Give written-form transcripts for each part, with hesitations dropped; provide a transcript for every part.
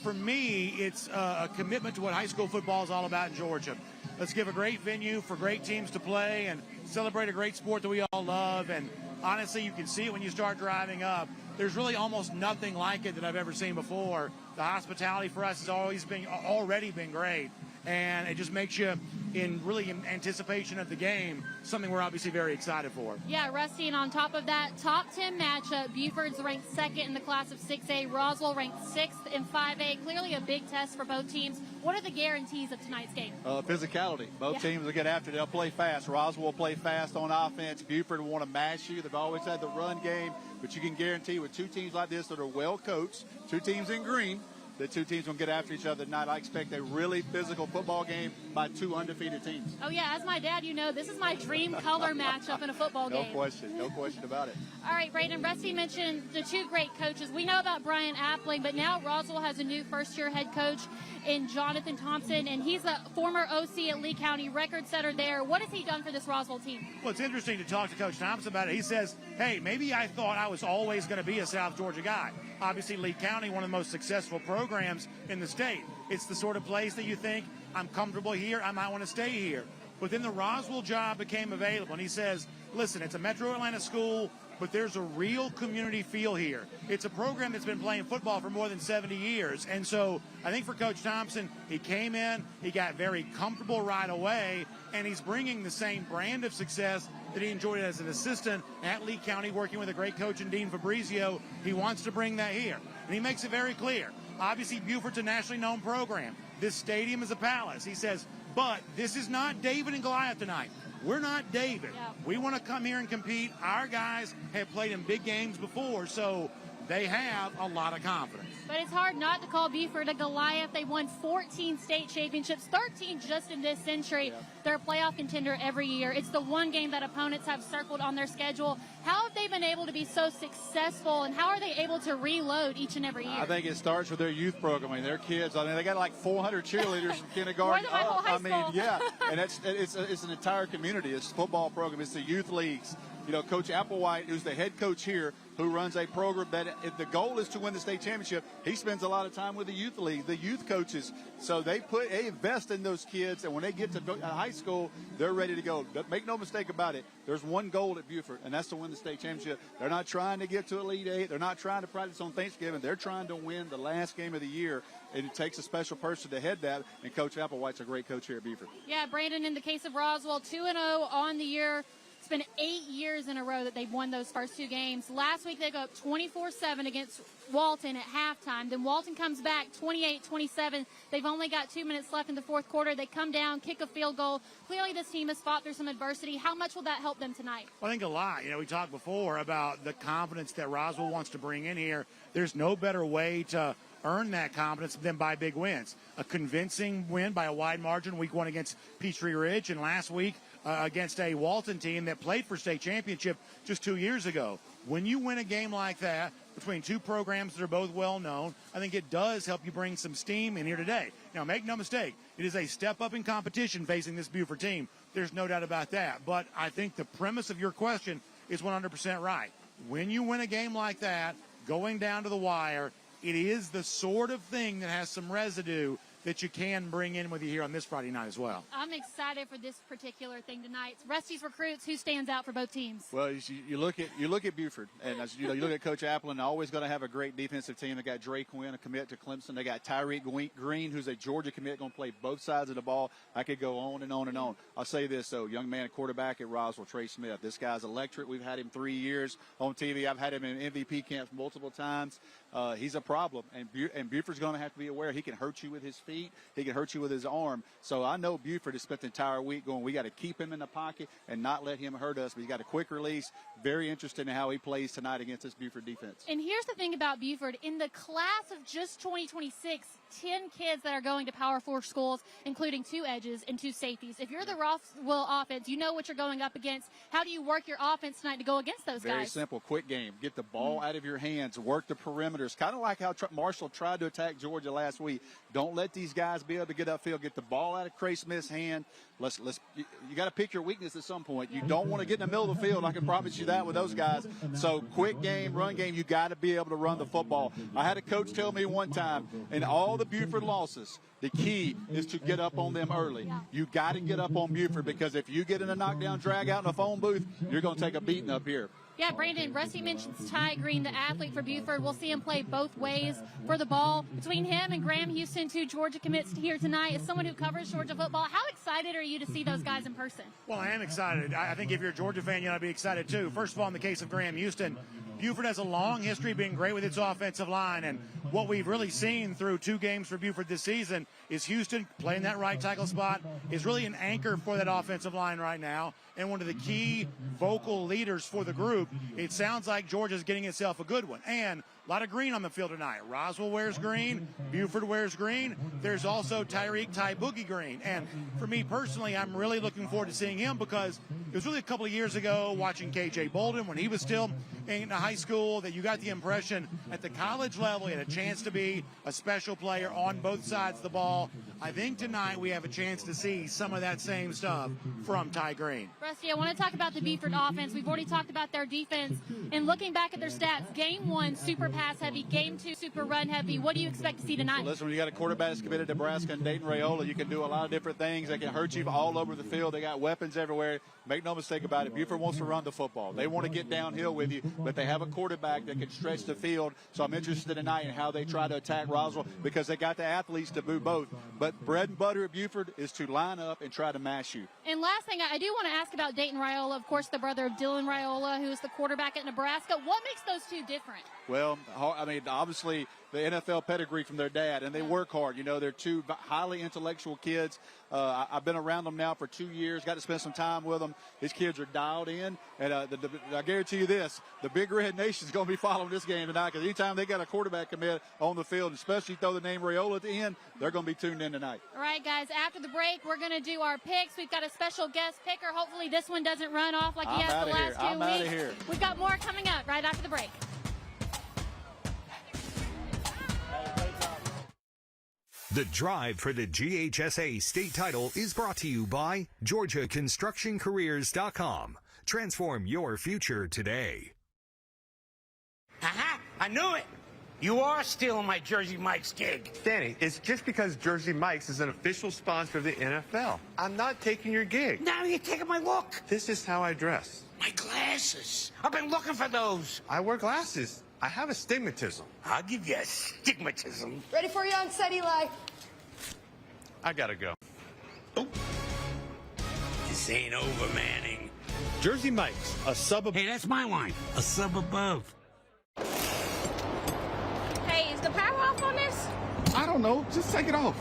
for me, it's a commitment to what high school football is all about in Georgia. Let's give a great venue for great teams to play and celebrate a great sport that we all love. And honestly, you can see it when you start driving up. There's really almost nothing like it that I've ever seen before. The hospitality for us has already been great. And it just makes you in anticipation of the game, something we're obviously very excited for. Yeah, Rusty, and on top of that, top 10 matchup. Buford's ranked second in the class of 6A. Roswell ranked 6th in 5A. Clearly a big test for both teams. What are the guarantees of tonight's game? Physicality. Both teams will get after it. They'll play fast. Roswell will play fast on offense. Buford will want to mash you. They've always had the run game, but you can guarantee with two teams like this that are well coached, two teams in green, the two teams will get after each other tonight. I expect a really physical football game by two undefeated teams. Oh, yeah, as my dad, this is my dream color matchup in a football game. No question about it. All right, Braden, Rusty mentioned the two great coaches. We know about Brian Appling, but now Roswell has a new first-year head coach in Jonathan Thompson, and he's a former OC at Lee County, record setter there. What has he done for this Roswell team? Well, it's interesting to talk to Coach Thompson about it. He says, hey, maybe I thought I was always going to be a South Georgia guy. Obviously, Lee County, one of the most successful programs in the state. It's the sort of place that you think, I'm comfortable here, I might want to stay here. But then the Roswell job became available, and he says, listen, it's a Metro Atlanta school, but there's a real community feel here. It's a program that's been playing football for more than 70 years. And so I think for Coach Thompson, he came in, he got very comfortable right away, and he's bringing the same brand of success that he enjoyed as an assistant at Lee County, working with a great coach in Dean Fabrizio. He wants to bring that here. And he makes it very clear. Obviously, Buford's a nationally known program. This stadium is a palace. He says, but this is not David and Goliath tonight. We're not David. Yeah. We want to come here and compete. Our guys have played in big games before, so they have a lot of confidence. But it's hard not to call Buford a Goliath. They won 14 state championships, 13 just in this century. Yeah. They're a playoff contender every year. It's the one game that opponents have circled on their schedule. How have they been able to be so successful, and how are they able to reload each and every year? I think it starts with their youth program. I mean, their kids, they got like 400 cheerleaders from kindergarten. More than my whole high school. Yeah, and it's an entire community. It's a football program. It's the youth leagues. Coach Applewhite, who's the head coach here, who runs a program that if the goal is to win the state championship, he spends a lot of time with the youth league, the youth coaches. So they invest in those kids, and when they get to high school, they're ready to go. But make no mistake about it, there's one goal at Buford, and that's to win the state championship. They're not trying to get to Elite Eight. They're not trying to practice on Thanksgiving. They're trying to win the last game of the year, and it takes a special person to head that, and Coach Applewhite's a great coach here at Buford. Yeah, Brandon, in the case of Roswell, 2-0 on the year. It's been 8 years in a row that they've won those first two games. Last week they go up 24-7 against Walton at halftime. Then Walton comes back 28-27. They've only got 2 minutes left in the fourth quarter. They come down, kick a field goal. Clearly this team has fought through some adversity. How much will that help them tonight? I think a lot. We talked before about the confidence that Roswell wants to bring in here. There's no better way to earn that confidence than by big wins. A convincing win by a wide margin week one against Peachtree Ridge, and last week against a Walton team that played for state championship just 2 years ago. When you win a game like that between two programs that are both well known, I think it does help you bring some steam in here today. Now, make no mistake, it is a step up in competition facing this Buford team. There's no doubt about that. But I think the premise of your question is 100% right. When you win a game like that, going down to the wire, it is the sort of thing that has some residue that you can bring in with you here on this Friday night as well. I'm excited for this particular thing tonight. Rusty's recruits, who stands out for both teams? Well, you look at Buford, and as you look at Coach Applin, always going to have a great defensive team. They got Dre Quinn, a commit to Clemson. They got Tyreek Green, who's a Georgia commit, going to play both sides of the ball. I could go on and on and on. I'll say this, though, young man, quarterback at Roswell, Trey Smith. This guy's electric. We've had him 3 years on TV. I've had him in MVP camps multiple times. He's a problem, and Buford's going to have to be aware he can hurt you with his feet. He can hurt you with his arm. So I know Buford has spent the entire week going, we got to keep him in the pocket and not let him hurt us. But he's got a quick release. Very interested in how he plays tonight against this Buford defense. And here's the thing about Buford. In the class of just 2026, 10 kids that are going to Power 4 schools, including 2 edges and 2 safeties. If you're the Roswell offense, you know what you're going up against. How do you work your offense tonight to go against those guys? Very simple, quick game. Get the ball out of your hands, work the perimeter. perimeters, kind of like how Marshall tried to attack Georgia last week. Don't let these guys be able to get upfield, get the ball out of Cray Smith's hand. You got to pick your weakness at some point. You don't want to get in the middle of the field. I can promise you that with those guys. So quick game, run game, you got to be able to run the football. I had a coach tell me one time, in all the Buford losses, the key is to get up on them early. You got to get up on Buford, because if you get in a knockdown, drag out in a phone booth, you're going to take a beating up here. Yeah, Brandon, Rusty mentions Ty Green, the athlete for Buford. We'll see him play both ways for the ball. Between him and Graham Houston, two Georgia commits here tonight. As someone who covers Georgia football, how excited are you to see those guys in person? Well, I am excited. I think if you're a Georgia fan, you ought to be excited too. First of all, in the case of Graham Houston, Buford has a long history of being great with its offensive line, and what we've really seen through 2 games for Buford this season is Houston playing that right tackle spot is really an anchor for that offensive line right now, and one of the key vocal leaders for the group. It sounds like Georgia's getting itself a good one, and a lot of green on the field tonight. Roswell wears green, Buford wears green. There's also Ty Boogie green, and for me personally, I'm really looking forward to seeing him, because it was really a couple of years ago watching KJ Bolden when he was still in high school that you got the impression at the college level he had a chance to be a special player on both sides of the ball. I think tonight we have a chance to see some of that same stuff from Ty Green. Rusty, I want to talk about the Buford offense. We've already talked about their defense, and looking back at their stats, game 1, super pass heavy, game 2, super run heavy. What do you expect to see tonight? Well, listen, when you got a quarterback that's committed to Nebraska and Dayton Raiola, you can do a lot of different things. They can hurt you all over the field. They got weapons everywhere. Make no mistake about it, Buford wants to run the football. They want to get downhill with you, but they have a quarterback that can stretch the field. So I'm interested tonight in how they try to attack Roswell, because they got the athletes to do both. But bread and butter at Buford is to line up and try to mash you. And last thing, I do want to ask about Dayton Raiola, of course, the brother of Dylan Raiola, who is the quarterback at Nebraska. What makes those two different? Well, I mean, obviously the NFL pedigree from their dad, and they work hard. You know, they're two highly intellectual kids. I've been around them now for 2 years, got to spend some time with them. These kids are dialed in, and I guarantee you this, the Big Red Nation is going to be following this game tonight, because anytime they got a quarterback commit on the field, especially throw the name Raiola at the end, they're going to be tuned in tonight. All right, guys, after the break, we're going to do our picks. We've got a special guest picker. Hopefully this one doesn't run off like he has the last 2 weeks. I'm out of here. We've got more coming up right after the break. The drive for the GHSA state title is brought to you by GeorgiaConstructionCareers.com. Transform your future today. Aha! I knew it! You are stealing my Jersey Mike's gig. Danny, it's just because Jersey Mike's is an official sponsor of the NFL. I'm not taking your gig. Now you're taking my look. This is how I dress. My glasses. I've been looking for those. I wear glasses. I have astigmatism. I'll give you astigmatism. Ready for you on set, Eli. I gotta go. Oh. This ain't over, Manning. Jersey Mike's, a sub above. Hey, that's my line. A sub above. Hey, is the power off on this? I don't know. Just take it off.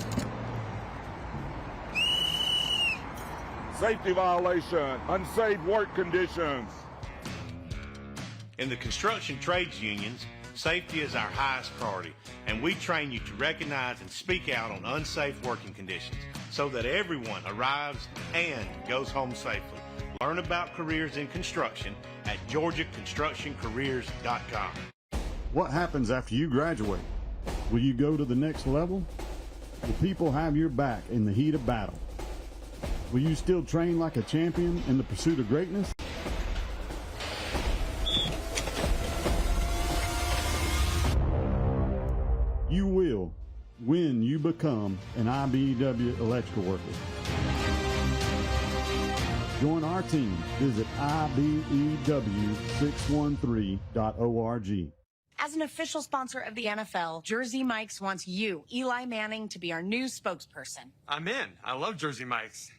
Safety violation, unsafe work conditions. In the construction trades unions, safety is our highest priority, and we train you to recognize and speak out on unsafe working conditions so that everyone arrives and goes home safely. Learn about careers in construction at GeorgiaConstructionCareers.com. What happens after you graduate? Will you go to the next level? Will people have your back in the heat of battle? Will you still train like a champion in the pursuit of greatness? You will when you become an IBEW electrical worker. Join our team. Visit IBEW613.org. As an official sponsor of the NFL, Jersey Mike's wants you, Eli Manning, to be our new spokesperson. I'm in. I love Jersey Mike's.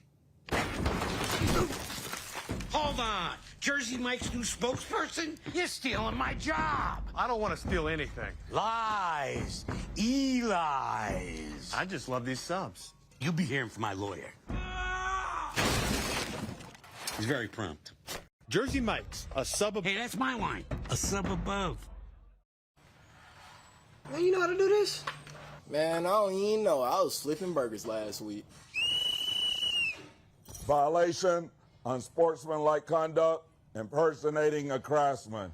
Hold on. Jersey Mike's new spokesperson? You're stealing my job. I don't want to steal anything. Lies. Eli's. I just love these subs. You'll be hearing from my lawyer. He's very prompt. Jersey Mike's, a sub above. Hey, that's my line. A sub above. Man, you know how to do this? Man, I don't even know. I was flipping burgers last week. Violation, unsportsmanlike conduct, impersonating a craftsman.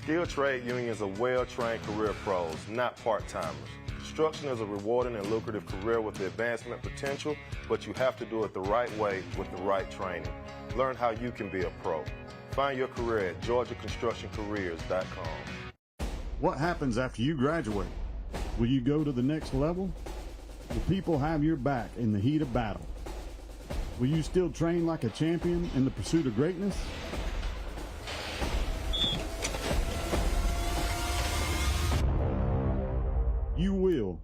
Skilled trade unions are well-trained career pros, not part-timers. Construction is a rewarding and lucrative career with the advancement potential, but you have to do it the right way with the right training. Learn how you can be a pro. Find your career at GeorgiaConstructionCareers.com. What happens after you graduate? Will you go to the next level? Will people have your back in the heat of battle? Will you still train like a champion in the pursuit of greatness? You will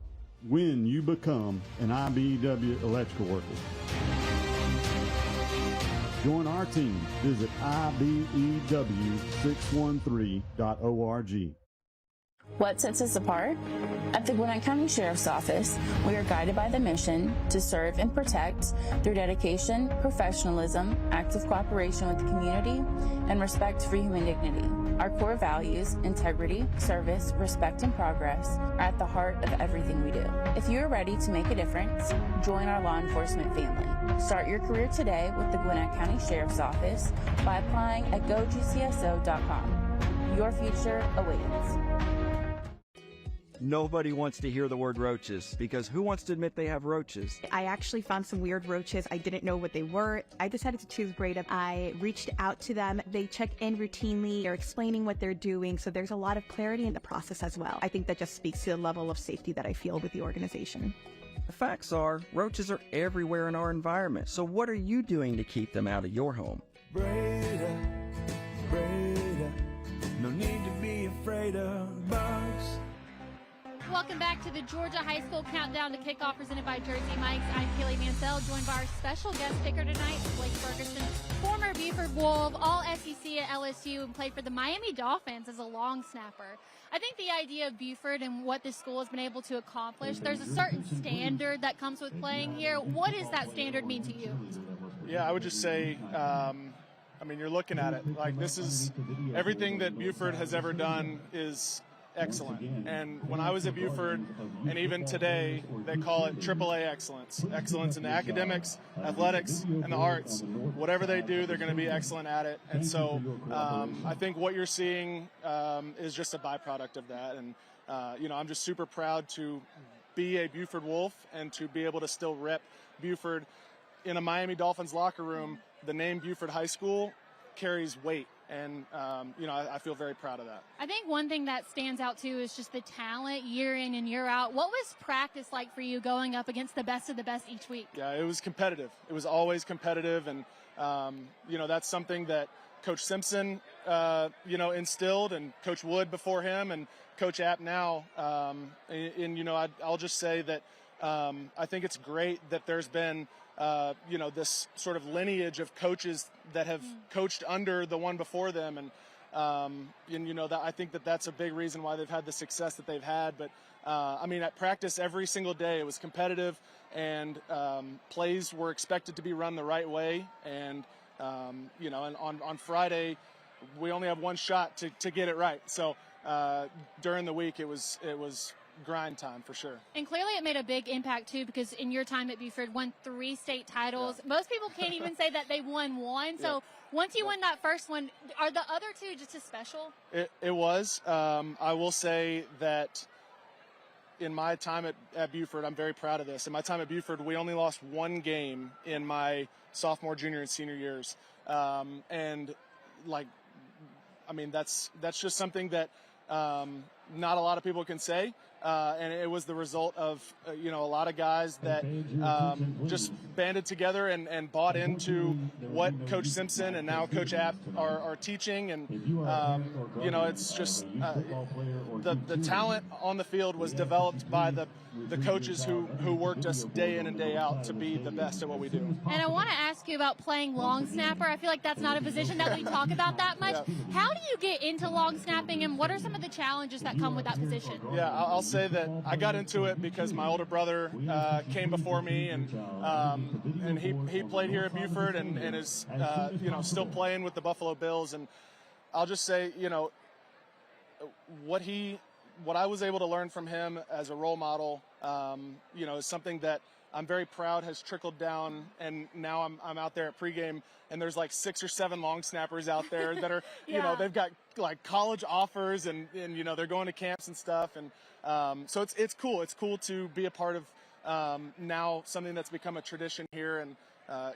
when you become an IBEW electrical worker. Join our team. Visit IBEW613.org. What sets us apart? At the Gwinnett County Sheriff's Office, we are guided by the mission to serve and protect through dedication, professionalism, active cooperation with the community, and respect for human dignity. Our core values, integrity, service, respect, and progress, are at the heart of everything we do. If you are ready to make a difference, join our law enforcement family. Start your career today with the Gwinnett County Sheriff's Office by applying at GoGCSO.com. Your future awaits. Nobody wants to hear the word roaches, because who wants to admit they have roaches? I actually found some weird roaches. I didn't know what they were. I decided to choose Braid Up. I reached out to them. They check in routinely. They're explaining what they're doing. So there's a lot of clarity in the process as well. I think that just speaks to the level of safety that I feel with the organization. The facts are, roaches are everywhere in our environment. So what are you doing to keep them out of your home? Braid up, braid up. No need to be afraid of bugs. Welcome back to the Georgia High School Countdown to Kickoff, presented by Jersey Mike's. I'm Kaylee Mansell, joined by our special guest picker tonight, Blake Ferguson, former Buford Wolf, all SEC at LSU, and played for the Miami Dolphins as a long snapper. I think the idea of Buford and what this school has been able to accomplish, there's a certain standard that comes with playing here. What does that standard mean to you? Yeah, I would just say, you're looking at it. Like, this is everything that Buford has ever done is excellent. And when I was at Buford, and even today, they call it AAA excellence. Excellence in the academics, athletics, and the arts. Whatever they do, they're going to be excellent at it. And so I think what you're seeing is just a byproduct of that. And, I'm just super proud to be a Buford Wolf and to be able to still rep Buford. In a Miami Dolphins locker room, the name Buford High School carries weight. And, I feel very proud of that. I think one thing that stands out, too, is just the talent year in and year out. What was practice like for you going up against the best of the best each week? Yeah, it was competitive. It was always competitive. And, that's something that Coach Simpson, instilled, and Coach Wood before him, and Coach App now. I'll just say that I think it's great that there's been this sort of lineage of coaches that have coached under the one before them. And that I think that's a big reason why they've had the success that they've had. But, at practice every single day, it was competitive, and plays were expected to be run the right way. And, and on Friday, we only have one shot to get it right. So during the week, it was grind time for sure. And clearly it made a big impact too, because in your time at Buford, won 3 state titles. Yeah. Most people can't even say that they won one. So once you win that first one, are the other two just as special? It was. I will say that in my time at Buford, I'm very proud of this. In my time at Buford, we only lost one game in my sophomore, junior, and senior years. That's just something that not a lot of people can say. And it was the result of, a lot of guys that just banded together and bought into what Coach Simpson and now Coach App are teaching. And, it's just the talent on the field was developed by the coaches who worked us day in and day out to be the best at what we do. And I want to ask you about playing long snapper. I feel like that's not a position that we talk about that much. Yeah. How do you get into long snapping, and what are some of the challenges that come with that position? Yeah, I'll say that I got into it because my older brother came before me, and he played here at Buford and is still playing with the Buffalo Bills. And I'll just say, what I was able to learn from him as a role model, is something that I'm very proud has trickled down, and now I'm out there at pregame, and there's like 6 or 7 long snappers out there that are, you know, they've got like college offers, and you know, they're going to camps and stuff, and so it's cool. It's cool to be a part of now something that's become a tradition here, and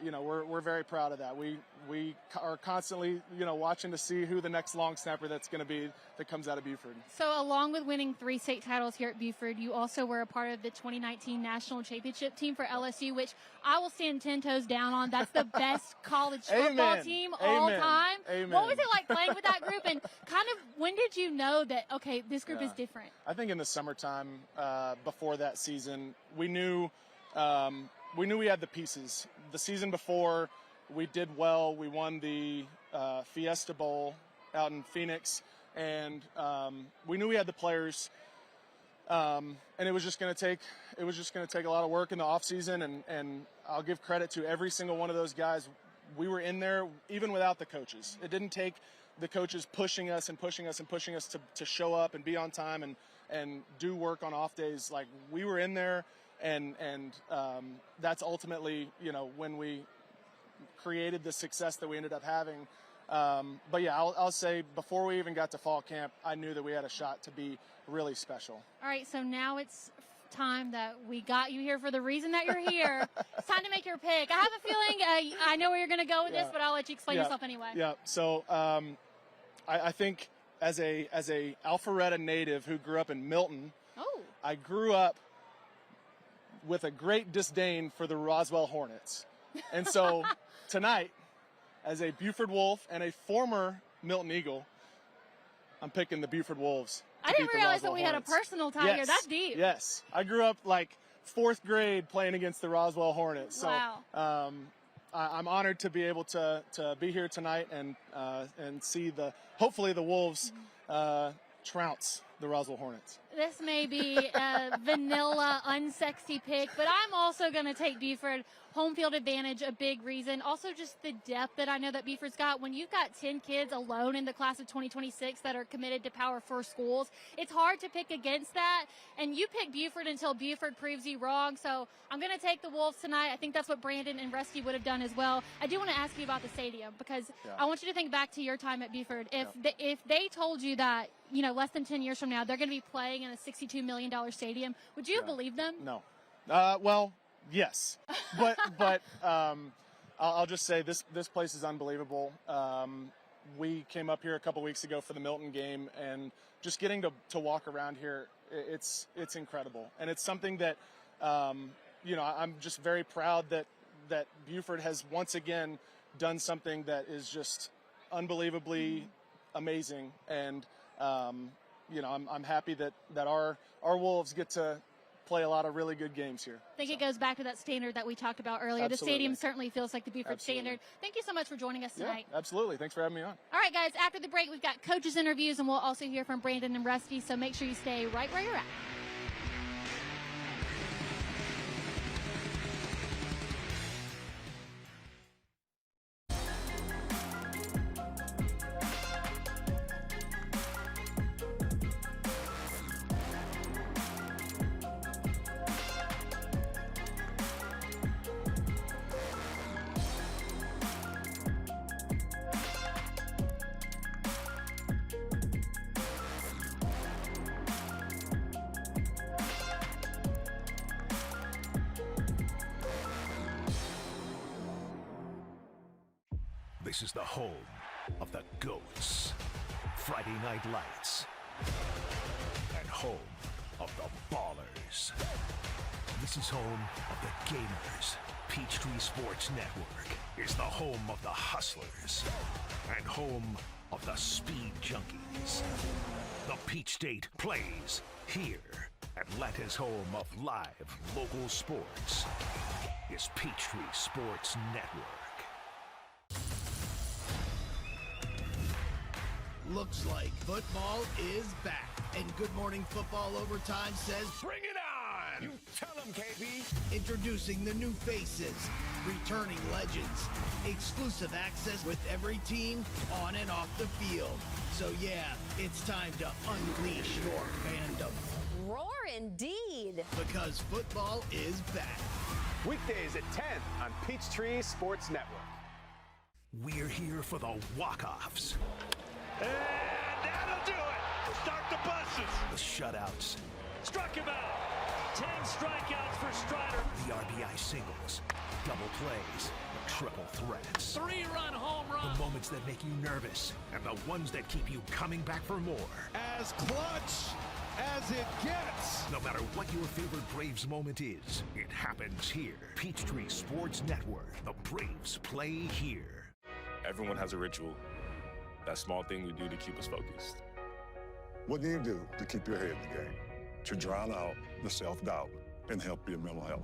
you know, we're very proud of that. We are constantly, you know, watching to see who the next long snapper that's going to be that comes out of Buford. So along with winning 3 state titles here at Buford, you also were a part of the 2019 national championship team for LSU, which I will stand 10 toes down on. That's the best college football team all time. Amen. What was it like playing with that group, and kind of when did you know that, okay, this group is different? I think in the summertime before that season, we knew we had the pieces. The season before, we did well. We won the Fiesta Bowl out in Phoenix, and we knew we had the players. And it was just going to take a lot of work in the off season, and I'll give credit to every single one of those guys. We were in there even without the coaches. It didn't take the coaches pushing us to show up and be on time and do work on off days. Like, we were in there. And that's ultimately, you know, when we created the success that we ended up having. But yeah, I'll say before we even got to fall camp, I knew that we had a shot to be really special. All right, so now it's time that we got you here for the reason that you're here. It's time to make your pick. I have a feeling I know where you're going to go with this, but I'll let you explain yourself anyway. Yeah. So I think as a Alpharetta native who grew up in Milton, I grew up with a great disdain for the Roswell Hornets. And so tonight, as a Buford Wolf and a former Milton Eagle, I'm picking the Buford Wolves. I didn't realize that we had a personal tie here. That's deep. Yes. I grew up like 4th grade playing against the Roswell Hornets. So I'm honored to be able to be here tonight and see hopefully the Wolves trounce the Roswell Hornets. This may be a vanilla, unsexy pick, but I'm also going to take Buford. Home field advantage, a big reason. Also just the depth that I know that Buford's got. When you've got 10 kids alone in the class of 2026 that are committed to Power 4 schools, it's hard to pick against that. And you pick Buford until Buford proves you wrong. So I'm going to take the Wolves tonight. I think that's what Brandon and Rusty would have done as well. I do want to ask you about the stadium, because I want you to think back to your time at Buford. If they told you that, you know, less than 10 years from now, they're going to be playing in a $62 million stadium, would you have believed them? No. Well, yes, but I'll just say this place is unbelievable. We came up here a couple weeks ago for the Milton game, and just getting to walk around here, it's incredible, and it's something that you know, I'm just very proud that Buford has once again done something that is just unbelievably amazing, and you know, I'm happy that our Wolves get to play a lot of really good games here. I think it goes back to that standard that we talked about earlier. Absolutely. The stadium certainly feels like the Buford standard. Thank you so much for joining us tonight. Yeah, absolutely. Thanks for having me on. All right, guys, after the break, we've got coaches interviews, and we'll also hear from Brandon and Rusty, so make sure you stay right where you're at. This is the home of the GOATs, Friday Night Lights, and home of the Ballers. This is home of the Gamers. Peachtree Sports Network is the home of the Hustlers and home of the Speed Junkies. The Peach State plays here. Atlanta's home of live local sports is Peachtree Sports Network. Looks like football is back. And Good Morning Football Overtime says, bring it on! You tell them, KB! Introducing the new faces, returning legends, exclusive access with every team on and off the field. So yeah, it's time to unleash your fandom. Roar indeed! Because football is back. Weekdays at 10 on Peachtree Sports Network. We're here for the walk-offs. And that'll do it. Start the buses. The shutouts. Struck him out. 10 strikeouts for Strider. The RBI singles. Double plays. The triple threats. 3-run home run. The moments that make you nervous. And the ones that keep you coming back for more. As clutch as it gets. No matter what your favorite Braves moment is, it happens here. Peachtree Sports Network. The Braves play here. Everyone has a ritual. That small thing we do to keep us focused. What do you do to keep your head in the game? To drown out the self-doubt and help your mental health.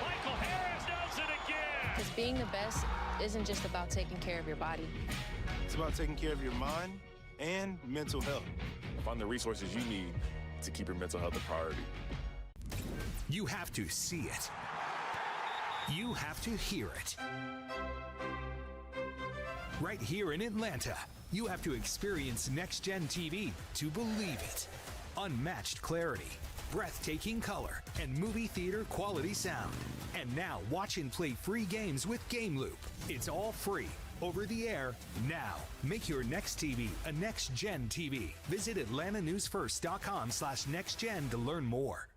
Michael Harris does it again. Because being the best isn't just about taking care of your body. It's about taking care of your mind and mental health. Find the resources you need to keep your mental health a priority. You have to see it. You have to hear it. Right here in Atlanta, you have to experience next-gen TV to believe it. Unmatched clarity, breathtaking color, and movie theater quality sound. And now watch and play free games with Game Loop. It's all free, over the air, now. Make your next TV a next-gen TV. Visit atlantanewsfirst.com/nextgen to learn more.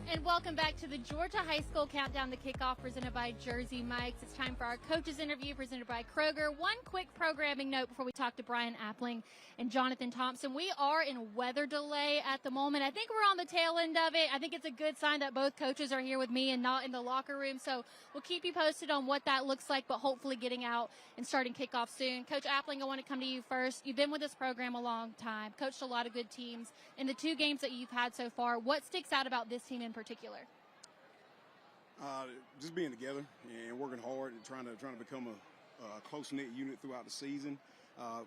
And welcome back to the Georgia High School Countdown, the kickoff presented by Jersey Mike's. It's time for our coaches interview presented by Kroger. One quick programming note before we talk to Brian Appling and Jonathan Thompson. We are in weather delay at the moment. I think we're on the tail end of it. I think it's a good sign that both coaches are here with me and not in the locker room. So we'll keep you posted on what that looks like, but hopefully getting out and starting kickoff soon. Coach Appling, I want to come to you first. You've been with this program a long time, coached a lot of good teams. In the 2 games that you've had so far, what sticks out about this team in particular? Just being together and working hard and trying to become a close-knit unit throughout the season.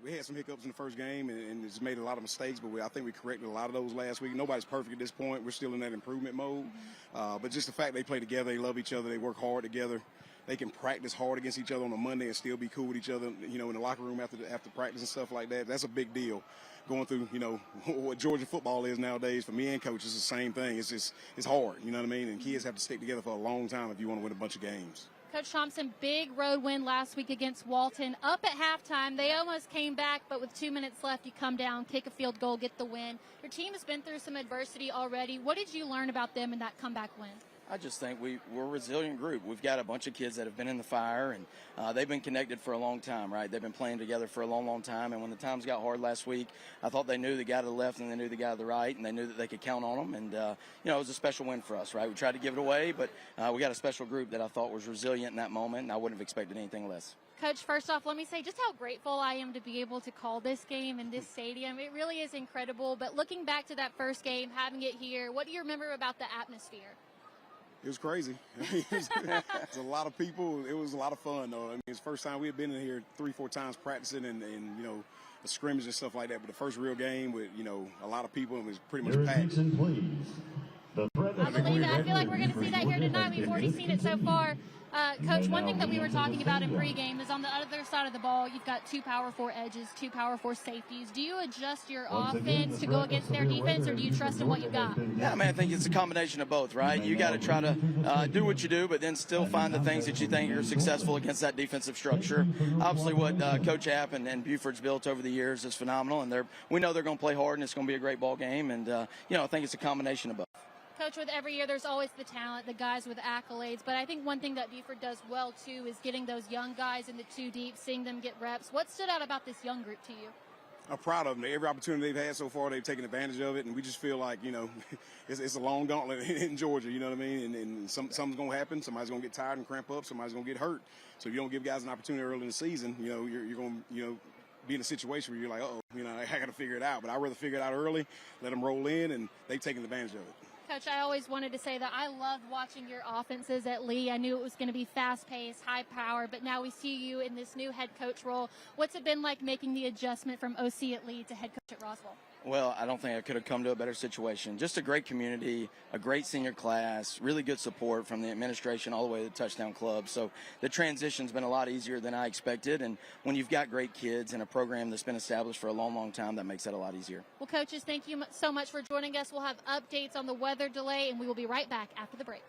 We had some hiccups in the first game and it's made a lot of mistakes, but I think we corrected a lot of those last week. Nobody's perfect at this point. We're still in that improvement mode. But just the fact they play together, they love each other, they work hard together. They can practice hard against each other on a Monday and still be cool with each other, you know, in the locker room after practice and stuff like that. That's a big deal. Going through, you know, what Georgia football is nowadays, for me and coach, it's the same thing. It's hard, you know what I mean? And kids have to stick together for a long time if you want to win a bunch of games. Coach Thompson, big road win last week against Walton. Up at halftime, they almost came back, but with 2 minutes left, you come down, kick a field goal, get the win. Your team has been through some adversity already. What did you learn about them in that comeback win? I just think we're a resilient group. We've got a bunch of kids that have been in the fire, and they've been connected for a long time, right? They've been playing together for a long, long time, and when the times got hard last week, I thought they knew the guy to the left and they knew the guy to the right, and they knew that they could count on them, and, you know, it was a special win for us, right? We tried to give it away, but we got a special group that I thought was resilient in that moment, and I wouldn't have expected anything less. Coach, first off, let me say just how grateful I am to be able to call this game in this stadium. It really is incredible, but looking back to that first game, having it here, what do you remember about the atmosphere? It was crazy. It was a lot of people. It was a lot of fun, though. I mean, it's the first time we had been in here 3-4 times practicing and you know, the scrimmage and stuff like that. But the first real game with, you know, a lot of people, it was pretty much packed. I believe it. I feel like we're going to see that here tonight. We've already seen it so far. Coach, one thing that we were talking about in pregame is on the other side of the ball, you've got 2 power 4 edges, 2 power 4 safeties. Do you adjust your offense to go against their defense, or do you trust in what you've got? Yeah, I mean, I think it's a combination of both, right? You got to try to do what you do, but then still find the things that you think are successful against that defensive structure. Obviously, what Coach App and Buford's built over the years is phenomenal, and we know they're going to play hard, and it's going to be a great ball game. And you know, I think it's a combination of both. Coach, with every year, there's always the talent, the guys with accolades. But I think one thing that Buford does well, too, is getting those young guys in the 2 deep, seeing them get reps. What stood out about this young group to you? I'm proud of them. Every opportunity they've had so far, they've taken advantage of it. And we just feel like, you know, it's a long gauntlet in Georgia, you know what I mean? And something's going to happen. Somebody's going to get tired and cramp up. Somebody's going to get hurt. So if you don't give guys an opportunity early in the season, you know, you're going to, you know, be in a situation where you're like, uh-oh, you know, I got to figure it out. But I'd rather figure it out early, let them roll in, and they've taken advantage of it. Coach, I always wanted to say that I loved watching your offenses at Lee. I knew it was going to be fast-paced, high-power, but now we see you in this new head coach role. What's it been like making the adjustment from OC at Lee to head coach at Roswell? Well, I don't think I could have come to a better situation. Just a great community, a great senior class, really good support from the administration all the way to the Touchdown Club. So the transition's been a lot easier than I expected. And when you've got great kids and a program that's been established for a long, long time, that makes it a lot easier. Well, coaches, thank you so much for joining us. We'll have updates on the weather delay, and we will be right back after the break.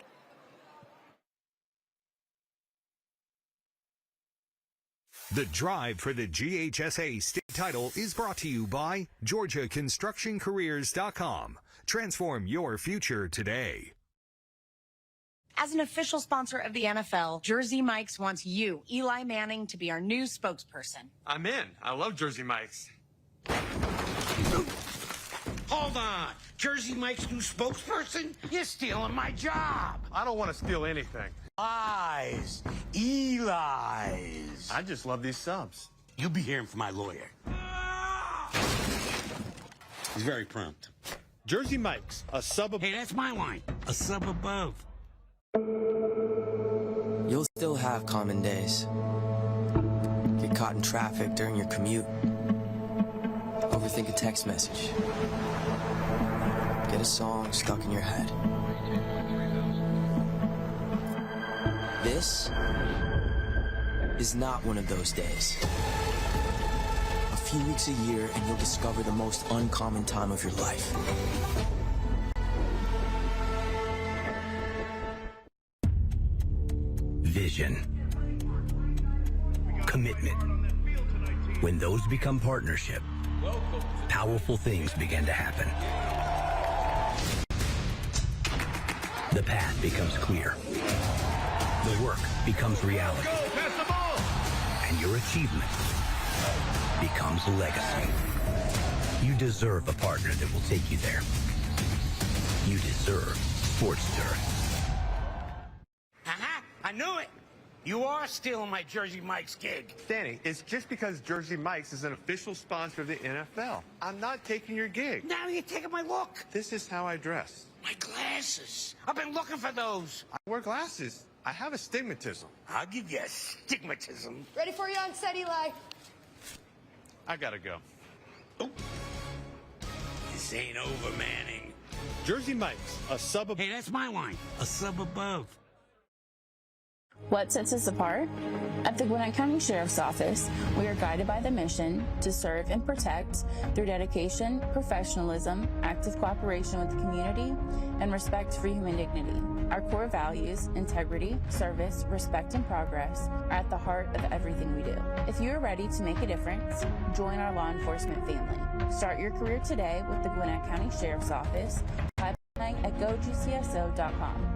The drive for the GHSA state title is brought to you by GeorgiaConstructionCareers.com. Transform your future today. As an official sponsor of the NFL, Jersey Mike's wants you, Eli Manning, to be our new spokesperson. I'm in. I love Jersey Mike's. Hold on. Jersey Mike's new spokesperson? You're stealing my job. I don't want to steal anything. Lies. Eli's. I just love these subs. You'll be hearing from my lawyer. He's very prompt. Jersey Mike's, a sub above. Hey, that's my line. A sub above. You'll still have common days. Get caught in traffic during your commute. Overthink a text message. Get a song stuck in your head. This is not one of those days. A few weeks a year and you'll discover the most uncommon time of your life. Vision. Commitment. When those become partnership, powerful things begin to happen. The path becomes clear. The work becomes reality. And your achievement becomes a legacy. You deserve a partner that will take you there. You deserve Sports Turf. I knew it. You are stealing my Jersey Mike's gig. Danny, it's just because Jersey Mike's is an official sponsor of the NFL. I'm not taking your gig. Now you're taking my look. This is how I dress. My glasses. I've been looking for those. I wear glasses. I have astigmatism. I'll give you astigmatism. Ready for you on set, Eli. I gotta go. Oh. This ain't over, Manning. Jersey Mike's, a sub above. Hey, that's my line. A sub above. What sets us apart? At the Gwinnett County Sheriff's Office, we are guided by the mission to serve and protect through dedication, professionalism, active cooperation with the community, and respect for human dignity. Our core values, integrity, service, respect, and progress, are at the heart of everything we do. If you are ready to make a difference, join our law enforcement family. Start your career today with the Gwinnett County Sheriff's Office. Apply at GoGCSO.com.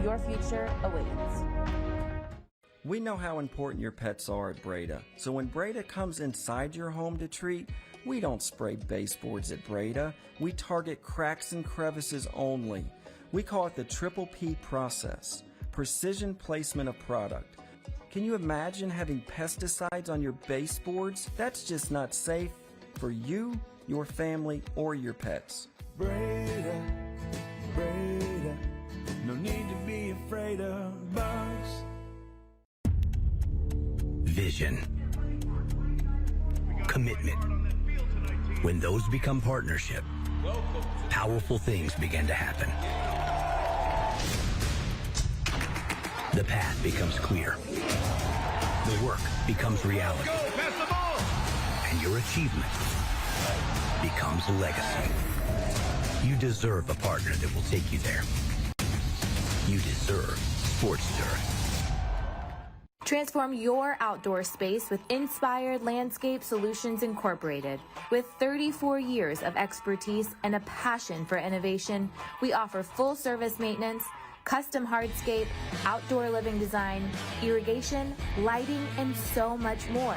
Your future awaits. We know how important your pets are at Breda, so when Breda comes inside your home to treat, we don't spray baseboards at Breda. We target cracks and crevices only. We call it the Triple P process, precision placement of product. Can you imagine having pesticides on your baseboards? That's just not safe for you, your family, or your pets. Breda, Breda, no need to be afraid of bugs. Vision. Commitment. When those become partnership, powerful things begin to happen. The path becomes clear. The work becomes reality. And your achievement becomes a legacy. You deserve a partner that will take you there. You deserve Sports Turf. Transform your outdoor space with Inspired Landscape Solutions Incorporated. With 34 years of expertise and a passion for innovation, we offer full-service maintenance, custom hardscape, outdoor living design, irrigation, lighting, and so much more.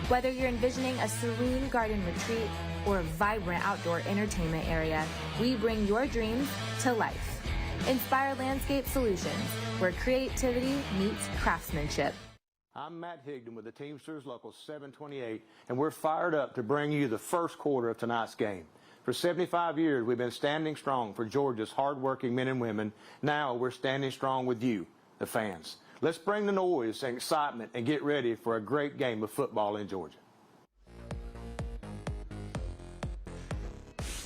Whether you're envisioning a serene garden retreat or a vibrant outdoor entertainment area, we bring your dreams to life. Inspired Landscape Solutions, where creativity meets craftsmanship. I'm Matt Higdon with the Teamsters Local 728, and we're fired up to bring you the first quarter of tonight's game. For 75 years, we've been standing strong for Georgia's hardworking men and women. Now we're standing strong with you, the fans. Let's bring the noise and excitement and get ready for a great game of football in Georgia.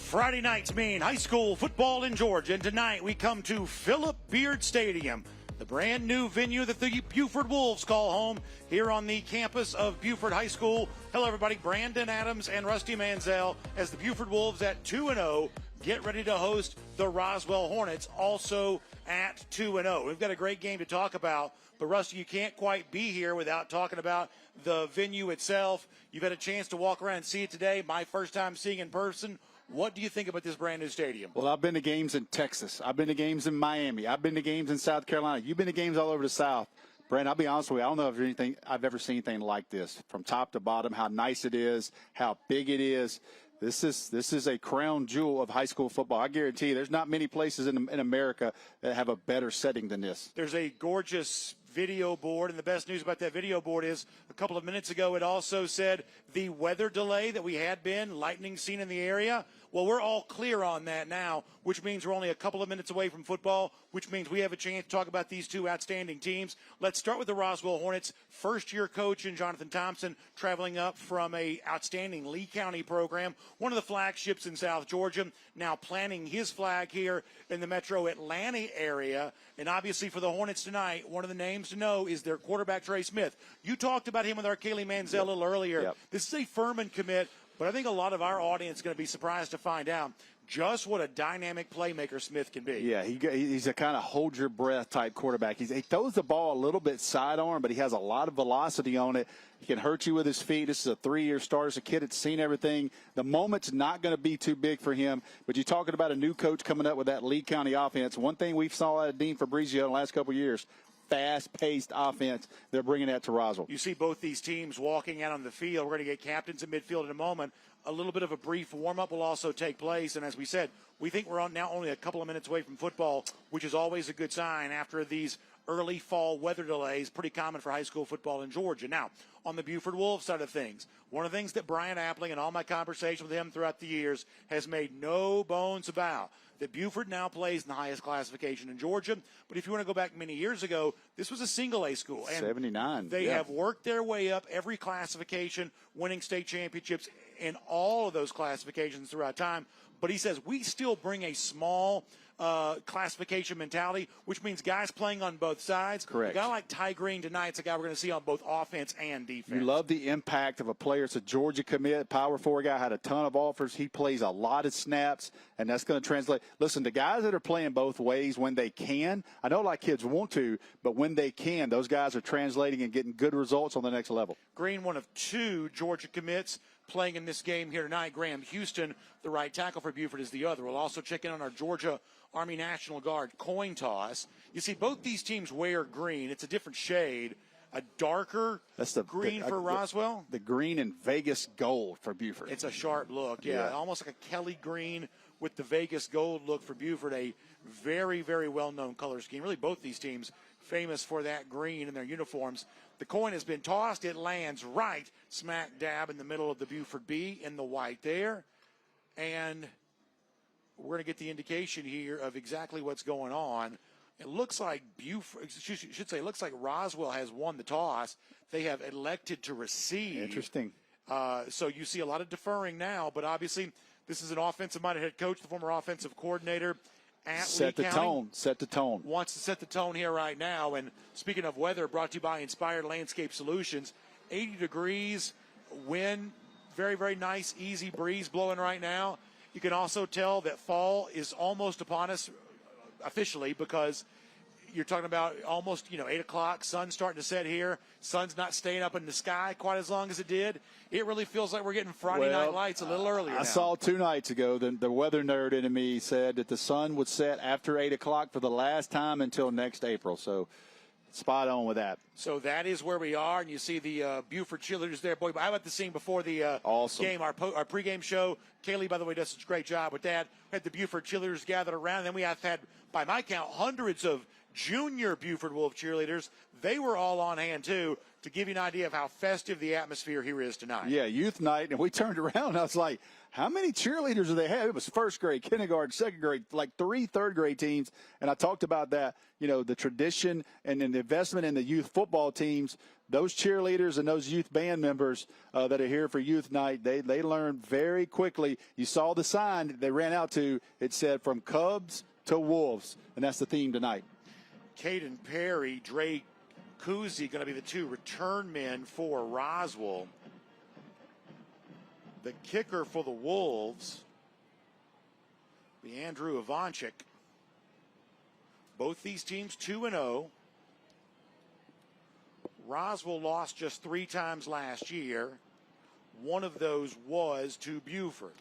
Friday nights mean high school football in Georgia, and tonight we come to Philip Beard Stadium, the brand new venue that the Buford Wolves call home here on the campus of Buford High School. Hello everybody, Brandon Adams and Rusty Manziel as the Buford Wolves at 2-0 get ready to host the Roswell Hornets, also at 2-0. We've got a great game to talk about, but Rusty, you can't quite be here without talking about the venue itself. You've had a chance to walk around and see it today. My first time seeing it in person. What do you think about this brand new stadium? Well, I've been to games in Texas. I've been to games in Miami. I've been to games in South Carolina. You've been to games all over the South. Brandon, I'll be honest with you. I don't know if I've ever seen anything like this from top to bottom, how nice it is, how big it is. This is a crown jewel of high school football. I guarantee you there's not many places in America that have a better setting than this. There's a gorgeous video board, and the best news about that video board is a couple of minutes ago it also said the weather delay that we had been, lightning seen in the area. Well, we're all clear on that now, which means we're only a couple of minutes away from football, which means we have a chance to talk about these two outstanding teams. Let's start with the Roswell Hornets. First-year coach in Jonathan Thompson, traveling up from a outstanding Lee County program, one of the flagships in South Georgia, now planting his flag here in the metro Atlanta area. And obviously for the Hornets tonight, one of the names to know is their quarterback, Trey Smith. You talked about him with our Kaylee Manziel a little earlier. Yep. This is a Furman commit. But I think a lot of our audience is going to be surprised to find out just what a dynamic playmaker Smith can be. Yeah, he's a kind of hold-your-breath type quarterback. He throws the ball a little bit sidearm, but he has a lot of velocity on it. He can hurt you with his feet. This is a 3-year starter. It's a kid that's seen everything. The moment's not going to be too big for him. But you're talking about a new coach coming up with that Lee County offense. One thing we've saw out of Dean Fabrizio in the last couple of years, fast-paced offense. They're bringing that to Roswell. You see both these teams walking out on the field. We're going to get captains in midfield in a moment. A little bit of a brief warm-up will also take place. And as we said, we think we're now only a couple of minutes away from football, which is always a good sign after these early fall weather delays, pretty common for high school football in Georgia. Now, on the Buford Wolves side of things, one of the things that Brian Appling and all my conversation with him throughout the years has made no bones about, that Buford now plays in the highest classification in Georgia. But if you want to go back many years ago, this was a single-A school. And 79. They have worked their way up every classification, winning state championships in all of those classifications throughout time. But he says we still bring a small classification mentality, which means guys playing on both sides. Correct. A guy like Ty Green tonight is a guy we're going to see on both offense and defense. You love the impact of a player. It's a Georgia commit, Power 4 guy, had a ton of offers. He plays a lot of snaps, and that's going to translate. Listen, the guys that are playing both ways when they can, I know a lot of kids want to, but when they can, those guys are translating and getting good results on the next level. Green, one of two Georgia commits playing in this game here tonight. Graham Houston, the right tackle for Buford, is the other. We'll also check in on our Georgia Army National Guard coin toss. You see, both these teams wear green. It's a different shade. A darker green for Roswell. The green and Vegas gold for Buford. It's a sharp look, yeah. Almost like a Kelly green with the Vegas gold look for Buford. A very, very well-known color scheme. Really, both these teams famous for that green in their uniforms. The coin has been tossed. It lands right smack dab in the middle of the Buford B in the white there. And we're going to get the indication here of exactly what's going on. It looks like it looks like Roswell has won the toss. They have elected to receive. Interesting. So you see a lot of deferring now, but obviously this is an offensive-minded head coach, the former offensive coordinator at Lee County. Set the tone. Wants to set the tone here right now. And speaking of weather, brought to you by Inspired Landscape Solutions. 80 degrees, wind, very, very nice, easy breeze blowing right now. You can also tell that fall is almost upon us officially because you're talking about almost, 8 o'clock, sun's starting to set here. Sun's not staying up in the sky quite as long as it did. It really feels like we're getting Friday night lights a little earlier now. I saw 2 nights ago the weather nerd in me said that the sun would set after 8 o'clock for the last time until next April. So spot on with that. So that is where we are, and you see the Buford cheerleaders there. Boy, how about the scene before the awesome game, our pregame show. Kaylee, by the way, does such a great job with that. We had the Buford cheerleaders gathered around. Then we have had, by my count, hundreds of junior Buford Wolf cheerleaders. They were all on hand, too, to give you an idea of how festive the atmosphere here is tonight. Yeah, youth night, and we turned around, and I was like, how many cheerleaders do they have? It was first grade, kindergarten, second grade, like 3 third-grade teams, and I talked about that, the tradition and the investment in the youth football teams. those cheerleaders and those youth band members that are here for youth night, they learn very quickly. You saw the sign they ran out to. It said from Cubs to Wolves, and that's the theme tonight. Caden Perry, Drake Kuzi going to be the two return men for Roswell. The kicker for the Wolves, be Andrew Ivanchik. Both these teams 2-0. Roswell lost just 3 times last year. One of those was to Buford.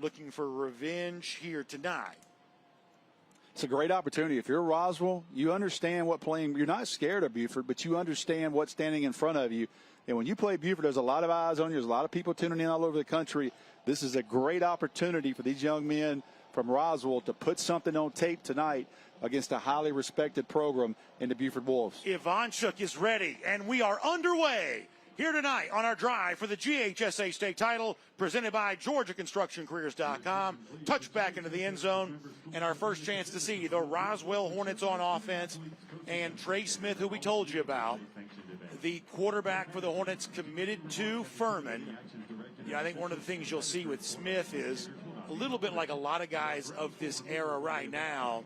Looking for revenge here tonight. It's a great opportunity. If you're Roswell, you understand what playing. You're not scared of Buford, but you understand what's standing in front of you. And when you play Buford, there's a lot of eyes on you. There's a lot of people tuning in all over the country. This is a great opportunity for these young men from Roswell to put something on tape tonight against a highly respected program in the Buford Wolves. Ivanchuk is ready, and we are underway here tonight on our drive for the GHSA state title, presented by GeorgiaConstructionCareers.com. Touchback into the end zone, and our first chance to see the Roswell Hornets on offense, and Trey Smith, who we told you about, the quarterback for the Hornets, committed to Furman. Yeah, I think one of the things you'll see with Smith is a little bit like a lot of guys of this era right now.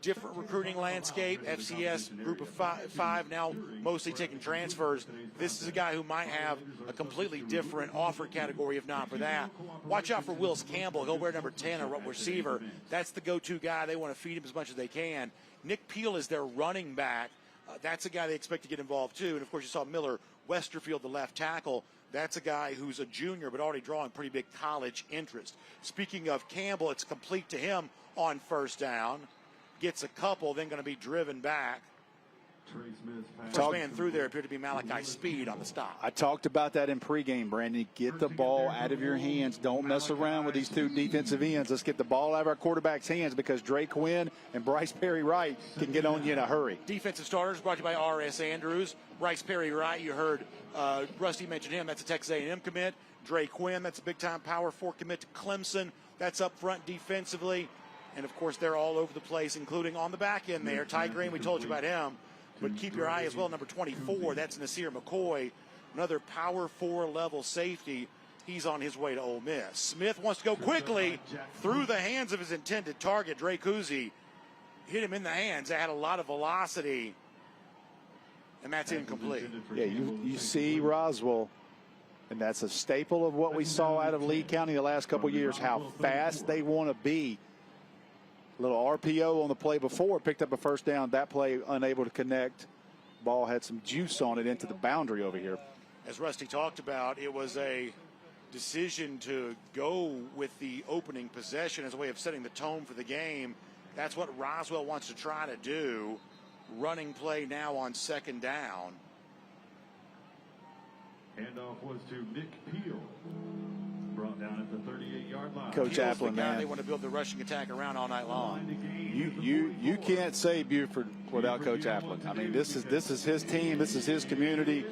Different recruiting landscape, FCS group of five now mostly taking transfers. This is a guy who might have a completely different offer category if not for that. Watch out for Wills Campbell. He'll wear number 10, a receiver. That's the go-to guy. They want to feed him as much as they can. Nick Peel is their running back. That's a guy they expect to get involved too. And, of course, you saw Miller Westerfield, the left tackle. That's a guy who's a junior but already drawing pretty big college interest. Speaking of Campbell, it's complete to him on first down. Gets a couple, then going to be driven back. First man through there appeared to be Malachi Speed on the stop. I talked about that in pregame, Brandon. Get the ball out of your hands. Don't mess around with these two defensive ends. Let's get the ball out of our quarterback's hands because Drake Quinn and Bryce Perry Wright can get on you in a hurry. Defensive starters brought to you by R.S. Andrews. Bryce Perry Wright, you heard Rusty mention him. That's a Texas A&M commit. Drake Quinn, that's a big-time Power 4 commit to Clemson. That's up front defensively. And, of course, they're all over the place, including on the back end there. Ty Green, we told you about him. But keep your eye as well, number 24, that's Nasir McCoy, another Power 4 level safety. He's on his way to Ole Miss. Smith wants to go quickly through the hands of his intended target, Drake Kuzi. Hit him in the hands. That had a lot of velocity, and that's incomplete. Yeah, you see Roswell, and that's a staple of what we saw out of Lee County the last couple years, how fast they want to be. Little RPO on the play before, picked up a first down. That play unable to connect. Ball had some juice on it into the boundary over here. As Rusty talked about, it was a decision to go with the opening possession as a way of setting the tone for the game. That's what Roswell wants to try to do. Running play now on second down. Handoff was to Nick Peel. Brought down at the 38-yard line. Coach Applin, the guy man. They want to build the rushing attack around all night long. You can't say Buford without Coach Applin. I mean, this is his team. This is his community.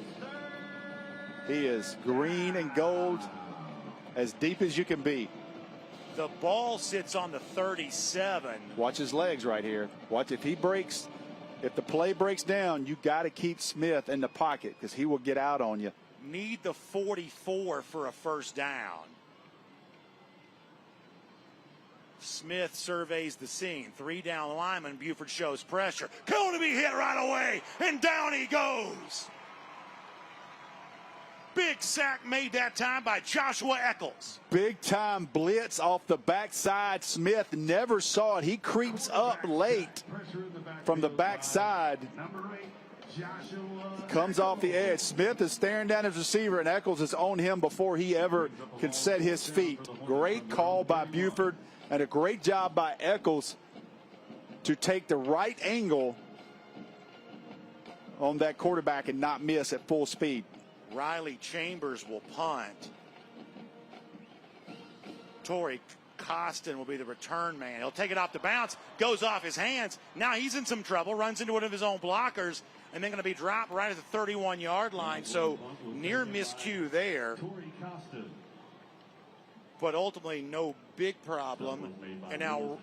He is green and gold, as deep as you can be. The ball sits on the 37. Watch his legs right here. Watch if he breaks. If the play breaks down, you got to keep Smith in the pocket because he will get out on you. Need the 44 for a first down. Smith surveys the scene. 3 down lineman. Buford shows pressure. Going to be hit right away, and down he goes. Big sack made that time by Joshua Eccles. Big time blitz off the backside. Smith never saw it. He creeps up late from the backside. Comes off the edge. Smith is staring down his receiver, and Eccles is on him before he ever can set his feet. Great call by Buford, and a great job by Eccles to take the right angle on that quarterback and not miss at full speed. Riley Chambers will punt. Torrey Costin will be the return man. He'll take it off the bounce, goes off his hands. Now he's in some trouble, runs into one of his own blockers, and then going to be dropped right at the 31-yard line. So near miscue there. But ultimately no big problem. And now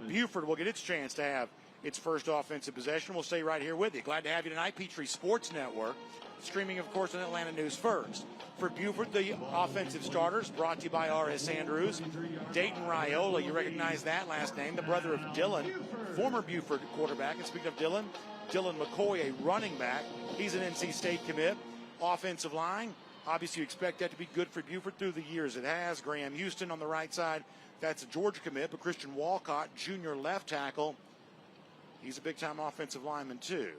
Buford will get its chance to have its first offensive possession. We'll stay right here with you. Glad to have you tonight. Peachtree Sports Network. streaming, of course, on Atlanta News First. For Buford, the offensive starters, brought to you by R.S. Andrews. Dayton Raiola, you recognize that last name, the brother of Dylan, former Buford quarterback. And speaking of Dylan McCoy, a running back. He's an NC State commit. Offensive line, obviously you expect that to be good for Buford through the years it has. Graham Houston on the right side, that's a Georgia commit. But Christian Walcott, junior left tackle, he's a big-time offensive lineman too.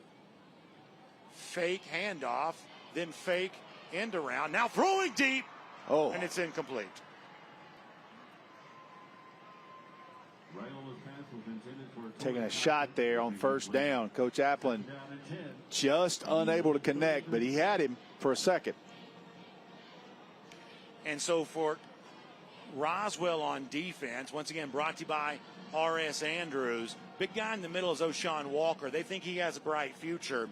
Fake handoff, then fake end around. Now throwing deep, and it's incomplete. Taking a shot there on first down. Coach Applin just unable to connect, but he had him for a second. And so for Roswell on defense, once again brought to you by R.S. Andrews. Big guy in the middle is O'Shawn Walker. They think he has a bright future.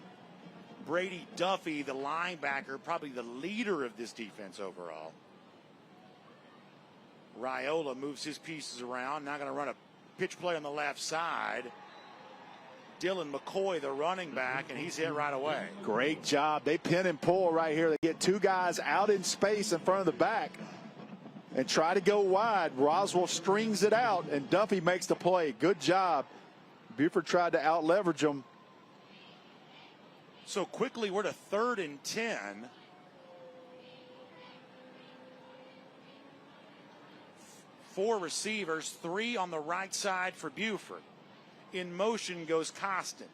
Brady Duffy, the linebacker, probably the leader of this defense overall. Raiola moves his pieces around. Now going to run a pitch play on the left side. Dylan McCoy, the running back, and he's hit right away. Great job. They pin and pull right here. They get two guys out in space in front of the back and try to go wide. Roswell strings it out, and Duffy makes the play. Good job. Buford tried to out-leverage them. So quickly, we're to 3rd and 10. 4 receivers, 3 on the right side for Buford. In motion goes Costin.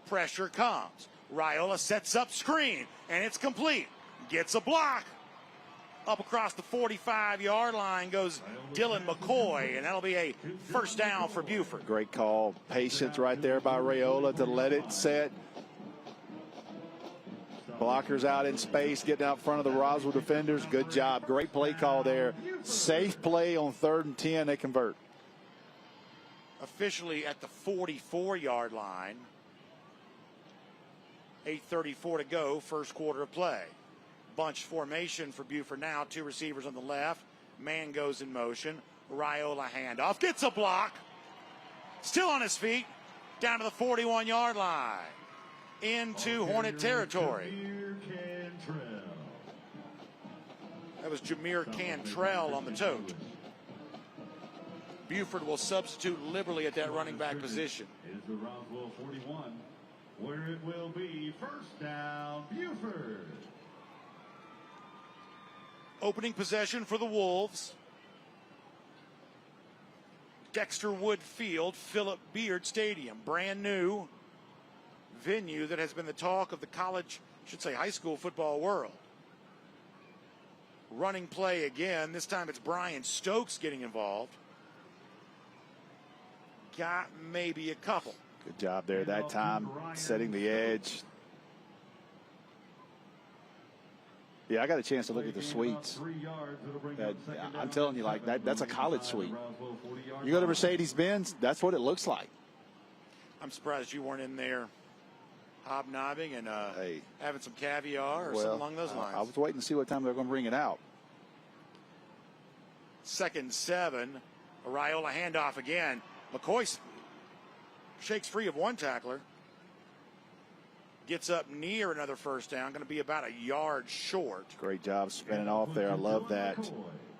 Pressure comes. Raiola sets up screen, and it's complete. Gets a block. Up across the 45-yard line goes Dylan McCoy, and that'll be a first down for Buford. Great call. Patience right there by Raiola to let it set. Blockers out in space, getting out front of the Roswell defenders. Good job. Great play call there. Safe play on 3rd and 10. They convert. Officially at the 44-yard line. 8:34 to go, first quarter of play. Bunch formation for Buford now. 2 receivers on the left. Man goes in motion. Raiola handoff. Gets a block. Still on his feet. Down to the 41-yard line. Into Hornet territory. That was Jameer Cantrell on the tote. Buford will substitute liberally at that running back position. Is the Roswell 41, where it will be first down, Buford. Opening possession for the Wolves. Dexter Wood Field, Philip Beard Stadium, brand new venue that has been the talk of the college, high school football world. Running play again. This time it's Brian Stokes getting involved. Got maybe a couple. Good job there that time, setting the edge. Yeah, I got a chance to look at the suites. I'm telling you, like that's a college suite. You go to Mercedes-Benz, that's what it looks like. I'm surprised you weren't in there hobnobbing and having some caviar or something along those lines. I was waiting to see what time they're going to bring it out. 2nd 7. A Raiola handoff again. McCoy shakes free of one tackler. Gets up near another first down. Going to be about a yard short. Great job spinning off there. I love that.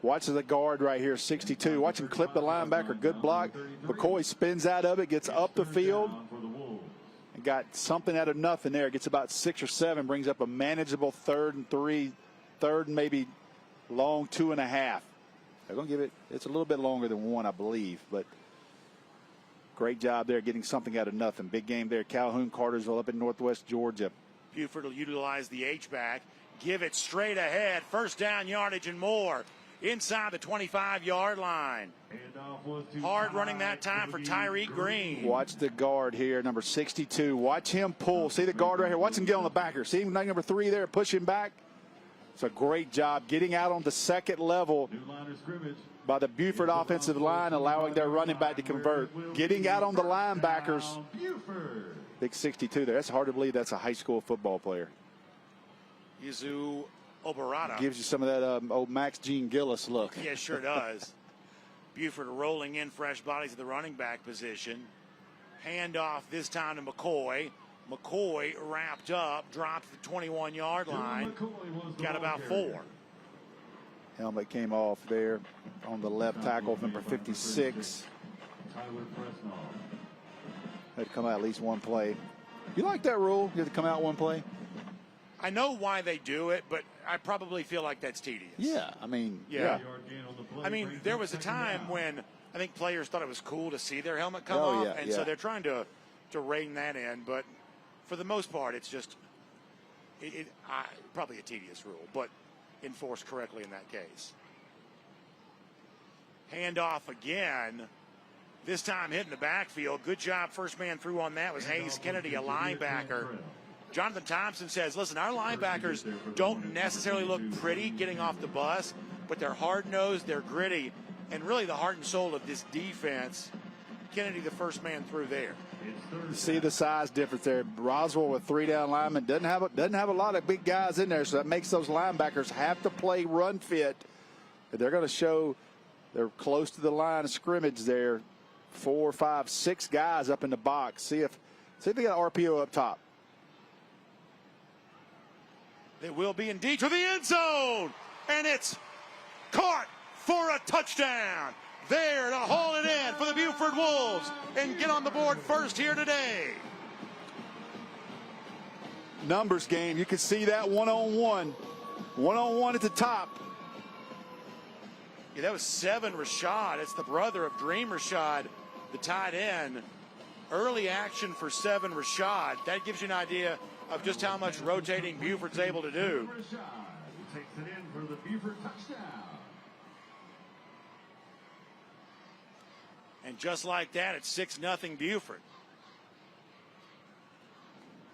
Watch the guard right here, 62. Watch him clip the linebacker. Good block. McCoy spins out of it, gets up the field. And got something out of nothing there. Gets about 6 or 7. Brings up a manageable 3rd and 3. 3rd and maybe long 2.5. They're going to give it, it's a little bit longer than 1, I believe. But great job there getting something out of nothing. Big game there. Calhoun, Cartersville up in northwest Georgia. Buford will utilize the H-back. Give it straight ahead. First down yardage and more. Inside the 25-yard line. Hard running that time for Tyreek Green. Watch the guard here, number 62. Watch him pull. See the guard right here. Watch him get on the backer. See him, number 3 there, push him back. It's a great job getting out on the second level by the Buford offensive line, allowing their running back to convert. Getting out on the linebackers. Big 62 there. That's hard to believe that's a high school football player. Yuzu Obarata. Gives you some of that old Max Gene Gillis look. Yeah, sure does. Buford rolling in fresh bodies at the running back position. Handoff this time to McCoy. McCoy wrapped up, dropped the 21-yard line, got about 4. Helmet came off there on the left tackle, number 56. Had to come out at least one play. You like that rule? You have to come out one play? I know why they do it, but I probably feel like that's tedious. Yeah, I mean, yeah. I mean, there was a time when I think players thought it was cool to see their helmet come off, and so they're trying to rein that in. But for the most part, it's just probably a tedious rule, but enforced correctly in that case. Handoff again. This time hitting the backfield. Good job. First man through on that was Hayes Kennedy, a linebacker. Jonathan Thompson says, listen, our linebackers don't necessarily look pretty getting off the bus, but they're hard-nosed, they're gritty, and really the heart and soul of this defense. Kennedy, the first man through there. You see the size difference there. Roswell with 3 down linemen doesn't have a lot of big guys in there, so that makes those linebackers have to play run fit. They're going to show they're close to the line of scrimmage there. 4, 5, 6 guys up in the box. See if they got RPO up top. They will be indeed to the end zone, and it's caught for a touchdown. There to haul it in for the Buford Wolves and get on the board first here today. Numbers game. You can see that one-on-one. One-on-one at the top. Yeah, that was 7 Rashad. It's the brother of Dream Rashad, the tight end. Early action for 7 Rashad. That gives you an idea of just how much rotating Buford's able to do. Rashad takes it in for the Buford touchdown. And just like that, it's 6-0 Buford.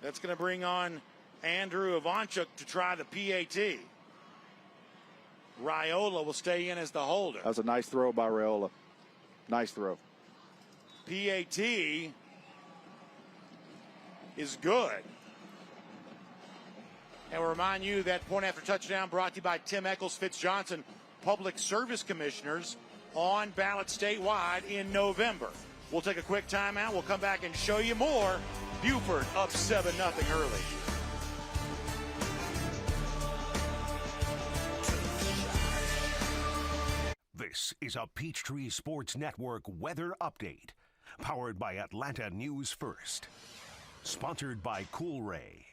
That's going to bring on Andrew Ivanchuk to try the PAT. Raiola will stay in as the holder. That was a nice throw by Raiola. Nice throw. PAT is good. And we'll remind you that point after touchdown brought to you by Tim Eccles Fitz-Johnson, Public Service Commissioners, on ballot statewide in November. We'll take a quick timeout. We'll come back and show you more. Buford up 7-0 early. This is a Peachtree Sports Network weather update, powered by Atlanta News First, sponsored by Coolray.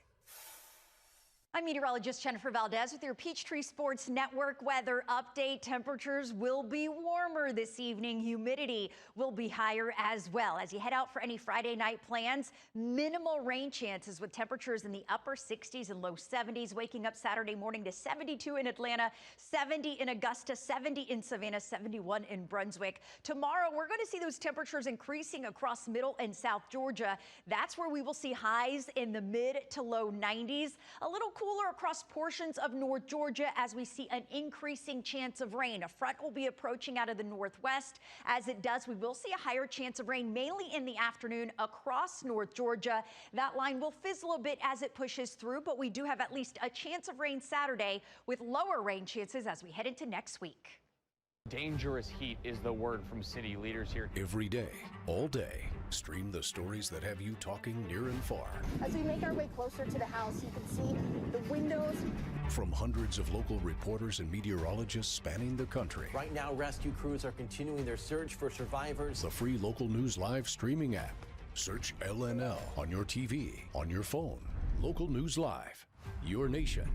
I'm meteorologist Jennifer Valdez with your Peachtree Sports Network weather update. Temperatures will be warmer this evening. Humidity will be higher as well. As you head out for any Friday night plans, minimal rain chances with temperatures in the upper 60s and low 70s. Waking up Saturday morning to 72 in Atlanta, 70 in Augusta, 70 in Savannah, 71 in Brunswick. Tomorrow, we're going to see those temperatures increasing across middle and south Georgia. That's where we will see highs in the mid to low 90s. A little cooler across portions of North Georgia as we see an increasing chance of rain. A front will be approaching out of the northwest. As it does, we will see a higher chance of rain, mainly in the afternoon across North Georgia. That line will fizzle a bit as it pushes through, but we do have at least a chance of rain Saturday with lower rain chances as we head into next week. Dangerous heat is the word from city leaders here. Every day, all day, stream the stories that have you talking near and far. As we make our way closer to the house, you can see the windows. From hundreds of local reporters and meteorologists spanning the country. Right now, rescue crews are continuing their search for survivors. The free Local News Live streaming app. Search LNL on your TV, on your phone. Local News Live. Your nation,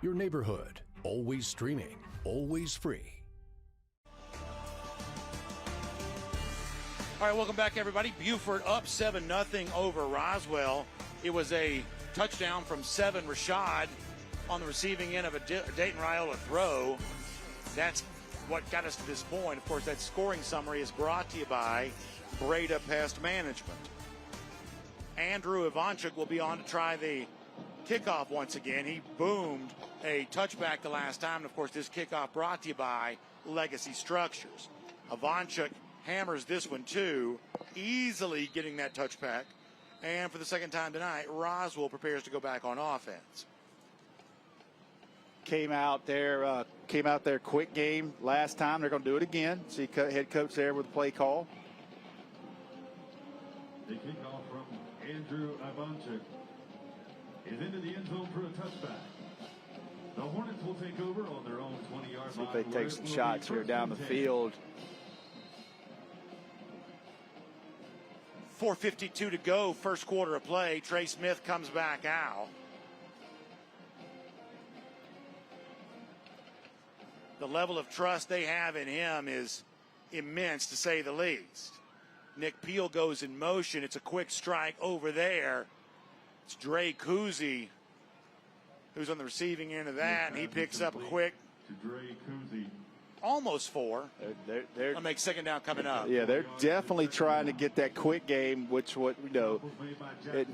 your neighborhood. Always streaming, always free. All right, welcome back, everybody. Buford up 7-0 over Roswell. It was a touchdown from 7 Rashad on the receiving end of a Dayton Raiola throw. That's what got us to this point. Of course, that scoring summary is brought to you by Breda Pest Management. Andrew Ivanchuk will be on to try the kickoff once again. He boomed a touchback the last time. And, of course, this kickoff brought to you by Legacy Structures. Ivanchuk hammers this one, too, easily getting that touchback. And for the second time tonight, Roswell prepares to go back on offense. Came out there quick game last time. They're going to do it again. See head coach there with the play call. The kickoff from Andrew Ivanchuk. is into the end zone for a touchback. The Hornets will take over on their own 20-yard line. See if they take some shots here down the field. 4:52 to go, first quarter of play. Trey Smith comes back out. The level of trust they have in him is immense, to say the least. Nick Peel goes in motion. It's a quick strike over there. It's Dre Kuzi who's on the receiving end of that, and he picks up a quick almost 4. I'll make second down coming up. Yeah, they're definitely trying to get that quick game, which it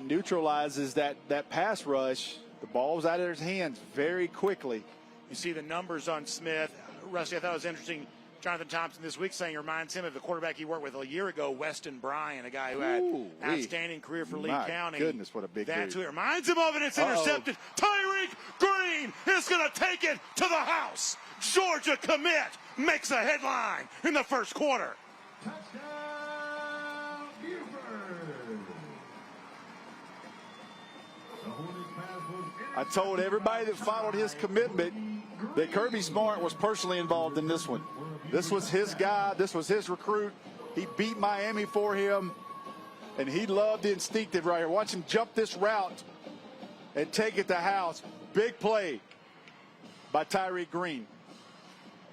neutralizes that pass rush. The ball's out of his hands very quickly. You see the numbers on Smith. Rusty, I thought it was interesting. Jonathan Thompson this week saying it reminds him of the quarterback he worked with a year ago, Weston Bryan, a guy who had outstanding career for Lee County. Goodness, what a big That's dude. who it reminds him of, and it's intercepted. Tyreek Green is going to take it to the house. Georgia commit makes a headline in the first quarter. Touchdown, Buford. I told everybody that followed his commitment that Kirby Smart was personally involved in this one. This was his guy. This was his recruit. He beat Miami for him, and he loved the instinctive right here. Watch him jump this route and take it to house. Big play by Tyreek Green.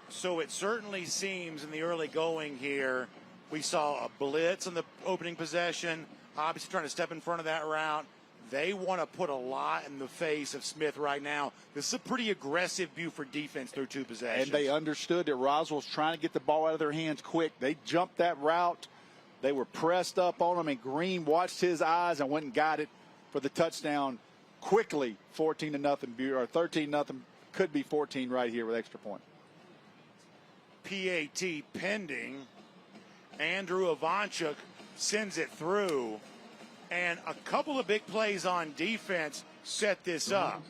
So it certainly seems in the early going here, we saw a blitz on the opening possession, obviously trying to step in front of that route. They want to put a lot in the face of Smith right now. This is a pretty aggressive Buford defense through 2 possessions. And they understood that Roswell's trying to get the ball out of their hands quick. They jumped that route. They were pressed up on him, and Green watched his eyes and went and got it for the touchdown quickly. 14-0, or 13-0. Could be 14 right here with extra point. PAT pending. Andrew Ivanchuk sends it through. And a couple of big plays on defense set this up.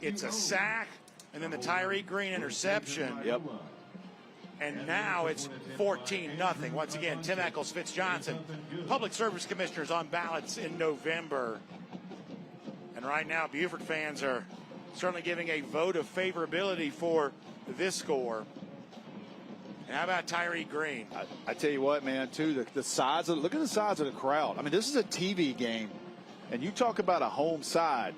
It's a sack, and then the Tyreek Green interception. Yep. And now it's 14-0. Once again, Tim Eccles-Fitzjohnson, Public Service Commissioners on ballots in November. And right now, Buford fans are certainly giving a vote of favorability for this score. And how about Tyreek Green? I tell you what, man, too, the size of, look at the size of the crowd. I mean, this is a TV game, and you talk about a home side.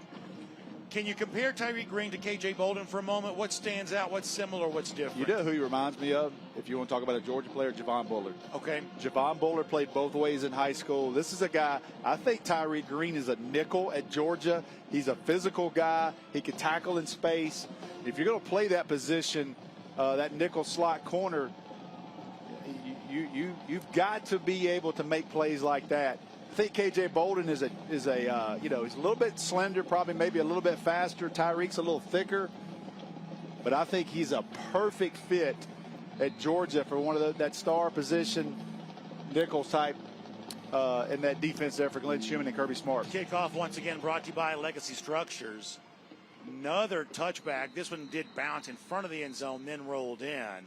Can you compare Tyreek Green to K.J. Bolden for a moment? What stands out? What's similar? What's different? You know who he reminds me of, if you want to talk about a Georgia player? Javon Bullard. Okay. Javon Bullard played both ways in high school. This is a guy, I think Tyreek Green is a nickel at Georgia. He's a physical guy. He can tackle in space. If you're going to play that position, that nickel slot corner, you've got to be able to make plays like that. I think K.J. Bolden is he's a little bit slender, probably maybe a little bit faster. Tyreek's a little thicker, but I think he's a perfect fit at Georgia for one of that star position, nickel type, in that defense there for Glenn Schumann and Kirby Smart. Kickoff once again brought to you by Legacy Structures. Another touchback. This one did bounce in front of the end zone, then rolled in.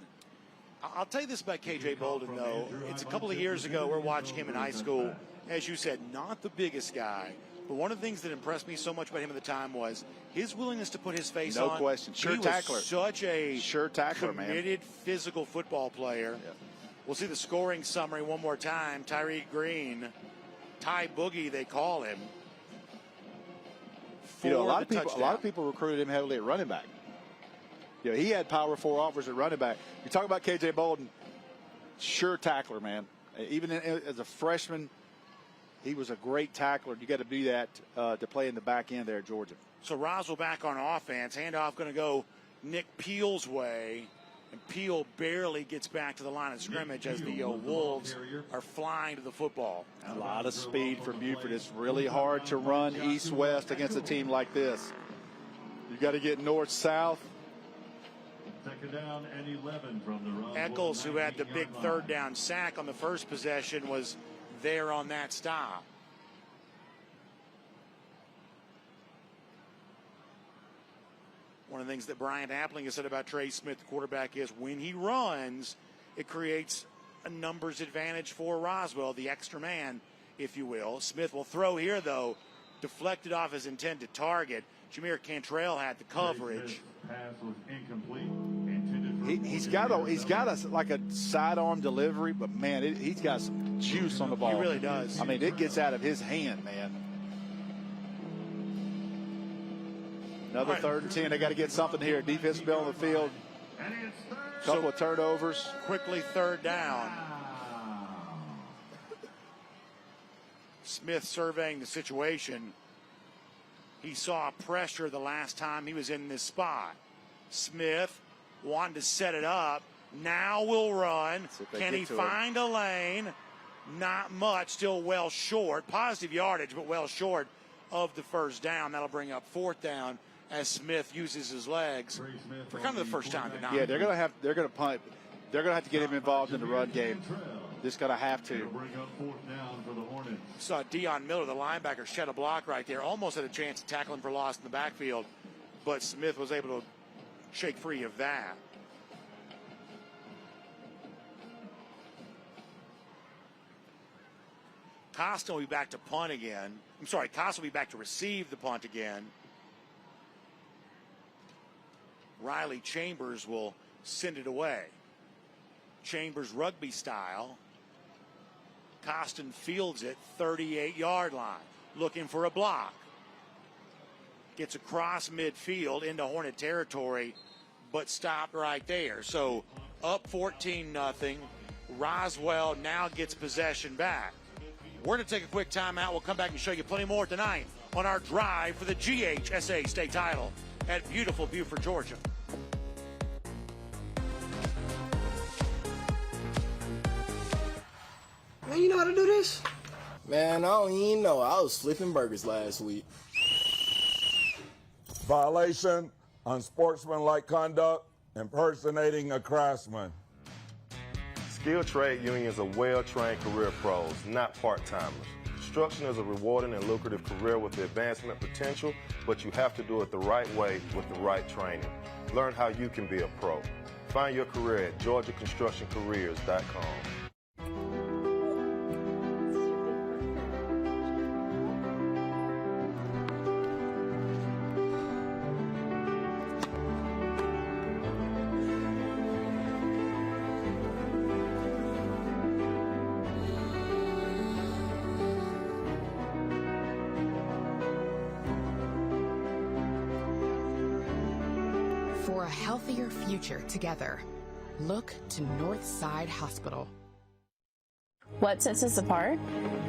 I'll tell you this about K.J. Bolden, though. It's a couple of years ago. We're watching him in high school. As you said, not the biggest guy. But one of the things that impressed me so much about him at the time was his willingness to put his face on. No question. Sure tackler. Was such a sure tackler, committed physical football player. Yeah. We'll see the scoring summary one more time. Tyreek Green, Ty Boogie, they call him. A lot of people recruited him heavily at running back. He had Power 4 offers at running back. You talk about K.J. Bolden, sure tackler, man. Even as a freshman, he was a great tackler. You got to do that to play in the back end there at Georgia. So Roswell back on offense. Handoff going to go Nick Peel's way. And Peel barely gets back to the line of scrimmage as the Wolves are flying to the football. A lot of speed for Buford. It's really hard to run east-west against a team like this. You got to get north-south. Second down and 11 from the Roswell. Eccles, who had the big third down sack on the first possession, was there on that stop. One of the things that Brian Appling has said about Trey Smith, the quarterback, is when he runs, it creates a numbers advantage for Roswell, the extra man, if you will. Smith will throw here, though. deflected off his intended target. Jameer Cantrell had the coverage. Pass was incomplete. He's got a like a sidearm delivery, but man, he's got some juice on the ball. He really does. I mean, it gets out of his hand, man. Another 3rd and 10. They got to get something here. Defensive bill on the field. Couple of turnovers. Quickly 3rd down. Smith surveying the situation. He saw pressure the last time he was in this spot. Smith wanted to set it up. Now will run. Can he find a lane? Not much. Still well short. Positive yardage, but well short of the 1st down. That'll bring up 4th down as Smith uses his legs for kind of the first time tonight. Yeah, they're going to punt. They're going to have to get him involved in the run game. Just going to have to. Saw Deion Miller, the linebacker, shed a block right there. Almost had a chance to tackle him for loss in the backfield, but Smith was able to shake free of that. Costa will be back to punt again. I'm sorry, Costa will be back to receive the punt again. Riley Chambers will send it away. Chambers rugby style. Costin fields it 38-yard line. Looking for a block. Gets across midfield into Hornet territory, but stopped right there. So up 14-0. Roswell now gets possession back. We're going to take a quick timeout. We'll come back and show you plenty more tonight on our drive for the GHSA state title at beautiful Buford, Georgia. Man, you know how to do this? Man, I don't even know. I was flipping burgers last week. Violation, unsportsmanlike conduct, impersonating a craftsman. Skilled trade unions are well-trained career pros, not part-timers. Construction is a rewarding and lucrative career with the advancement potential, but you have to do it the right way with the right training. Learn how you can be a pro. Find your career at GeorgiaConstructionCareers.com. For a healthier future together, look to Northside Hospital. What sets us apart?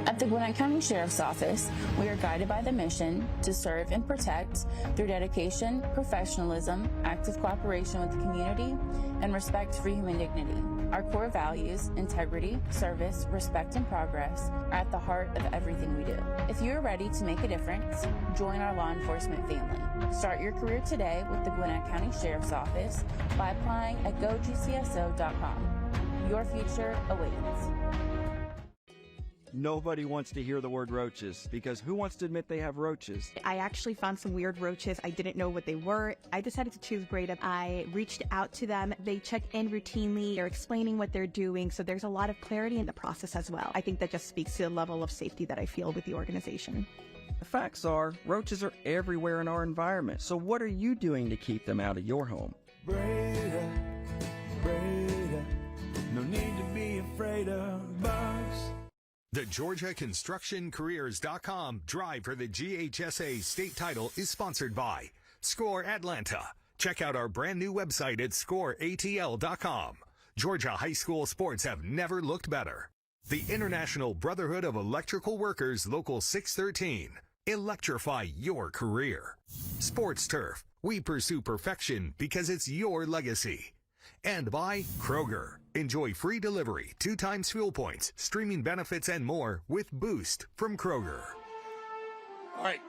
At the Gwinnett County Sheriff's Office, we are guided by the mission to serve and protect through dedication, professionalism, active cooperation with the community, and respect for human dignity. Our core values, integrity, service, respect, and progress, are at the heart of everything we do. If you are ready to make a difference, join our law enforcement family. Start your career today with the Gwinnett County Sheriff's Office by applying at gogcso.com. Your future awaits. Nobody wants to hear the word roaches, because who wants to admit they have roaches? I actually found some weird roaches. I didn't know what they were. I decided to choose Breda. I reached out to them. They check in routinely. They're explaining what they're doing, so there's a lot of clarity in the process as well. I think that just speaks to the level of safety that I feel with the organization. The facts are, roaches are everywhere in our environment, so what are you doing to keep them out of your home? Breda, Breda, no need to be afraid of bugs. The GeorgiaConstructionCareers.com drive for the GHSA state title is sponsored by Score Atlanta. Check out our brand new website at scoreatl.com. Georgia high school sports have never looked better. The International Brotherhood of Electrical Workers Local 613. Electrify your career. Sports Turf. We pursue perfection because it's your legacy. And by Kroger. Enjoy free delivery, 2 times fuel points, streaming benefits, and more with Boost from Kroger. All right,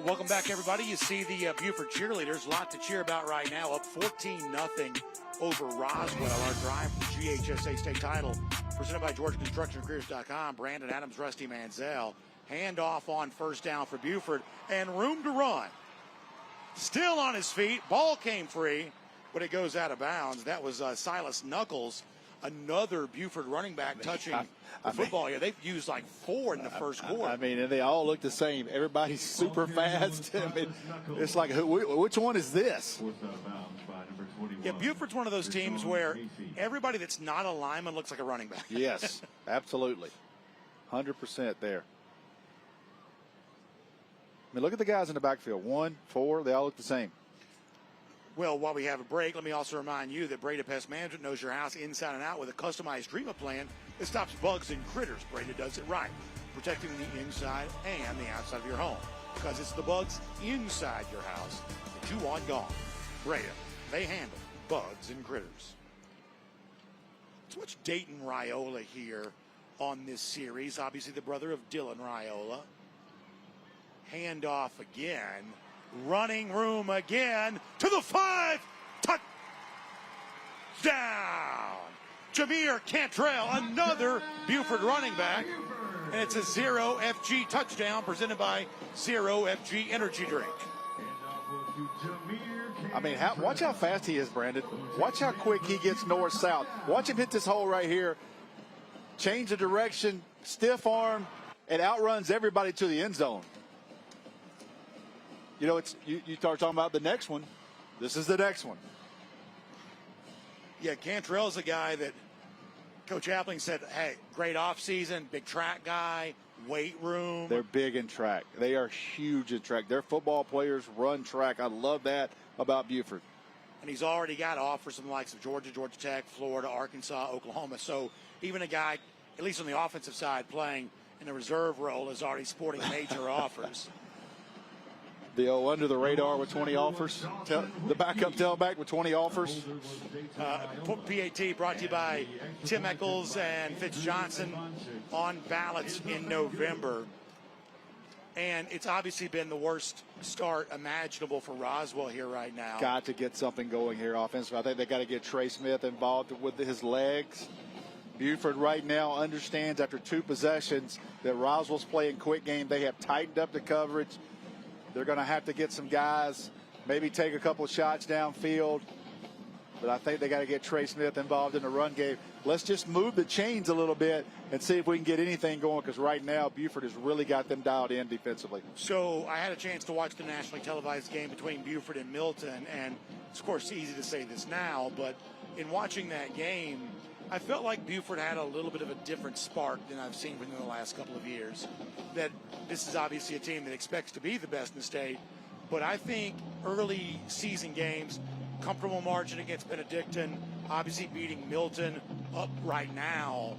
welcome back, everybody. You see the Buford cheerleaders, a lot to cheer about right now, up 14-0 over Roswell. Our drive for the GHSA state title, presented by GeorgiaConstructionCareers.com. Brandon Adams, Rusty Manziel. Handoff on first down for Buford, and room to run. Still on his feet, ball came free, but it goes out of bounds. That was Silas Knuckles another Buford running back touching the football. Yeah, they've used like 4 in the first quarter. I mean, and they all look the same. Everybody's super fast. I mean, it's like, which one is this? Yeah, Buford's one of those teams where everybody that's not a lineman looks like a running back. Yes, absolutely. 100% there. I mean, look at the guys in the backfield. 1, 4, they all look the same. Well, while we have a break, let me also remind you that Breda Pest Management knows your house inside and out with a customized treatment plan that stops bugs and critters. Breda does it right, protecting the inside and the outside of your home. Because it's the bugs inside your house that you want gone. Breda, they handle bugs and critters. Let's watch Dayton Raiola here on this series. Obviously the brother of Dylan Raiola. Handoff again. Running room again to the 5. Touchdown. Jameer Cantrell, another Buford running back. And it's a 0FG touchdown presented by 0FG Energy Drink. I mean, watch how fast he is, Brandon. Watch how quick he gets north-south. Watch him hit this hole right here. Change the direction, stiff arm, and outruns everybody to the end zone. You know, you start talking about the next one. This is the next one. Yeah, Cantrell's a guy that Coach Appling said, hey, great offseason, big track guy, weight room. They're big in track. They are huge in track. Their football players run track. I love that about Buford. And he's already got offers from the likes of Georgia, Georgia Tech, Florida, Arkansas, Oklahoma. So even a guy, at least on the offensive side, playing in a reserve role is already sporting major offers. The under the radar with 20 offers. The backup tailback with 20 offers. PAT brought to you by Tim Eccles and Fitz Johnson on ballots in November. And it's obviously been the worst start imaginable for Roswell here right now. Got to get something going here offensively. I think they got to get Trey Smith involved with his legs. Buford right now understands after 2 possessions that Roswell's playing quick game. They have tightened up the coverage. They're going to have to get some guys, maybe take a couple of shots downfield. But I think they got to get Trey Smith involved in the run game. Let's just move the chains a little bit and see if we can get anything going, because right now Buford has really got them dialed in defensively. So I had a chance to watch the nationally televised game between Buford and Milton, and it's of course easy to say this now, but in watching that game, I felt like Buford had a little bit of a different spark than I've seen within the last couple of years. That this is obviously a team that expects to be the best in the state, but I think early season games, comfortable margin against Benedictine, obviously beating Milton up right now.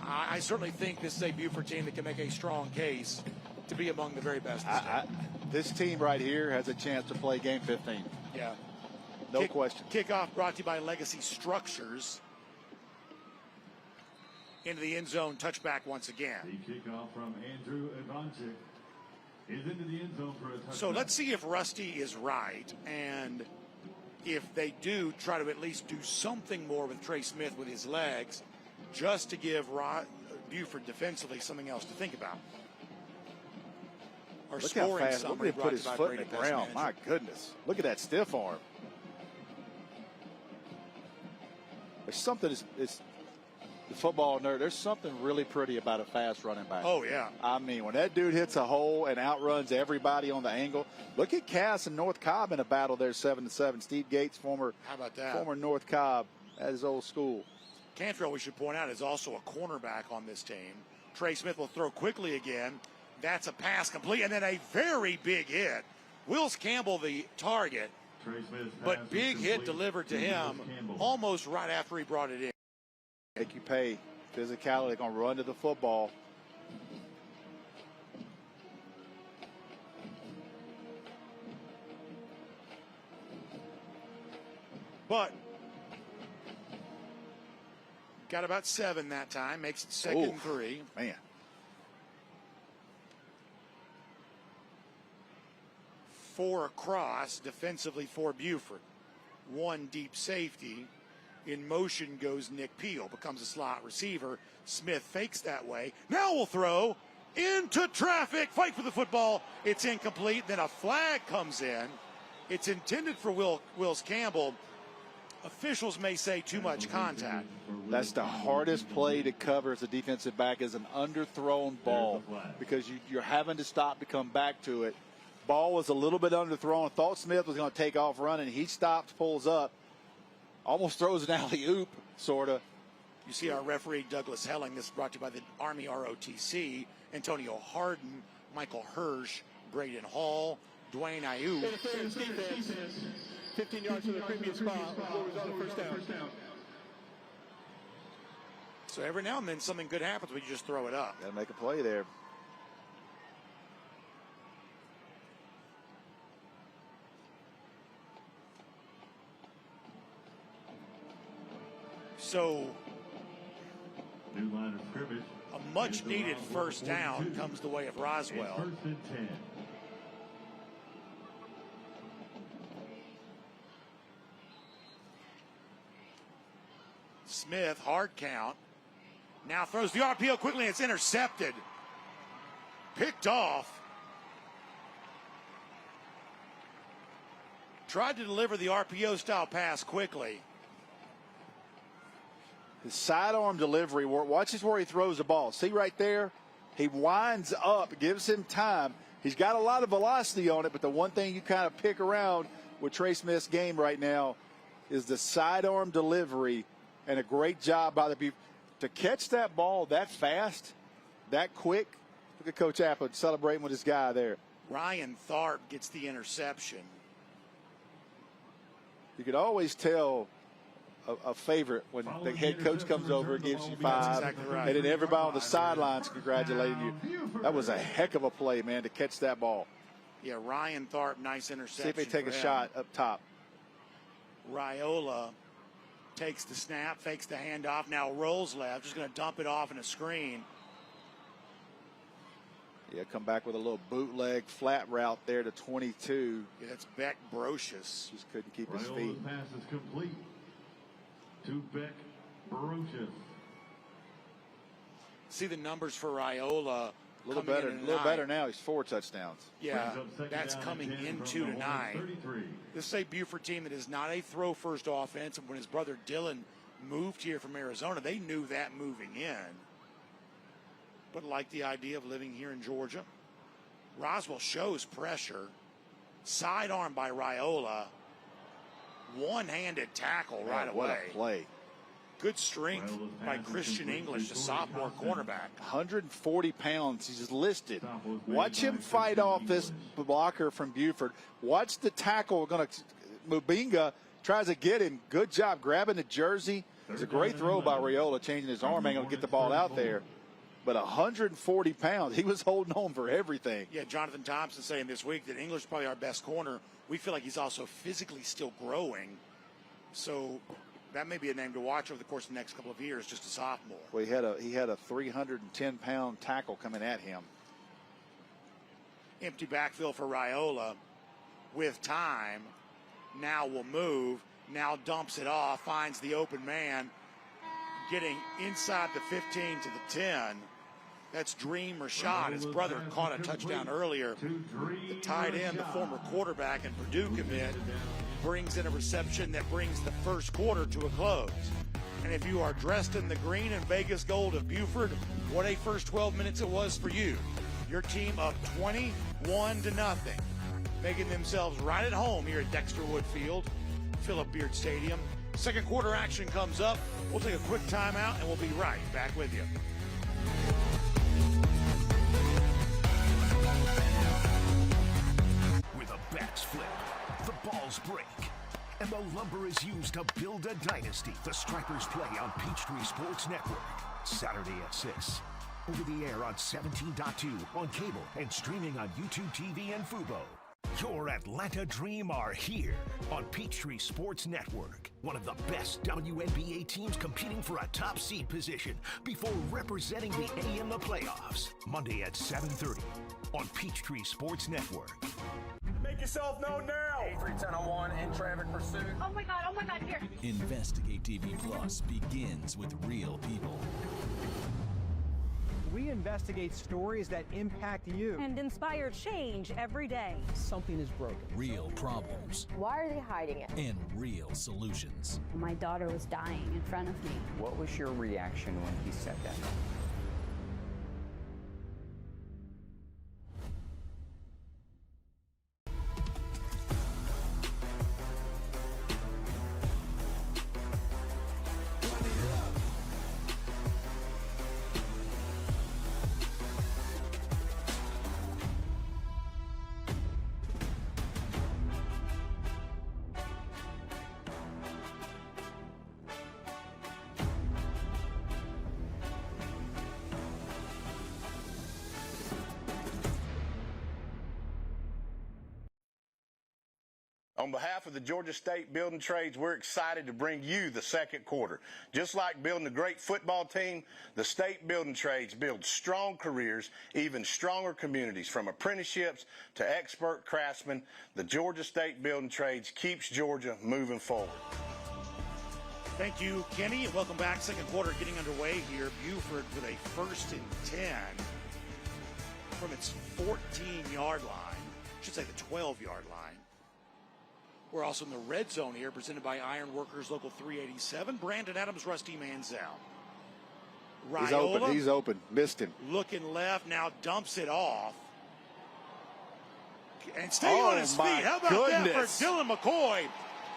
I certainly think this is a Buford team that can make a strong case to be among the very best in the state. This team right here has a chance to play game 15. Yeah. No question. Kickoff brought to you by Legacy Structures. Into the end zone, touchback once again. The kickoff from Andrew Ivanchik is into the end zone for a touchdown. So let's see if Rusty is right, and if they do, try to at least do something more with Trey Smith with his legs, just to give Buford defensively something else to think about. Or Look scoring how fast. somebody Look at him put his foot in the ground. My goodness. Look at that stiff arm. There's something, it's the football nerd, there's something really pretty about a fast running back. Oh, yeah. I mean, when that dude hits a hole and outruns everybody on the angle. Look at Cass and North Cobb in a battle there, 7-7. Steve Gates, former North Cobb at his old school. Cantrell, we should point out, is also a cornerback on this team. Trey Smith will throw quickly again. That's a pass complete, and then a very big hit. Wills Campbell the target, but big hit delivered to him almost right after he brought it in. Make you pay physicality. They're going to run to the football. But got about 7 that time. Makes it 2nd and 3. Man. Four across defensively for Buford. 1 deep safety. In motion goes Nick Peel, becomes a slot receiver. Smith fakes that way. Now we'll throw into traffic. Fight for the football. It's incomplete. Then a flag comes in. It's intended for Wills Campbell. Officials may say too much contact. That's the hardest play to cover as a defensive back, is an underthrown ball, because you're having to stop to come back to it. Ball was a little bit underthrown. Thought Smith was going to take off running. He stops, pulls up, almost throws an alley-oop, sort of. You see our referee, Douglas Helling. This is brought to you by the Army ROTC. Antonio Harden, Michael Hirsch, Braden Hall, Dwayne Ayu. 15 yards to the previous spot. What was on the first down? So every now and then something good happens when you just throw it up. Got to make a play there. So New line of scrimmage. a much-needed first down comes the way of Roswell. First and 10. Smith, hard count. Now throws the RPO quickly, and it's intercepted. Picked off. Tried to deliver the RPO-style pass quickly. His sidearm delivery, watches where he throws the ball. See right there? He winds up, gives him time. He's got a lot of velocity on it, but the one thing you kind of pick around with Trey Smith's game right now is the sidearm delivery, and a great job by the Buford to catch that ball that fast, that quick. Look at Coach Apple celebrating with his guy there. Ryan Tharp gets the interception. You could always tell a favorite when the head coach comes over and gives you 5, exactly right. and then everybody on the sidelines congratulating you. That was a heck of a play, man, to catch that ball. Yeah, Ryan Tharp, nice interception. See if they take a shot up top. Raiola takes the snap, fakes the handoff, now rolls left, just going to dump it off in a screen. Yeah, come back with a little bootleg flat route there to 22. Yeah, that's Beck Brocious. Just couldn't keep his Raiola's feet. pass is complete to Beck Brocious. See the numbers for Raiola. A little better now. He's 4 touchdowns. Yeah, that's coming into tonight. This is a Buford team that is not a throw-first offense. And when his brother Dylan moved here from Arizona, they knew that moving in. But like the idea of living here in Georgia, Roswell shows pressure. Sidearm by Raiola. One-handed tackle right away. What a play. Good strength by Christian English, the sophomore cornerback. 140 pounds. He's listed. Watch him fight off this blocker from Buford. Watch the tackle. Mubinga tries to get him. Good job grabbing the jersey. It's a great throw by Raiola, changing his arm angle to get the ball out there. But 140 pounds. He was holding on for everything. Yeah, Jonathan Thompson saying this week that English is probably our best corner. We feel like he's also physically still growing. So that may be a name to watch over the course of the next couple of years, just a sophomore. Well, he had a 310-pound tackle coming at him. Empty backfield for Raiola with time. Now will move. Now dumps it off. Finds the open man. Getting inside the 15 to the 10. That's Dream Rashad. His brother caught a touchdown earlier. The tight end, the former quarterback and Purdue commit, brings in a reception that brings the first quarter to a close. And if you are dressed in the green and Vegas gold of Buford, what a first 12 minutes it was for you. Your team up 21-0, making themselves right at home here at Dexter Wood Field, Philip Beard Stadium. Second quarter action comes up. We'll take a quick timeout and we'll be right back with you. Where the bats flip, the balls break, and the lumber is used to build a dynasty. The Stripers play on Peachtree Sports Network, Saturday at 6. Over the air on 17.2, on cable, and streaming on YouTube TV and Fubo. Your Atlanta Dream are here on Peachtree Sports Network. One of the best WNBA teams competing for a top seed position before representing the A in the playoffs. Monday at 7:30 on Peachtree Sports Network. Make yourself known now. Avery 1001 in traffic pursuit. Oh my God, here. Investigate TV Plus begins with real people. we investigate stories that impact you. And inspire change every day. Something is broken. Real problems. Why are they hiding it? And real solutions. My daughter was dying in front of me. What was your reaction when he said that? On behalf of the Georgia State Building Trades, we're excited to bring you the second quarter. Just like building a great football team, the State Building Trades builds strong careers, even stronger communities. From apprenticeships to expert craftsmen, the Georgia State Building Trades keeps Georgia moving forward. Thank you, Kenny, and welcome back. Second quarter getting underway here. Buford with a 1st and 10 from its 14-yard line. I should say the 12-yard line. We're also in the red zone here, presented by Iron Workers Local 387. Brandon Adams, Rusty Manziel. Raiola, He's open. Missed him. Looking left, now dumps it off. And staying on his feet. How about that for Dylan McCoy?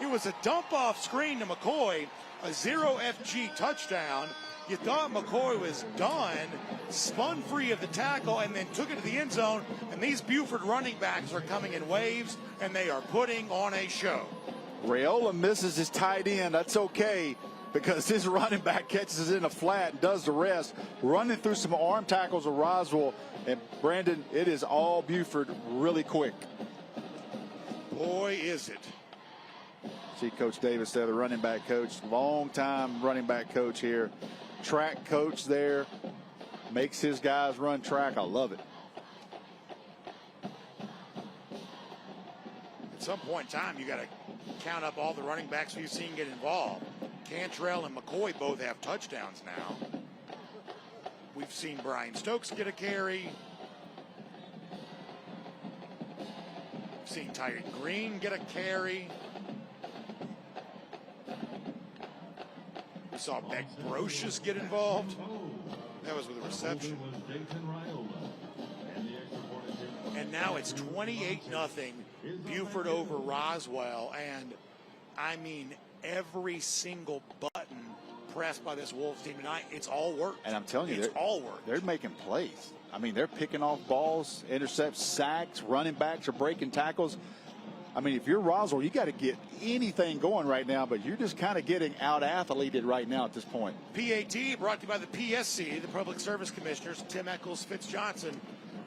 It was a dump-off screen to McCoy, a 0-FG touchdown. You thought McCoy was done, spun free of the tackle, and then took it to the end zone. And these Buford running backs are coming in waves, and they are putting on a show. Raiola misses his tight end. That's okay, because his running back catches it in a flat and does the rest, running through some arm tackles of Roswell. And Brandon, it is all Buford really quick. Boy, is it. See Coach Davis there, the running back coach, long-time running back coach here. Track coach there, makes his guys run track. I love it. At some point in time, you got to count up all the running backs we've seen get involved. Cantrell and McCoy both have touchdowns now. We've seen Brian Stokes get a carry. We've seen Tyreek Green get a carry. We saw Beck Brocious get involved. That was with a reception. And now it's 28-0 Buford over Roswell. And I mean, every single button pressed by this Wolves team tonight, it's all work. And I'm telling you, it's all work. They're making plays. I mean, they're picking off balls, intercepts, sacks, running backs are breaking tackles. I mean, if you're Roswell, you got to get anything going right now, but you're just kind of getting out-athleted right now at this point. PAT brought to you by the PSC, the Public Service Commissioners, Tim Eccles, Fitz Johnson.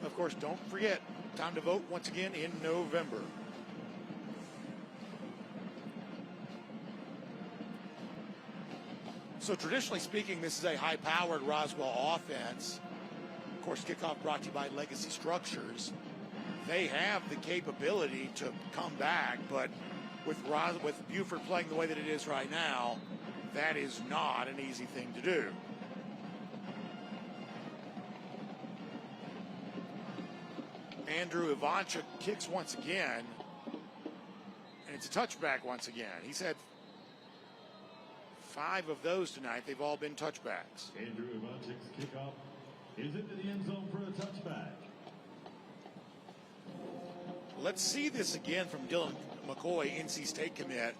Of course, don't forget, time to vote once again in November. So traditionally speaking, this is a high-powered Roswell offense. Of course, Kickoff brought to you by Legacy Structures. They have the capability to come back, but with Buford playing the way that it is right now, that is not an easy thing to do. Andrew Ivanchuk kicks once again, and it's a touchback once again. He's had 5 of those tonight. They've all been touchbacks. Andrew Ivanchuk's kickoff is into the end zone for a touchback. Let's see this again from Dylan McCoy, NC State commit.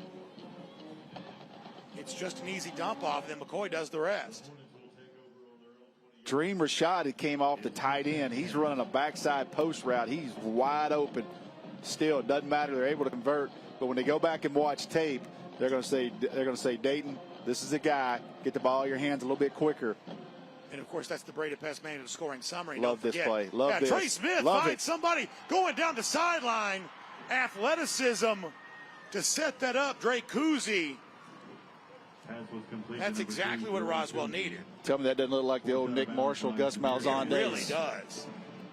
It's just an easy dump off, and then McCoy does the rest. Dream Rashad, it came off the tight end. He's running a backside post route. He's wide open. Still, it doesn't matter. They're able to convert. But when they go back and watch tape, they're going to say, Dayton, this is the guy. Get the ball in your hands a little bit quicker. And, of course, that's the Breda Pest Manager scoring summary. Love this play. Love this. Trey Smith finds somebody going down the sideline. Athleticism to set that up. Drake Kuzi. That's exactly what Roswell needed. Tell me that doesn't look like the old Nick Marshall, Gus Malzahn days. It really does.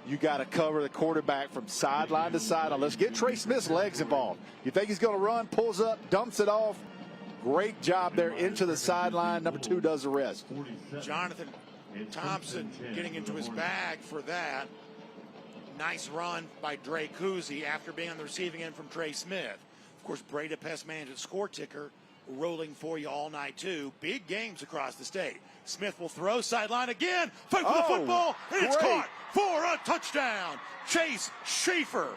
You got to cover the quarterback from sideline to sideline. Let's get Trey Smith's legs involved. You think he's going to run, pulls up, dumps it off. Great job there into the sideline. Number 2 does the rest. Jonathan Thompson getting into his bag for that. Nice run by Dre Cousy after being on the receiving end from Trey Smith. Of course, Breda Pest Management score ticker rolling for you all night, too. Big games across the state. Smith will throw sideline again. Fight for the football, and it's caught for a touchdown. Chase Schaefer,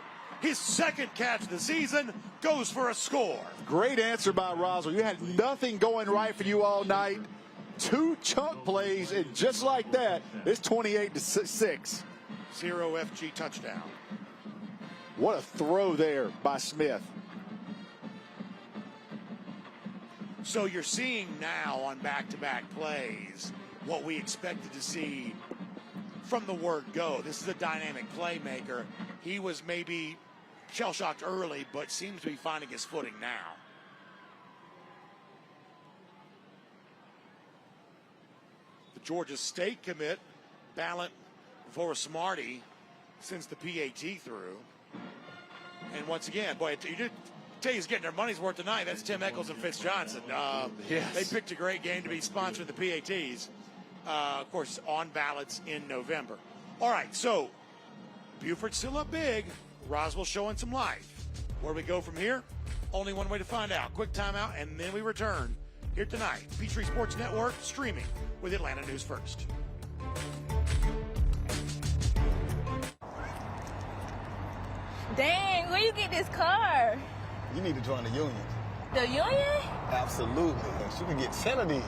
his second catch of the season, goes for a score. Great answer by Roswell. You had nothing going right for you all night. 2 chunk plays, and just like that, it's 28-6. 0 FG touchdown. What a throw there by Smith. So you're seeing now on back-to-back plays what we expected to see from the word go. This is a dynamic playmaker. He was maybe shell-shocked early, but seems to be finding his footing now. The Georgia State commit, Ballant Vorismarty, since the PAT through. And once again, boy, you did tell you he's getting their money's worth tonight. That's Tim Eccles and Fitz Johnson. Yes. They picked a great game to be sponsoring the PATs. Of course, on ballots in November. All right, so Buford's still up big. Roswell showing some life. Where we go from here? Only one way to find out. Quick timeout, and then we return here tonight. Peachtree Sports Network streaming with Atlanta News First. Dang, where you get this car? You need to join the union. The union? Absolutely. You can get 10 of these.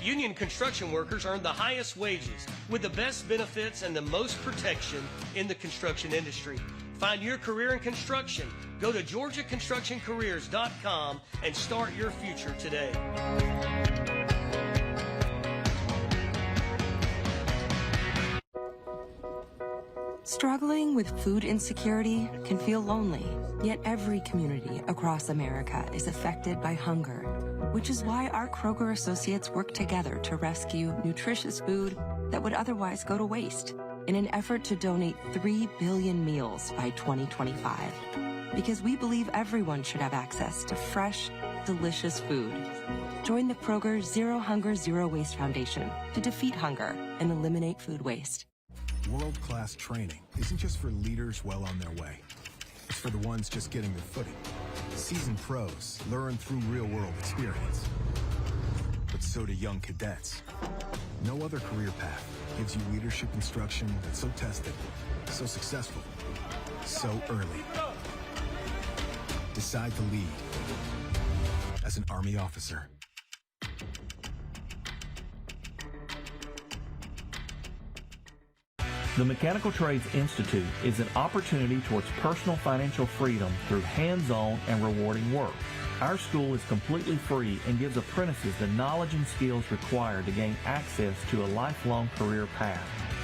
Union construction workers earn the highest wages with the best benefits and the most protection in the construction industry. Find your career in construction. Go to GeorgiaConstructionCareers.com and start your future today. Struggling with food insecurity can feel lonely, yet every community across America is affected by hunger, which is why our Kroger associates work together to rescue nutritious food that would otherwise go to waste in an effort to donate 3 billion meals by 2025. Because we believe everyone should have access to fresh, delicious food. Join the Kroger Zero Hunger, Zero Waste Foundation to defeat hunger and eliminate food waste. World-class training isn't just for leaders well on their way. It's for the ones just getting their footing. Seasoned pros learn through real-world experience. But so do young cadets. No other career path gives you leadership instruction that's so tested, so successful, so early. Decide to lead as an Army officer. The Mechanical Trades Institute is an opportunity towards personal financial freedom through hands-on and rewarding work. Our school is completely free and gives apprentices the knowledge and skills required to gain access to a lifelong career path.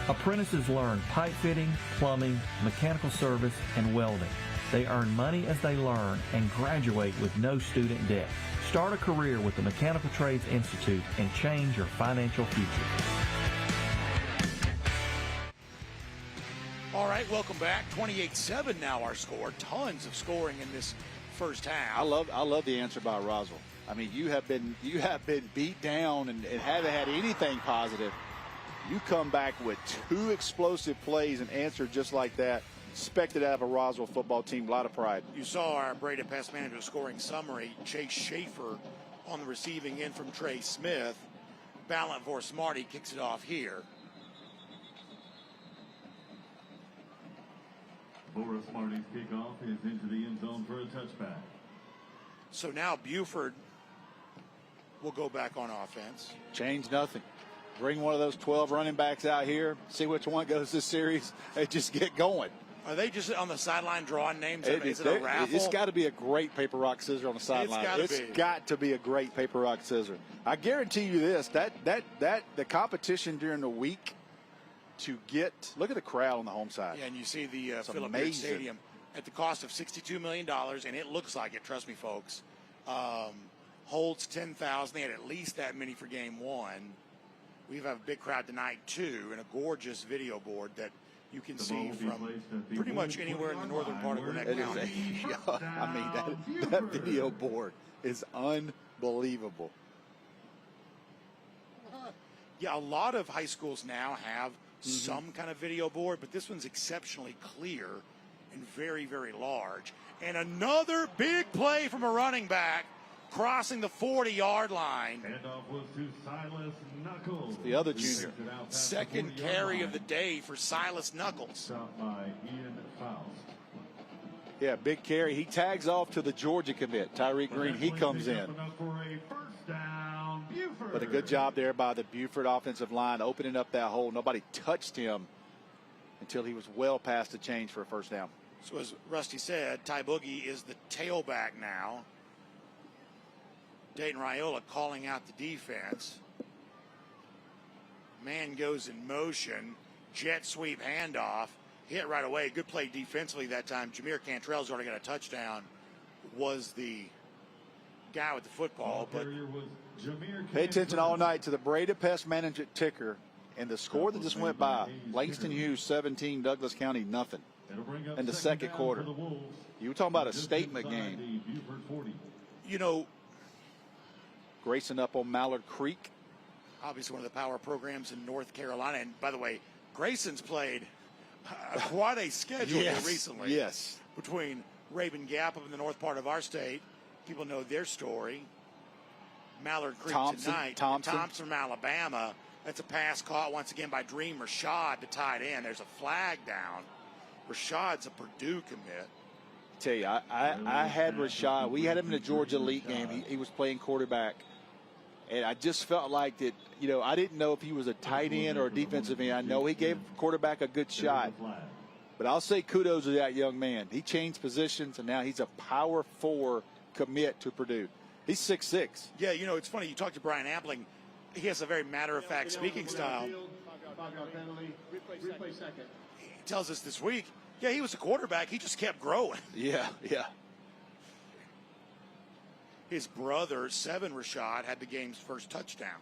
Apprentices learn pipe fitting, plumbing, mechanical service, and welding. They earn money as they learn and graduate with no student debt. Start a career with the Mechanical Trades Institute and change your financial future. All right, welcome back. 28-7 now our score. Tons of scoring in this first half. I love the answer by Roswell. I mean, you have been beat down and haven't had anything positive. You come back with 2 explosive plays and answer just like that. Expected out of a Roswell football team. A lot of pride. You saw our Breda Pest Management scoring summary. Chase Schaefer on the receiving end from Trey Smith. Ballant Vorismarty kicks it off here. Vorismarty's kickoff is into the end zone for a touchback. So now Buford will go back on offense. Change nothing. Bring one of those 12 running backs out here. See which one goes this series. They just get going. Are they just on the sideline drawing names? Is it a raffle? It's got to be a great paper, rock, scissors on the sideline. It's got to be a great paper, rock, scissors. I guarantee you this, that the competition during the week to get, look at the crowd on the home side. Yeah, and you see the Philip Reed Stadium at the cost of $62 million, and it looks like it, trust me, folks. Holds 10,000. They had at least that many for game 1. We have a big crowd tonight, too, and a gorgeous video board that you can see from pretty much anywhere in the northern part of Gwinnett County. I mean, that video board is unbelievable. Yeah, a lot of high schools now have some kind of video board, but this one's exceptionally clear and very, very large. And another big play from a running back crossing the 40-yard line. Handoff was to Silas Knuckles. The other junior. Second carry of the day for Silas Knuckles. Stopped by Ian Faust. Yeah, big carry. He tags off to the Georgia commit. Tyreek Green, he comes in. But a good job there by the Buford offensive line, opening up that hole. Nobody touched him until he was well past the change for a first down. So as Rusty said, Ty Boogie is the tailback now. Dayton Raiola calling out the defense. Man goes in motion. Jet sweep handoff. Hit right away. Good play defensively that time. Jameer Cantrell's already got a touchdown. Was the guy with the football. But pay attention all night to the Breda Pest Management ticker and the score that just went by. Langston Hughes 17, Douglas County nothing in the second quarter. You were talking about a statement game. You know, Grayson up on Mallard Creek. Obviously one of the power programs in North Carolina. And by the way, Grayson's played quite a schedule recently. Yes. Between Raven Gap up in the north part of our state. People know their story. Mallard Creek tonight. Thompson from Alabama. That's a pass caught once again by Dream Rashad to tight end. There's a flag down. Rashad's a Purdue commit. Tell you, I had Rashad. We had him in the Georgia Elite game. He was playing quarterback. And I just felt like that, you know, I didn't know if he was a tight end or a defensive end. I know he gave quarterback a good shot. But I'll say kudos to that young man. He changed positions, and now he's a power 4 commit to Purdue. He's 6'6". Yeah, you know, it's funny. You talk to Brian Appling. He has a very matter-of-fact speaking style. He tells us this week, yeah, he was a quarterback. He just kept growing. Yeah. His brother, 7 Rashad, had the game's first touchdown.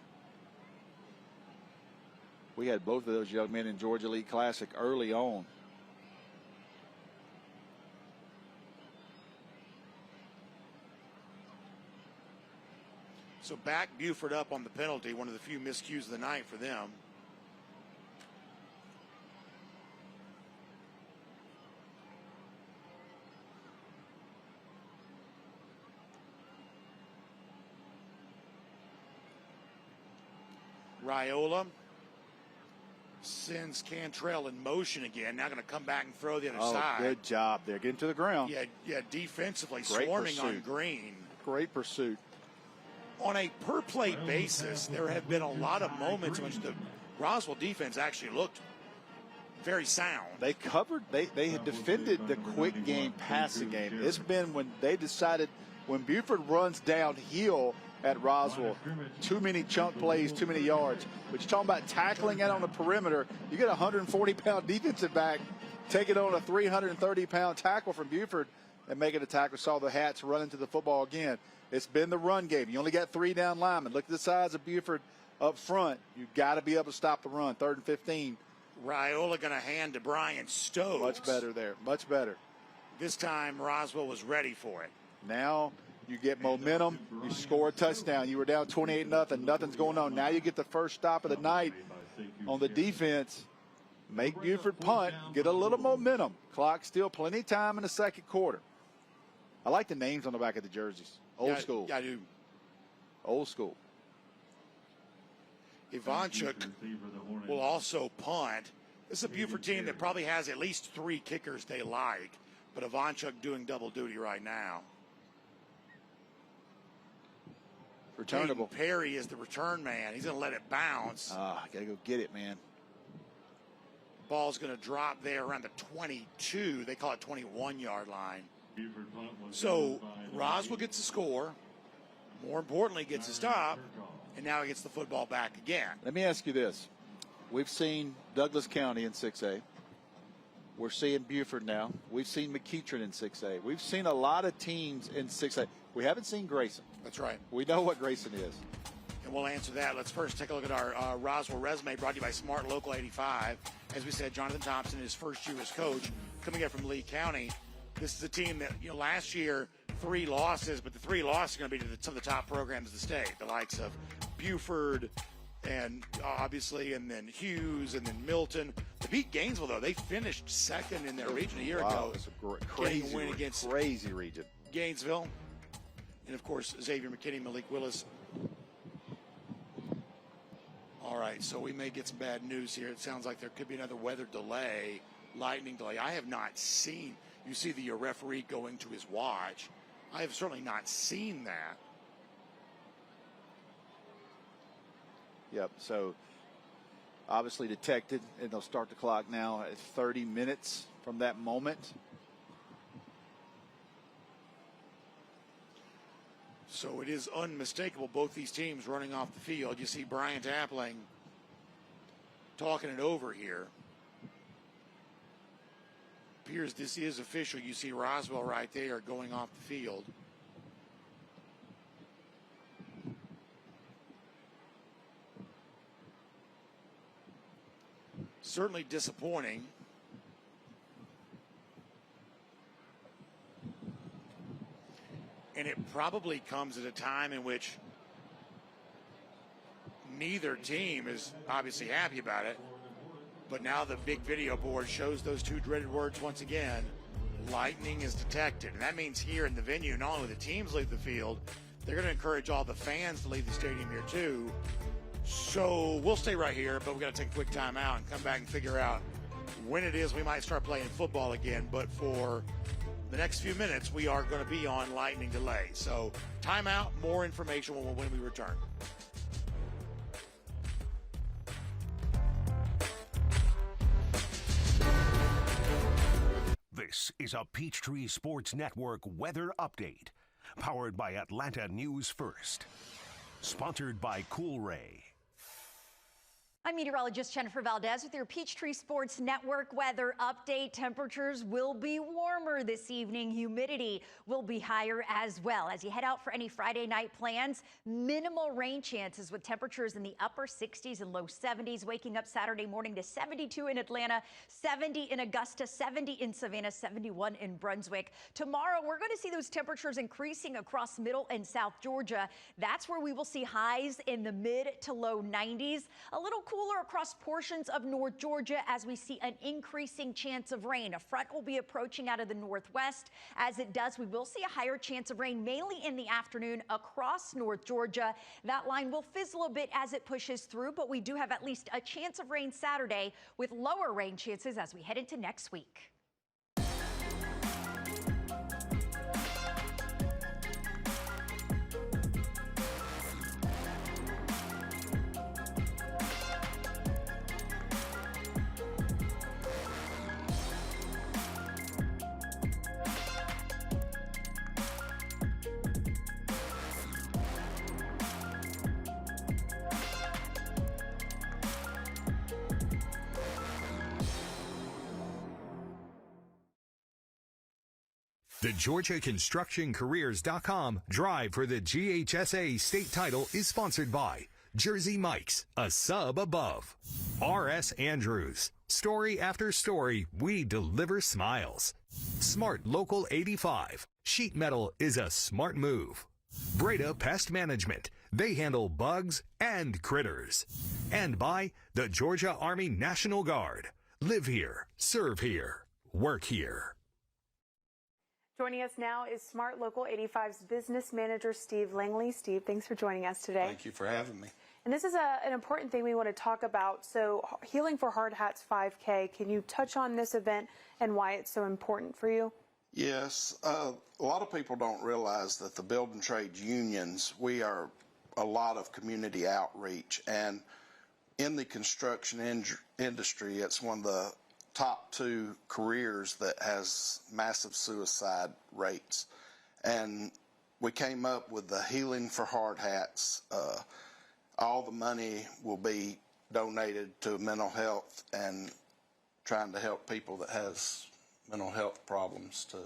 We had both of those young men in Georgia Elite Classic early on. So back Buford up on the penalty, one of the few miscues of the night for them. Raiola sends Cantrell in motion again. Now going to come back and throw the other side. Good job there. Getting to the ground. Yeah, defensively Great swarming pursuit. on Green. Great pursuit. On a per-play basis, there have been a lot of moments in which the Roswell defense actually looked very sound. They covered, they had defended the quick game passing game. It's been when they decided, when Buford runs downhill at Roswell, too many chunk plays, too many yards. But you're talking about tackling it on the perimeter. You get a 140-pound defensive back taking on a 330-pound tackle from Buford and making a tackle. Saw the Hats run into the football again. It's been the run game. You only got 3 down linemen. Look at the size of Buford up front. You've got to be able to stop the run. 3rd and 15. Raiola going to hand to Brian Stokes. Much better there. Much better. This time, Roswell was ready for it. Now you get momentum. You score a touchdown. You were down 28-0. Nothing's going on. Now you get the first stop of the night on the defense. Make Buford punt. Get a little momentum. Clock still plenty of time in the second quarter. I like the names on the back of the jerseys. Old school. Yeah, I do. Old school. Ivanchuk will also punt. This is a Buford team that probably has at least 3 kickers they like, but Ivanchuk doing double duty right now. Returnable. Peyton Perry is the return man. He's going to let it bounce. Got to go get it, man. Ball's going to drop there around the 22. They call it 21-yard line. So Roswell gets a score. More importantly, gets a stop. And now he gets the football back again. Let me ask you this. We've seen Douglas County in 6A. We're seeing Buford now. We've seen McEachern in 6A. We've seen a lot of teams in 6A. We haven't seen Grayson. That's right. We know what Grayson is. And we'll answer that. Let's first take a look at our Roswell resume brought to you by Smart Local 85. As we said, Jonathan Thompson, his first year as coach, coming up from Lee County. This is a team that, last year, 3 losses, but the 3 losses are going to be to some of the top programs of the state, the likes of Buford, and obviously, and then Hughes, and then Milton. To beat Gainesville, though, they finished second in their region a year ago. It's a crazy win against crazy region. Gainesville. And, of course, Xavier McKinney, Malik Willis. All right, so we may get some bad news here. It sounds like there could be another weather delay, lightning delay. I have not seen, you see the referee going to his watch. I have certainly not seen that. Yep, so obviously detected, and they'll start the clock now at 30 minutes from that moment. So it is unmistakable, both these teams running off the field. You see Bryant Appling talking it over here. Appears this is official. You see Roswell right there going off the field. Certainly disappointing. And it probably comes at a time in which neither team is obviously happy about it. But now the big video board shows those two dreaded words once again. Lightning is detected. And that means here in the venue, not only the teams leave the field, they're going to encourage all the fans to leave the stadium here too. So we'll stay right here, but we've got to take a quick time out and come back and figure out when it is we might start playing football again. But for the next few minutes, we are going to be on lightning delay. So timeout, more information when we return. This is a Peachtree Sports Network weather update, powered by Atlanta News First. Sponsored by Cool Ray. I'm meteorologist Jennifer Valdez with your Peachtree Sports Network weather update. Temperatures will be warmer this evening. Humidity will be higher as well. As you head out for any Friday night plans, minimal rain chances with temperatures in the upper 60s and low 70s. Waking up Saturday morning to 72 in Atlanta, 70 in Augusta, 70 in Savannah, 71 in Brunswick. Tomorrow, we're going to see those temperatures increasing across middle and south Georgia. That's where we will see highs in the mid to low 90s. A little cooler across portions of North Georgia as we see an increasing chance of rain. A front will be approaching out of the northwest. As it does, we will see a higher chance of rain, mainly in the afternoon across North Georgia. That line will fizzle a bit as it pushes through, but we do have at least a chance of rain Saturday with lower rain chances as we head into next week. The GeorgiaConstructionCareers.com drive for the GHSA state title is sponsored by Jersey Mike's, a sub above. R.S. Andrews, story after story, we deliver smiles. Smart Local 85, sheet metal is a smart move. Breda Pest Management, they handle bugs and critters. And by the Georgia Army National Guard, live here, serve here, work here. Joining us now is Smart Local 85's business manager, Steve Langley. Steve, thanks for joining us today. Thank you for having me. And this is an important thing we want to talk about. So Healing for Hard Hats 5K, can you touch on this event and why it's so important for you? Yes. A lot of people don't realize that the building trades unions, we are a lot of community outreach. And in the construction industry, it's one of the top two careers that has massive suicide rates. And we came up with the Healing for Hard Hats. All the money will be donated to mental health and trying to help people that has mental health problems to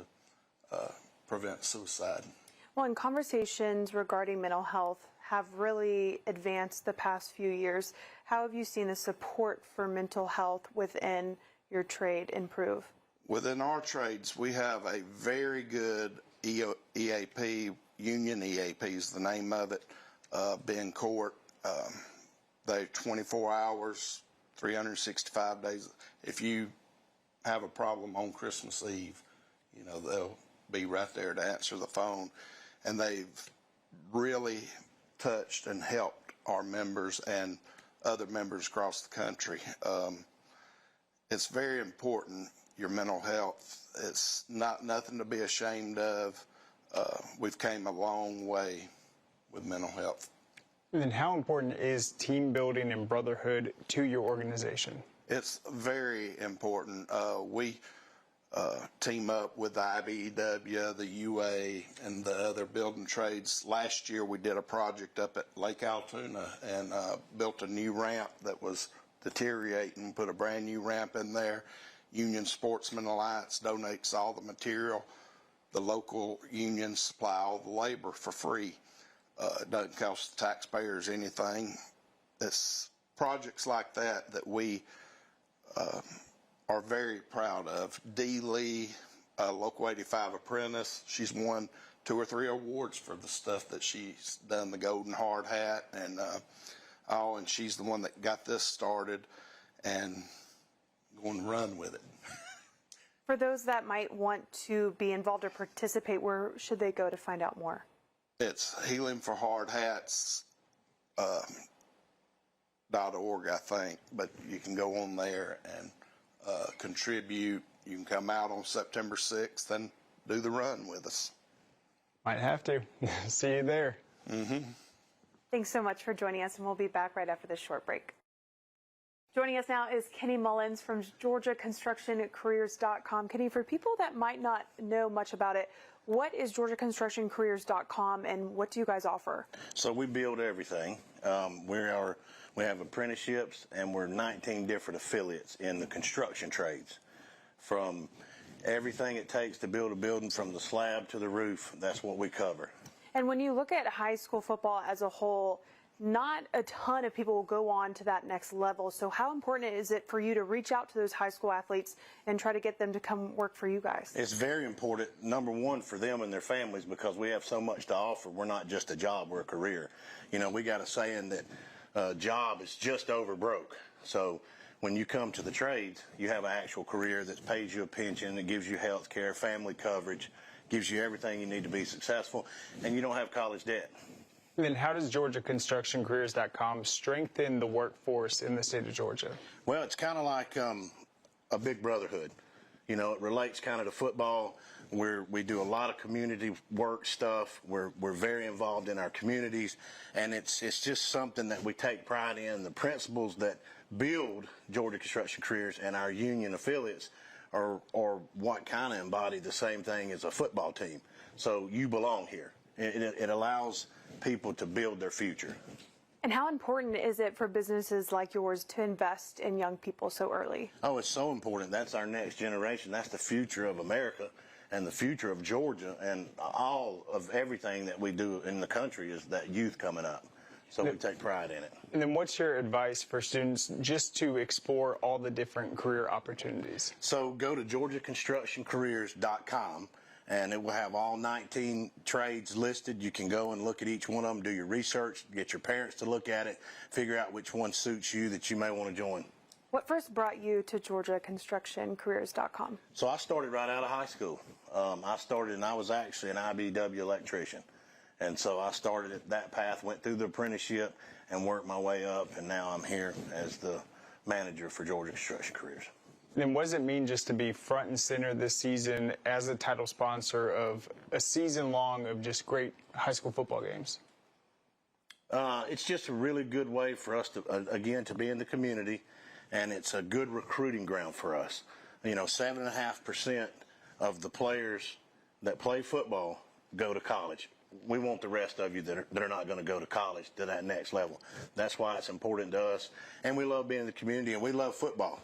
prevent suicide. Well, and conversations regarding mental health have really advanced the past few years. How have you seen the support for mental health within your trade improve? Within our trades, we have a very good EAP, Union EAP is the name of it, Ben Court. They're 24 hours, 365 days. If you have a problem on Christmas Eve, you know, they'll be right there to answer the phone. And they've really touched and helped our members and other members across the country. It's very important, your mental health. It's nothing to be ashamed of. We've came a long way with mental health. And how important is team building and brotherhood to your organization? It's very important. We team up with the IBEW, the UA, and the other building trades. Last year we did a project up at Lake Altoona and built a new ramp that was deteriorating, put a brand new ramp in there. Union Sportsman Alliance donates all the material. The local unions supply all the labor for free. It doesn't cost the taxpayers anything. It's projects like that that we are very proud of. Dee Lee, Local 85 apprentice, she's won 2 or 3 awards for the stuff that she's done, the Golden Hard Hat, and and she's the one that got this started and going to run with it. For those that might want to be involved or participate, where should they go to find out more? It's healingforhardhats.org, I think, but you can go on there and contribute. You can come out on September 6th and do the run with us. Might have to. See you there. Mm-hmm. Thanks so much for joining us, and we'll be back right after this short break. Joining us now is Kenny Mullins from GeorgiaConstructionCareers.com. Kenny, for people that might not know much about it, what is GeorgiaConstructionCareers.com and what do you guys offer? So we build everything. We have apprenticeships, and we're 19 different affiliates in the construction trades. From everything it takes to build a building from the slab to the roof, that's what we cover. And when you look at high school football as a whole, not a ton of people will go on to that next level. So how important is it for you to reach out to those high school athletes and try to get them to come work for you guys? It's very important, number one, for them and their families, because we have so much to offer. We're not just a job, we're a career. You know, we got a saying that job is just over broke. So when you come to the trades, you have an actual career that pays you a pension, that gives you health care, family coverage, gives you everything you need to be successful, and you don't have college debt. And then how does GeorgiaConstructionCareers.com strengthen the workforce in the state of Georgia? Well, it's kind of like a big brotherhood. You know, it relates kind of to football, where we do a lot of community work stuff. We're very involved in our communities, and it's just something that we take pride in. The principles that build Georgia Construction Careers and our union affiliates are what kind of embody the same thing as a football team. So you belong here. It allows people to build their future. And how important is it for businesses like yours to invest in young people so early? Oh, it's so important. That's our next generation. That's the future of America and the future of Georgia, and all of everything that we do in the country is that youth coming up. So we take pride in it. And then what's your advice for students just to explore all the different career opportunities? So go to GeorgiaConstructionCareers.com, and it will have all 19 trades listed. You can go and look at each one of them, do your research, get your parents to look at it, figure out which one suits you that you may want to join. What first brought you to GeorgiaConstructionCareers.com? So I started right out of high school. I started, and I was actually an IBEW electrician. And so I started at that path, went through the apprenticeship, and worked my way up, and now I'm here as the manager for Georgia Construction Careers. Then what does it mean just to be front and center this season as a title sponsor of a season long of just great high school football games? It's just a really good way for us to, again, to be in the community, and it's a good recruiting ground for us. You know, 7.5% of the players that play football go to college. We want the rest of you that are not going to go to college to that next level. That's why it's important to us, and we love being in the community, and we love football.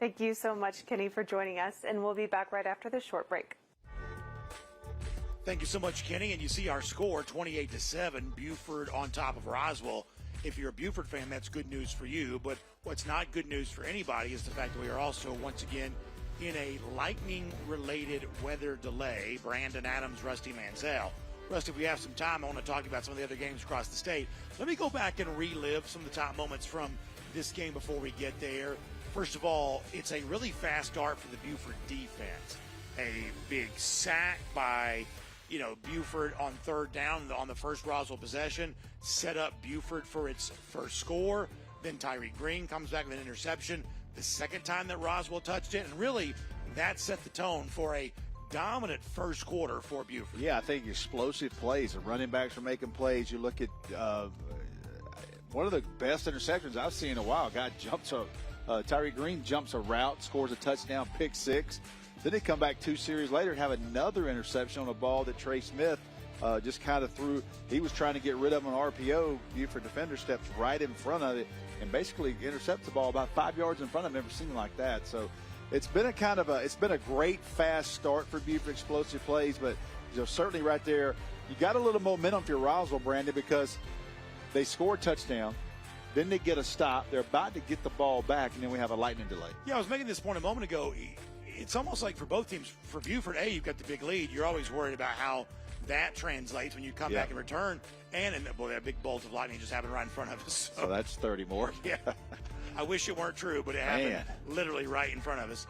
Thank you so much, Kenny, for joining us, and we'll be back right after this short break. Thank you so much, Kenny. And you see our score, 28-7, Buford on top of Roswell. If you're a Buford fan, that's good news for you. But what's not good news for anybody is the fact that we are also, once again, in a lightning-related weather delay. Brandon Adams, Rusty Mansell Rusty, if we have some time, I want to talk about some of the other games across the state. Let me go back and relive some of the top moments from this game before we get there. First of all, it's a really fast start for the Buford defense. A big sack by, Buford on third down on the first Roswell possession, set up Buford for its first score. Then Tyree Green comes back with an interception the second time that Roswell touched it. And really, that set the tone for a dominant first quarter for Buford. Yeah, I think explosive plays. The running backs are making plays. You look at one of the best interceptions I've seen in a while. Tyree Green jumps a route, scores a touchdown, pick six. Then they come back 2 series later and have another interception on a ball that Trey Smith just kind of threw. He was trying to get rid of an RPO. Buford defender steps right in front of it and basically intercepts the ball about 5 yards in front of him. Never seen like that. So it's been a great fast start for Buford, explosive plays, but certainly right there, you got a little momentum for your Roswell, Brandon, because they score a touchdown. Then they get a stop. They're about to get the ball back, and then we have a lightning delay. Yeah, I was making this point a moment ago. It's almost like for both teams, for Buford, you've got the big lead. You're always worried about how that translates when you come back and return. And that big bolt of lightning just happened right in front of us. So that's 30 more. Yeah. I wish it weren't true, but it happened literally right in front of us.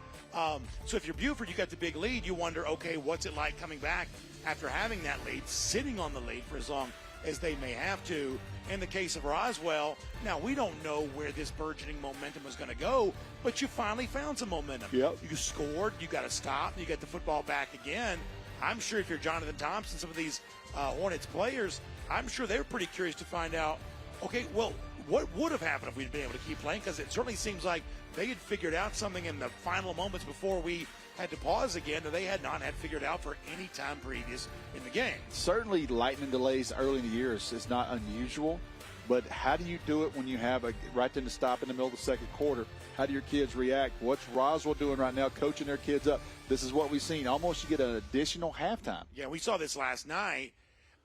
So if you're Buford, you got the big lead. You wonder, okay, what's it like coming back after having that lead, sitting on the lead for as long as they may have to. In the case of Roswell, now we don't know where this burgeoning momentum was going to go, but you finally found some momentum. Yep. You scored, you got to stop, you got the football back again. I'm sure if you're Jonathan Thompson, some of these Hornets players, I'm sure they were pretty curious to find out, okay, well, what would have happened if we'd been able to keep playing? Because it certainly seems like they had figured out something in the final moments before we had to pause again that they had not had figured out for any time previous in the game. Certainly lightning delays early in the year is not unusual, but how do you do it when you have right then to stop in the middle of the second quarter? How do your kids react? What's Roswell doing right now, coaching their kids up? This is what we've seen. Almost you get an additional halftime. Yeah, we saw this last night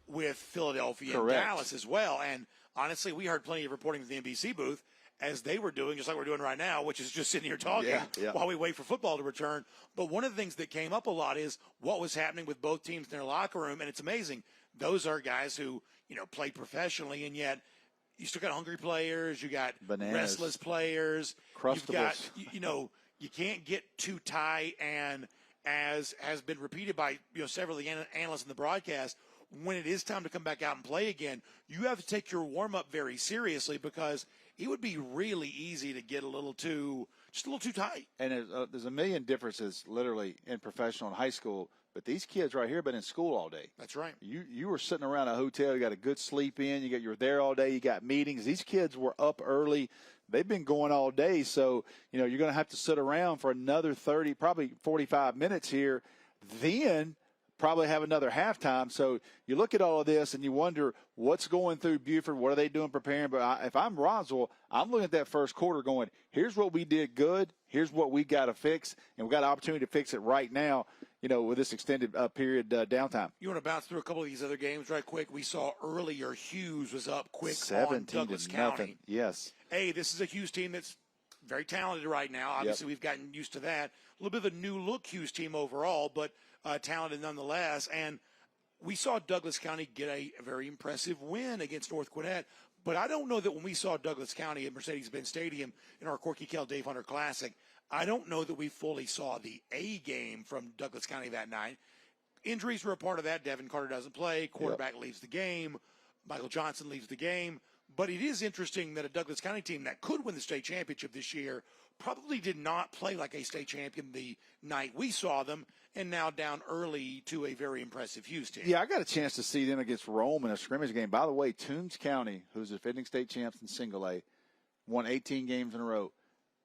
with Philadelphia and Correct. Dallas as well. And honestly, we heard plenty of reporting from the NBC booth as they were doing, just like we're doing right now, which is just sitting here talking while we wait for football to return. But one of the things that came up a lot is what was happening with both teams in their locker room. And it's amazing. Those are guys who, played professionally, and yet you still got hungry players. You got restless players. You've got, you can't get too tight. And as has been repeated by, several of the analysts in the broadcast, when it is time to come back out and play again, you have to take your warm-up very seriously because it would be really easy to get a little too tight. And there's a million differences literally in professional and high school, but these kids right here have been in school all day. That's right. You were sitting around a hotel, you got a good sleep in, you were there all day, you got meetings. These kids were up early. They've been going all day, so you're going to have to sit around for another 30, probably 45 minutes here. Then probably have another halftime. So you look at all of this and you wonder what's going through Buford. What are they doing preparing? But if I'm Roswell, I'm looking at that first quarter going, here's what we did good. Here's what we got to fix. And we got an opportunity to fix it right now, with this extended period downtime. You want to bounce through a couple of these other games right quick? We saw earlier Hughes was up quick 17 on Douglas to County. nothing. Yes. Hey, this is a Hughes team that's very talented right now. Obviously, we've gotten used to that. A little bit of a new-look Hughes team overall, but talented nonetheless. And we saw Douglas County get a very impressive win against North Gwinnett. But I don't know that when we saw Douglas County at Mercedes-Benz Stadium in our Corky Kell Dave Hunter Classic, I don't know that we fully saw the A game from Douglas County that night. Injuries were a part of that. Devin Carter doesn't play. Quarterback leaves the game. Michael Johnson leaves the game. But it is interesting that a Douglas County team that could win the state championship this year probably did not play like a state champion the night we saw them, and now down early to a very impressive Hughes team. Yeah, I got a chance to see them against Rome in a scrimmage game. By the way, Toombs County, who's the defending state champs in single A, won 18 games in a row.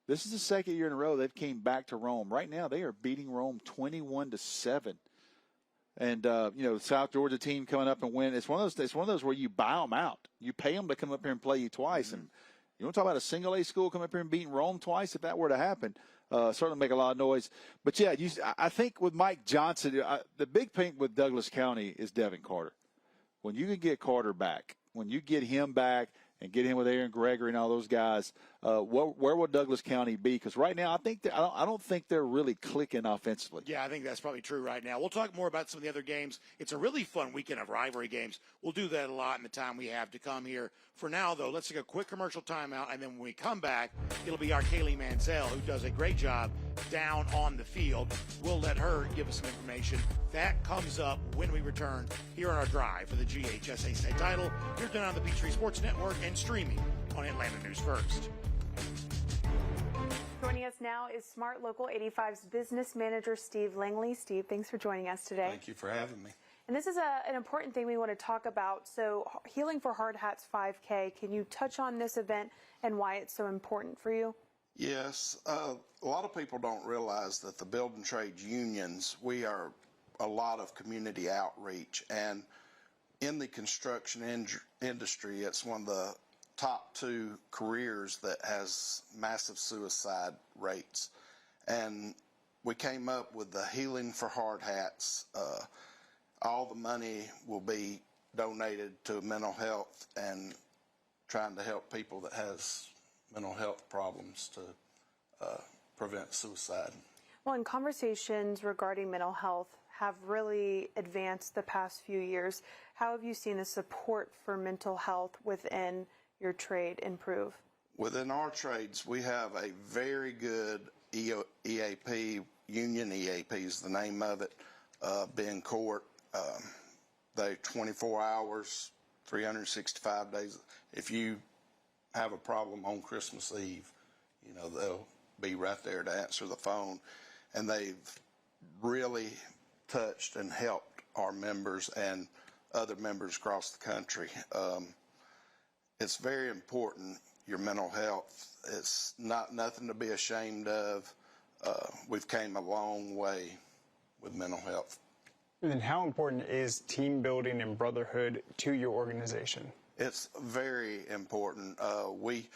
This is the second year in a row they've came back to Rome. Right now they are beating Rome 21-7. And the South Georgia team coming up and win. It's one of those where you buy them out. You pay them to come up here and play you twice. Mm-hmm. And you want to talk about a single A school coming up here and beating Rome twice? If that were to happen, certainly make a lot of noise. But yeah, I think with Mike Johnson, the big thing with Douglas County is Devin Carter. When you can get Carter back, when you get him back, and get in with Aaron Gregory and all those guys, where will Douglas County be? Because right now, I don't think they're really clicking offensively. Yeah, I think that's probably true right now. We'll talk more about some of the other games. It's a really fun weekend of rivalry games. We'll do that a lot in the time we have to come here. For now, though, let's take a quick commercial timeout, and then when we come back, it'll be our Kaylee Mansell, who does a great job down on the field. We'll let her give us some information. That comes up when we return here on our drive for the GHSA state title. You're done on the Peachtree Sports Network and streaming on Atlanta News First. Joining us now is Smart Local 85's business manager, Steve Langley. Steve, thanks for joining us today. Thank you for having me. And this is an important thing we want to talk about. So, Healing for Hard Hats 5K, can you touch on this event and why it's so important for you? Yes. A lot of people don't realize that the building trades unions, we are a lot of community outreach. And in the construction industry, it's one of the top 2 careers that has massive suicide rates. And we came up with the Healing for Hard Hats. All the money will be donated to mental health and trying to help people that has mental health problems to prevent suicide. Well, and conversations regarding mental health have really advanced the past few years. How have you seen the support for mental health within your trade improve? Within our trades, we have a very good EAP, union EAP is the name of it, being court. They 24 hours, 365 days. If you have a problem on Christmas Eve, you know, they'll be right there to answer the phone. And they've really touched and helped our members and other members across the country. It's very important, your mental health. It's nothing to be ashamed of. We've came a long way with mental health. And then how important is team building and brotherhood to your organization? It's very important. We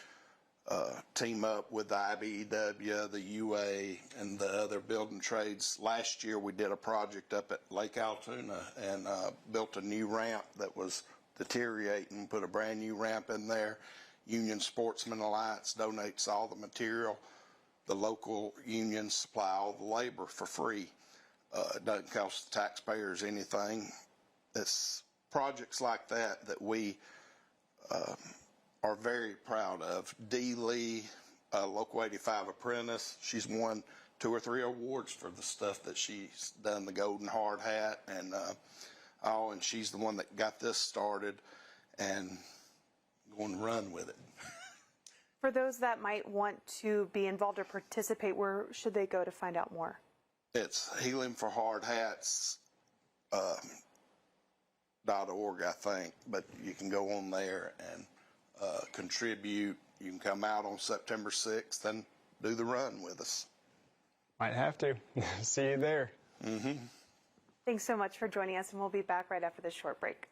team up with the IBEW, the UA, and the other building trades. Last year we did a project up at Lake Altoona and built a new ramp that was deteriorating, put a brand new ramp in there. Union Sportsman Alliance donates all the material. The local unions supply all the labor for free. It doesn't cost the taxpayers anything. It's projects like that that we are very proud of. Dee Lee, Local 85 apprentice, she's won 2 or 3 awards for the stuff that she's done, the Golden Hard Hat, and and she's the one that got this started and going to run with it. For those that might want to be involved or participate, where should they go to find out more? It's Healing for Hard Hats .org, I think, but you can go on there and contribute. You can come out on September 6th and do the run with us. Might have to. See you there. Mm-hmm. Thanks so much for joining us, and we'll be back right after this short break.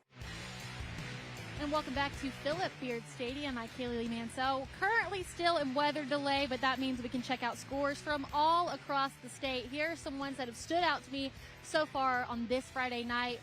And welcome back to Philip Beard Stadium. I'm Kaylee Mansell. Currently still in weather delay, but that means we can check out scores from all across the state. Here are some ones that have stood out to me so far on this Friday night.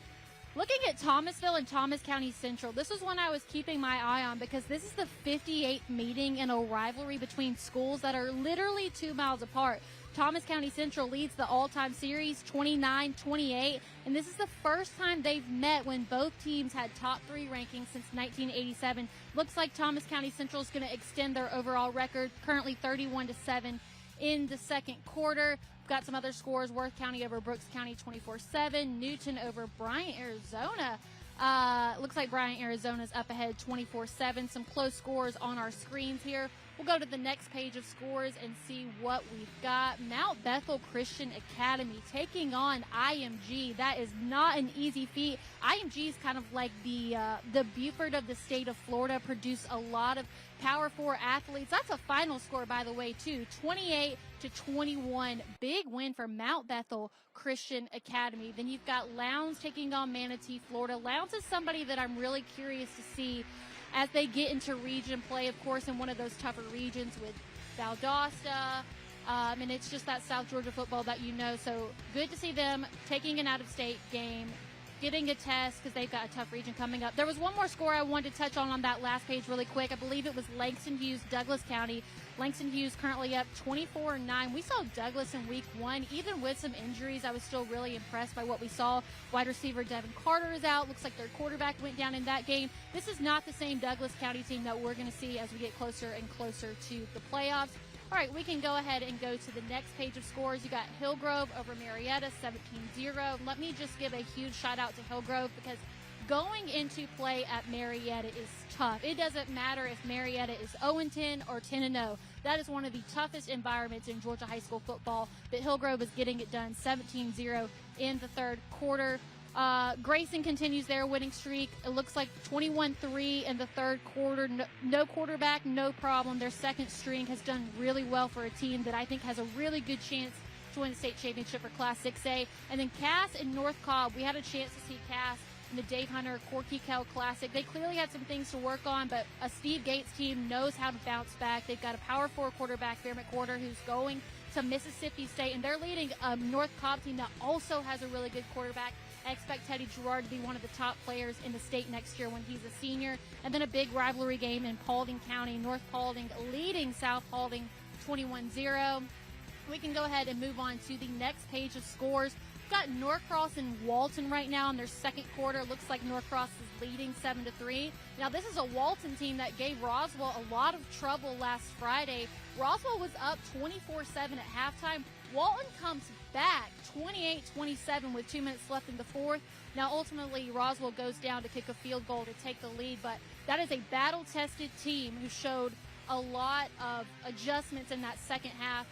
Looking at Thomasville and Thomas County Central, this is one I was keeping my eye on because this is the 58th meeting in a rivalry between schools that are literally 2 miles apart. Thomas County Central leads the all-time series 29-28, and this is the first time they've met when both teams had top 3 rankings since 1987. Looks like Thomas County Central is going to extend their overall record, currently 31-7 in the second quarter. We've got some other scores: Worth County over Brooks County 24-7, Newton over Bryant, Arizona. Looks like Bryant, Arizona's up ahead 24-7. Some close scores on our screens here. We'll go to the next page of scores and see what we've got. Mount Bethel Christian Academy taking on IMG. That is not an easy feat. IMG is kind of like the Buford of the state of Florida, produce a lot of Power 4 athletes. That's a final score, by the way, too. 28-21. Big win for Mount Bethel Christian Academy. Then you've got Lowndes taking on Manatee, Florida. Lowndes is somebody that I'm really curious to see as they get into region play, of course, in one of those tougher regions with Valdosta. And it's just that South Georgia football that you know. So good to see them taking an out-of-state game. getting a test because they've got a tough region coming up. There was one more score I wanted to touch on that last page really quick. I believe it was Langston Hughes, Douglas County. Langston Hughes currently up 24-9. We saw Douglas in week 1. Even with some injuries, I was still really impressed by what we saw. Wide receiver Devin Carter is out. Looks like their quarterback went down in that game. This is not the same Douglas County team that we're going to see as we get closer and closer to the playoffs. All right, we can go ahead and go to the next page of scores. You got Hillgrove over Marietta, 17-0. Let me just give a huge shout out to Hillgrove because going into play at Marietta is tough. It doesn't matter if Marietta is 0-10 or 10-0. That is one of the toughest environments in Georgia high school football, but Hillgrove is getting it done 17-0 in the third quarter. Grayson continues their winning streak. It looks like 21-3 in the third quarter. No quarterback, no problem. Their second string has done really well for a team that I think has a really good chance to win the state championship for Class 6A. And then Cass and North Cobb, we had a chance to see Cass in the Dave Hunter Corky Kell Classic. They clearly had some things to work on, but a Steve Gates team knows how to bounce back. They've got a Power 4 quarterback, Bear McWhorter, who's going to Mississippi State, and they're leading a North Cobb team that also has a really good quarterback. I expect Teddy Gerard to be one of the top players in the state next year when he's a senior. And then a big rivalry game in Paulding County. North Paulding leading South Paulding 21-0. We can go ahead and move on to the next page of scores. We've got Norcross and Walton right now in their second quarter. Looks like Norcross is leading 7-3. Now, this is a Walton team that gave Roswell a lot of trouble last Friday. Roswell was up 24-7 at halftime. Walton comes back 28-27 with 2 minutes left in the fourth. Now, ultimately, Roswell goes down to kick a field goal to take the lead, but that is a battle-tested team who showed a lot of adjustments in that second half.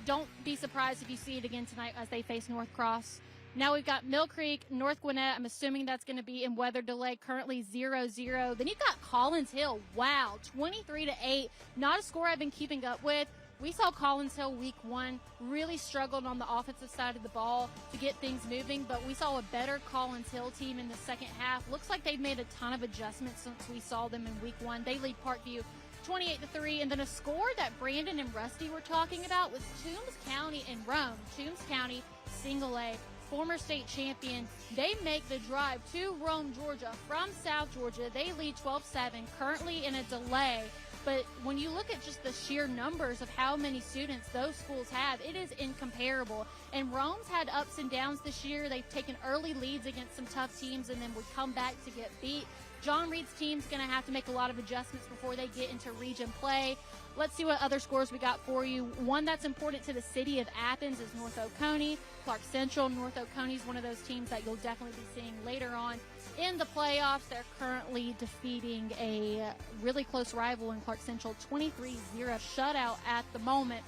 Don't be surprised if you see it again tonight as they face Norcross. Now we've got Mill Creek, North Gwinnett. I'm assuming that's going to be in weather delay, currently 0-0. Then you've got Collins Hill. Wow, 23-8. Not a score I've been keeping up with. We saw Collins Hill week 1 really struggled on the offensive side of the ball to get things moving, but we saw a better Collins Hill team in the second half. Looks like they've made a ton of adjustments since we saw them in week 1. They lead Parkview 28-3, and then a score that Brandon and Rusty were talking about was Toombs County and Rome. Toombs County, single A, former state champion. They make the drive to Rome, Georgia from South Georgia. They lead 12-7, currently in a delay. But when you look at just the sheer numbers of how many students those schools have, it is incomparable. And Rome's had ups and downs this year. They've taken early leads against some tough teams and then would come back to get beat. John Reed's team's going to have to make a lot of adjustments before they get into region play. Let's see what other scores we got for you. One that's important to the city of Athens is North Oconee. Clark Central. North Oconee is one of those teams that you'll definitely be seeing later on in the playoffs. They're currently defeating a really close rival in Clark Central, 23-0 shutout at the moment.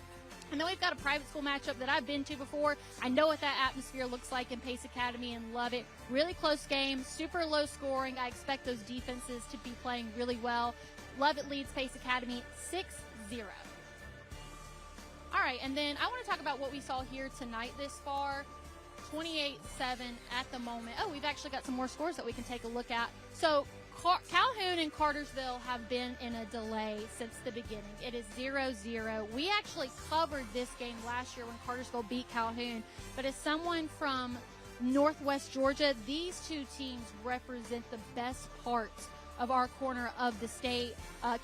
And then we've got a private school matchup that I've been to before. I know what that atmosphere looks like in Pace Academy and love it. Really close game, super low scoring. I expect those defenses to be playing really well. Lovett leads Pace Academy 6-0. All right, and then I want to talk about what we saw here tonight this far. 28-7 at the moment. Oh, we've actually got some more scores that we can take a look at. So Calhoun and Cartersville have been in a delay since the beginning. It is 0-0. We actually covered this game last year when Cartersville beat Calhoun. But as someone from Northwest Georgia, these two teams represent the best parts of our corner of the state.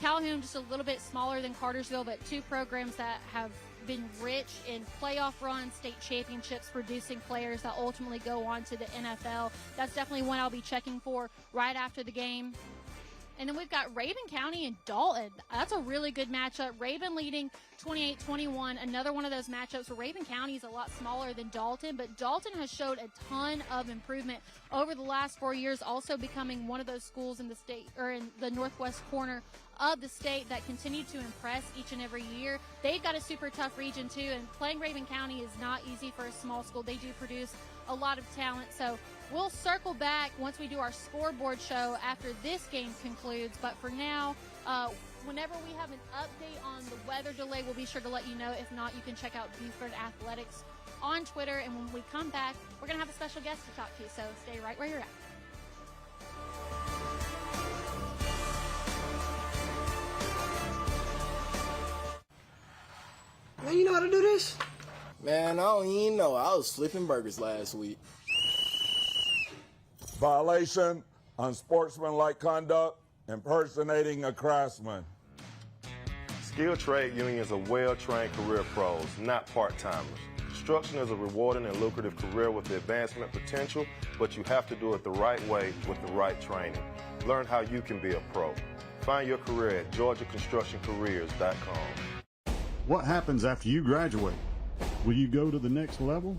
Calhoun just a little bit smaller than Cartersville, but two programs that have been rich in playoff runs, state championships, producing players that ultimately go on to the NFL. That's definitely one I'll be checking for right after the game. And then we've got Rabun County and Dalton. That's a really good matchup. Rabun leading 28-21. Another one of those matchups where Rabun County is a lot smaller than Dalton, but Dalton has showed a ton of improvement over the last 4 years, also becoming one of those schools in the state or in the northwest corner of the state that continue to impress each and every year. They've got a super tough region too, and playing Rabun County is not easy for a small school. They do produce a lot of talent. So we'll circle back once we do our scoreboard show after this game concludes. But for now, whenever we have an update on the weather delay, we'll be sure to let you know. If not, you can check out Buford Athletics on Twitter. And when we come back, we're going to have a special guest to talk to. So stay right where you're at. Man, you know how to do this? Man, I don't even know. I was flipping burgers last week. Violation, unsportsmanlike conduct, impersonating a craftsman. Skilled trade unions are well-trained career pros, not part-timers. Construction is a rewarding and lucrative career with advancement potential, but you have to do it the right way with the right training. Learn how you can be a pro. Find your career at GeorgiaConstructionCareers.com. What happens after you graduate? Will you go to the next level?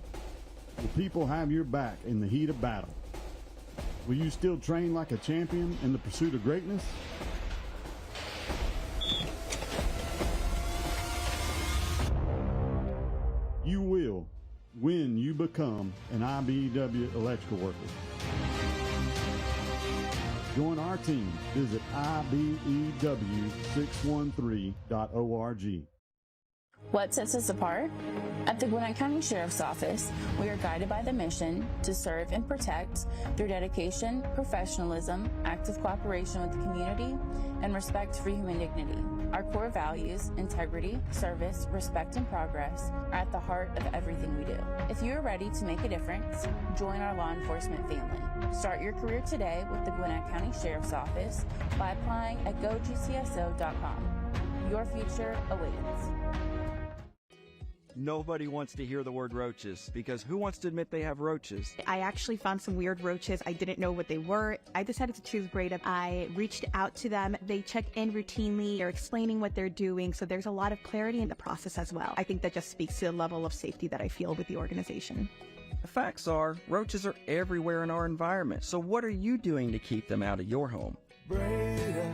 Will people have your back in the heat of battle? Will you still train like a champion in the pursuit of greatness? You will when you become an IBEW electrical worker. Join our team. Visit IBEW613.org. What sets us apart? At the Gwinnett County Sheriff's Office, we are guided by the mission to serve and protect through dedication, professionalism, active cooperation with the community, and respect for human dignity. Our core values, integrity, service, respect, and progress, are at the heart of everything we do. If you are ready to make a difference, join our law enforcement family. Start your career today with the Gwinnett County Sheriff's Office by applying at GoGCSO.com. Your future awaits. Nobody wants to hear the word roaches, because who wants to admit they have roaches? I actually found some weird roaches. I didn't know what they were. I decided to choose Grade Up. I reached out to them. They check in routinely. They're explaining what they're doing. So there's a lot of clarity in the process as well. I think that just speaks to the level of safety that I feel with the organization. The facts are, roaches are everywhere in our environment. So what are you doing to keep them out of your home? Breda,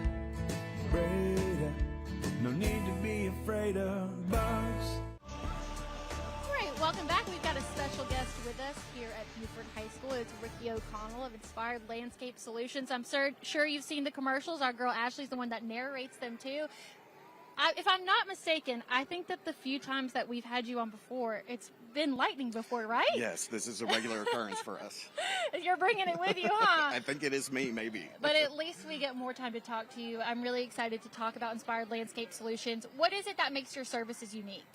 no need to be afraid of bugs. Welcome back. We've got a special guest with us here at Buford High School. It's Ricky O'Connell of Inspired Landscape Solutions. I'm sure you've seen the commercials. Our girl Ashley's the one that narrates them too. If I'm not mistaken, I think that the few times that we've had you on before, it's been lightning before, right? Yes, this is a regular occurrence for us. You're bringing it with you, huh? I think it is me, maybe. But at least we get more time to talk to you. I'm really excited to talk about Inspired Landscape Solutions. What is it that makes your services unique?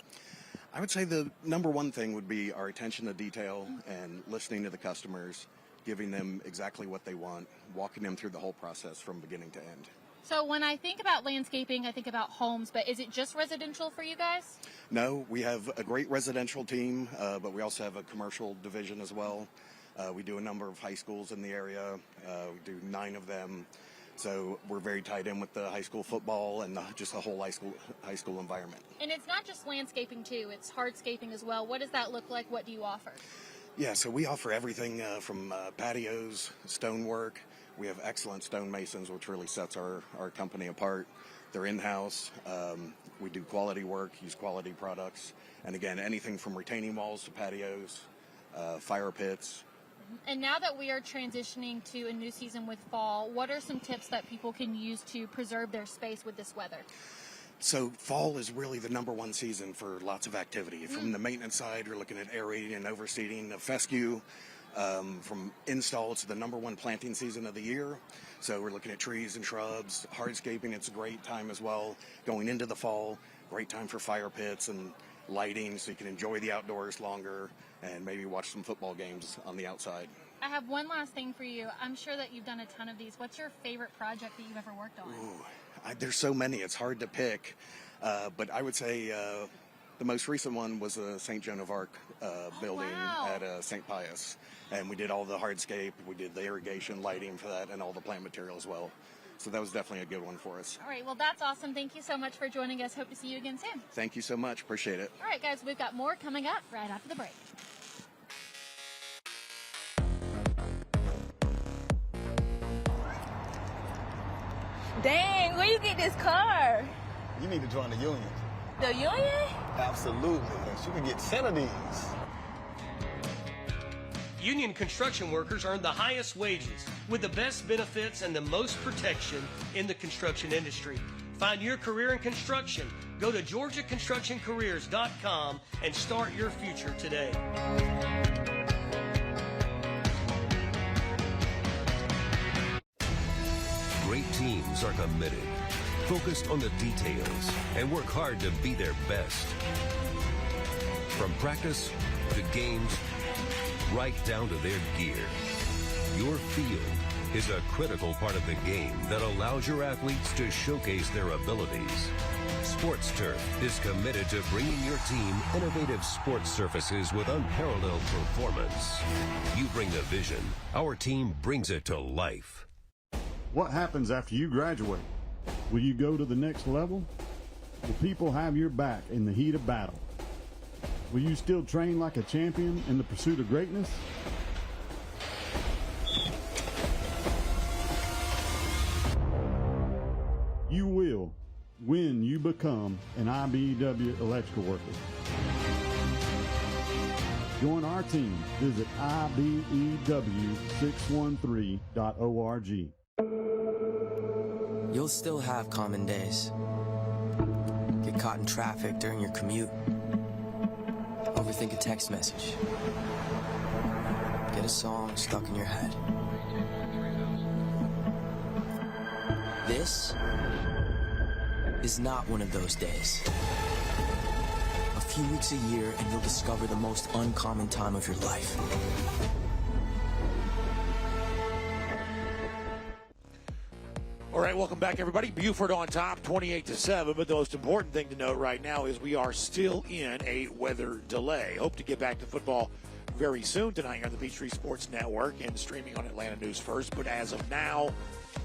I would say the number one thing would be our attention to detail and listening to the customers, giving them exactly what they want, walking them through the whole process from beginning to end. So when I think about landscaping, I think about homes, but is it just residential for you guys? No, we have a great residential team, but we also have a commercial division as well. We do a number of high schools in the area. We do 9 of them. So we're very tied in with the high school football and just the whole high school environment. And it's not just landscaping too, it's hardscaping as well. What does that look like? What do you offer? Yeah, so we offer everything from patios, stonework. We have excellent stonemasons, which really sets our company apart. They're in-house. We do quality work, use quality products. And again, anything from retaining walls to patios, fire pits. And now that we are transitioning to a new season with fall, what are some tips that people can use to preserve their space with this weather? So fall is really the number one season for lots of activity. From the maintenance side, we're looking at aerating and overseeding of fescue. From install, it's the number one planting season of the year. So we're looking at trees and shrubs. Hardscaping, it's a great time as well. Going into the fall, great time for fire pits and lighting so you can enjoy the outdoors longer and maybe watch some football games on the outside. I have one last thing for you. I'm sure that you've done a ton of these. What's your favorite project that you've ever worked on? There's so many, it's hard to pick. But I would say the most recent one was the St. Joan of Arc building at St. Pius. And we did all the hardscape, we did the irrigation, lighting for that, and all the plant material as well. So that was definitely a good one for us. All right, well, that's awesome. Thank you so much for joining us. Hope to see you again soon. Thank you so much. Appreciate it. All right, guys, we've got more coming up right after the break. Dang, where you get this car? You need to join the union. The union? Absolutely. You can get 10 of these. Union construction workers earn the highest wages with the best benefits and the most protection in the construction industry. Find your career in construction. Go to GeorgiaConstructionCareers.com and start your future today. Great teams are committed, focused on the details, and work hard to be their best. From practice to games, right down to their gear. your field is a critical part of the game that allows your athletes to showcase their abilities. Sports Turf is committed to bringing your team innovative sports surfaces with unparalleled performance. You bring the vision, our team brings it to life. What happens after you graduate? Will you go to the next level? Will people have your back in the heat of battle? Will you still train like a champion in the pursuit of greatness? You will when you become an IBEW electrical worker. Join our team. Visit IBEW613.org. You'll still have common days. Get caught in traffic during your commute. Overthink a text message. Get a song stuck in your head. This is not one of those days. A few weeks a year and you'll discover the most uncommon time of your life. All right, welcome back, everybody. Buford on top, 28-7. But the most important thing to note right now is we are still in a weather delay. Hope to get back to football very soon tonight on the Peachtree Sports Network and streaming on Atlanta News First. But as of now,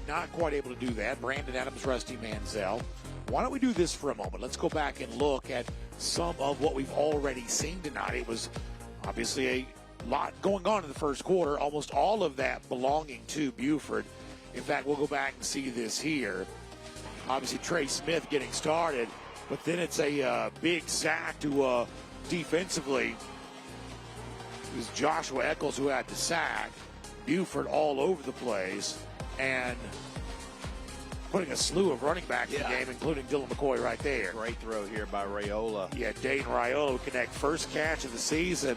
not quite able to do that. Brandon Adams, Rusty Manziel. Why don't we do this for a moment? Let's go back and look at some of what we've already seen tonight. It was obviously a lot going on in the first quarter, almost all of that belonging to Buford. In fact, we'll go back and see this here. Obviously, Trey Smith getting started, but then it's a big sack to defensively. It was Joshua Eccles who had the sack. Buford all over the place and putting a slew of running backs in the game, including Dylan McCoy right there. Great throw here by Raiola. Yeah, Dane Raiola would connect first catch of the season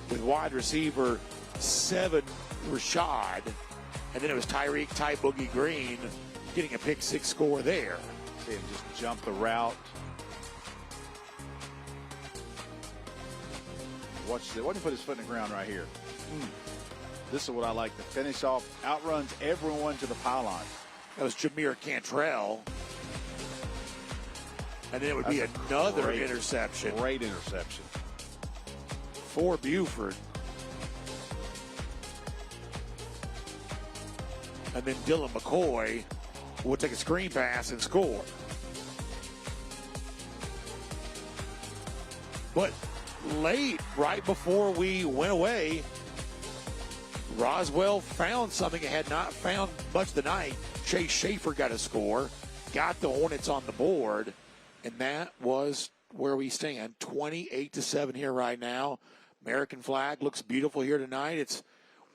with wide receiver 7, Rashad. And then it was Tyreek Ty Boogie Green getting a pick 6 score there. See him just jump the route. Watch him put his foot in the ground right here. This is what I like to finish off. Outruns everyone to the pylon. That was Jameer Cantrell. And then it would be another interception. Great interception. For Buford. And then Dylan McCoy will take a screen pass and score. But late, right before we went away, Roswell found something it had not found much of the night. Chase Schaefer got a score, got the Hornets on the board, and that was where we stand. 28-7 here right now. American flag looks beautiful here tonight. It's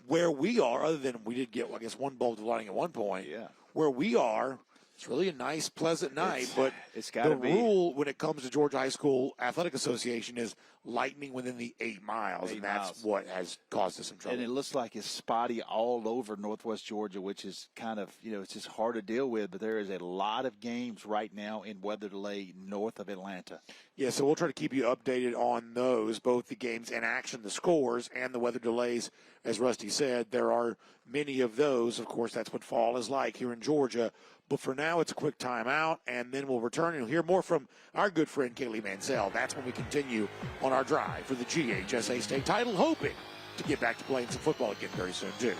where we are, other than we did get, I guess, one bulb of lighting at one point. Yeah. Where we are, it's really a nice, pleasant night. But it's gotta be. Rule when it comes to Georgia High School Athletic Association is lightning within the 8 miles, and that's what has caused us some trouble. And it looks like it's spotty all over Northwest Georgia, which is kind of, it's just hard to deal with. But there is a lot of games right now in weather delay north of Atlanta. Yeah, so we'll try to keep you updated on those, both the games in action, the scores, and the weather delays. As Rusty said, there are many of those. Of course, that's what fall is like here in Georgia. But for now, it's a quick timeout, and then we'll return and you'll hear more from our good friend Kaylee Mansell. That's when we continue on our drive for the GHSA state title, hoping to get back to playing some football again very soon, too.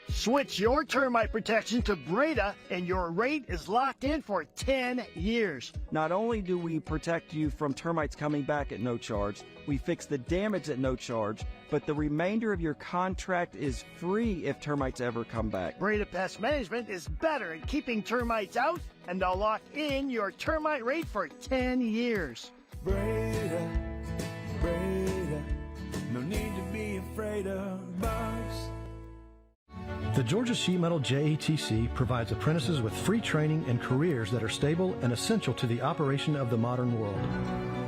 Switch your termite protection to Breda, and your rate is locked in for 10 years. Not only do we protect you from termites coming back at no charge, we fix the damage at no charge, but the remainder of your contract is free if termites ever come back. Breda Pest Management is better at keeping termites out, and they'll lock in your termite rate for 10 years. Breda, no need to be afraid of bugs. The Georgia Sheet Metal JETC provides apprentices with free training and careers that are stable and essential to the operation of the modern world.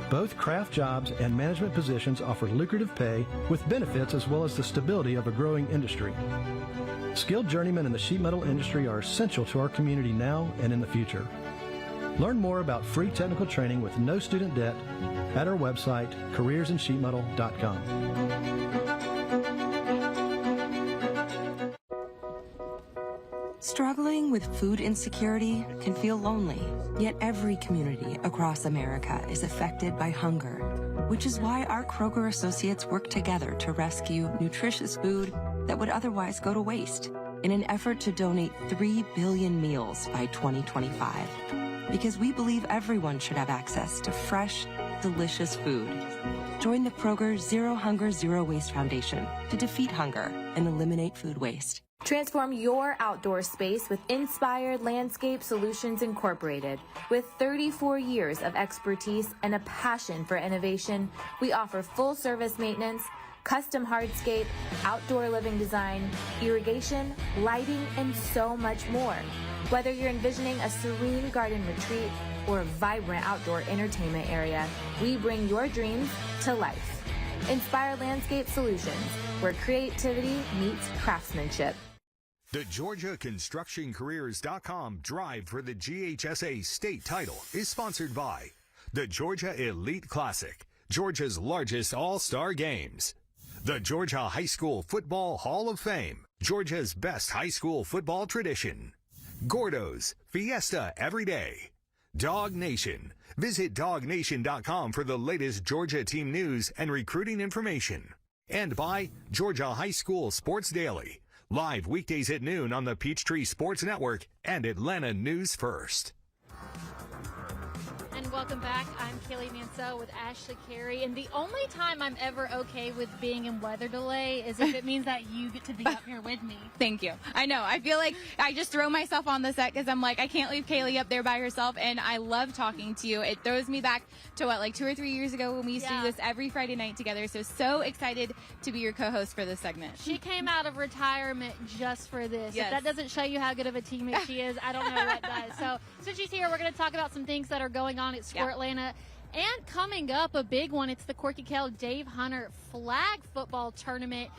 Both craft jobs and management positions offer lucrative pay with benefits as well as the stability of a growing industry. Skilled journeymen in the sheet metal industry are essential to our community now and in the future. Learn more about free technical training with no student debt at our website, careersinsheetmetal.com. Struggling with food insecurity can feel lonely, yet every community across America is affected by hunger, which is why our Kroger associates work together to rescue nutritious food that would otherwise go to waste in an effort to donate 3 billion meals by 2025. Because we believe everyone should have access to fresh, delicious food. Join the Kroger Zero Hunger, Zero Waste Foundation to defeat hunger and eliminate food waste. Transform your outdoor space with Inspired Landscape Solutions Incorporated. With 34 years of expertise and a passion for innovation, we offer full-service maintenance, custom hardscape, outdoor living design, irrigation, lighting, and so much more. Whether you're envisioning a serene garden retreat or a vibrant outdoor entertainment area, we bring your dreams to life. Inspired Landscape Solutions, where creativity meets craftsmanship. The GeorgiaConstructionCareers.com Drive for the GHSA state title is sponsored by the Georgia Elite Classic, Georgia's largest all-star games. The Georgia High School Football Hall of Fame, Georgia's best high school football tradition. Gordo's, Fiesta every day. Dog Nation. Visit dognation.com for the latest Georgia team news and recruiting information. And by Georgia High School Sports Daily. Live weekdays at noon on the Peachtree Sports Network and Atlanta News First. And welcome back. I'm Kaylee Mansell with Ashley Carey. And the only time I'm ever okay with being in weather delay is if it means that you get to be up here with me. Thank you. I know. I feel like I just throw myself on the set because I'm like, I can't leave Kaylee up there by herself. And I love talking to you. It throws me back to like 2 or 3 years ago when we used to do this every Friday night together. So excited to be your co-host for this segment. She came out of retirement just for this. Yes. If that doesn't show you how good of a teammate she is, I don't know what does. So since she's here, we're going to talk about some things that are going on at Score Atlanta. And coming up, a big one, it's the Corky Kell Dave Hunter Flag Football Tournament.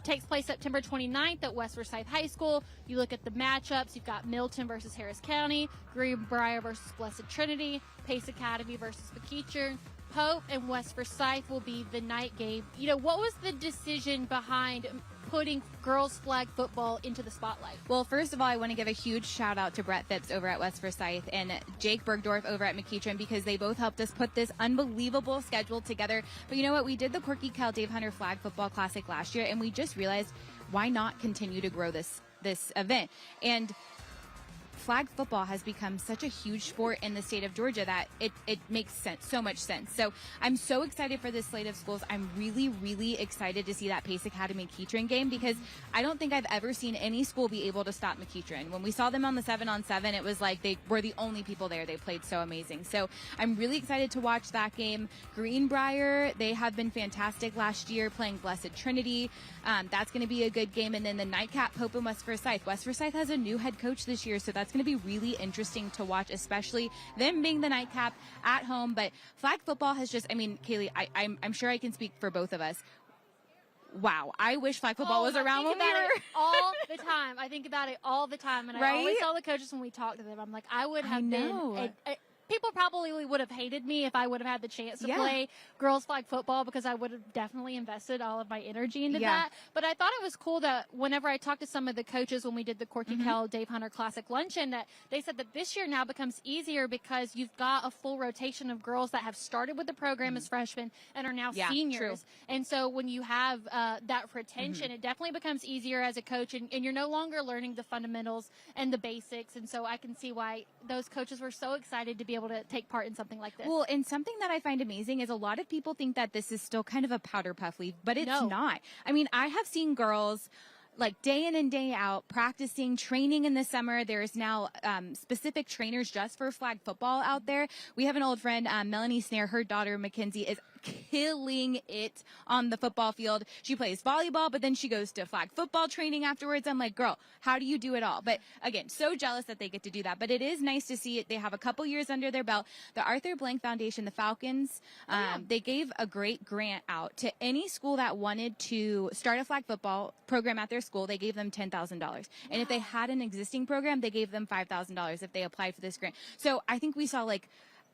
Takes place September 29th at West Forsyth High School. You look at the matchups. You've got Milton versus Harris County, Greenbrier versus Blessed Trinity, Pace Academy versus McEachern. Pope and West Forsyth will be the night game. You know, what was the decision behind putting girls flag football into the spotlight? Well, first of all, I want to give a huge shout out to Brett Phipps over at West Forsyth and Jake Bergdorf over at McEachern because they both helped us put this unbelievable schedule together. But you know what? We did the Corky Kell Dave Hunter Flag Football Classic last year, and we just realized why not continue to grow this event. And flag football has become such a huge sport in the state of Georgia that it makes sense, so much sense. So I'm so excited for this slate of schools. I'm really, really excited to see that Pace Academy McEachern game because I don't think I've ever seen any school be able to stop McEachern. When we saw them on the 7-on-7, it was like they were the only people there. They played so amazing. So I'm really excited to watch that game. Greenbrier, they have been fantastic last year playing Blessed Trinity. That's going to be a good game. And then the nightcap, Pope and West Forsyth. West Forsyth has a new head coach this year, so that's going to be really interesting to watch, especially them being the nightcap at home. But flag football has just, I mean, Kaylee, I'm sure I can speak for both of us. Wow, I wish flag football was around when we were. All the time. I think about it all the time. And I always tell the coaches when we talk to them, I'm like, I would have been. People probably would have hated me if I would have had the chance to play girls flag football because I would have definitely invested all of my energy into that. But I thought it was cool that whenever I talked to some of the coaches when we did the Corky Kell Dave Hunter Classic Luncheon, that they said that this year now becomes easier because you've got a full rotation of girls that have started with the program as freshmen and are now seniors. True. And so when you have that retention, it definitely becomes easier as a coach, and you're no longer learning the fundamentals and the basics. And so I can see why those coaches were so excited to be able to take part in something like this. Well, and something that I find amazing is a lot of people think that this is still kind of a powder puff league, but it's not. I mean, I have seen girls like day in and day out practicing, training in the summer. There's now specific trainers just for flag football out there. We have an old friend, Melanie Snare, her daughter Mackenzie is killing it on the football field. She plays volleyball, but then she goes to flag football training afterwards. I'm like, girl, how do you do it all? But again, so jealous that they get to do that. But it is nice to see it. They have a couple years under their belt. The Arthur Blank Foundation, the Falcons, they gave a great grant out to any school that wanted to start a flag football program at their school. They gave them $10,000. And if they had an existing program, they gave them $5,000 if they applied for this grant. So I think we saw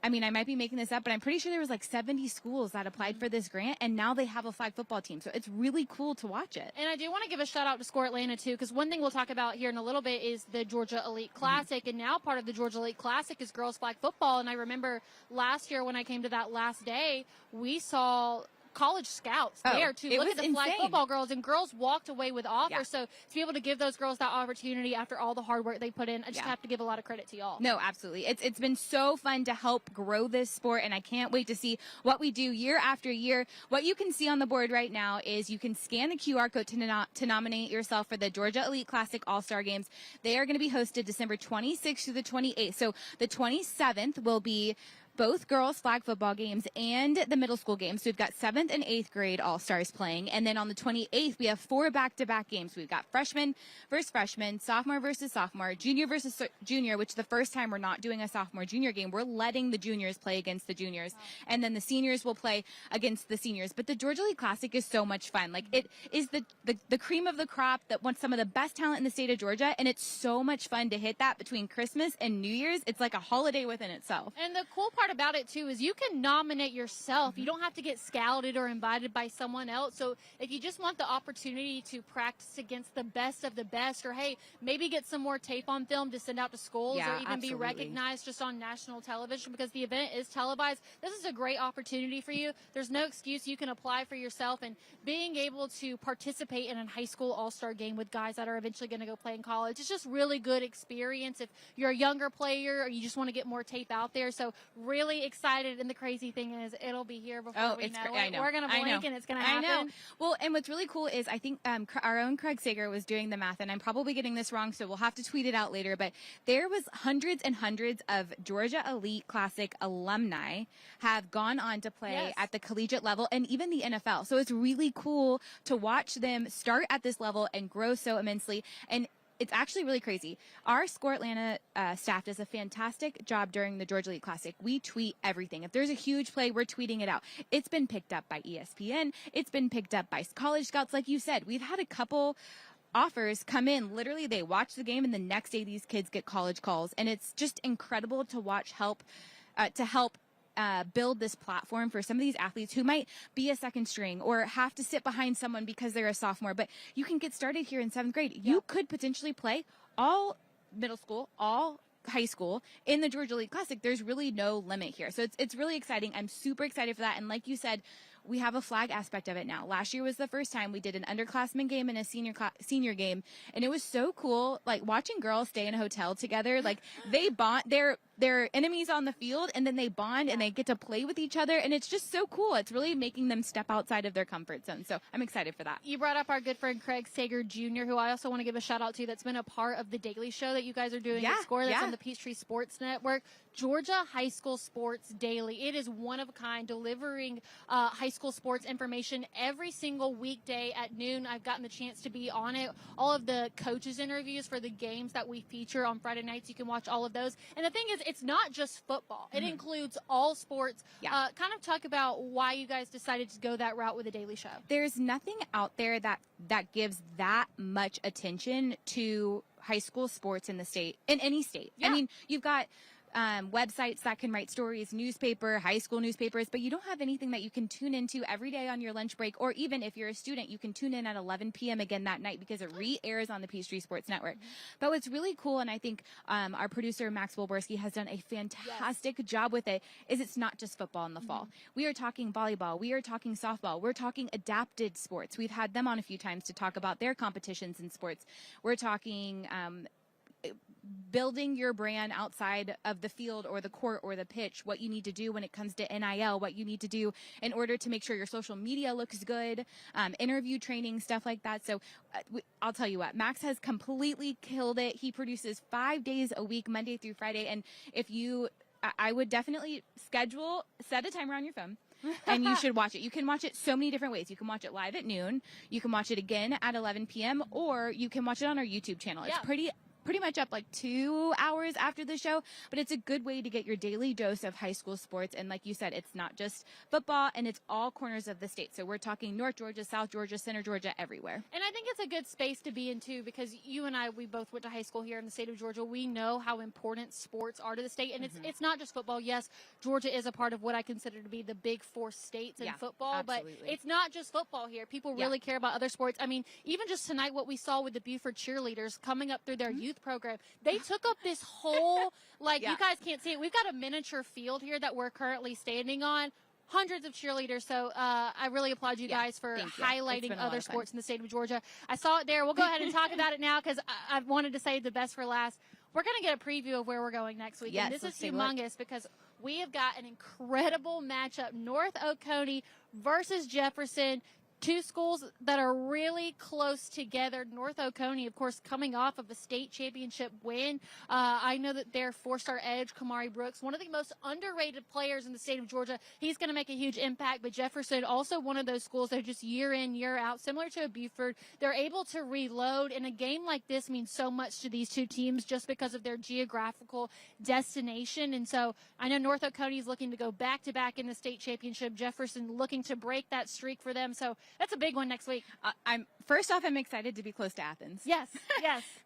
I might be making this up, but I'm pretty sure there was 70 schools that applied for this grant, and now they have a flag football team. So it's really cool to watch it. And I do want to give a shout out to Score Atlanta too, because one thing we'll talk about here in a little bit is the Georgia Elite Classic, and now part of the Georgia Elite Classic is girls flag football. And I remember last year when I came to that last day, we saw college scouts there to look at the flag football girls, and girls walked away with offers. So to be able to give those girls that opportunity after all the hard work they put in, I just have to give a lot of credit to y'all. No, absolutely. It's been so fun to help grow this sport, and I can't wait to see what we do year after year. What you can see on the board right now is you can scan the QR code to nominate yourself for the Georgia Elite Classic All-Star Games. They are going to be hosted December 26th through the 28th. So the 27th will be both girls flag football games and the middle school games. So we've got 7th and 8th grade All-Stars playing. And then on the 28th, we have 4 back-to-back games. We've got freshman versus freshman, sophomore versus sophomore, junior versus junior, which the first time we're not doing a sophomore-junior game. We're letting the juniors play against the juniors. And then the seniors will play against the seniors. But the Georgia Elite Classic is so much fun. It is the cream of the crop that wants some of the best talent in the state of Georgia. And it's so much fun to hit that between Christmas and New Year's. It's like a holiday within itself. And the cool part about it too is you can nominate yourself. You don't have to get scouted or invited by someone else. So if you just want the opportunity to practice against the best of the best, or hey, maybe get some more tape on film to send out to schools, or even be recognized just on national television, because the event is televised, this is a great opportunity for you. There's no excuse. You can apply for yourself, and being able to participate in a high school all-star game with guys that are eventually going to go play in college, it's just really good experience if you're a younger player or you just want to get more tape out there. So really excited, and the crazy thing is it'll be here before we know it. We're going to blink and it's going to happen. I know. Well, and what's really cool is I think our own Craig Sager was doing the math, and I'm probably getting this wrong, so we'll have to tweet it out later, but there was hundreds and hundreds of Georgia Elite Classic alumni have gone on to play at the collegiate level and even the NFL. So it's really cool to watch them start at this level and grow so immensely. And it's actually really crazy. Our Score Atlanta staff does a fantastic job during the Georgia Elite Classic. We tweet everything. If there's a huge play, we're tweeting it out. It's been picked up by ESPN. It's been picked up by college scouts. Like you said, we've had a couple offers come in. Literally, they watch the game, and the next day these kids get college calls. And it's just incredible to watch help build this platform for some of these athletes who might be a second string or have to sit behind someone because they're a sophomore. But you can get started here in 7th grade. You could potentially play all middle school, all high school in the Georgia Elite Classic. There's really no limit here. So it's really exciting. I'm super excited for that. And like you said, we have a flag aspect of it now. Last year was the first time we did an underclassmen game and a senior game, and it was so cool. Like watching girls stay in a hotel together, like they bond. They're enemies on the field, and then they bond and they get to play with each other, and it's just so cool. It's really making them step outside of their comfort zone. So I'm excited for that. You brought up our good friend Craig Sager Jr., who I also want to give a shout out to. That's been a part of the Daily Show that you guys are doing at Score. That's on the Peachtree Sports Network. Georgia High School Sports Daily. It is one of a kind, delivering high school sports information every single weekday at noon. I've gotten the chance to be on it. All of the coaches' interviews for the games that we feature on Friday nights, you can watch all of those. And the thing is, it's not just football. It includes all sports. Kind of talk about why you guys decided to go that route with the Daily Show. There's nothing out there that gives that much attention to high school sports in the state, in any state. I mean, you've got websites that can write stories, newspaper, high school newspapers, but you don't have anything that you can tune into every day on your lunch break, or even if you're a student, you can tune in at 11 p.m. again that night because it re-airs on the Peachtree Sports Network. But what's really cool, and I think our producer, Max Wilborski, has done a fantastic job with it, is it's not just football in the fall. We are talking volleyball. We are talking softball. We're talking adapted sports. We've had them on a few times to talk about their competitions in sports. We're talking building your brand outside of the field or the court or the pitch, what you need to do when it comes to NIL, what you need to do in order to make sure your social media looks good, interview training, stuff like that. So I'll tell you what, Max has completely killed it. He produces 5 days a week, Monday through Friday. And I would definitely set a timer on your phone, and you should watch it. You can watch it so many different ways. You can watch it live at noon. You can watch it again at 11 p.m. or you can watch it on our YouTube channel. It's pretty much up like 2 hours after the show, but it's a good way to get your daily dose of high school sports. And like you said, it's not just football, and it's all corners of the state. So we're talking North Georgia, South Georgia, Center Georgia, everywhere. And I think it's a good space to be in too, because you and I, we both went to high school here in the state of Georgia. We know how important sports are to the state, and it's not just football. Yes, Georgia is a part of what I consider to be the big four states in football, absolutely. But it's not just football here. People really care about other sports. I mean, even just tonight, what we saw with the Buford cheerleaders coming up through their youth program, they took up this whole, you guys can't see it. We've got a miniature field here that we're currently standing on. Hundreds of cheerleaders. So I really applaud you guys for highlighting other sports in the state of Georgia. I saw it there. We'll go ahead and talk about it now because I wanted to save the best for last. We're going to get a preview of where we're going next week. And this is humongous because we have got an incredible matchup. North Oconee versus Jefferson. Two schools that are really close together. North Oconee, of course, coming off of a state championship win. I know that their four-star edge, Kamari Brooks, one of the most underrated players in the state of Georgia. He's going to make a huge impact. But Jefferson, also one of those schools that are just year in, year out, similar to a Buford. They're able to reload. And a game like this means so much to these two teams just because of their geographical destination. And so I know North Oconee is looking to go back-to-back in the state championship. Jefferson looking to break that streak for them. So that's a big one next week. First off, I'm excited to be close to Athens. Yes.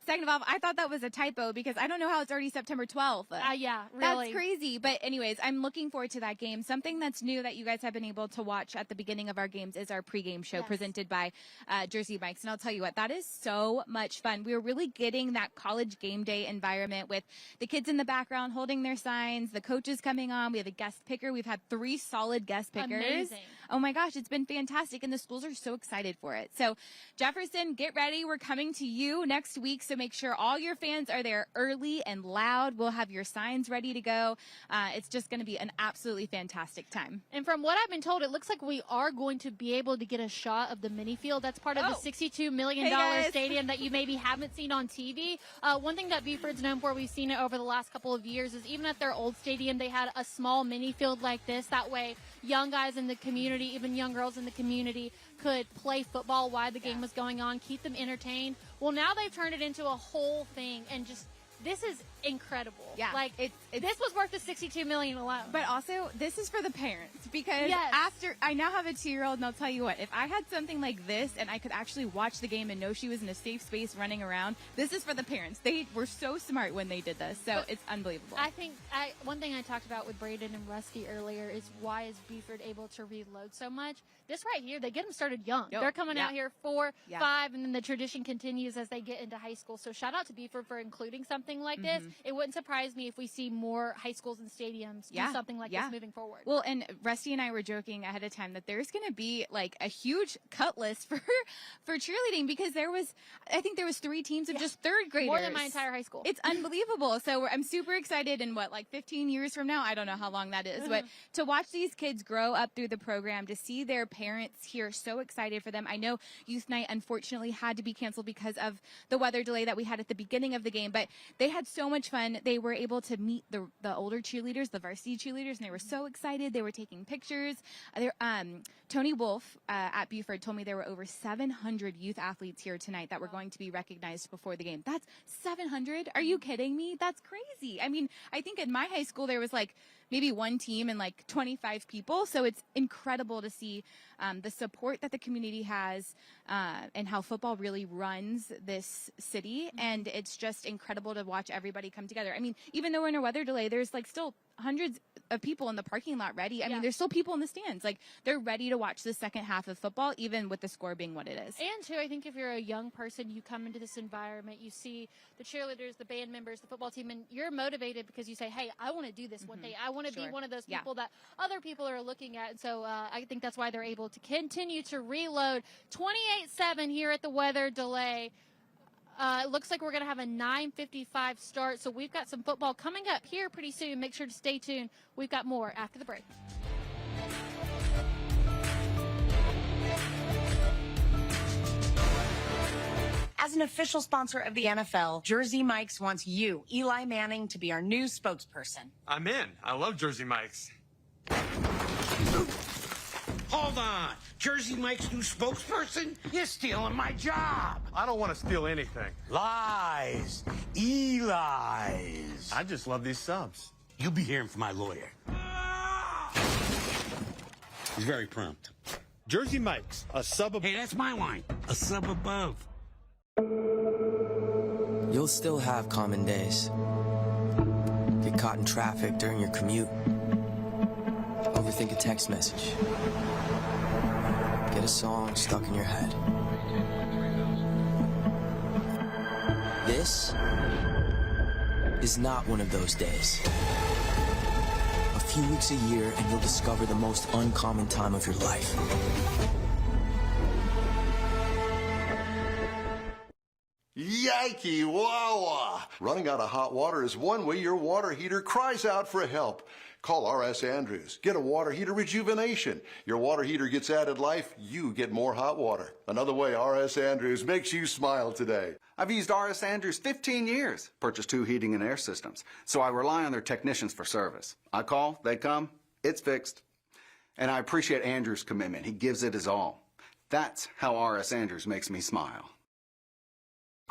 Second of all, I thought that was a typo because I don't know how it's already September 12th. Yeah, really. That's crazy. But anyways, I'm looking forward to that game. Something that's new that you guys have been able to watch at the beginning of our games is our pregame show presented by Jersey Mike's. And I'll tell you what, that is so much fun. We're really getting that college game day environment with the kids in the background holding their signs, the coaches coming on. We have a guest picker. We've had 3 solid guest pickers. Amazing. Oh my gosh, it's been fantastic. And the schools are so excited for it. So Jefferson, get ready. We're coming to you next week. So make sure all your fans are there early and loud. We'll have your signs ready to go. It's just going to be an absolutely fantastic time. And from what I've been told, it looks like we are going to be able to get a shot of the mini field. That's part of the $62 million stadium that you maybe haven't seen on TV. One thing that Buford's known for, we've seen it over the last couple of years, is even at their old stadium, they had a small mini field like this. That way, young guys in the community, even young girls in the community, could play football while the game was going on, keep them entertained. Well, now they've turned it into a whole thing, and just this is incredible. Yeah, like this was worth the $62 million alone. But also, this is for the parents because after I now have a 2-year-old, and I'll tell you what, if I had something like this and I could actually watch the game and know she was in a safe space running around, this is for the parents. They were so smart when they did this, so it's unbelievable. I think one thing I talked about with Braden and Rusty earlier is why is Buford able to reload so much? This right here, they get them started young. They're coming out here 4, 5, and then the tradition continues as they get into high school. So shout out to Buford for including something like this. It wouldn't surprise me if we see more high schools and stadiums do something like this moving forward. Well, and Rusty and I were joking ahead of time that there's going to be like a huge cut list for cheerleading because I think there was 3 teams of just third graders. More than my entire high school. It's unbelievable. So I'm super excited. And 15 years from now, I don't know how long that is, but to watch these kids grow up through the program, to see their parents here so excited for them. I know youth night unfortunately had to be canceled because of the weather delay that we had at the beginning of the game, but they had so much fun. They were able to meet the older cheerleaders, the varsity cheerleaders, and they were so excited. They were taking pictures. Tony Wolf at Buford told me there were over 700 youth athletes here tonight that were going to be recognized before the game. That's 700? Are you kidding me? That's crazy. I mean, I think in my high school there was maybe 1 team and 25 people. So it's incredible to see the support that the community has and how football really runs this city. And it's just incredible to watch everybody come together. I mean, even though we're in a weather delay, there's still hundreds of people in the parking lot ready. I mean, there's still people in the stands. They're ready to watch the second half of football, even with the score being what it is. And too, I think if you're a young person, you come into this environment, you see the cheerleaders, the band members, the football team, and you're motivated because you say, hey, I want to do this one day. I want to be one of those people that other people are looking at. And so I think that's why they're able to continue to reload. 28-7 here at the weather delay. It looks like we're going to have a 9:55 start, so we've got some football coming up here pretty soon. Make sure to stay tuned. We've got more after the break. As an official sponsor of the NFL, Jersey Mike's wants you, Eli Manning, to be our new spokesperson. I'm in. I love Jersey Mike's. Hold on. Jersey Mike's new spokesperson? You're stealing my job. I don't want to steal anything. Lies. Lies. I just love these subs. You'll be hearing from my lawyer. He's very prompt. Jersey Mike's, a sub above. Hey, that's my line. A sub above. You'll still have common days. Get caught in traffic during your commute. Overthink a text message. Get a song stuck in your head. This is not one of those days. A few weeks a year and you'll discover the most uncommon time of your life. Yikey Wawa! Running out of hot water is one way your water heater cries out for help. Call R.S. Andrews. Get a water heater rejuvenation. Your water heater gets added life, you get more hot water. Another way R.S. Andrews makes you smile today. I've used R.S. Andrews 15 years. Purchased 2 heating and air systems, so I rely on their technicians for service. I call, they come, it's fixed. And I appreciate Andrews' commitment. He gives it his all. That's how R.S. Andrews makes me smile.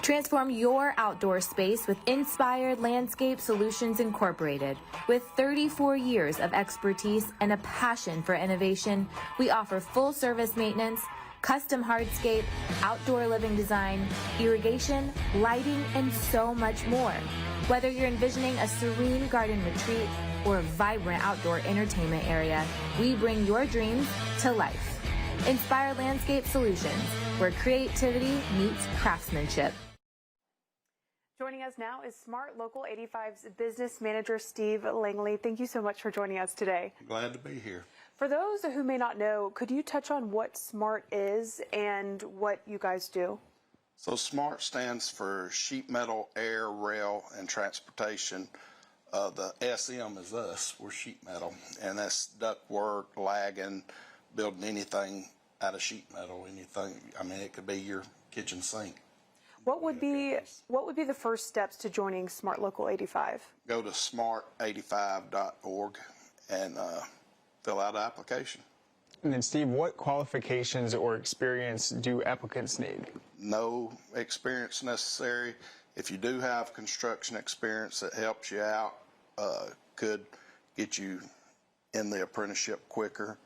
Transform your outdoor space with Inspired Landscape Solutions Incorporated. With 34 years of expertise and a passion for innovation, we offer full-service maintenance, custom hardscape, outdoor living design, irrigation, lighting, and so much more. Whether you're envisioning a serene garden retreat or a vibrant outdoor entertainment area, we bring your dreams to life. Inspired Landscape Solutions, where creativity meets craftsmanship. Joining us now is Smart Local 85's business manager, Steve Langley. Thank you so much for joining us today. Glad to be here. For those who may not know, could you touch on what SMART is and what you guys do? So SMART stands for Sheet Metal, Air, Rail, and Transportation. The SM is us. We're sheet metal, and that's duct work, lagging, building anything out of sheet metal, anything. I mean, it could be your kitchen sink. What would be the first steps to joining Smart Local 85? Go to smart85.org and fill out an application. And then, Steve, what qualifications or experience do applicants need? No experience necessary. If you do have construction experience that helps you out, could get you in the apprenticeship quicker,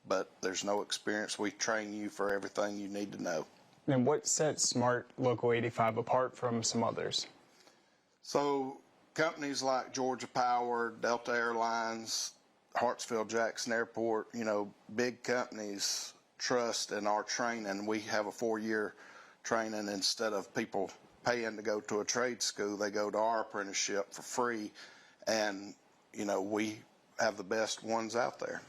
but there's no experience. We train you for everything you need to know. And what sets Smart Local 85 apart from some others? So companies like Georgia Power, Delta Airlines, Hartsfield-Jackson Airport, you know, big companies trust in our training. We have a 4-year training. Instead of people paying to go to a trade school, they go to our apprenticeship for free. And, you know, we have the best ones out there.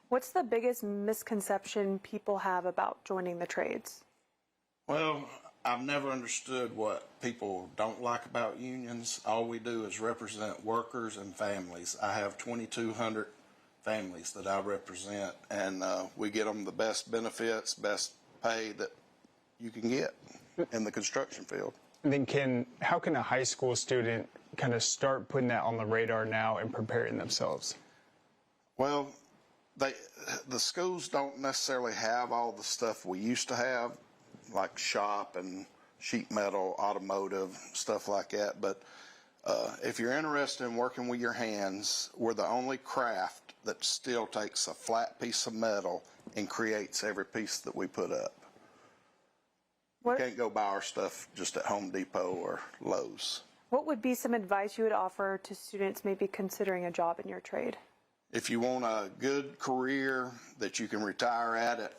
What's the biggest misconception people have about joining the trades? Well, I've never understood what people don't like about unions. All we do is represent workers and families. I have 2,200 families that I represent, and we get them the best benefits, best pay that you can get in the construction field. And then how can a high school student kind of start putting that on the radar now and preparing themselves? Well, the schools don't necessarily have all the stuff we used to have, like shop and sheet metal, automotive, stuff like that. But if you're interested in working with your hands, we're the only craft that still takes a flat piece of metal and creates every piece that we put up. You can't go buy our stuff just at Home Depot or Lowe's. What would be some advice you would offer to students maybe considering a job in your trade? If you want a good career that you can retire at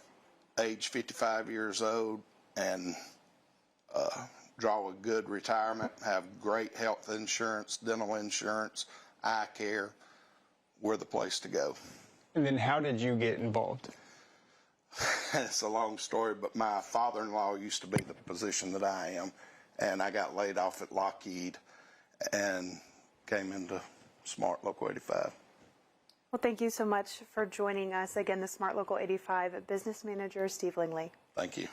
age 55 years old, and draw a good retirement, have great health insurance, dental insurance, eye care, we're the place to go. And then how did you get involved? It's a long story, but my father-in-law used to be the position that I am, and I got laid off at Lockheed and came into Smart Local 85. Well, thank you so much for joining us. Again, the Smart Local 85 business manager, Steve Langley. Thank you.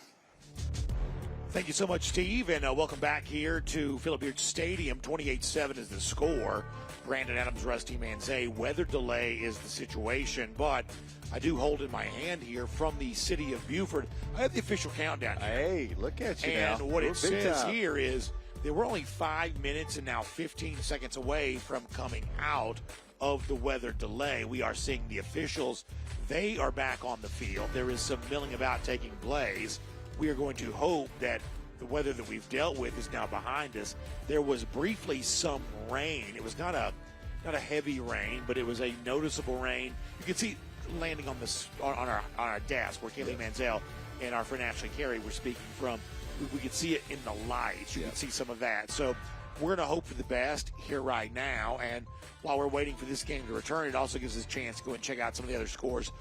Thank you so much, Steve, and welcome back here to Philip Beard Stadium. 28-7 is the score. Brandon Adams, Rusty Manzay. Weather delay is the situation, but I do hold in my hand here from the city of Buford. I have the official countdown here. Hey, look at you and now. What it says time. here is that we're only 5 minutes and now 15 seconds away from coming out of the weather delay. We are seeing the officials. They are back on the field. There is some milling about taking place. We are going to hope that the weather that we've dealt with is now behind us. There was briefly some rain. It was not a heavy rain, but it was a noticeable rain. You can see landing on our desk where Kaylee Manziel and our friend Ashley Carey were speaking from. We could see it in the lights. You can see some of that. So we're going to hope for the best here right now. And while we're waiting for this game to return, it also gives us a chance to go and check out some of the other scores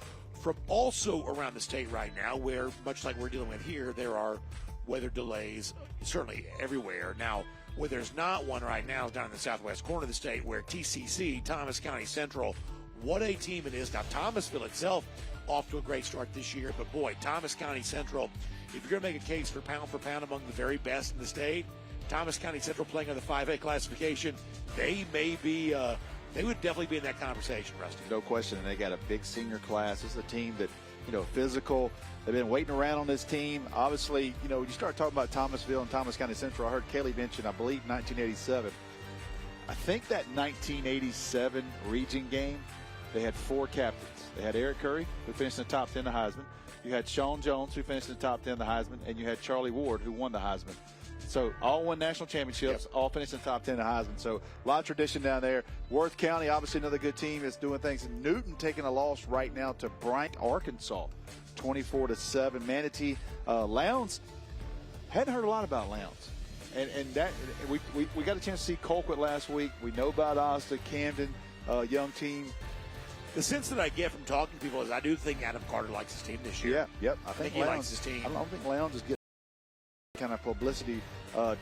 from also around the state right now, where, much like we're dealing with here, there are weather delays certainly everywhere. Now, where there's not one right now is down in the southwest corner of the state, where TCC, Thomas County Central, what a team it is. Now, Thomasville itself off to a great start this year, but boy, Thomas County Central, if you're going to make a case for pound among the very best in the state, Thomas County Central playing on the 5A classification, they may be they would definitely be in that conversation, Rusty. No question, and they got a big senior class. This is a team that, physical. They've been waiting around on this team. Obviously, you start talking about Thomasville and Thomas County Central. I heard Kaylee mention, I believe, 1987. I think that 1987 region game, they had 4 captains. They had Eric Curry, who finished in the top 10 of the Heisman. You had Sean Jones, who finished in the top 10 of the Heisman. And you had Charlie Ward, who won the Heisman. So all won national championships, all finished in the top 10 of Heisman. So a lot of tradition down there. Worth County, obviously another good team, is doing things. And Newton taking a loss right now to Bryant, Arkansas, 24-7. Manatee, Lowndes, hadn't heard a lot about Lowndes. And that we got a chance to see Colquitt last week. We know about Asta, Camden, young team. The sense that I get from talking to people is I do think Adam Carter likes his team this year. Yeah, I think he likes his team. I don't think Lowndes is getting kind of publicity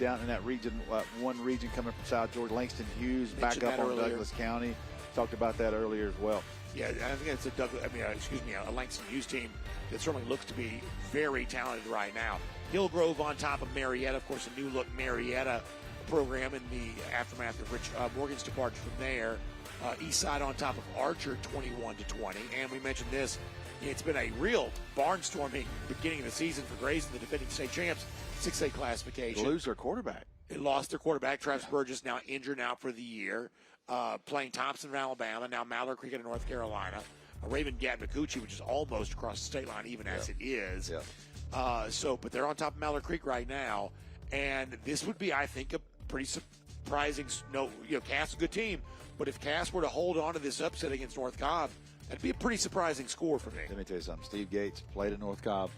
down in that region. One region coming from South Georgia, Langston Hughes, back up on Douglas County. Talked about that earlier as well. Yeah, I think it's a Langston Hughes team that certainly looks to be very talented right now. Hillgrove on top of Marietta, of course, a new look Marietta program in the aftermath of Rich Morgan's departure from there. Eastside on top of Archer, 21-20. And we mentioned this, it's been a real barnstorming beginning of the season for Grayson, the defending state champs, 6A classification. They lose their quarterback. They lost their quarterback. Travis Burgess now injured out for the year. Playing Thompson in Alabama, now Mallard Creek in North Carolina. Raven Gatmakuchi, which is almost across the state line, even as it is. But they're on top of Mallard Creek right now. And this would be, I think, a pretty surprising. Cass is a good team. But if Cass were to hold on to this upset against North Cobb, that'd be a pretty surprising score for me. Let me tell you something. Steve Gates played at North Cobb.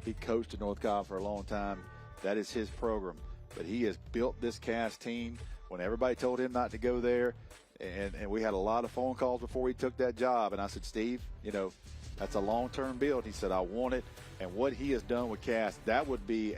He coached at North Cobb for a long time. That is his program. But he has built this Cass team when everybody told him not to go there. And we had a lot of phone calls before he took that job. And I said, Steve, that's a long-term build. He said, I want it. And what he has done with Cass, that would be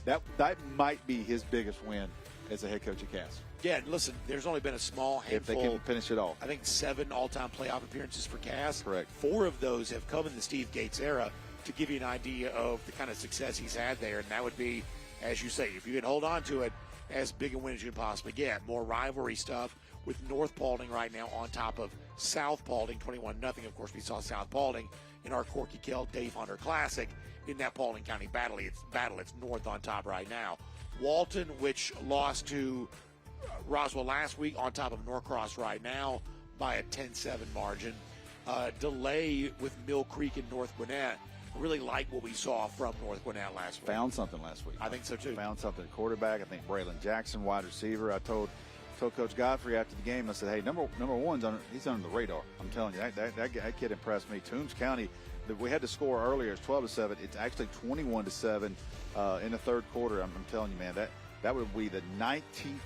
that might be his biggest win as a head coach at Cass. Yeah, listen, there's only been a small handful. If they can finish it off. I think 7 all-time playoff appearances for Cass. Correct. 4 of those have come in the Steve Gates era, to give you an idea of the kind of success he's had there. And that would be, as you say, if you can hold on to it, as big a win as you can possibly get. More rivalry stuff with North Paulding right now on top of South Paulding, 21-0. Of course, we saw South Paulding in our Corky Kell Dave Hunter Classic in that Paulding County battle. It's North on top right now. Walton, which lost to Roswell last week, on top of Norcross right now by a 10-7 margin. Delay with Mill Creek and North Gwinnett. I really like what we saw from North Gwinnett last week. Found something last week. I think so too. Found something at quarterback. I think Braylon Jackson, wide receiver. I told Coach Godfrey after the game, I said, hey, number one's he's under the radar. I'm telling you, that kid impressed me. Toombs County, we had to score earlier. It's 12-7. It's actually 21-7 in the third quarter. I'm telling you, man, that would be the 19th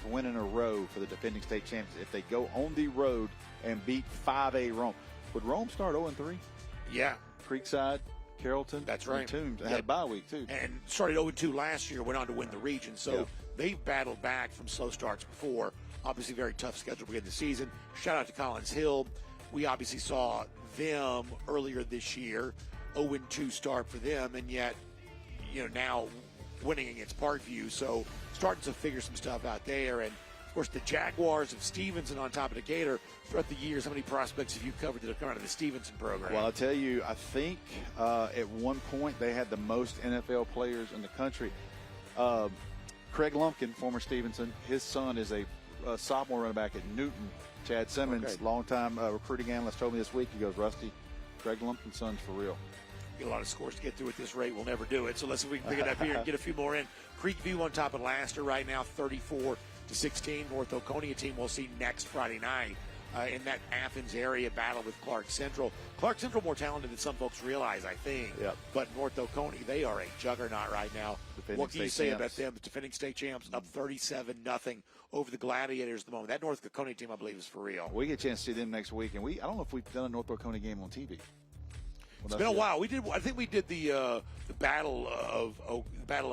win in a row for the defending state champions if they go on the road and beat 5A Rome. Would Rome start 0-3? Yeah. Creekside, Carrollton. That's right. And Toombs had a bye week, too. And started 0-2 last year, went on to win the region. So they've battled back from slow starts before. Obviously, very tough schedule to begin the season. Shout out to Collins Hill. We obviously saw them earlier this year, 0-2 start for them, and yet, now winning against Parkview. So starting to figure some stuff out there. And, of course, the Jaguars of Stevenson on top of Decatur. Throughout the years, how many prospects have you covered that have come out of the Stevenson program? Well, I'll tell you, I think at one point they had the most NFL players in the country. Craig Lumpkin, former Stevenson, his son is a sophomore running back at Newton. Chad Simmons, longtime recruiting analyst, told me this week, he goes, Rusty, Craig Lumpkin's son's for real. Get a lot of scores to get through at this rate. We'll never do it. So let's see if we can pick it up here and get a few more in. Creekview on top of Laster right now, 34-16. North Oconee, team we'll see next Friday night in that Athens area battle with Clark Central. Clark Central more talented than some folks realize, I think. Yep. But North Oconee, they are a juggernaut right now. What can you say about them? The defending state champs up 37-0 over the Gladiators at the moment. That North Oconee team, I believe, is for real. We get a chance to see them next week, and I don't know if we've done a North Oconee game on TV. It's been a while. I think we did the battle of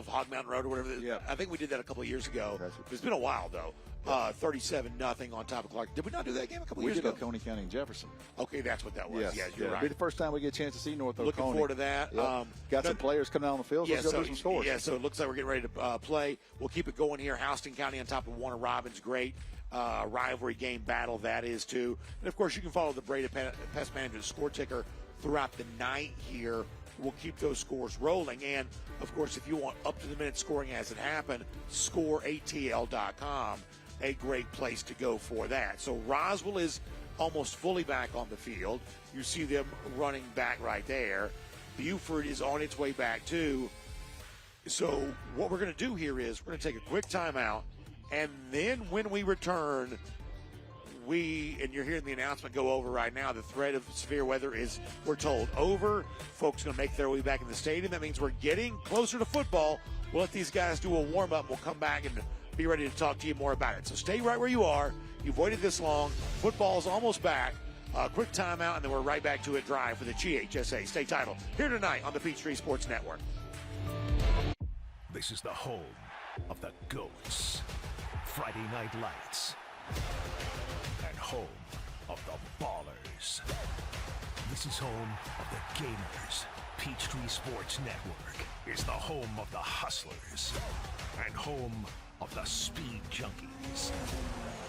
Hog Mountain Road or whatever. Yeah. I think we did that a couple of years ago. It's been a while though. 37-0 on top of Clark. Did we not do that game a couple of years ago? We did Oconee County and Jefferson. Okay, that's what that was. Yes. Yeah, you're right. It'll be the first time we get a chance to see North Oconee. Looking forward to that. Yep. Got some players coming out on the field. Let's go do some scores. Yeah, so it looks like we're getting ready to play. We'll keep it going here. Houston County on top of Warner Robins. Great rivalry game battle that is too. And of course, you can follow the Breda Pest Management score ticker throughout the night here. We'll keep those scores rolling. And, of course, if you want up-to-the-minute scoring as it happened, scoreatl.com, a great place to go for that. So Roswell is almost fully back on the field. You see them running back right there. Buford is on its way back, too. So what we're going to do here is we're going to take a quick timeout, and then when we return, and you're hearing the announcement go over right now, the threat of severe weather is, we're told, over. Folks are going to make their way back in the stadium. That means we're getting closer to football. We'll let these guys do a warm-up. We'll come back and be ready to talk to you more about it. So stay right where you are. You've waited this long. Football's almost back. Quick timeout, and then we're right back to it drive for the GHSA state title here tonight on the Peachtree Sports Network. This is the home of the GOATs. Friday Night Lights. And home of the Ballers. This is home of the Gamers. Peachtree Sports Network is the home of the Hustlers and home of the Speed Junkies.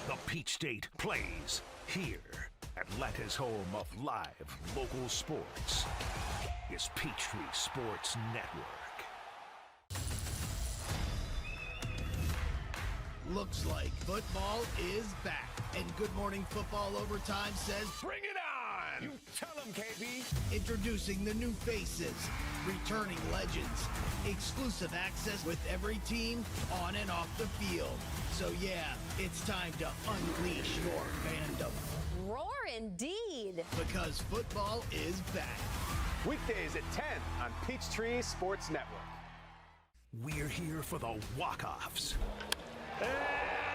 The Peach State plays here. Atlanta's home of live local sports is Peachtree Sports Network. Looks like football is back. And Good Morning Football Overtime says, bring it on! You tell them, KB! Introducing the new faces, returning legends, exclusive access with every team on and off the field. So yeah, it's time to unleash your fandom. Roar indeed! Because football is back. Weekdays at 10 on Peachtree Sports Network. We're here for the walk-offs. And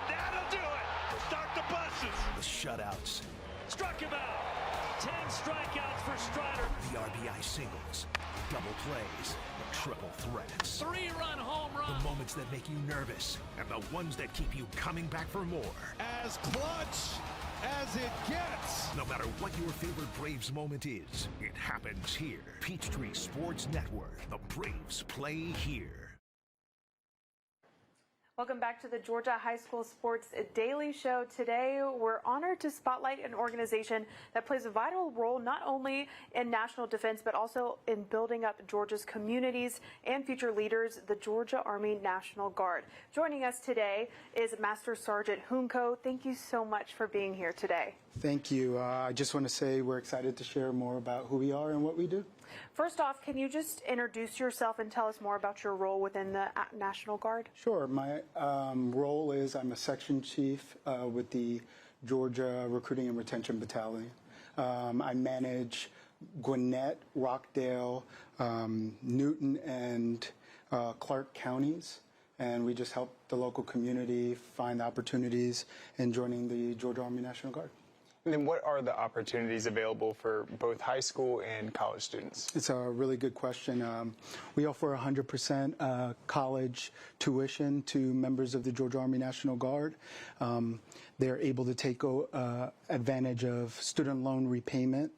that'll do it. Start the buses. The shutouts. Struck him out. 10 strikeouts for Strider. The RBI singles. Double plays. The triple threats. 3-run home run. The moments that make you nervous. And the ones that keep you coming back for more. As clutch as it gets. No matter what your favorite Braves moment is, it happens here. Peachtree Sports Network. The Braves play here. Welcome back to the Georgia High School Sports Daily Show. Today, we're honored to spotlight an organization that plays a vital role not only in national defense, but also in building up Georgia's communities and future leaders, the Georgia Army National Guard. Joining us today is Master Sergeant Hunko. Thank you so much for being here today. Thank you. I just want to say we're excited to share more about who we are and what we do. First off, can you just introduce yourself and tell us more about your role within the National Guard? Sure. My role is I'm a section chief with the Georgia Recruiting and Retention Battalion. I manage Gwinnett, Rockdale, Newton, and Clark counties. And we just help the local community find opportunities in joining the Georgia Army National Guard. And then what are the opportunities available for both high school and college students? It's a really good question. We offer 100% college tuition to members of the Georgia Army National Guard. They're able to take advantage of student loan repayment.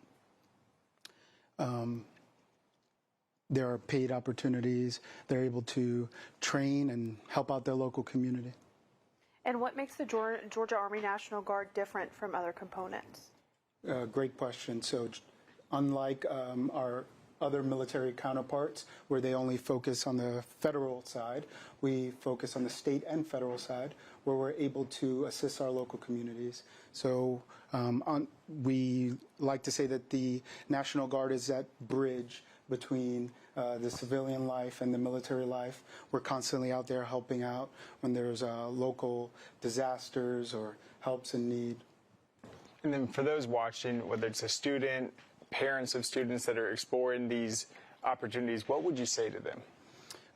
there are paid opportunities. They're able to train and help out their local community. And what makes the Georgia Army National Guard different from other components? Great question. So unlike our other military counterparts where they only focus on the federal side, we focus on the state and federal side where we're able to assist our local communities. So we like to say that the National Guard is that bridge between the civilian life and the military life. We're constantly out there helping out when there's local disasters or helps in need. And then for those watching, whether it's a student, parents of students that are exploring these opportunities, what would you say to them?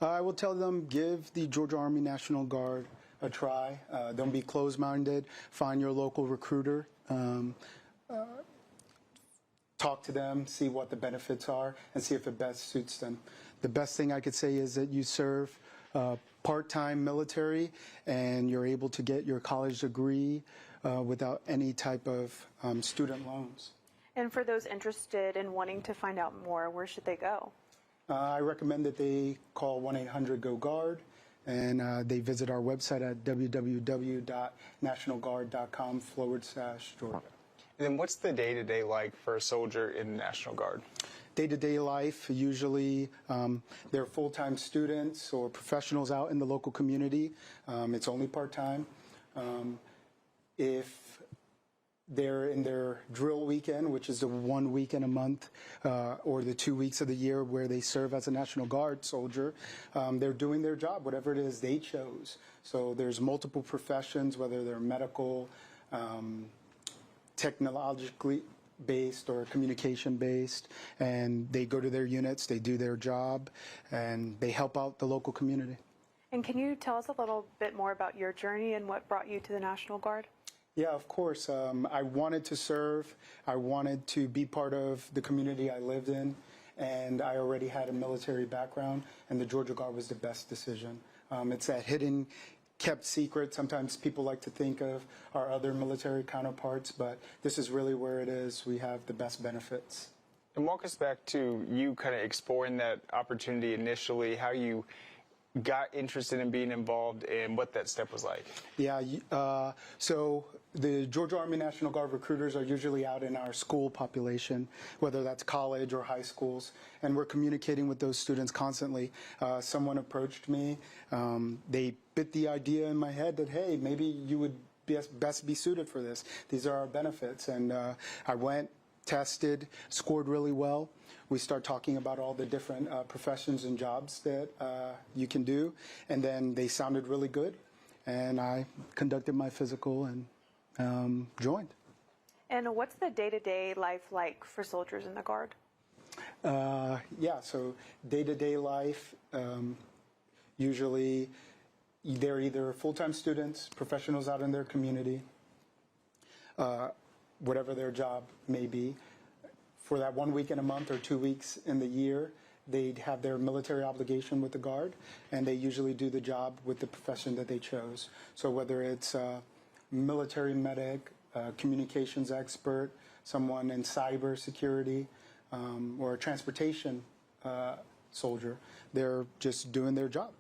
I will tell them, give the Georgia Army National Guard a try. Don't be closed-minded. Find your local recruiter. Talk to them, see what the benefits are, and see if it best suits them. The best thing I could say is that you serve part-time military and you're able to get your college degree without any type of student loans. And for those interested in wanting to find out more, where should they go? I recommend that they call 1-800-GO-GUARD and they visit our website at www.nationalguard.com/Georgia. And then what's the day-to-day like for a soldier in the National Guard? Day-to-day life, usually they're full-time students or professionals out in the local community. It's only part-time. If they're in their drill weekend, which is the 1 weekend a month, or the 2 weeks of the year where they serve as a National Guard soldier, they're doing their job, whatever it is they chose. So there's multiple professions, whether they're medical, technologically based or communication based, and they go to their units, they do their job, and they help out the local community. And can you tell us a little bit more about your journey and what brought you to the National Guard? Yeah, of course. I wanted to serve. I wanted to be part of the community I lived in, and I already had a military background, and the Georgia Guard was the best decision. It's that hidden, kept secret. Sometimes people like to think of our other military counterparts, but this is really where it is. We have the best benefits. And walk us back to you kind of exploring that opportunity initially, how you got interested in being involved and what that step was like. Yeah, so the Georgia Army National Guard recruiters are usually out in our school population, whether that's college or high schools, and we're communicating with those students constantly. Someone approached me. They bit the idea in my head that, hey, maybe you would best be suited for this. These are our benefits. And I went, tested, scored really well. We start talking about all the different professions and jobs that you can do, and then they sounded really good, and I conducted my physical and joined. And what's the day-to-day life like for soldiers in the Guard? Yeah, so day-to-day life, usually they're either full-time students, professionals out in their community, whatever their job may be. For that 1 week in a month or 2 weeks in the year, they'd have their military obligation with the Guard, and they usually do the job with the profession that they chose. So whether it's a military medic, communications expert, someone in cyber security, or a transportation soldier, they're just doing their job.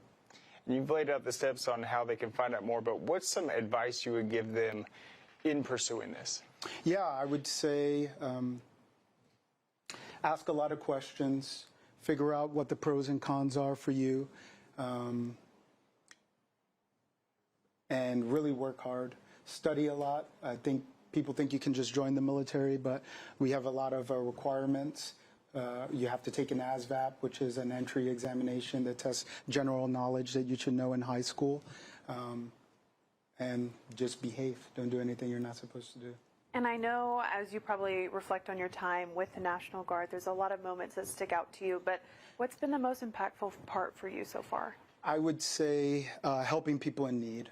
You've laid out the steps on how they can find out more, but what's some advice you would give them in pursuing this? Yeah, I would say ask a lot of questions, figure out what the pros and cons are for you, and really work hard. Study a lot. I think people think you can just join the military, but we have a lot of requirements. You have to take an ASVAB, which is an entry examination that tests general knowledge that you should know in high school, and just behave. Don't do anything you're not supposed to do. And I know, as you probably reflect on your time with the National Guard, there's a lot of moments that stick out to you, but what's been the most impactful part for you so far? I would say helping people in need,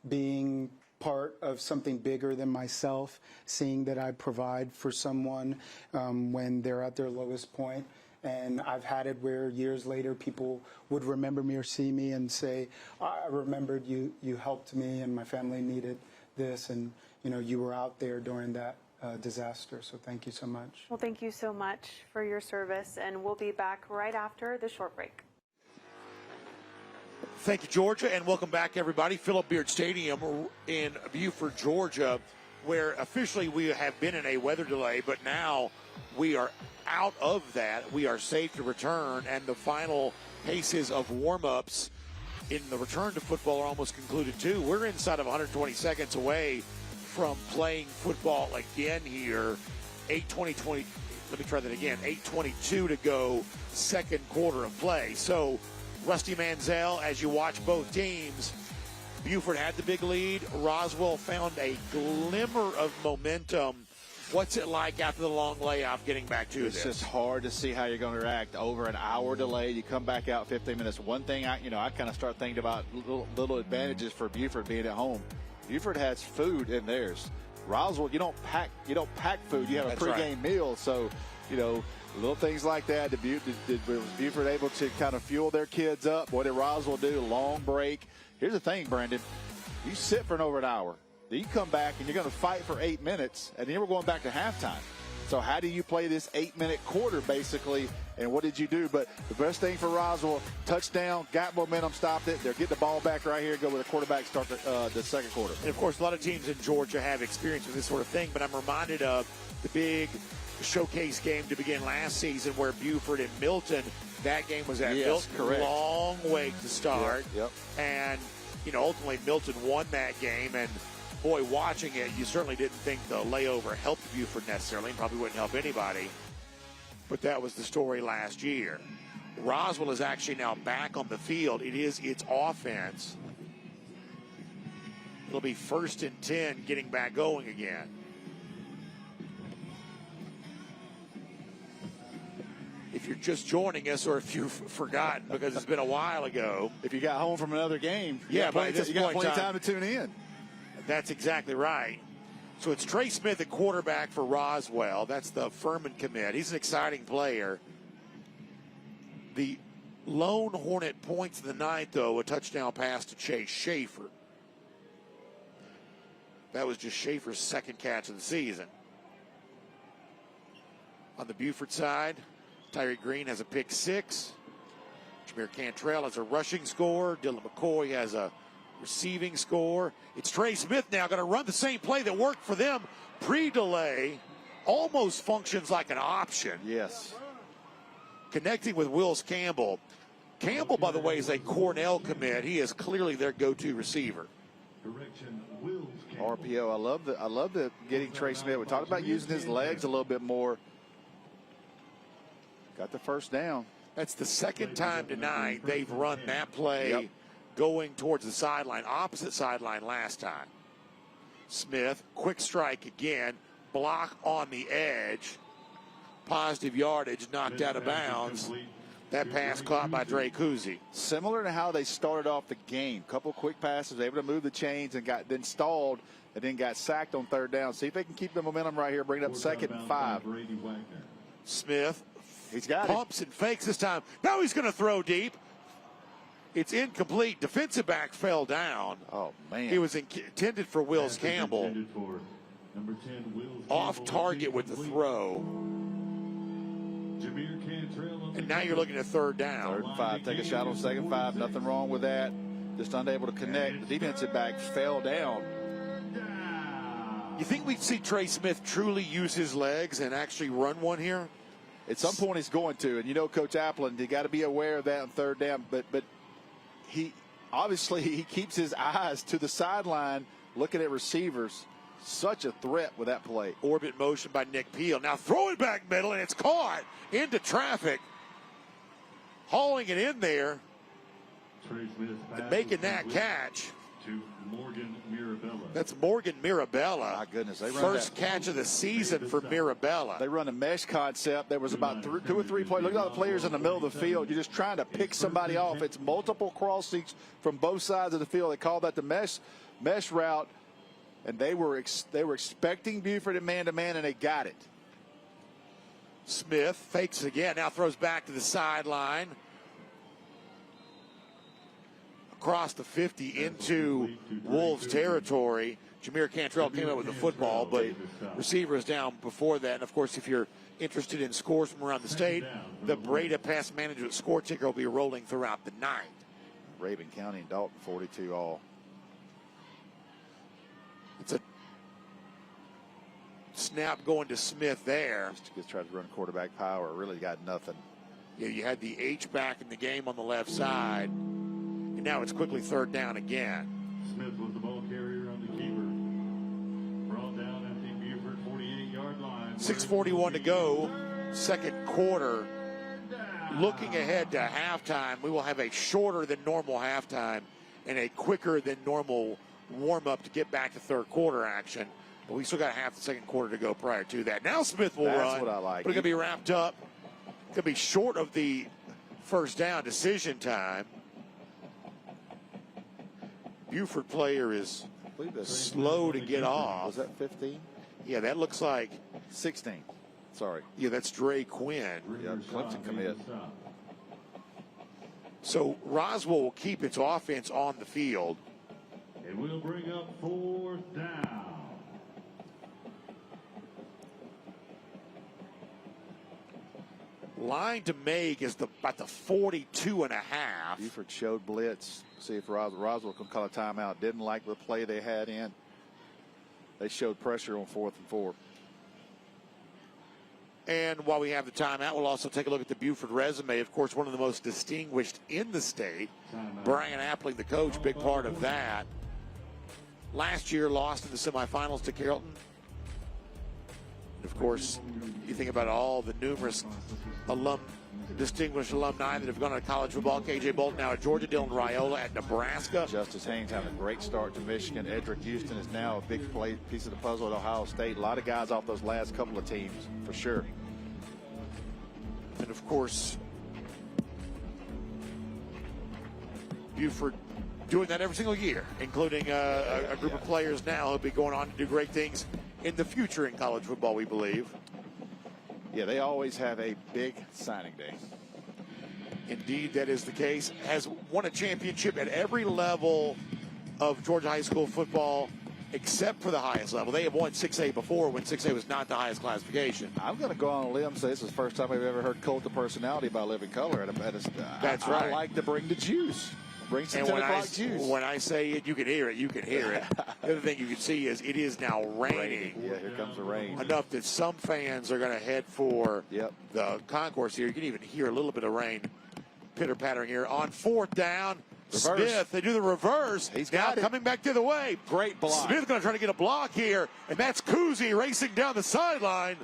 being part of something bigger than myself, seeing that I provide for someone when they're at their lowest point. And I've had it where years later people would remember me or see me and say, I remembered you helped me and my family needed this, and you know, you were out there during that disaster. So thank you so much. Well, thank you so much for your service, and we'll be back right after the short break. Thank you, Georgia, and welcome back, everybody. Philip Beard Stadium in Buford, Georgia, where officially we have been in a weather delay, but now we are out of that. We are safe to return, and the final paces of warm-ups in the return to football are almost concluded, too. We're inside of 120 seconds away from playing football again here. 8:22 to go, second quarter of play. So, Rusty Manziel, as you watch both teams, Buford had the big lead. Roswell found a glimmer of momentum. What's it like after the long layoff getting back to this? It's just hard to see how you're going to react. Over an hour delay, you come back out 15 minutes. One thing I kind of start thinking about little advantages for Buford being at home. Buford has food in theirs. Roswell, you don't pack food. You have a pregame meal. So, little things like that. Was Buford able to kind of fuel their kids up? What did Roswell do? Long break. Here's the thing, Brandon. You sit for over an hour. Then you come back and you're going to fight for 8 minutes, and then we're going back to halftime. So how do you play this 8-minute quarter, basically, and what did you do? But the best thing for Roswell, touchdown, got momentum, stopped it. They're getting the ball back right here, go with a quarterback, start the second quarter. And, of course, a lot of teams in Georgia have experience with this sort of thing, but I'm reminded of the big showcase game to begin last season where Buford and Milton, that game was at Milton. Correct. Long wait to start. Yep. And, ultimately Milton won that game, and boy, watching it, you certainly didn't think the layover helped Buford necessarily, and probably wouldn't help anybody. But that was the story last year. Roswell is actually now back on the field. It is its offense. It'll be 1st and 10 getting back going again. If you're just joining us, or if you've forgotten because it's been a while ago. If you got home from another game, you got plenty of time to tune in. That's exactly right. So it's Trey Smith at quarterback for Roswell. That's the Furman commit. He's an exciting player. The lone Hornet points in the ninth, though, a touchdown pass to Chase Schaefer. That was just Schaefer's second catch of the season. On the Buford side, Tyree Green has a pick 6. Jameer Cantrell has a rushing score. Dylan McCoy has a receiving score. It's Trey Smith now going to run the same play that worked for them pre-delay. Almost functions like an option. Yes. Connecting with Wills Campbell. Campbell, by the way, is a Cornell commit. He is clearly their go-to receiver. RPO. I love the getting Trey Smith. We talked about using his legs a little bit more. Got the first down. That's the second time tonight they've run that play going towards the sideline, opposite sideline last time. Smith, quick strike again, block on the edge, positive yardage, knocked out of bounds. That pass caught by Dre Kuzi. Similar to how they started off the game. Couple quick passes, able to move the chains and got then stalled and then got sacked on third down. See if they can keep the momentum right here, bring it up 2nd and 5. Smith, he's got pumps and fakes this time. Now he's going to throw deep. It's incomplete. Defensive back fell down. Oh, man. He was intended for Wills Campbell. Off target with the throw. And now you're looking at 3rd down. 3rd and 5. Take a shot on 2nd and 5. Nothing wrong with that. Just unable to connect. The defensive back fell down. You think we'd see Trey Smith truly use his legs and actually run one here? At some point he's going to. And Coach Applin, you got to be aware of that on 3rd down. But he keeps his eyes to the sideline looking at receivers. Such a threat with that play. Orbit motion by Nick Peel. Now throwing back middle, and it's caught into traffic. Hauling it in there. And making that catch. To Morgan Mirabella. That's Morgan Mirabella. My goodness. They First catch of the season for Mirabella. They run a mesh concept. There was about 2 or 3 players. Look at all the players in the middle of the field. You're just trying to pick somebody off. It's multiple crossings from both sides of the field. They call that the mesh route. And they were expecting Buford in man-to-man, and they got it. Smith fakes again. Now throws back to the sideline. across the 50 into Wolves territory. Jameer Cantrell came up with the football, but receiver is down before that. And, of course, if you're interested in scores from around the state, the Breda Pass Management score ticker will be rolling throughout the night. Rabun County and Dalton 42 all. It's a snap going to Smith there. Just tried to run quarterback power. Really got nothing. Yeah, you had the H-back in the game on the left side. And now it's quickly third down again. Smith was the ball carrier on the keeper. Brought down at the Buford 48-yard line. 6:41 to go, second quarter. Looking ahead to halftime, we will have a shorter than normal halftime and a quicker than normal warm-up to get back to third quarter action. But we still got half the second quarter to go prior to that. Now Smith will run. That's what I like. But it's going to be wrapped up. It's going to be short of the first down decision time. Buford player is slow to get off. Was that 15? Yeah, that looks like 16. Sorry. Yeah, that's Dre Quinn. Yeah, Clemson commit. So Roswell will keep its offense on the field. It will bring up fourth down. Line to make is about the 42 and a half. Buford showed blitz. See if Roswell can call a timeout. Didn't like the play they had in. They showed pressure on 4th and 4. And while we have the timeout, we'll also take a look at the Buford resume. Of course, one of the most distinguished in the state. Brian Appling, the coach, big part of that. Last year, lost in the semifinals to Carrollton. And of course, you think about all the numerous distinguished alumni that have gone to college football. K.J. Bolton now at Georgia, Dylan Raiola at Nebraska. Justice Haynes having a great start to Michigan. Edric Houston is now a big piece of the puzzle at Ohio State. A lot of guys off those last couple of teams, for sure. And of course, Buford doing that every single year, including a group of players now who'll be going on to do great things in the future in college football, we believe. Yeah, they always have a big signing day. Indeed, that is the case. Has won a championship at every level of Georgia high school football except for the highest level. They have won 6A before when 6A was not the highest classification. I'm going to go on a limb and say this is the first time I've ever heard Cult of Personality by Living Color. That's right. I like to bring the juice. Bring some 10 o'clock juice. When I say it, you can hear it. You can hear it. The other thing you can see is it is now raining. Yeah, here comes the rain. Enough that some fans are going to head for the concourse here. You can even hear a little bit of rain pitter-pattering here. On fourth down, reverse. Smith, they do the reverse. He's now got it. Coming back the other way. Great block. Smith going to try to get a block here, and that's Kuzi racing down the sideline.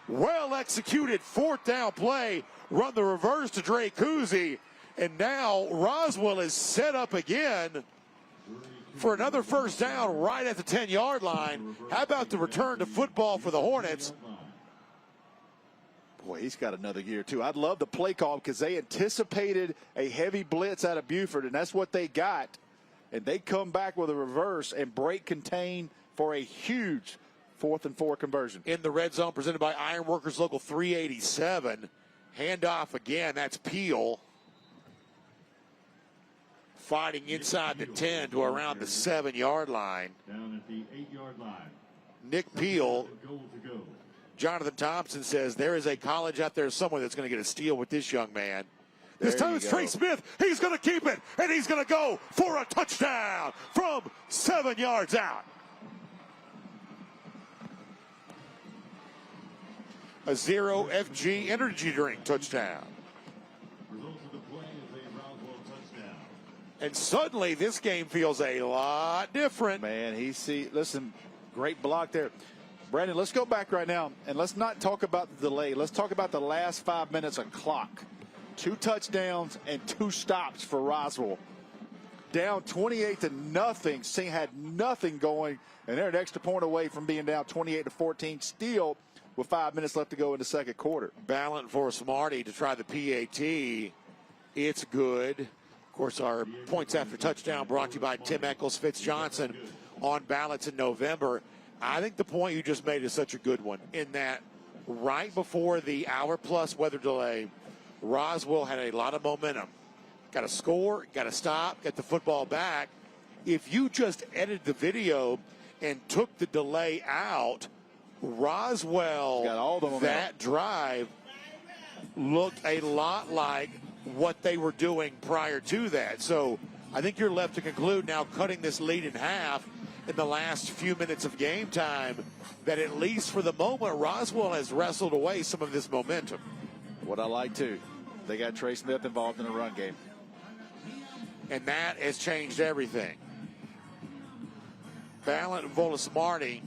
Well executed fourth down play. Run the reverse to Dre Kuzi. And now Roswell is set up again for another first down right at the 10-yard line. How about the return to football for the Hornets? Boy, he's got another year, too. I'd love the play call because they anticipated a heavy blitz out of Buford, and that's what they got. And they come back with a reverse and break contain for a huge 4th and 4 conversion. In the red zone presented by Ironworkers Local 387. Handoff again. That's Peel. Fighting inside the 10 to around the 7-yard line. Down at the 8-yard line. Nick Peel. Goal to go. Jonathan Thompson says there is a college out there somewhere that's going to get a steal with this young man. This time it's Trey Smith. He's going to keep it, and he's going to go for a touchdown from 7 yards out. A Zero FG energy drink touchdown. Results of the play is a Roswell touchdown. And suddenly this game feels a lot different. Man, listen, great block there. Brandon, let's go back right now, and let's not talk about the delay. Let's talk about the last 5 minutes of clock. 2 touchdowns and 2 stops for Roswell. Down 28-0. Sing had nothing going, and they're an extra point away from being down 28-14. Still with 5 minutes left to go in the second quarter. Ballant for Smarty to try the PAT. It's good. Of course, our points after touchdown brought to you by Tim Eccles, Fitz Johnson on ballots in November. I think the point you just made is such a good one in that right before the hour-plus weather delay, Roswell had a lot of momentum. got to score, got to stop, get the football back. If you just edited the video and took the delay out, Roswell, got all the momentum. That drive looked a lot like what they were doing prior to that. So I think you're left to conclude now, cutting this lead in half in the last few minutes of game time, that at least for the moment, Roswell has wrestled away some of this momentum. What I like, too, they got Trey Smith involved in the run game. And that has changed everything. Ballant and Volis-Marty.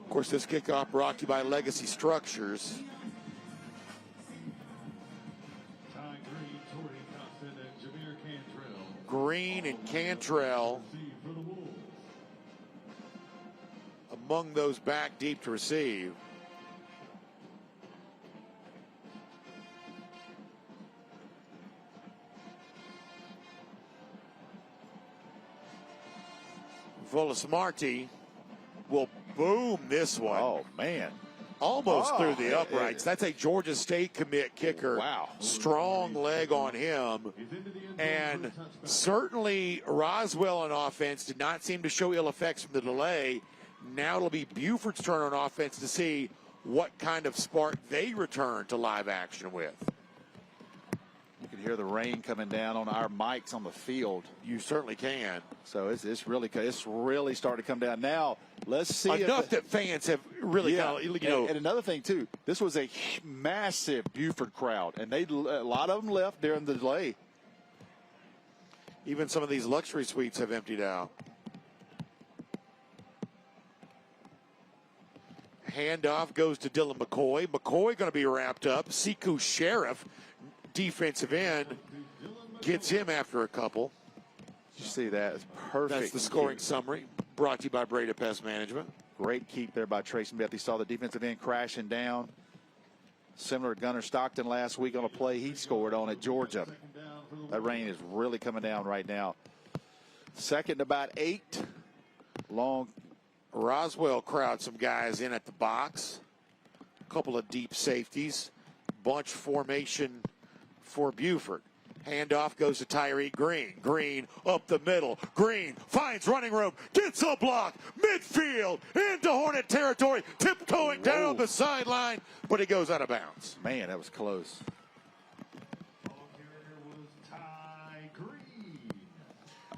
Of course, this kickoff brought to you by Legacy Structures. Green and Cantrell among those back deep to receive. Volis-Marty will boom this one. Oh, man. Almost through the uprights. That's a Georgia State commit kicker. Wow. Strong leg on him. And certainly Roswell on offense did not seem to show ill effects from the delay. Now it'll be Buford's turn on offense to see what kind of spark they return to live action with. You can hear the rain coming down on our mics on the field. You certainly can. So it's really starting to come down. Now, let's see. Enough that fans have really and another thing, too, this was a massive Buford crowd, and a lot of them left during the delay. Even some of these luxury suites have emptied out. Handoff goes to Dylan McCoy. McCoy going to be wrapped up. Siku Sheriff, defensive end, gets him after a couple. You see that? It's perfect. That's the scoring summary brought to you by Breda Pest Management. Great keep there by Trace Smith. He saw the defensive end crashing down. Similar to Gunnar Stockton last week on a play he scored on at Georgia. That rain is really coming down right now. Second about 8. Long. Roswell crowd some guys in at the box. A couple of deep safeties. Bunch formation for Buford. Handoff goes to Tyree Green. Green up the middle. Green finds running room. Gets a block. Midfield into Hornet territory. Tiptoeing down the sideline. But he goes out of bounds. Man, that was close.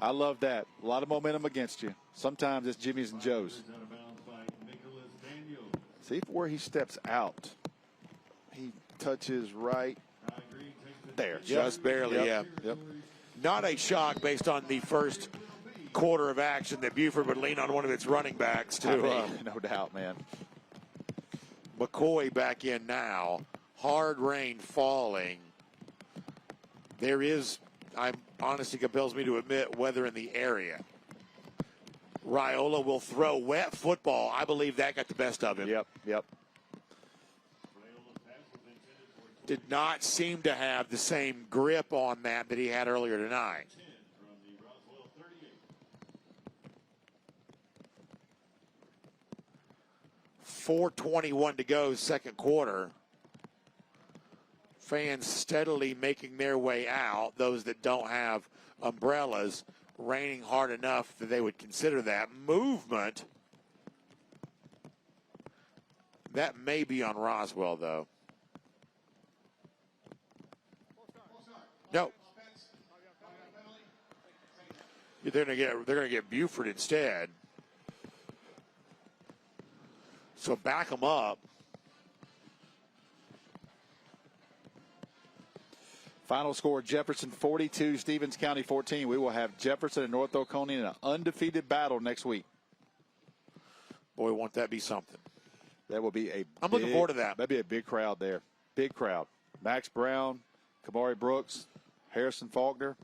I love that. A lot of momentum against you. Sometimes it's Jimmy's and Joe's. See where he steps out. He touches right there. Just barely, yeah. Yep. Not a shock based on the first quarter of action that Buford would lean on one of its running backs to. No doubt, man. McCoy back in now. Hard rain falling. There is, honestly compels me to admit, weather in the area. Raiola will throw wet football. I believe that got the best of him. Yep. Did not seem to have the same grip on that he had earlier tonight. .421 to go, second quarter. Fans steadily making their way out, those that don't have umbrellas, raining hard enough that they would consider that. Movement, that may be on Roswell, though. No. They're gonna get Buford instead. So back them up. Final score, Jefferson 42, Stevens County 14. We will have Jefferson and North Oconee in an undefeated battle next week. Boy, won't that be something. That will be I'm looking forward to that. That'd be a big crowd there. Big crowd. Max Brown, Kamari Brooks, Harrison Faulkner.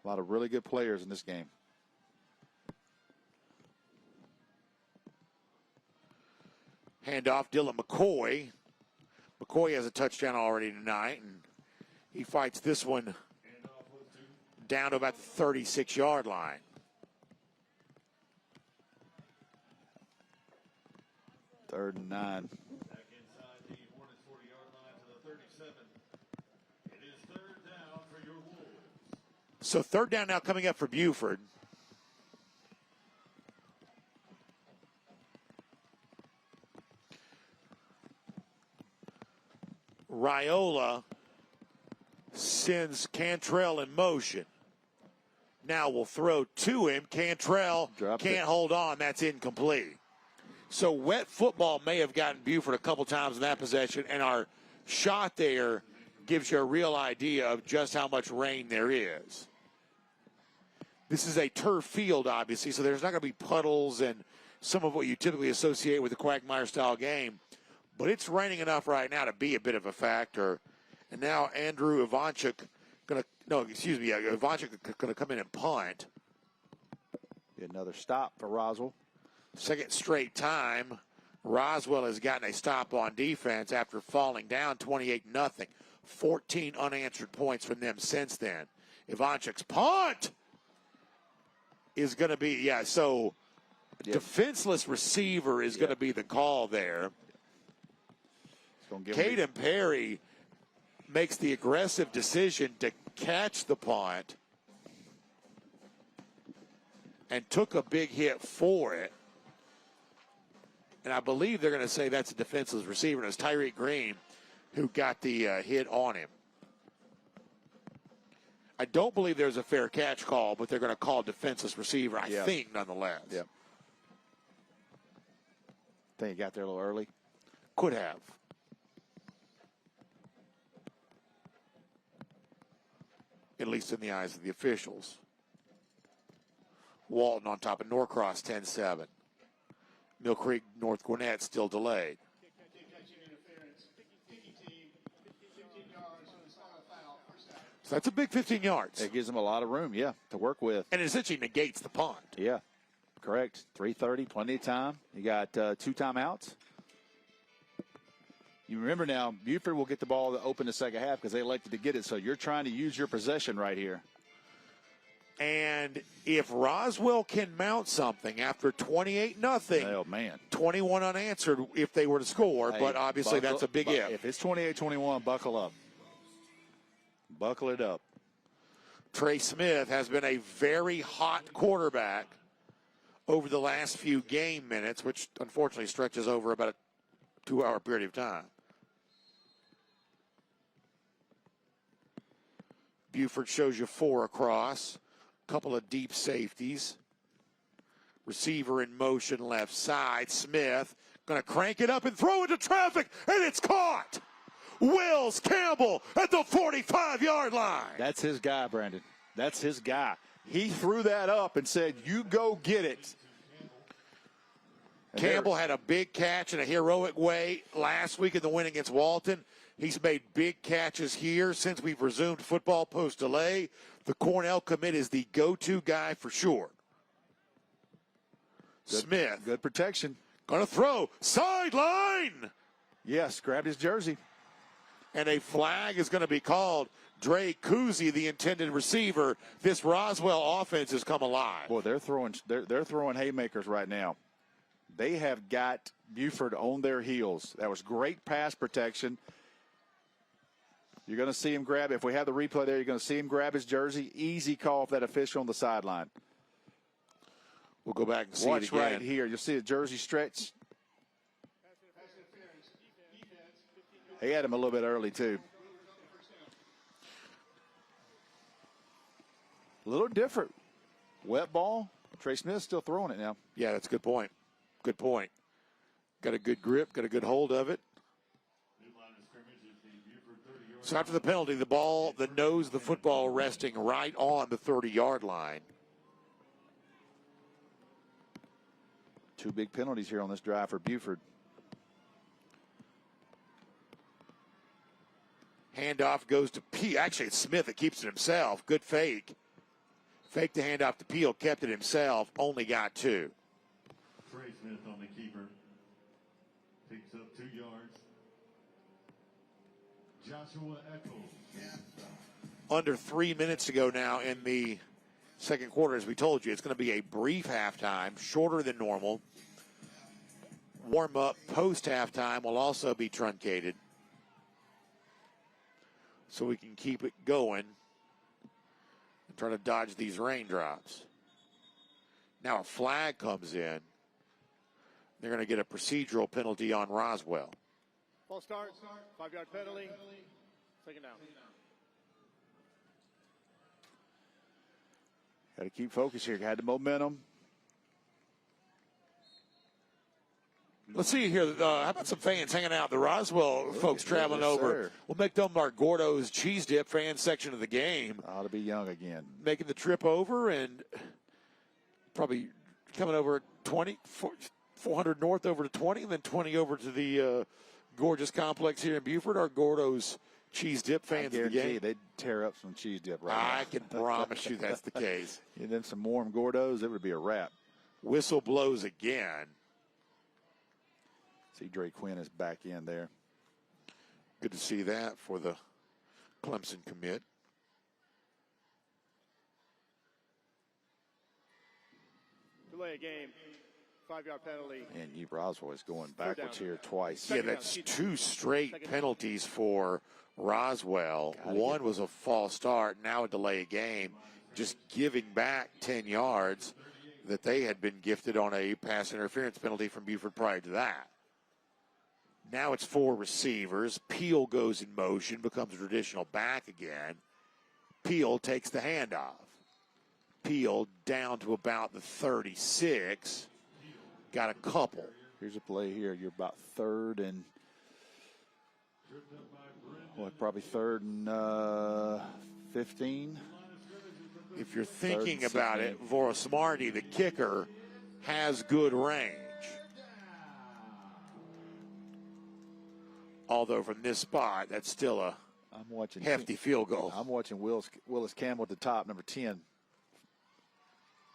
A lot of really good players in this game. Handoff, Dylan McCoy. McCoy has a touchdown already tonight, and he fights this one down to about the 36-yard line. Third and 9. So third down now coming up for Buford. Raiola sends Cantrell in motion. Now we'll throw to him. Cantrell can't hold on. That's incomplete. So wet football may have gotten Buford a couple times in that possession, and our shot there gives you a real idea of just how much rain there is. This is a turf field, obviously, so there's not going to be puddles and some of what you typically associate with a Quagmire-style game. But it's raining enough right now to be a bit of a factor. And now Andrew Ivanchuk Ivanchuk going to come in and punt. Another stop for Roswell. Second straight time Roswell has gotten a stop on defense after falling down 28-0. 14 unanswered points from them since then. Ivanchuk's punt is going to be, defenseless receiver is going to be the call there. Caden Perry makes the aggressive decision to catch the punt and took a big hit for it. And I believe they're going to say that's a defenseless receiver. And it's Tyreek Green who got the hit on him. I don't believe there's a fair catch call, but they're going to call defenseless receiver, I think, nonetheless. Yeah. Think he got there a little early? Could have. At least in the eyes of the officials. Walton on top of Norcross, 10-7. Mill Creek, North Gwinnett still delayed. So that's a big 15 yards. It gives them a lot of room, to work with. And it essentially negates the punt. Yeah, correct. 3:30, plenty of time. You got 2 timeouts. You remember now, Buford will get the ball to open the second half because they elected to get it. So you're trying to use your possession right here. And if Roswell can mount something after 28-0, 21 unanswered if they were to score, but obviously that's a big if. If it's 28-21, buckle up. Buckle it up. Trey Smith has been a very hot quarterback over the last few game minutes, which unfortunately stretches over about a 2-hour period of time. Buford shows you 4 across. Couple of deep safeties. Receiver in motion left side. Smith going to crank it up and throw into traffic, and it's caught. Wills Campbell at the 45-yard line. That's his guy, Brandon. That's his guy. He threw that up and said, you go get it. And Campbell had a big catch in a heroic way last week in the win against Walton. He's made big catches here since we've resumed football post-delay. The Cornell commit is the go-to guy for sure. Smith. Good protection. Going to throw. Sideline. Yes, grabbed his jersey. And a flag is going to be called. Dre Kuzi, the intended receiver. This Roswell offense has come alive. Boy, they're throwing haymakers right now. They have got Buford on their heels. That was great pass protection. You're going to see him grab, if we have the replay there, you're going to see him grab his jersey. Easy call off that official on the sideline. We'll go back and see Watch it again. right here. You'll see the jersey stretch. He had him a little bit early, too. A little different. Wet ball. Trey Smith's still throwing it now. Yeah, that's a good point. Good point. Got a good grip, got a good hold of it. So after the penalty, the nose of the football resting right on the 30-yard line. 2 big penalties here on this drive for Buford. Handoff goes to Peel. Actually, it's Smith that keeps it himself. Good fake. Fake the handoff to Peel, kept it himself, only got 2. Trey Smith on the keeper. Picks up 2 yards. Joshua Echols. Under 3 minutes to go now in the second quarter. As we told you, it's going to be a brief halftime, shorter than normal. Warm-up post-halftime will also be truncated, so we can keep it going trying to dodge these raindrops. Now a flag comes in. They're going to get a procedural penalty on Roswell. False start, 5-yard penalty, second down. Got to keep focus here. Had the momentum. Let's see here. How about some fans hanging out? The Roswell folks traveling over. Sir. We'll make them our Gordo's Cheese Dip fan section of the game. Ought to be young again. Making the trip over and probably coming over 400 north over to 20, and then 20 over to the gorgeous complex here in Buford. Our Gordo's Cheese Dip fans of the game. They'd tear up some cheese dip right I now. can promise you that's the case. And then some warm Gordos, it would be a wrap. Whistle blows again. See, Dre Quinn is back in there. Good to see that for the Clemson commit. Delay a game, 5-yard penalty. And Roswell is going backwards here twice. Yeah, that's two straight penalties for Roswell. One was a false start, now a delay of game, just giving back 10 yards that they had been gifted on a pass interference penalty from Buford prior to that. Now it's 4 receivers. Peel goes in motion, becomes a traditional back again. Peel takes the handoff. Peel down to about the 36. Got a couple. Here's a play here. You're about third and, probably third and 15. If you're thinking about it, Vorosmarty, the kicker, has good range. Although from this spot, that's still a hefty field goal. I'm watching Willis Campbell at the top, number 10.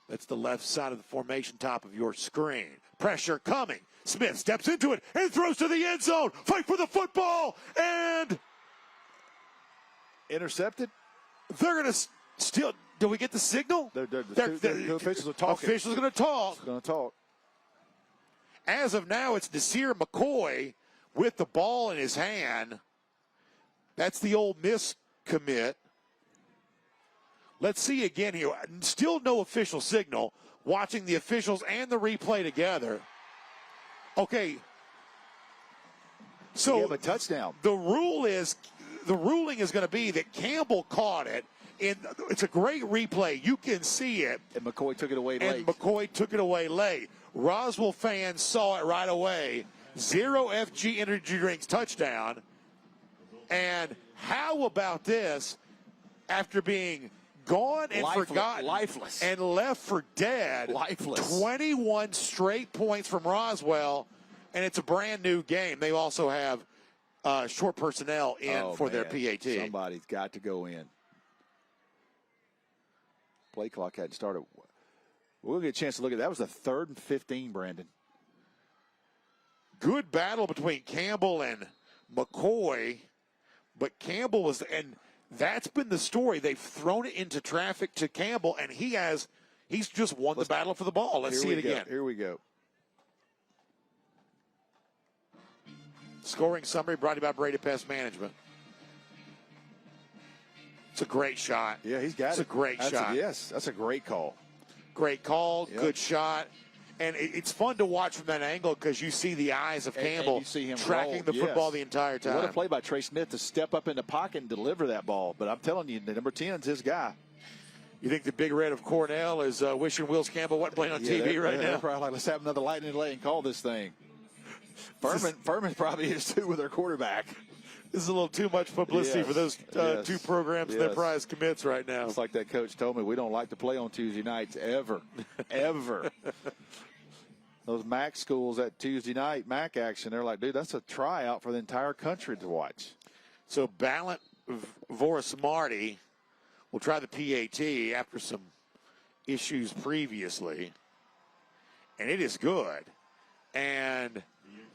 That's the left side of the formation top of your screen. Pressure coming. Smith steps into it and throws to the end zone. Fight for the football and intercepted. They're going to still. Do we get the signal? The officials are talking. Officials are going to talk. Going to talk. As of now, it's Nasir McCoy with the ball in his hand. That's the Ole Miss commit. Let's see again here. Still no official signal. Watching the officials and the replay together. Okay. So a touchdown. The ruling is going to be that Campbell caught it. And it's a great replay. You can see it. And McCoy took it away late. Roswell fans saw it right away. 0 FG Energy Drinks touchdown. And how about this? After being gone and forgotten. Lifeless. And left for dead. Lifeless. 21 straight points from Roswell. And it's a brand new game. They also have short personnel in for their PAT. Somebody's got to go in. Play clock hadn't started. We'll get a chance to look at that. That was the 3rd and 15, Brandon. Good battle between Campbell and McCoy, but Campbell was, and that's been the story. They've thrown it into traffic to Campbell, and he's just won the battle for the ball. Let's see it again. Here we go. Scoring summary brought to you by Brady Pest Management. It's a great shot. Yeah, he's got it. It's a great shot. That's a great call. Great call, good shot. And it's fun to watch from that angle because you see the eyes of Campbell and you see him tracking the football the entire time. What a play by Trey Smith to step up in the pocket and deliver that ball. But I'm telling you, the number 10 is his guy. You think the Big Red of Cornell is wishing Wills Campbell wasn't playing on TV right now? They're probably like, let's have another lightning delay and call this thing. Furman probably is too with their quarterback. This is a little too much publicity for those two programs and their prize commits right now. It's like that coach told me, we don't like to play on Tuesday nights ever, ever. Those MAC schools at Tuesday night, MAC action, they're like, dude, that's a tryout for the entire country to watch. So Ballant Vorosmarty will try the PAT after some issues previously, and it is good. And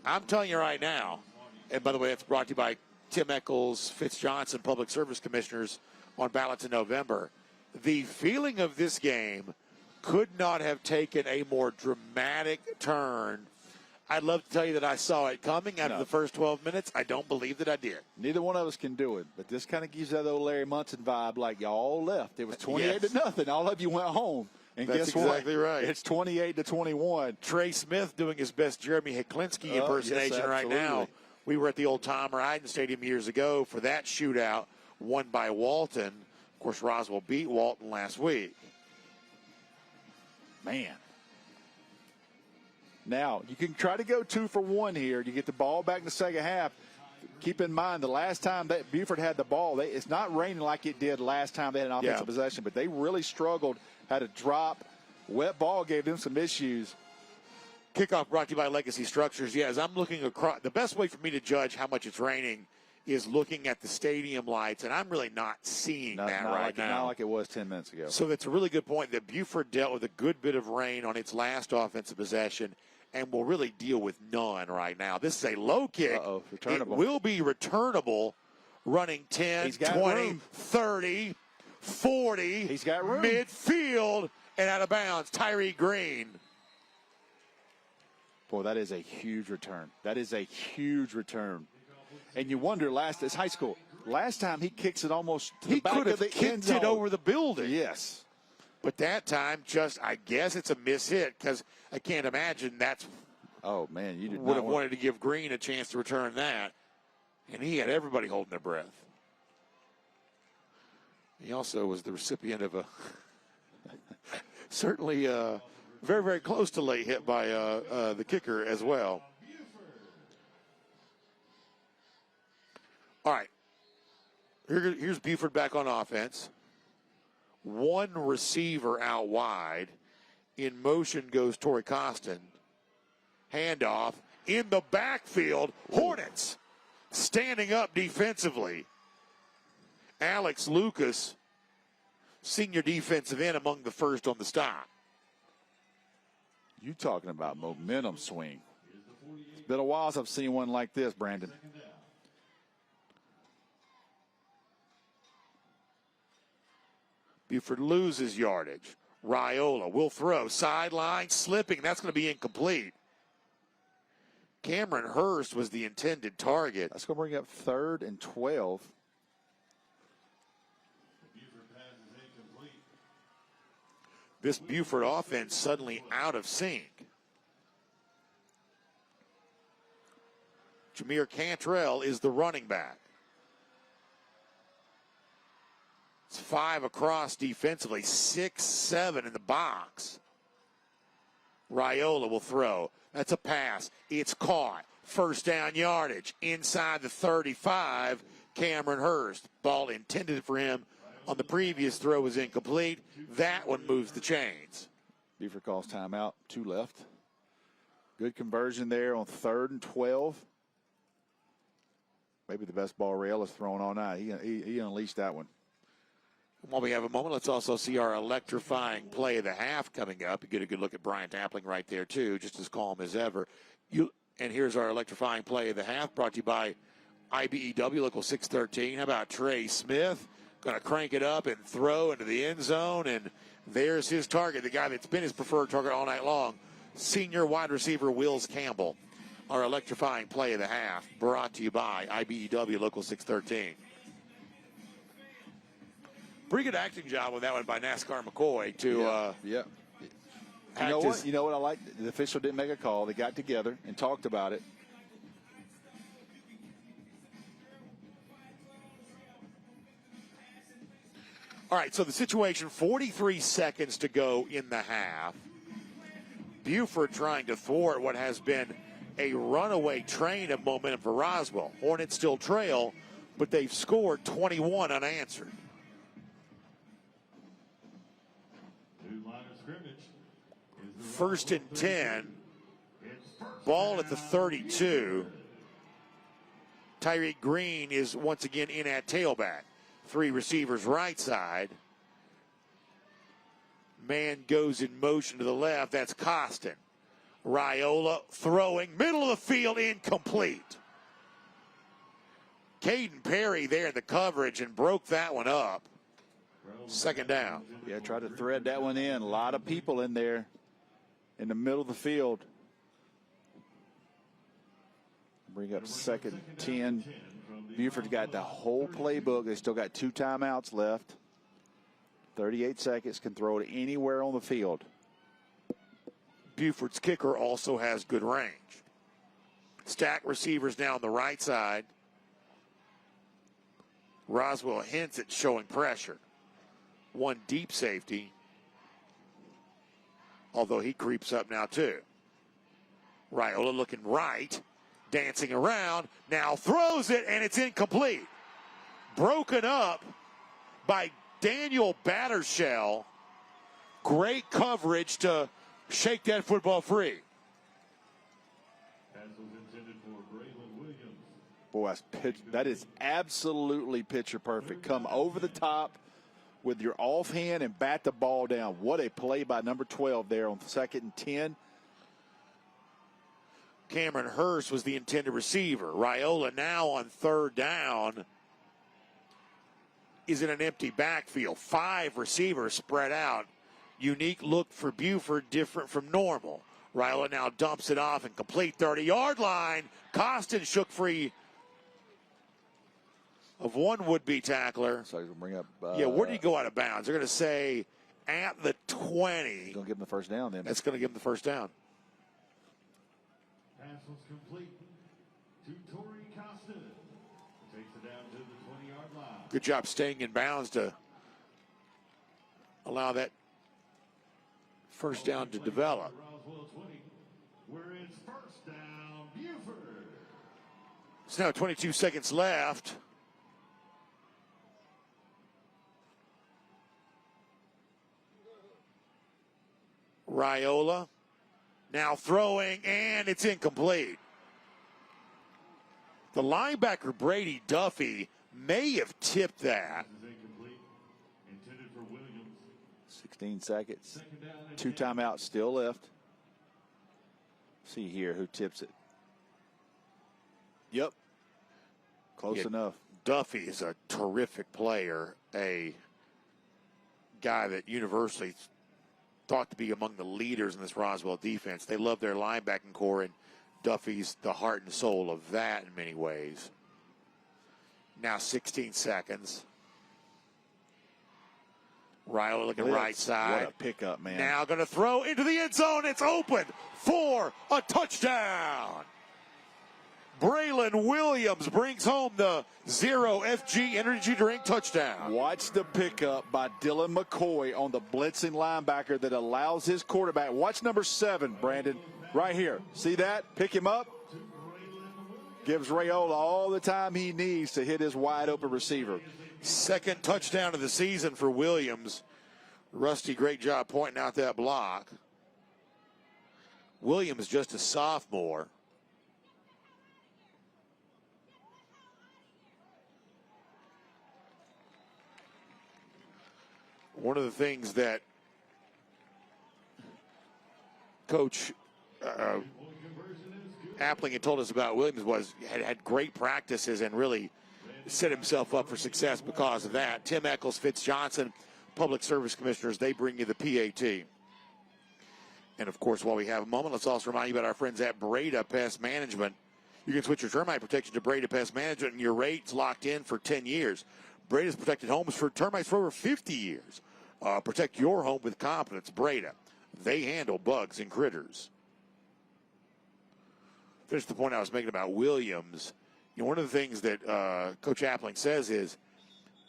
I'm telling you right now, and by the way, it's brought to you by Tim Eccles, Fitz Johnson, Public Service Commissioners on ballots in November. The feeling of this game could not have taken a more dramatic turn I'd love to tell you that I saw it coming after No. the first 12 minutes. I don't believe that I did. Neither one of us can do it, but this kind of gives that old Larry Munson vibe, like y'all all left. It was 28-0. All of you went home. And That's guess what? exactly right. It's 28-21. Trey Smith doing his best Jeremy Heklinski impersonation yes, right now. absolutely. We were at the old Tom Ryden Stadium years ago for that shootout won by Walton. Of course, Roswell beat Walton last week. Man. Now, you can try to go 2 for 1 here. You get the ball back in the second half. Keep in mind, the last time that Buford had the ball, it's not raining like it did last time they had an offensive possession, but they really struggled, had a drop. Wet ball gave them some issues. Kickoff brought to you by Legacy Structures. Yeah, as I'm looking across, the best way for me to judge how much it's raining is looking at the stadium lights, and I'm really not seeing that right now. Not like it was 10 minutes ago. So that's a really good point that Buford dealt with a good bit of rain on its last offensive possession and will really deal with none right now. This is a low kick. Returnable. It will be returnable, running 10, 20, room. 30, 40. He's got room. Midfield and out of bounds. Tyree Green. Boy, that is a huge return. That is a huge return. And you wonder, it's high school. Last time he kicks it almost to the back of the end zone. Kicked it over the building. Yes. But that time, I guess it's a miss hit because I can't imagine that's. Oh, man, you would have wanted to give Green a chance to return that. And he had everybody holding their breath. He also was the recipient of a certainly very, very close to late hit by the kicker as well. All right. Here's Buford back on offense. One receiver out wide. In motion goes Torrey Costin. Handoff in the backfield. Hornets standing up defensively. Alex Lucas, senior defensive end, among the first on the stop. You talking about momentum swing. It's been a while since I've seen one like this, Brandon. Buford loses yardage. Raiola will throw. Sideline slipping. That's going to be incomplete. Cameron Hurst was the intended target. That's going to bring up 3rd and 12. This Buford offense suddenly out of sync. Jameer Cantrell is the running back. It's 5 across defensively, 6, 7 in the box. Raiola will throw. That's a pass. It's caught. First down yardage inside the 35. Cameron Hurst. Ball intended for him on the previous throw was incomplete. That one moves the chains. Buford calls timeout. 2 left. Good conversion there on 3rd and 12. Maybe the best ball Raiola's thrown all night. He unleashed that one. While we have a moment, let's also see our electrifying play of the half coming up. You get a good look at Brian Tapling right there, too, just as calm as ever. And here's our electrifying play of the half, brought to you by IBEW, Local 613. How about Trey Smith? Going to crank it up and throw into the end zone, and there's his target, the guy that's been his preferred target all night long, senior wide receiver Wills Campbell. Our electrifying play of the half, brought to you by IBEW, Local 613. Pretty good acting job with that one by NASCAR McCoy to You know what? You know what I like? The official didn't make a call. They got together and talked about it. All right, so the situation, 43 seconds to go in the half. Buford trying to thwart what has been a runaway train of momentum for Roswell. Hornets still trail, but they've scored 21 unanswered. First and 10. Ball at the 32. Tyree Green is once again in at tailback. 3 receivers right side. Man goes in motion to the left. That's Costin. Raiola throwing. Middle of the field, incomplete. Caden Perry there in the coverage and broke that one up. Second down. Yeah, tried to thread that one in. A lot of people in there in the middle of the field. Bring up 2nd and 10. Buford's got the whole playbook. They still got 2 timeouts left. 38 seconds, can throw it anywhere on the field. Buford's kicker also has good range. Stack receivers now on the right side. Roswell hints at showing pressure. One deep safety, although he creeps up now too. Raiola looking right, dancing around, now throws it, and it's incomplete. Broken up by Daniel Battershell. Great coverage to shake that football free. Boy, that is absolutely picture perfect. Come over the top with your offhand and bat the ball down. What a play by number 12 there on 2nd and 10. Cameron Hurst was the intended receiver. Raiola now on 3rd down is in an empty backfield. 5 receivers spread out. Unique look for Buford, different from normal. Raiola now dumps it off and complete 30-yard line. Costin shook free of one would-be tackler. So he's going to bring up... where did he go out of bounds? They're going to say at the 20. He's going to give him the first down then. That's going to give him the first down. Pass was complete to Torrey Costin. Takes it down to the 20-yard line. Good job staying in bounds to allow that first down to develop. Roswell 20, where it's first down, Buford. It's now 22 seconds left. Raiola now throwing, and it's incomplete. The linebacker Brady Duffy may have tipped that. 16 seconds. 2 timeouts still left. See here who tips it. Yep. Close enough. Duffy is a terrific player, a guy that universally thought to be among the leaders in this Roswell defense. They love their linebacking core, and Duffy's the heart and soul of that in many ways. Now 16 seconds. Raiola looking right side. What a pickup, man. Now going to throw into the end zone. It's open for a touchdown. Braylon Williams brings home the 0 FG energy drink touchdown. Watch the pickup by Dylan McCoy on the blitzing linebacker that allows his quarterback. Watch number 7, Brandon, right here. See that? Pick him up. Gives Raiola all the time he needs to hit his wide open receiver. Second touchdown of the season for Williams. Rusty, great job pointing out that block. Williams just a sophomore. One of the things that Coach Appling had told us about Williams was had great practices and really set himself up for success because of that. Tim Eccles, Fitz Johnson, Public Service Commissioners, they bring you the PAT. And, of course, while we have a moment, let's also remind you about our friends at Breda Pest Management. You can switch your termite protection to Breda Pest Management, and your rate's locked in for 10 years. Breda's protected homes for termites for over 50 years. Protect your home with confidence. Breda. They handle bugs and critters. Finish the point I was making about Williams. You know, one of the things that Coach Appling says is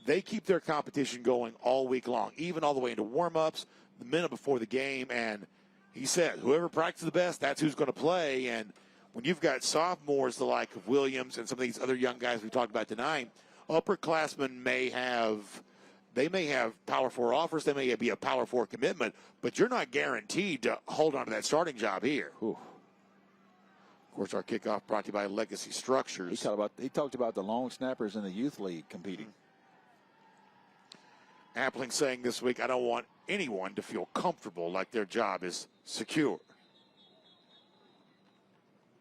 they keep their competition going all week long, even all the way into warm-ups, the minute before the game. And he said, whoever practices the best, that's who's going to play. And when you've got sophomores the like of Williams and some of these other young guys we talked about tonight, upperclassmen may have Power 4 offers. They may be a Power 4 commitment, but you're not guaranteed to hold on to that starting job here. Ooh. Of course, our kickoff brought to you by Legacy Structures. He talked about the long snappers in the youth league competing. Appling saying this week, I don't want anyone to feel comfortable like their job is secure.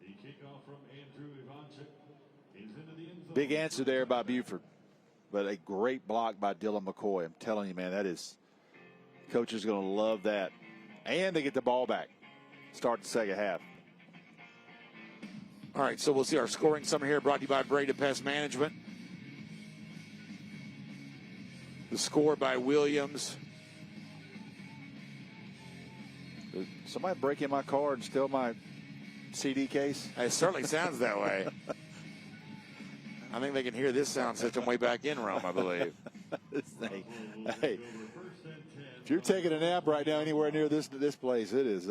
The kickoff from Andrew Ivanchik is into the end zone. Big answer there by Buford, but a great block by Dylan McCoy. I'm telling you, man, that is, coach is going to love that. And they get the ball back. Start the second half. All right, so we'll see our scoring summary here brought to you by Breda Pest Management. The score by Williams. Did somebody break in my car and steal my CD case? It certainly sounds that way. I think they can hear this sound system way back in Rome, I believe. This thing. Hey, if you're taking a nap right now anywhere near this place, it is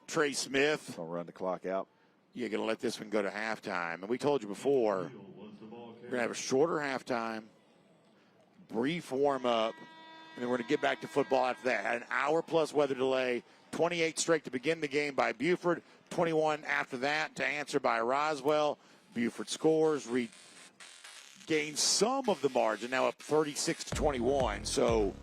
Trey Smith. Gonna run the clock out. You're going to let this one go to halftime. And we told you before, we're going to have a shorter halftime, brief warm-up, and then we're going to get back to football after that. An hour-plus weather delay, 28 straight to begin the game by Buford, 21 after that to answer by Roswell. Buford scores, regains some of the margin, now up 36-21. So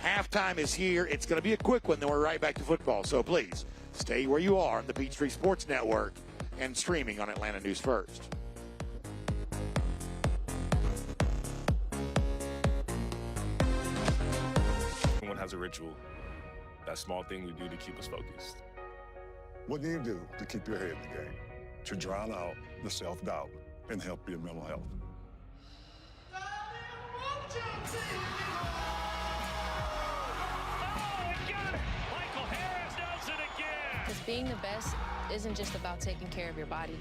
halftime is here. It's going to be a quick one, then we're right back to football. So please, stay where you are on the Peachtree Sports Network and streaming on Atlanta News First. Everyone has a ritual. That small thing we do to keep us focused. What do you do to keep your head in the game? To drown out the self-doubt and help your mental health? Because being the best isn't just about taking care of your body.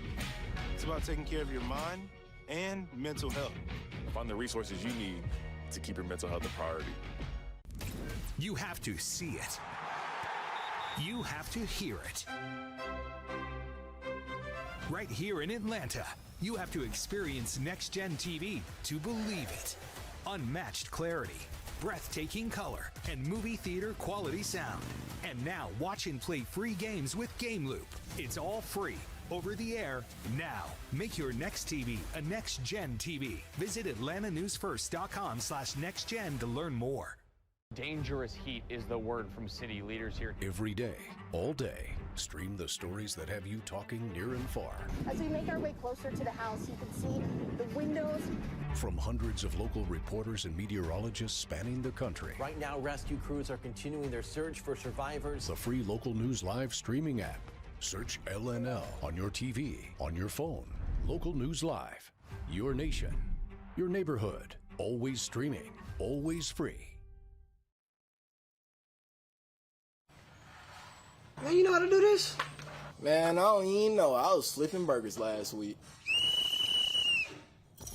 It's about taking care of your mind and mental health. Find the resources you need to keep your mental health a priority. You have to see it. You have to hear it. Right here in Atlanta, you have to experience next-gen TV to believe it. Unmatched clarity, breathtaking color, and movie theater quality sound. And now watch and play free games with Game Loop. It's all free, over the air, now. Make your next TV a next-gen TV. Visit AtlantaNewsFirst.com/nextgen to learn more. Dangerous heat is the word from city leaders here. Every day, all day, stream the stories that have you talking near and far. As we make our way closer to the house, you can see the windows. From hundreds of local reporters and meteorologists spanning the country. Right now, rescue crews are continuing their search for survivors. The free Local News Live streaming app. Search LNL on your TV, on your phone. Local News Live. Your nation, your neighborhood. Always streaming, always free. Man, you know how to do this? Man, I don't even know. I was flipping burgers last week.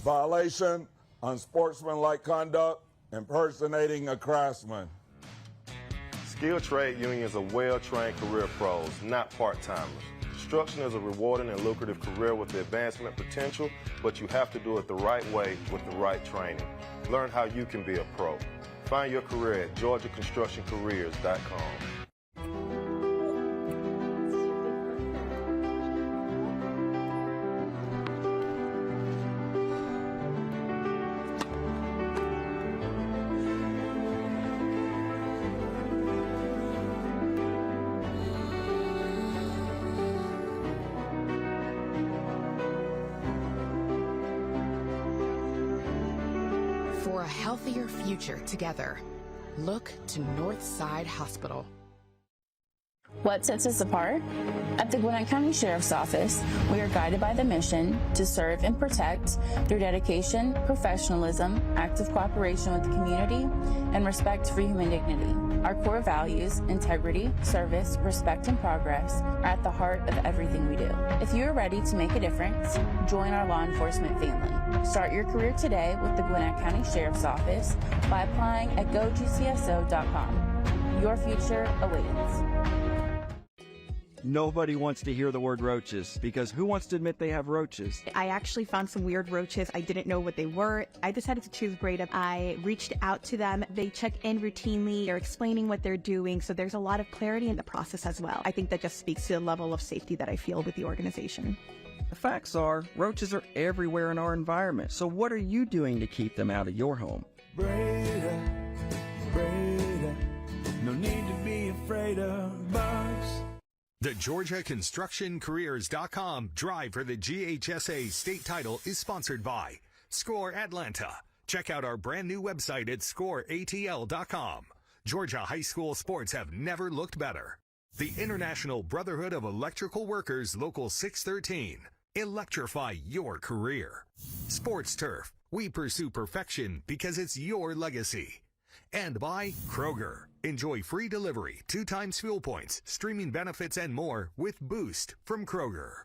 Violation, unsportsmanlike conduct, impersonating a craftsman. Skilled trade unions are well-trained career pros, not part-timers. Construction is a rewarding and lucrative career with the advancement potential, but you have to do it the right way with the right training. Learn how you can be a pro. Find your career at GeorgiaConstructionCareers.com. For a healthier future together, look to Northside Hospital. What sets us apart? At the Gwinnett County Sheriff's Office, we are guided by the mission to serve and protect through dedication, professionalism, active cooperation with the community, and respect for human dignity. Our core values, integrity, service, respect, and progress, are at the heart of everything we do. If you are ready to make a difference, join our law enforcement family. Start your career today with the Gwinnett County Sheriff's Office by applying at GoGCSO.com. Your future awaits. Nobody wants to hear the word roaches because who wants to admit they have roaches? I actually found some weird roaches. I didn't know what they were. I decided to choose Breda. I reached out to them. They check in routinely. They're explaining what they're doing. So there's a lot of clarity in the process as well. I think that just speaks to the level of safety that I feel with the organization. The facts are, roaches are everywhere in our environment. So what are you doing to keep them out of your home? Breda, Breda, no need to be afraid of bugs. The GeorgiaConstructionCareers.com drive for the GHSA state title is sponsored by Score Atlanta. Check out our brand new website at ScoreATL.com. Georgia high school sports have never looked better. The International Brotherhood of Electrical Workers Local 613. Electrify your career. Sports Turf. We pursue perfection because it's your legacy. And by Kroger. Enjoy free delivery, 2 times fuel points, streaming benefits, and more with Boost from Kroger.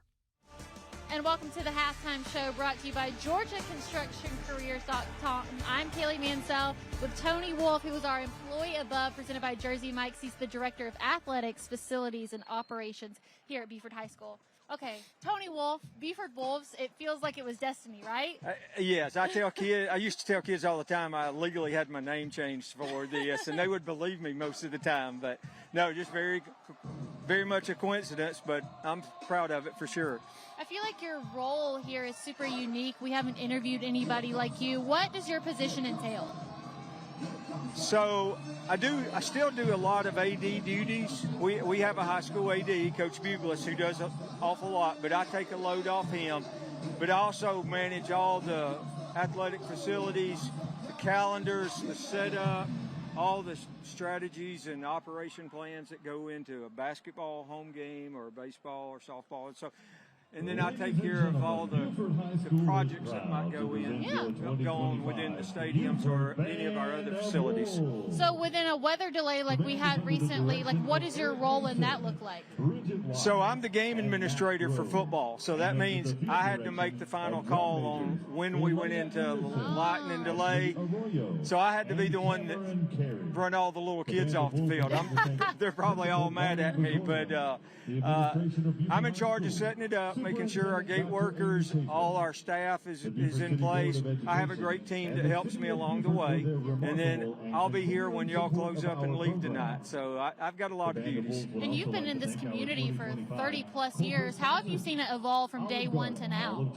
And welcome to the halftime show brought to you by GeorgiaConstructionCareers.com. I'm Kaylee Mansell with Tony Wolf, who is our employee above, presented by Jersey Mike's. He's the Director of Athletics, Facilities, and Operations here at Buford High School. Okay, Tony Wolf, Buford Wolves, it feels like it was destiny, right? Yes, I used to tell kids all the time I legally had my name changed for this, and they would believe me most of the time. But no, just very much a coincidence, but I'm proud of it for sure. I feel like your role here is super unique. We haven't interviewed anybody like you. What does your position entail? So I still do a lot of AD duties. We have a high school AD, Coach Buglis, who does an awful lot, but I take a load off him. But I also manage all the athletic facilities, the calendars, the setup, all the strategies and operation plans that go into a basketball home game or a baseball or softball. And then I take care of all the projects that might go on within the stadiums or any of our other facilities. So within a weather delay like we had recently, what does your role in that look like? So I'm the game administrator for football. So that means I had to make the final call on when we went into lightning delay. So I had to be the one that run all the little kids off the field. They're probably all mad at me, but I'm in charge of setting it up, making sure our gate workers, all our staff is in place. I have a great team that helps me along the way, and then I'll be here when y'all close up and leave tonight. So I've got a lot of duties. And you've been in this community for 30 plus years. How have you seen it evolve from day one to now?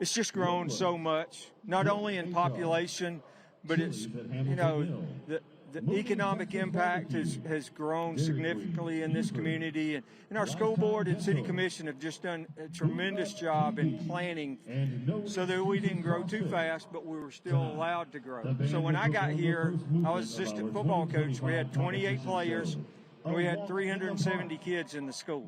It's just grown so much, not only in population, but it's, the economic impact has grown significantly in this community, and our school board and city commission have just done a tremendous job in planning so that we didn't grow too fast, but we were still allowed to grow. So when I got here, I was assistant football coach. We had 28 players. We had 370 kids in the school.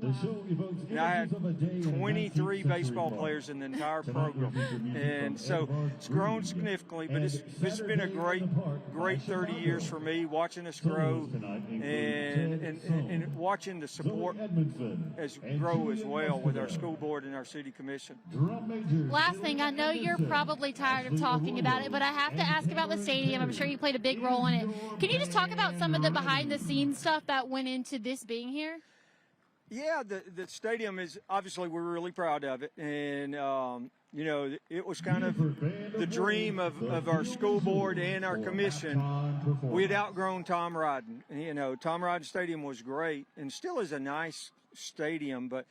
And I had 23 baseball players in the entire program. And so it's grown significantly, but it's been a great 30 years for me, watching us grow and watching the support grow as well with our school board and our city commission. Last thing, I know you're probably tired of talking about it, but I have to ask about the stadium. I'm sure you played a big role in it. Can you just talk about some of the behind-the-scenes stuff that went into this being here? Yeah, the stadium is, obviously we're really proud of it, and it was kind of the dream of our school board and our commission. We had outgrown Tom Rodden. Tom Rodden Stadium was great and still is a nice stadium, but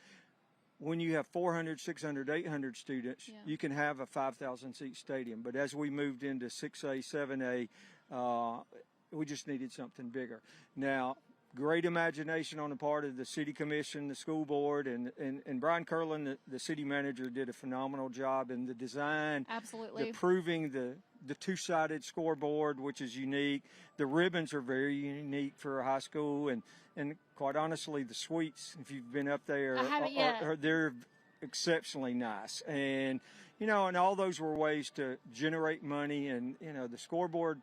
when you have 400, 600, 800 students, you can have a 5,000 seat stadium. But as we moved into 6A, 7A, we just needed something bigger. Now, great imagination on the part of the city commission, the school board, and Brian Curlin, the city manager, did a phenomenal job in the design. Absolutely. Proving the two-sided scoreboard, which is unique. The ribbons are very unique for a high school, and quite honestly, the suites, if you've been up there, they're exceptionally nice. And and all those were ways to generate money, and the scoreboard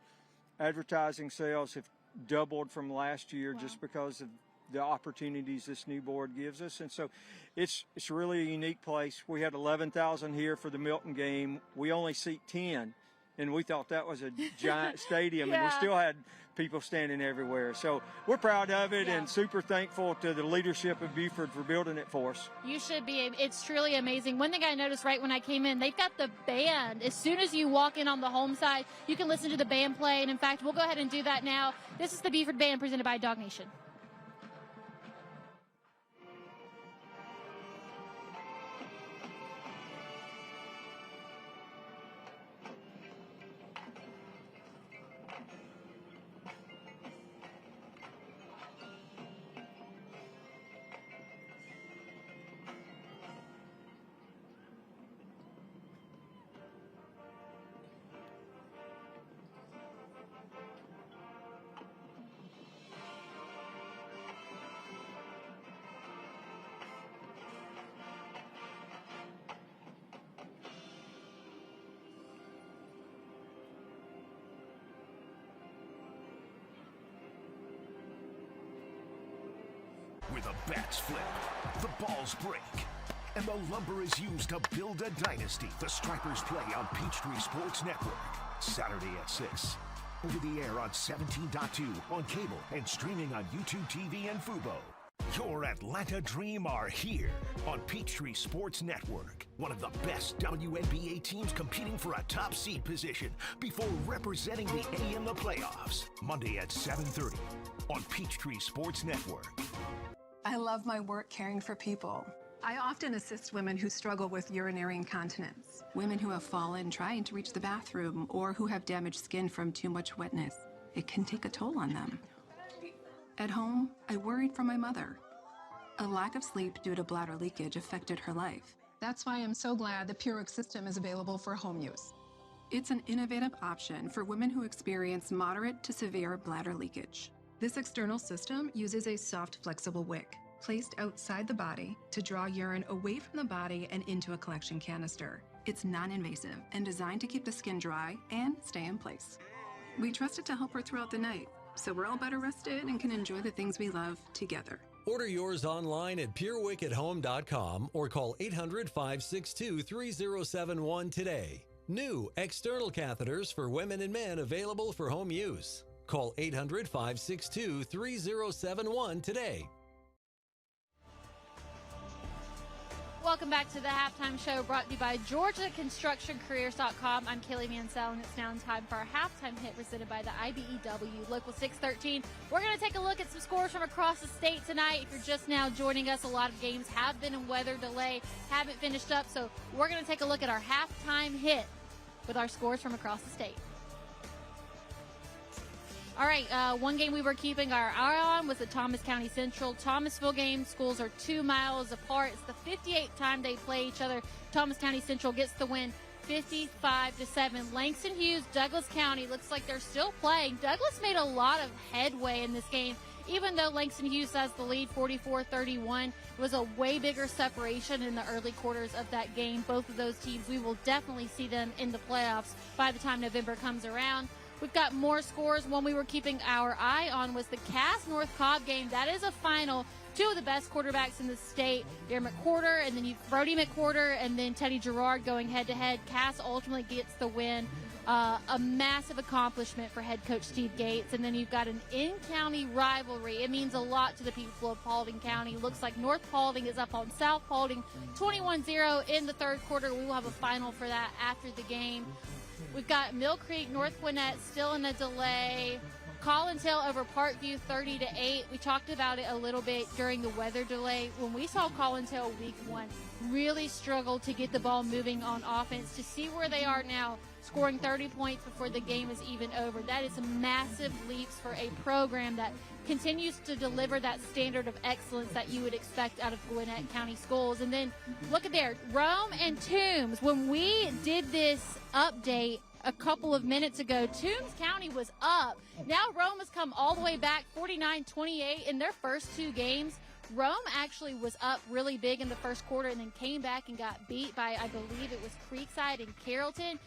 advertising sales have doubled from last year. Wow. Just because of the opportunities this new board gives us. And so it's really a unique place. We had 11,000 here for the Milton game. We only seat 10, and we thought that was a giant stadium, and we still had people standing everywhere. So we're proud of it and super thankful to the leadership of Buford for building it for us. You should be. It's truly amazing. One thing I noticed right when I came in, they've got the band. As soon as you walk in on the home side, you can listen to the band play. And in fact, we'll go ahead and do that now. This is the Buford Band presented by Dog Nation. the bats flip, the balls break, and the lumber is used to build a dynasty. The Stripers play on Peachtree Sports Network, Saturday at 6. Over the air on 17.2, on cable, and streaming on YouTube TV and Fubo. Your Atlanta Dream are here on Peachtree Sports Network. One of the best WNBA teams competing for a top seed position before representing the A in the playoffs. Monday at 7:30 on Peachtree Sports Network. I love my work caring for people. I often assist women who struggle with urinary incontinence, women who have fallen trying to reach the bathroom, or who have damaged skin from too much wetness. It can take a toll on them. At home, I worried for my mother. A lack of sleep due to bladder leakage affected her life. That's why I'm so glad the Purex system is available for home use. It's an innovative option for women who experience moderate to severe bladder leakage. This external system uses a soft, flexible wick placed outside the body to draw urine away from the body and into a collection canister. It's non-invasive and designed to keep the skin dry and stay in place. We trust it to help her throughout the night, so we're all better rested and can enjoy the things we love together. Order yours online at purewick@home.com or call 800-562-3071 today. New external catheters for women and men available for home use. Call 800-562-3071 today. Welcome back to the Halftime Show, brought to you by GeorgiaConstructionCareers.com. I'm Kaylee Mansell, and it's now time for our halftime hit presented by the IBEW Local 613. We're going to take a look at some scores from across the state tonight. If you're just now joining us, a lot of games have been in weather delay, haven't finished up, so we're going to take a look at our halftime hit with our scores from across the state. All right, one game we were keeping our eye on was the Thomas County Central Thomasville game. Schools are 2 miles apart. It's the 58th time they play each other. Thomas County Central gets the win 55-7. Langston Hughes, Douglas County, looks like they're still playing. Douglas made a lot of headway in this game. Even though Langston Hughes has the lead 44-31, it was a way bigger separation in the early quarters of that game. Both of those teams, we will definitely see them in the playoffs by the time November comes around. We've got more scores. One we were keeping our eye on was the Cass North Cobb game. That is a final. Two of the best quarterbacks in the state, Darren McQuarter, and then Brody McQuarter, and then Teddy Gerard going head-to-head. Cass ultimately gets the win. A massive accomplishment for head coach Steve Gates. And then you've got an in-county rivalry. It means a lot to the people of Paulding County. Looks like North Paulding is up on South Paulding 21-0 in the third quarter. We will have a final for that after the game. We've got Mill Creek, North Gwinnett still in a delay. Collins Hill over Parkview 30-8. We talked about it a little bit during the weather delay. When we saw Collins Hill week 1 really struggle to get the ball moving on offense, to see where they are now, scoring 30 points before the game is even over. That is massive leaps for a program that continues to deliver that standard of excellence that you would expect out of Gwinnett County schools. And then look at there, Rome and Toombs. When we did this update a couple of minutes ago, Toombs County was up. Now Rome has come all the way back 49-28 in their first 2 games. Rome actually was up really big in the first quarter and then came back and got beat by, I believe it was Creekside and Carrollton.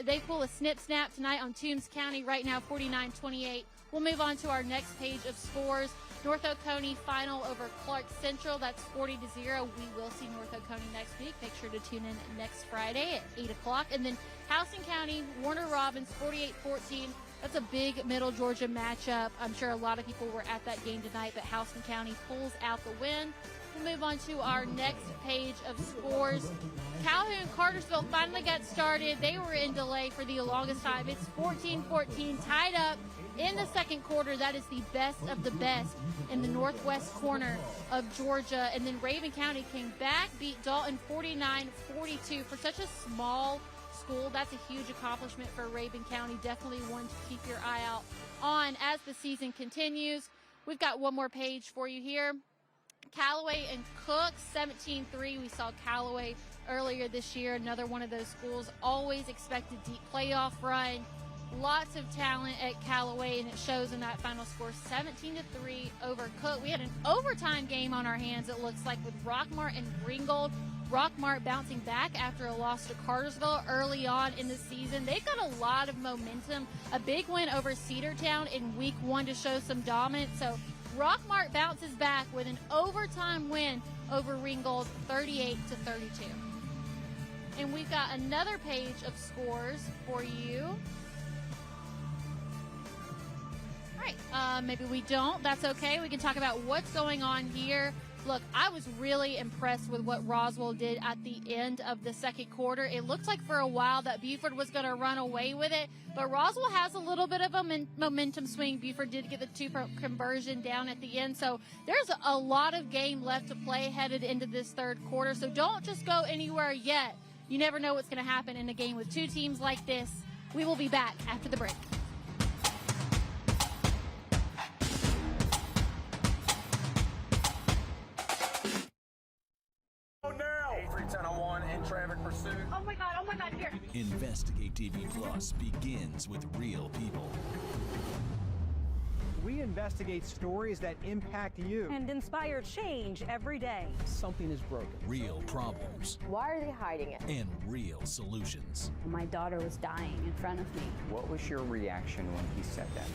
They pull a snip-snap tonight on Toombs County. Right now, 49-28. We'll move on to our next page of scores. North Oconee final over Clark Central. That's 40-0. We will see North Oconee next week. Make sure to tune in next Friday at 8 o'clock. And then Houston County, Warner Robins, 48-14. That's a big Middle Georgia matchup. I'm sure a lot of people were at that game tonight, but Houston County pulls out the win. We'll move on to our next page of scores. Calhoun Cartersville finally got started. They were in delay for the longest time. It's 14-14, tied up in the second quarter. That is the best of the best in the northwest corner of Georgia. And then Raven County came back, beat Dalton 49-42 for such a small school. That's a huge accomplishment for Raven County. Definitely one to keep your eye out on as the season continues. We've got one more page for you here. Callaway and Cook, 17-3. We saw Callaway earlier this year, another one of those schools always expected deep playoff run. Lots of talent at Callaway, and it shows in that final score, 17-3 over Cook. We had an overtime game on our hands, it looks like, with Rockmart and Ringgold. Rockmart bouncing back after a loss to Cartersville early on in the season. They've got a lot of momentum. A big win over Cedartown in week 1 to show some dominance. So Rockmart bounces back with an overtime win over Ringgold, 38-32. And we've got another page of scores for you. All right, maybe we don't. That's okay. We can talk about what's going on here. Look, I was really impressed with what Roswell did at the end of the second quarter. It looked like for a while that Buford was going to run away with it, but Roswell has a little bit of a momentum swing. Buford did get the two-point conversion down at the end, so there's a lot of game left to play headed into this third quarter, so don't just go anywhere yet. You never know what's going to happen in a game with two teams like this. We will be back after the break. In traffic pursuit. Oh my God, here. Investigate TV Plus begins with real people. We investigate stories that impact you and inspire change every day. Something is broken. Real problems. Why are they hiding it? And real solutions. My daughter was dying in front of me. What was your reaction when he said that?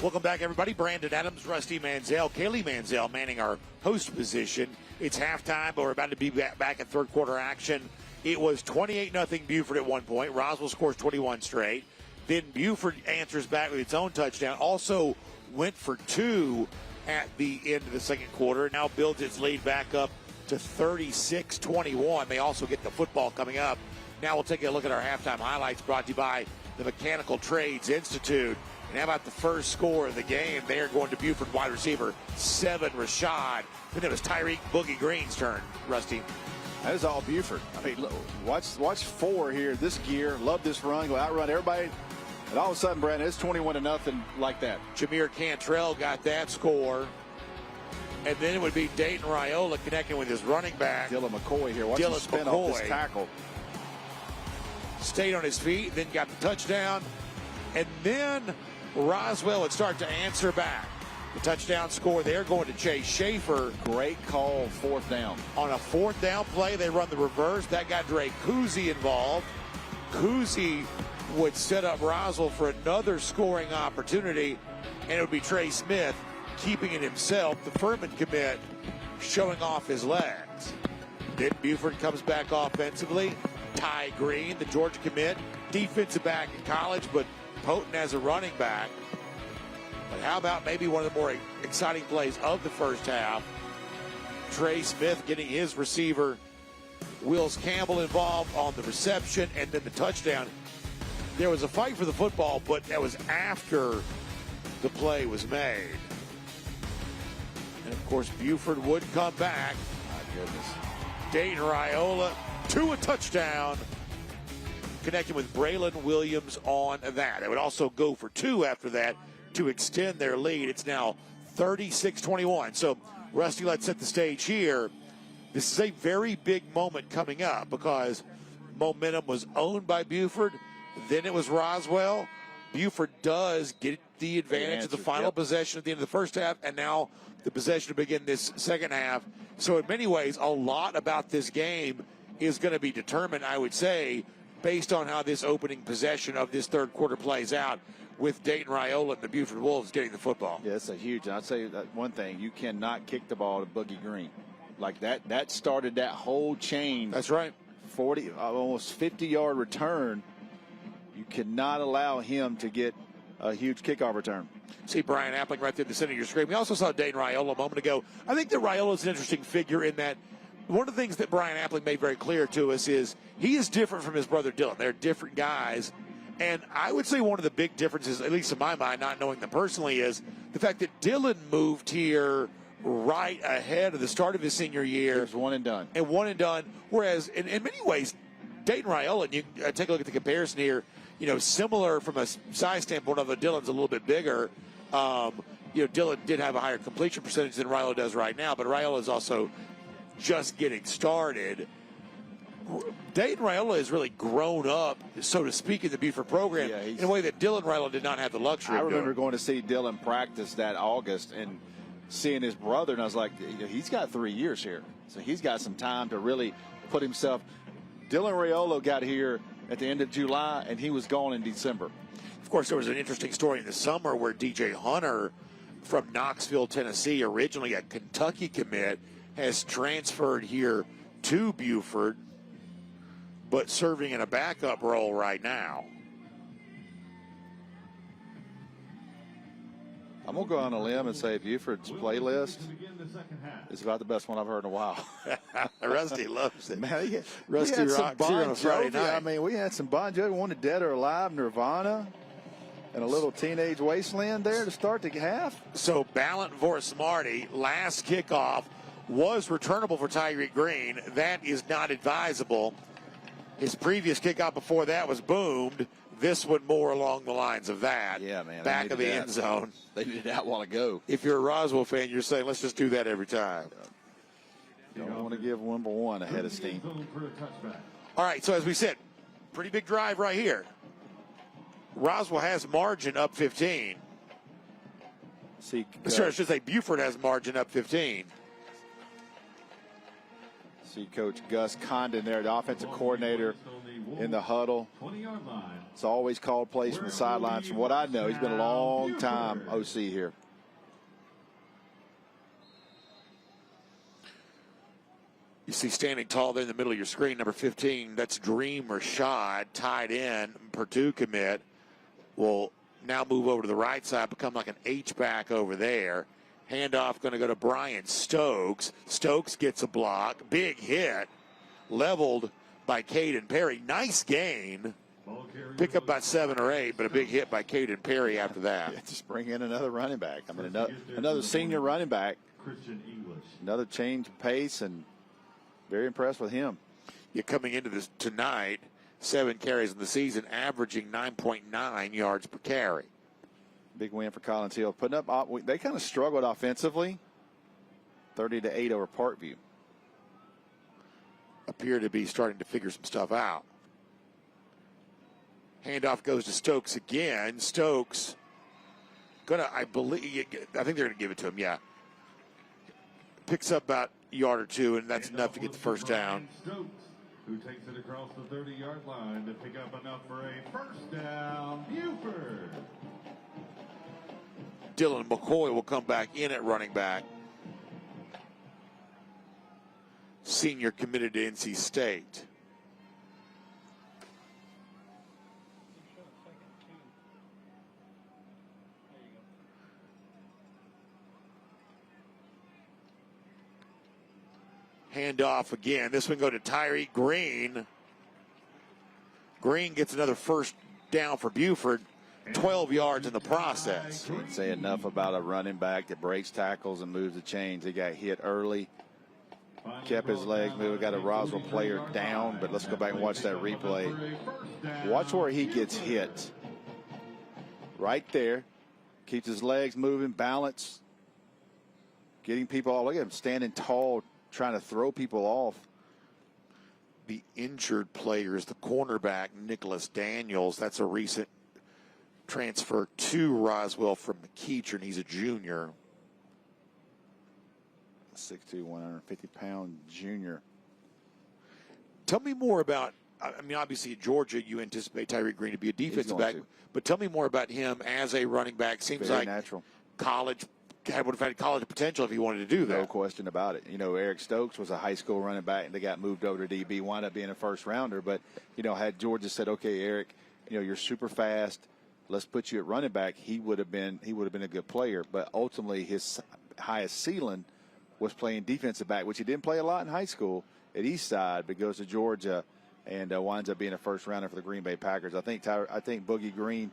Welcome back, everybody. Brandon Adams, Rusty Manziel, Kaylee Manziel manning our host position. It's halftime, but we're about to be back in third quarter action. It was 28-0 Buford at one point. Roswell scores 21 straight. Then Buford answers back with its own touchdown. Also went for two at the end of the second quarter. Now builds its lead back up to 36-21. They also get the football coming up. Now we'll take a look at our halftime highlights brought to you by the Mechanical Trades Institute. And how about the first score of the game? They are going to Buford wide receiver 7, Rashad. Then it was Tyreek Boogie Green's turn. Rusty. That is all Buford. I mean, look, watch 4 here. This gear, love this run, go outrun everybody. And all of a sudden, Brandon, it's 21-0 like that. Jameer Cantrell got that score. And then it would be Dayton Raiola connecting with his running back. Dylan McCoy here. Watch him spin off this tackle. Stayed on his feet, then got the touchdown. And then Roswell would start to answer back. The touchdown score there going to Chase Schaefer. Great call, 4th down. On a 4th down play, they run the reverse. That got Dre Kuzi involved. Kuzi would set up Roswell for another scoring opportunity, and it would be Trey Smith keeping it himself. The Furman commit showing off his legs. Then Buford comes back offensively. Ty Green, the Georgia commit, defensive back in college, but potent as a running back. But how about maybe one of the more exciting plays of the first half? Trey Smith getting his receiver, Wills Campbell, involved on the reception and then the touchdown. There was a fight for the football, but that was after the play was made. And, of course, Buford would come back. My goodness. Dayton Raiola to a touchdown, connecting with Braylon Williams on that. They would also go for 2 after that to extend their lead. It's now 36-21. So, Rusty, let's set the stage here. This is a very big moment coming up because momentum was owned by Buford. Then it was Roswell. Buford does get the advantage of the final possession at the end of the first half, and now the possession to begin this second half. So in many ways, a lot about this game is going to be determined, I would say, based on how this opening possession of this third quarter plays out with Dayton Raiola and the Buford Wolves getting the football. Yeah, it's a huge. I'll tell you that one thing. You cannot kick the ball to Boogie Green. Like that started that whole chain. That's right. 40, almost 50-yard return. You cannot allow him to get a huge kickoff return. See Brian Appling right there in the center of your screen. We also saw Dayton Raiola a moment ago. I think that Raiola is an interesting figure in that one of the things that Brian Appling made very clear to us is he is different from his brother Dylan. They're different guys. And I would say one of the big differences, at least in my mind, not knowing them personally, is the fact that Dylan moved here right ahead of the start of his senior year. It was one and done. And one and done. Whereas, in many ways, Dayton Raiola, and you take a look at the comparison here, similar from a size standpoint, although Dylan's a little bit bigger. Dylan did have a higher completion percentage than Raiola does right now, but Raiola is also just getting started. Dayton Raiola has really grown up, so to speak, in the Buford program in a way that Dylan Raiola did not have the luxury of doing. I remember going to see Dylan practice that August and seeing his brother, and I was like, he's got 3 years here. So he's got some time to really put himself. Dylan Raiola got here at the end of July, and he was gone in December. Of course, there was an interesting story in the summer where DJ Hunter from Knoxville, Tennessee, originally a Kentucky commit, has transferred here to Buford, but serving in a backup role right now. I'm going to go on a limb and say Buford's playlist is about the best one I've heard in a while. Rusty loves it. Man, Rusty rocks here on a Friday night. I mean, we had some Bon Jovi, one of Dead or Alive, Nirvana, and a little Teenage Wasteland there to start the half. So Ballant Vorismarty, last kickoff, was returnable for Tyreek Green. That is not advisable. His previous kickoff before that was boomed. This one more along the lines of that. Yeah, man. Back of the end zone. They did that a while ago. If you're a Roswell fan, you're saying, let's just do that every time. You don't want to give number one a head of steam. All right, so as we said, pretty big drive right here. Roswell has margin up 15. Sorry, I should say Buford has margin up 15. See Coach Gus Condon there, the offensive coordinator in the huddle. It's always called plays from the sidelines. From what I know, he's been a long time OC here. You see standing tall there in the middle of your screen, number 15, that's Dream Rashad, tied in, Purdue commit, will now move over to the right side, become like an H-back over there. Handoff going to go to Brian Stokes. Stokes gets a block. Big hit. Leveled by Caden Perry. Nice gain. Pick up about 7 or 8, but a big hit by Caden Perry after that. Yeah, just bring in another running back. I mean, another senior running back. Another change of pace, and very impressed with him. You're coming into this tonight, 7 carries in the season, averaging 9.9 yards per carry. Big win for Collins Hill. Putting up, they kind of struggled offensively. 30-8 over Parkview. Appear to be starting to figure some stuff out. Handoff goes to Stokes again. Stokes I think they're gonna give it to him. Yeah. Picks up about a yard or two, and that's enough to get the first down. Stokes, who takes it across the 30-yard line to pick up enough for a first down. Buford. Dylan McCoy will come back in at running back. Senior committed to NC State. Handoff again. This one go to Tyreek Green. Green gets another first down for Buford. 12 yards in the process. Can't say enough about a running back that breaks tackles and moves the chains. He got hit early, kept his legs moving, got a Roswell player down, but let's go back and watch that replay. Watch where he gets hit. Right there. Keeps his legs moving, balance, getting people off. Look at him standing tall, trying to throw people off. The injured players, the cornerback, Nicholas Daniels, that's a recent transfer to Roswell from McEachern. He's a junior. 6'2", 150-pound junior. Tell me more about, I mean, obviously at Georgia, you anticipate Tyreek Green to be a defensive back, but tell me more about him as a running back. Seems very like natural. College would have had college potential if he wanted to do that. No question about it. You know, Eric Stokes was a high school running back, and they got moved over to DB, wound up being a first rounder. But, you know, had Georgia said, okay, Eric, you know, you're super fast, let's put you at running back, he would have been a good player. But ultimately his highest ceiling was playing defensive back, which he didn't play a lot in high school at Eastside, but goes to Georgia and winds up being a first rounder for the Green Bay Packers. I think Boogie Green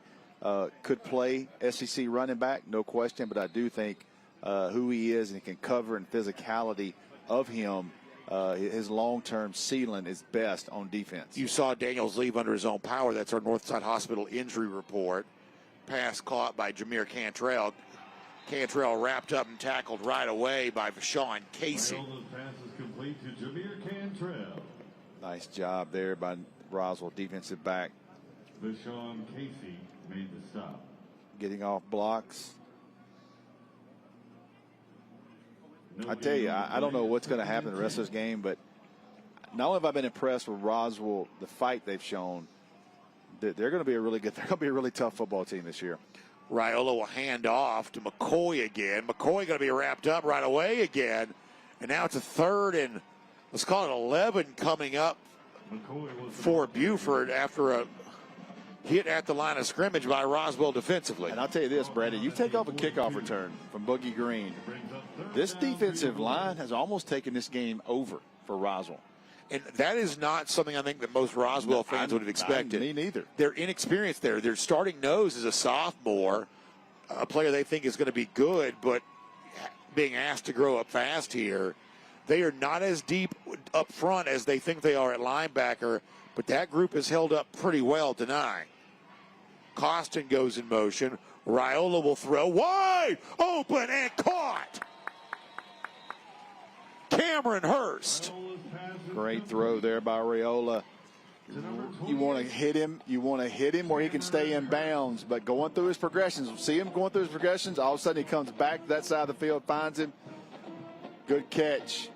could play SEC running back, no question, but I do think who he is and can cover and physicality of him, his long-term ceiling is best on defense. You saw Daniels leave under his own power. That's our Northside Hospital injury report. Pass caught by Jameer Cantrell. Cantrell wrapped up and tackled right away by Vashon Casey. Pass is complete to Jameer Cantrell. Nice job there by Roswell defensive back. Vashon Casey made the stop. Getting off blocks. I tell you, I don't know what's going to happen the rest of this game, but not only have I been impressed with Roswell, the fight they've shown, they're going to be a really tough football team this year. Raiola will hand off to McCoy again. McCoy going to be wrapped up right away again. And now it's a 3rd and, let's call it 11 coming up for Buford after a hit at the line of scrimmage by Roswell defensively. And I'll tell you this, Brandon, you take off a kickoff return from Boogie Green. This defensive line has almost taken this game over for Roswell. And that is not something I think that most Roswell fans would have expected. Me neither. They're inexperienced there. Their starting nose is a sophomore, a player they think is going to be good, but being asked to grow up fast here. They are not as deep up front as they think they are at linebacker, but that group is held up pretty well tonight. Costin goes in motion. Raiola will throw wide open and caught. Cameron Hurst. Great throw there by Raiola. You want to hit him. You want to hit him where he can stay in bounds. But going through his progressions, see him going through his progressions. All of a sudden, he comes back to that side of the field, finds him. Good catch.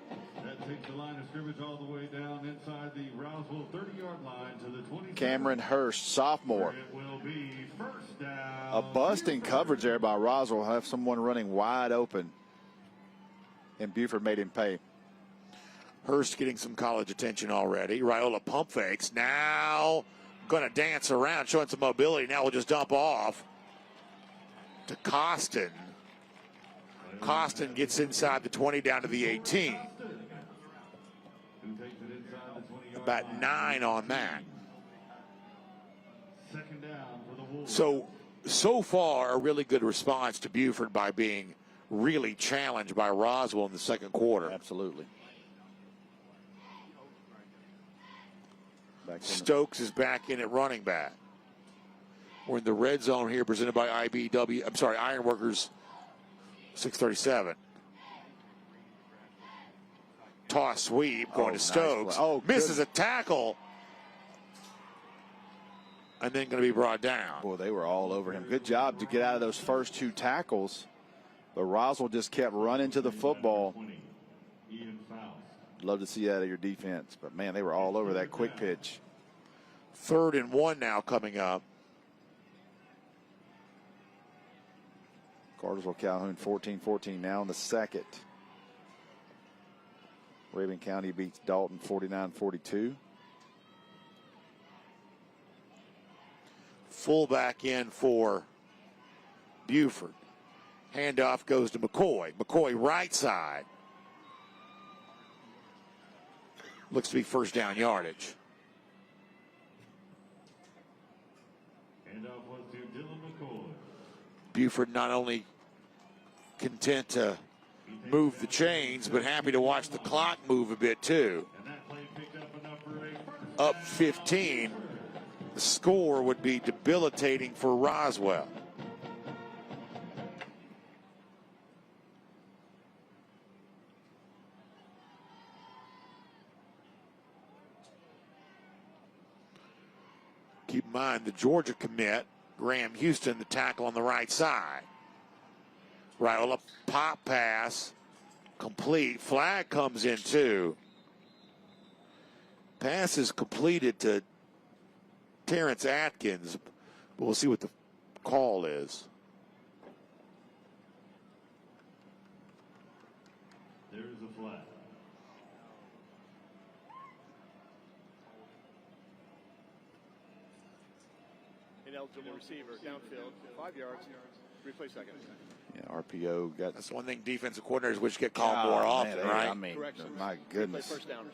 That takes the line of scrimmage all the way down inside the Roswell 30-yard line to the 20. Cameron Hurst, sophomore. It will be first down. A busting coverage there by Roswell. Have someone running wide open. And Buford made him pay. Hurst getting some college attention already. Raiola pump fakes. Now going to dance around, showing some mobility. Now we'll just dump off to Costin. Costin gets inside the 20 down to the 18. About 9 on that. So far, a really good response to Buford by being really challenged by Roswell in the second quarter. Absolutely. Stokes is back in at running back. We're in the red zone here, presented by Ironworkers 637. Toss sweep going to Stokes. Misses a tackle. And then going to be brought down. Boy, they were all over him. Good job to get out of those first 2 tackles. But Roswell just kept running to the football. Love to see that out of your defense. But, man, they were all over that quick pitch. 3rd and 1 now coming up. Cartersville Calhoun 14-14 now in the second. Raven County beats Dalton 49-42. Fullback in for Buford. Handoff goes to McCoy. McCoy right side. Looks to be first down yardage. Handoff was to Dylan McCoy. Buford not only content to move the chains, but happy to watch the clock move a bit too. Up 15. The score would be debilitating for Roswell. Keep in mind the Georgia commit, Graham Houston, the tackle on the right side. Raiola pop pass, complete. Flag comes in too. Pass is completed to Terrence Atkins, but we'll see what the call is. ineligible receiver downfield, 5 yards, replay second. Yeah, RPO got. That's one thing defensive coordinators wish get called more often, right? I mean, my goodness. First down.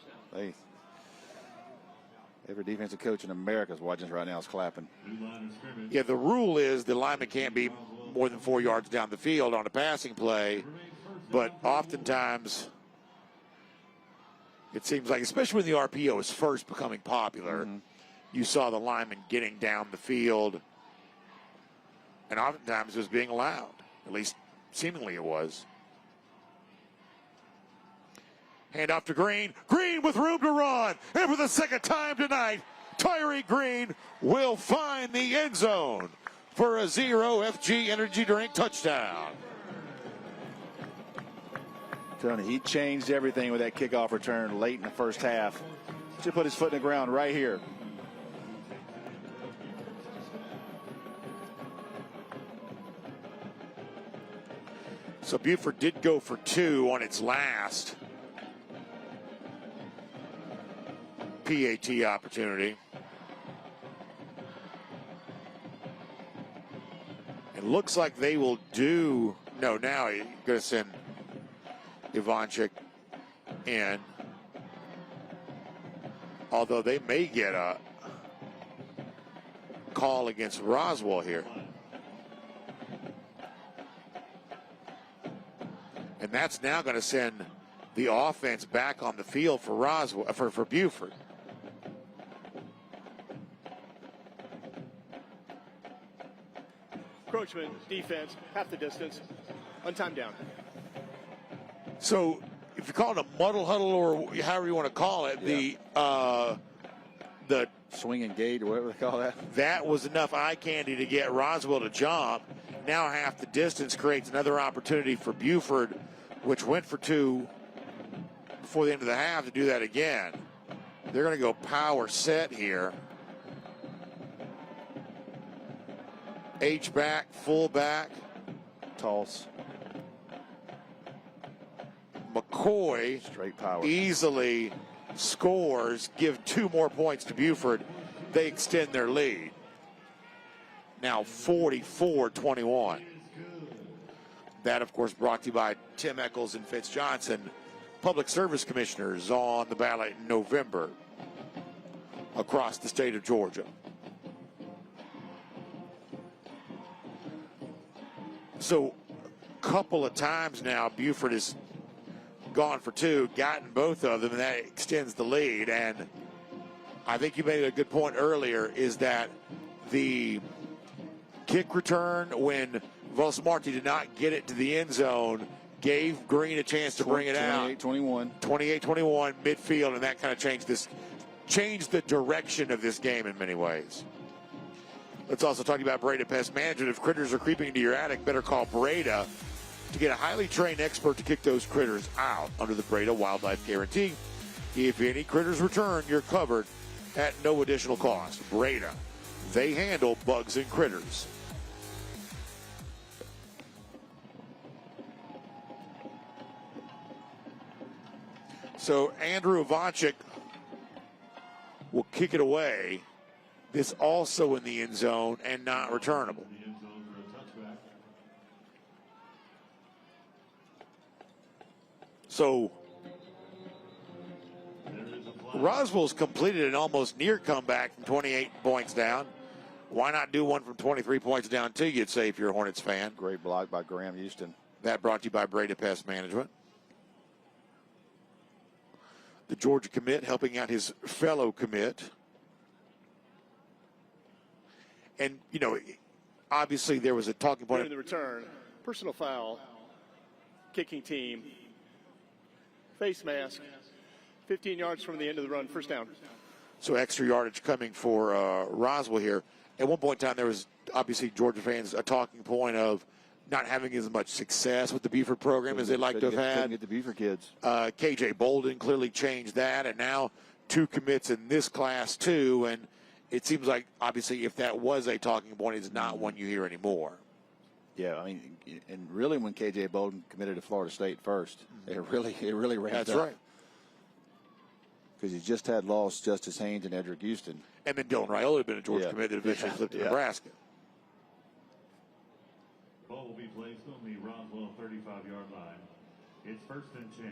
Every defensive coach in America is watching this right now is clapping. Yeah, the rule is the lineman can't be more than 4 yards down the field on a passing play, but oftentimes it seems like, especially when the RPO is first becoming popular, you saw the lineman getting down the field, and oftentimes it was being allowed. At least seemingly it was. Hand off to Green. Green with room to run. And for the second time tonight, Tyree Green will find the end zone for a 0 FG Energy Drink touchdown. Tony, he changed everything with that kickoff return late in the first half. Just put his foot in the ground right here. So Buford did go for 2 on its last PAT opportunity. It looks like they will do, no, now he's going to send Ivanchik in. Although they may get a call against Roswell here. And that's now going to send the offense back on the field for Roswell, for Buford. Encroachment, defense, half the distance, on-time down. So if you call it a muddle huddle or however you want to call it, the swing and gate or whatever they call that. That was enough eye candy to get Roswell to jump. Now half the distance creates another opportunity for Buford, which went for 2 before the end of the half, to do that again. They're going to go power set here. H-back, full-back. Toss. McCoy straight power easily scores, give 2 more points to Buford. They extend their lead. Now 44-21. That, of course, brought to you by Tim Eccles and Fitz Johnson, Public Service Commissioners, on the ballot in November across the state of Georgia. So a couple of times now, Buford has gone for 2, gotten both of them, and that extends the lead. And I think you made a good point earlier, is that the kick return, when Vosmarty did not get it to the end zone, gave Green a chance to bring it out. 28-21 midfield, and that kind of changed the direction of this game in many ways. Let's also talk about Breda Pest Management. If critters are creeping into your attic, better call Breda to get a highly trained expert to kick those critters out under the Breda Wildlife Guarantee. If any critters return, you're covered at no additional cost. Breda, they handle bugs and critters. So Andrew Ivanchik will kick it away. This also in the end zone and not returnable. So Roswell's completed an almost near comeback from 28 points down. Why not do one from 23 points down too, you'd say, if you're a Hornets fan. Great block by Graham Houston. That brought to you by Breda Pest Management. The Georgia commit helping out his fellow commit. And, you know, obviously there was a talking point. During the return, personal foul, kicking team, face mask, 15 yards from the end of the run, first down. So extra yardage coming for Roswell here. At one point in time, there was obviously Georgia fans a talking point of not having as much success with the Buford program as they'd like to have had. Couldn't get the Buford kids. KJ Bolden clearly changed that, and now 2 commits in this class too. And it seems like, obviously, if that was a talking point, it's not one you hear anymore. Yeah, I mean, and really when KJ Bolden committed to Florida State first, it really ramped up. That's right. because he just had lost Justice Haynes and Edric Houston. And then Dylan Raiola had been a Georgia commit that eventually flipped to Nebraska. Ball will be placed on the Roswell 35-yard line. It's 1st and 10.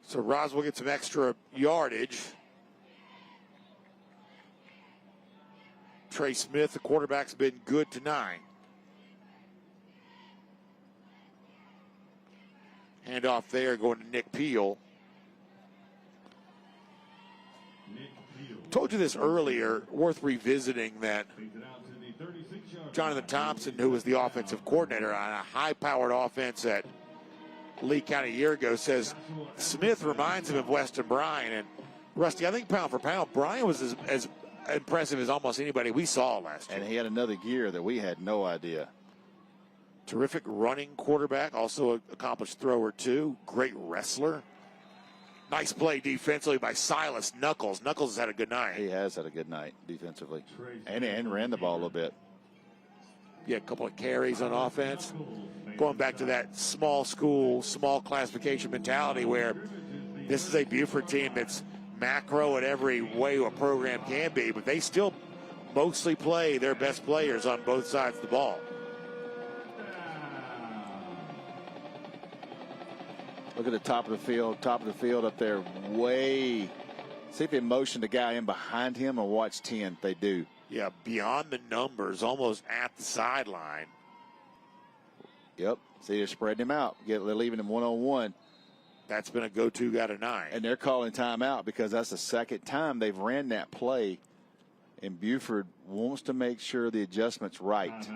So Roswell gets some extra yardage. Trey Smith, the quarterback's been good tonight. Handoff there going to Nick Peel. Told you this earlier, worth revisiting that Jonathan Thompson, who was the offensive coordinator on a high-powered offense at Lee County a year ago, says Smith reminds him of Weston Bryan. And Rusty, I think pound for pound, Bryan was as impressive as almost anybody we saw last year. And he had another gear that we had no idea. Terrific running quarterback, also an accomplished thrower too. Great wrestler. Nice play defensively by Silas Knuckles. Knuckles has had a good night. He has had a good night defensively. And ran the ball a little bit. Yeah, a couple of carries on offense. Going back to that small school, small classification mentality where this is a Buford team that's macro in every way a program can be, but they still mostly play their best players on both sides of the ball. Look at the top of the field up there, way. See if they motion the guy in behind him or watch 10. They do. Yeah, beyond the numbers, almost at the sideline. Yep. See, they're spreading him out. They're leaving him one-on-one. That's been a go-to guy tonight. And they're calling timeout because that's the second time they've ran that play. And Buford wants to make sure the adjustment's right.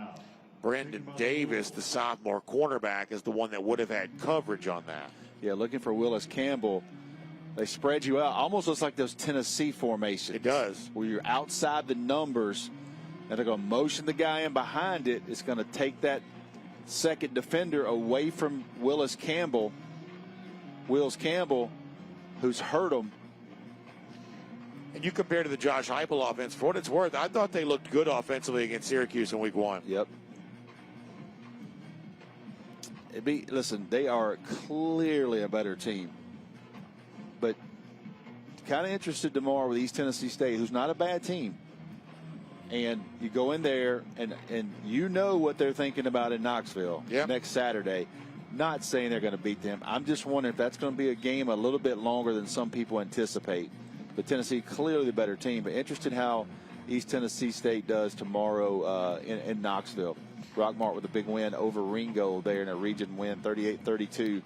Brendan Davis, the sophomore cornerback, is the one that would have had coverage on that. Yeah, looking for Willis Campbell. They spread you out. Almost looks like those Tennessee formations. It does. Where you're outside the numbers, and they're going to motion the guy in behind it. It's going to take that second defender away from Willis Campbell, who's hurt him. And you compare to the Josh Heupel offense, for what it's worth, I thought they looked good offensively against Syracuse in week 1. Yep. Listen, they are clearly a better team. But kind of interested tomorrow with East Tennessee State, who's not a bad team. And you go in there, and you know what they're thinking about in Knoxville next Saturday. Not saying they're going to beat them. I'm just wondering if that's going to be a game a little bit longer than some people anticipate. But Tennessee, clearly the better team. But interested how East Tennessee State does tomorrow in Knoxville. Rockmart with a big win over Ringo there in a region win, 38-32.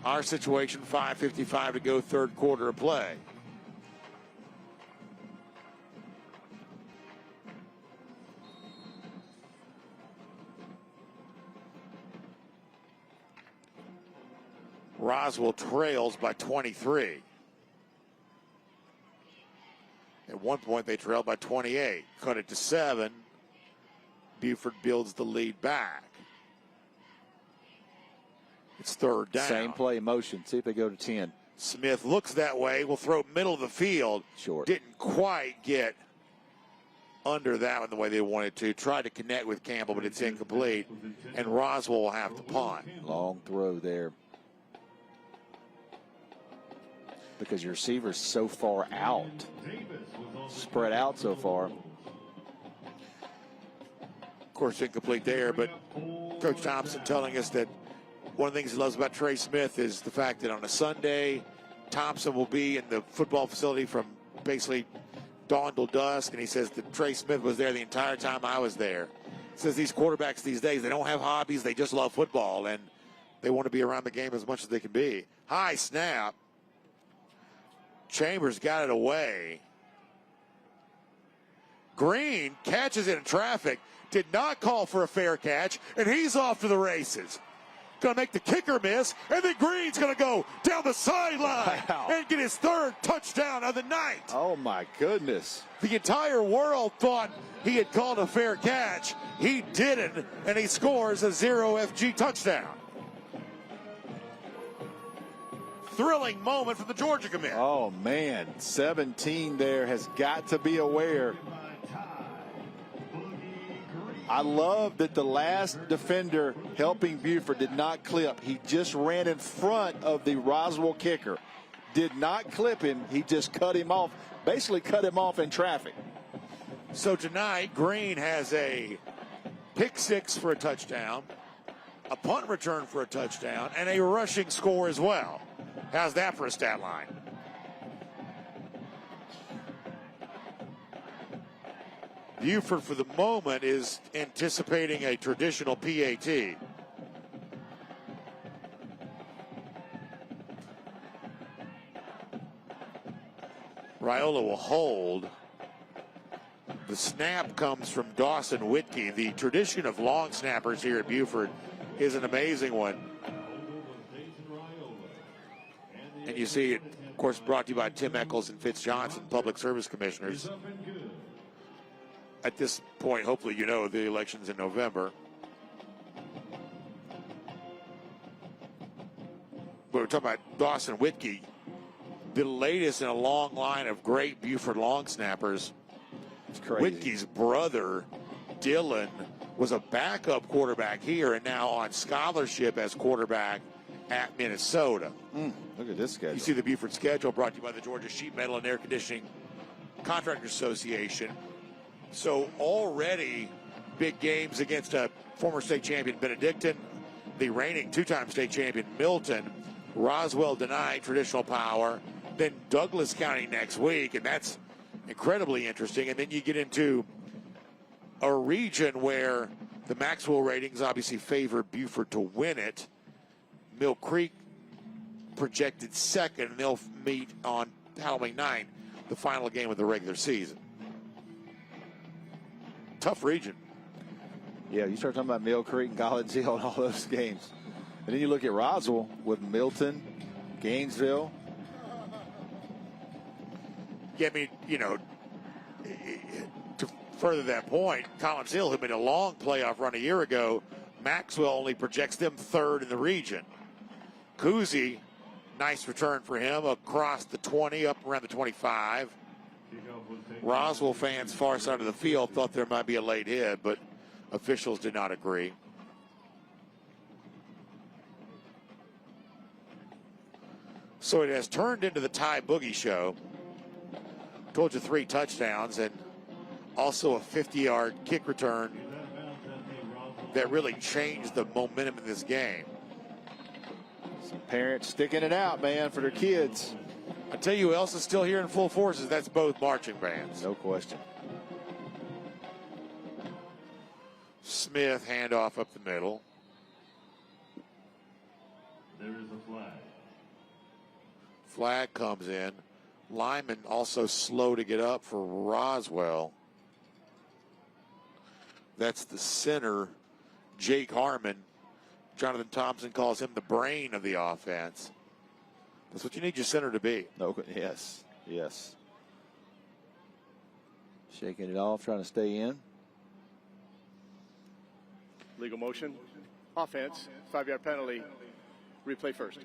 Our situation, 5:55 to go, third quarter of play. Roswell trails by 23. At one point, they trailed by 28. Cut it to 7. Buford builds the lead back. It's third down. Same play motion. See if they go to 10. Smith looks that way. Will throw middle of the field. Short. Didn't quite get under that one the way they wanted to. Tried to connect with Campbell, but it's incomplete. And Roswell will have to punt. Long throw there. Because your receiver's so far out. Spread out so far. Of course, incomplete there, but Coach Thompson telling us that one of the things he loves about Trey Smith is the fact that on a Sunday, Thompson will be in the football facility from basically dawn till dusk, and he says that Trey Smith was there the entire time I was there. He says these quarterbacks these days, they don't have hobbies, they just love football, and they want to be around the game as much as they can be. High snap. Chambers got it away. Green catches it in traffic, did not call for a fair catch, and he's off to the races. Going to make the kicker miss, and then Green's going to go down the sideline and get his third touchdown of the night. Oh, my goodness. The entire world thought he had called a fair catch. He didn't, and he scores a 0-FG touchdown. Thrilling moment for the Georgia commit. Oh, man. 17 there has got to be aware. I love that the last defender helping Buford did not clip. He just ran in front of the Roswell kicker. Did not clip him. He just cut him off, basically cut him off in traffic. So tonight, Green has a pick six for a touchdown, a punt return for a touchdown, and a rushing score as well. How's that for a stat line? Buford, for the moment, is anticipating a traditional PAT. Raiola will hold. The snap comes from Dawson Whitkey. The tradition of long snappers here at Buford is an amazing one. And you see it, of course, brought to you by Tim Eccles and Fitz Johnson, Public Service Commissioners. At this point, hopefully you know the election's in November. But we're talking about Dawson Whitkey, the latest in a long line of great Buford long snappers. Whitkey's brother, Dylan, was a backup quarterback here and now on scholarship as quarterback at Minnesota. Look at this schedule. You see the Buford schedule brought to you by the Georgia Sheet Metal and Air Conditioning Contractors Association. So already big games against a former state champion Benedictine, the reigning two-time state champion Milton, Roswell denied traditional power, then Douglas County next week, and that's incredibly interesting. And then you get into a region where the Maxwell ratings obviously favor Buford to win it. Mill Creek projected second, and they'll meet on Halloween night, the final game of the regular season. Tough region. Yeah, you start talking about Mill Creek and Collins Hill and all those games. And then you look at Roswell with Milton, Gainesville. Yeah, I mean, you know, to further that point, Collins Hill, who made a long playoff run a year ago, Maxwell only projects them third in the region. Kuzi, nice return for him across the 20, up around the 25. Roswell fans far side of the field thought there might be a late hit, but officials did not agree. So it has turned into the Ty Boogie show. Told you 3 touchdowns and also a 50-yard kick return that really changed the momentum in this game. Some parents sticking it out, man, for their kids. I tell you who else is still here in full force, that's both marching bands. No question. Smith, handoff up the middle. There is a flag. Flag comes in. Lyman also slow to get up for Roswell. That's the center, Jake Harmon. Jonathan Thompson calls him the brain of the offense. That's what you need your center to be. No, yes, yes. Shaking it off, trying to stay in. Legal motion. Offense. 5-yard penalty. Replay first.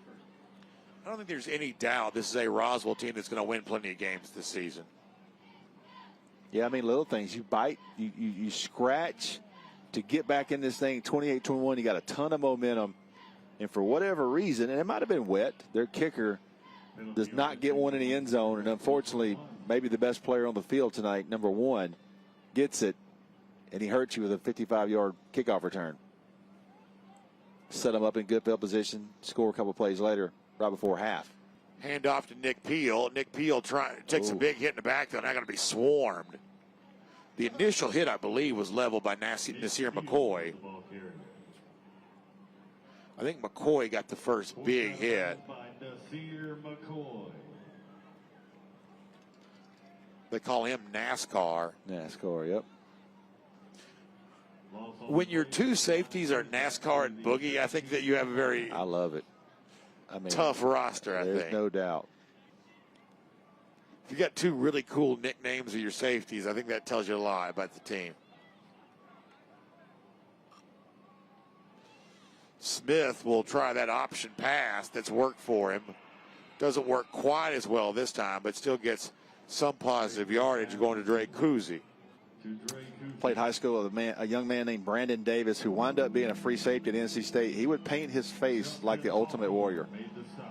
I don't think there's any doubt this is a Roswell team that's going to win plenty of games this season. Yeah, I mean, little things. You bite, you scratch to get back in this thing. 28-21, you got a ton of momentum. And for whatever reason, and it might have been wet, their kicker does not get one in the end zone. And unfortunately, maybe the best player on the field tonight, number 1, gets it, and he hurts you with a 55-yard kickoff return. Set him up in good field position, score a couple plays later, right before half. Hand off to Nick Peel. Nick Peel takes a big hit in the backfield. Now going to be swarmed. The initial hit, I believe, was leveled by Nasir McCoy. I think McCoy got the first big hit. They call him NASCAR. NASCAR, yep. When your 2 safeties are NASCAR and Boogie, I think that you have a very I love it. I mean, tough roster, I think. There's no doubt. If you got 2 really cool nicknames of your safeties, I think that tells you a lot about the team. Smith will try that option pass that's worked for him. Doesn't work quite as well this time, but still gets some positive yardage going to Drake Kuzi. played high school with a young man named Brandon Davis who wound up being a free safety at NC State. He would paint his face like the Ultimate Warrior.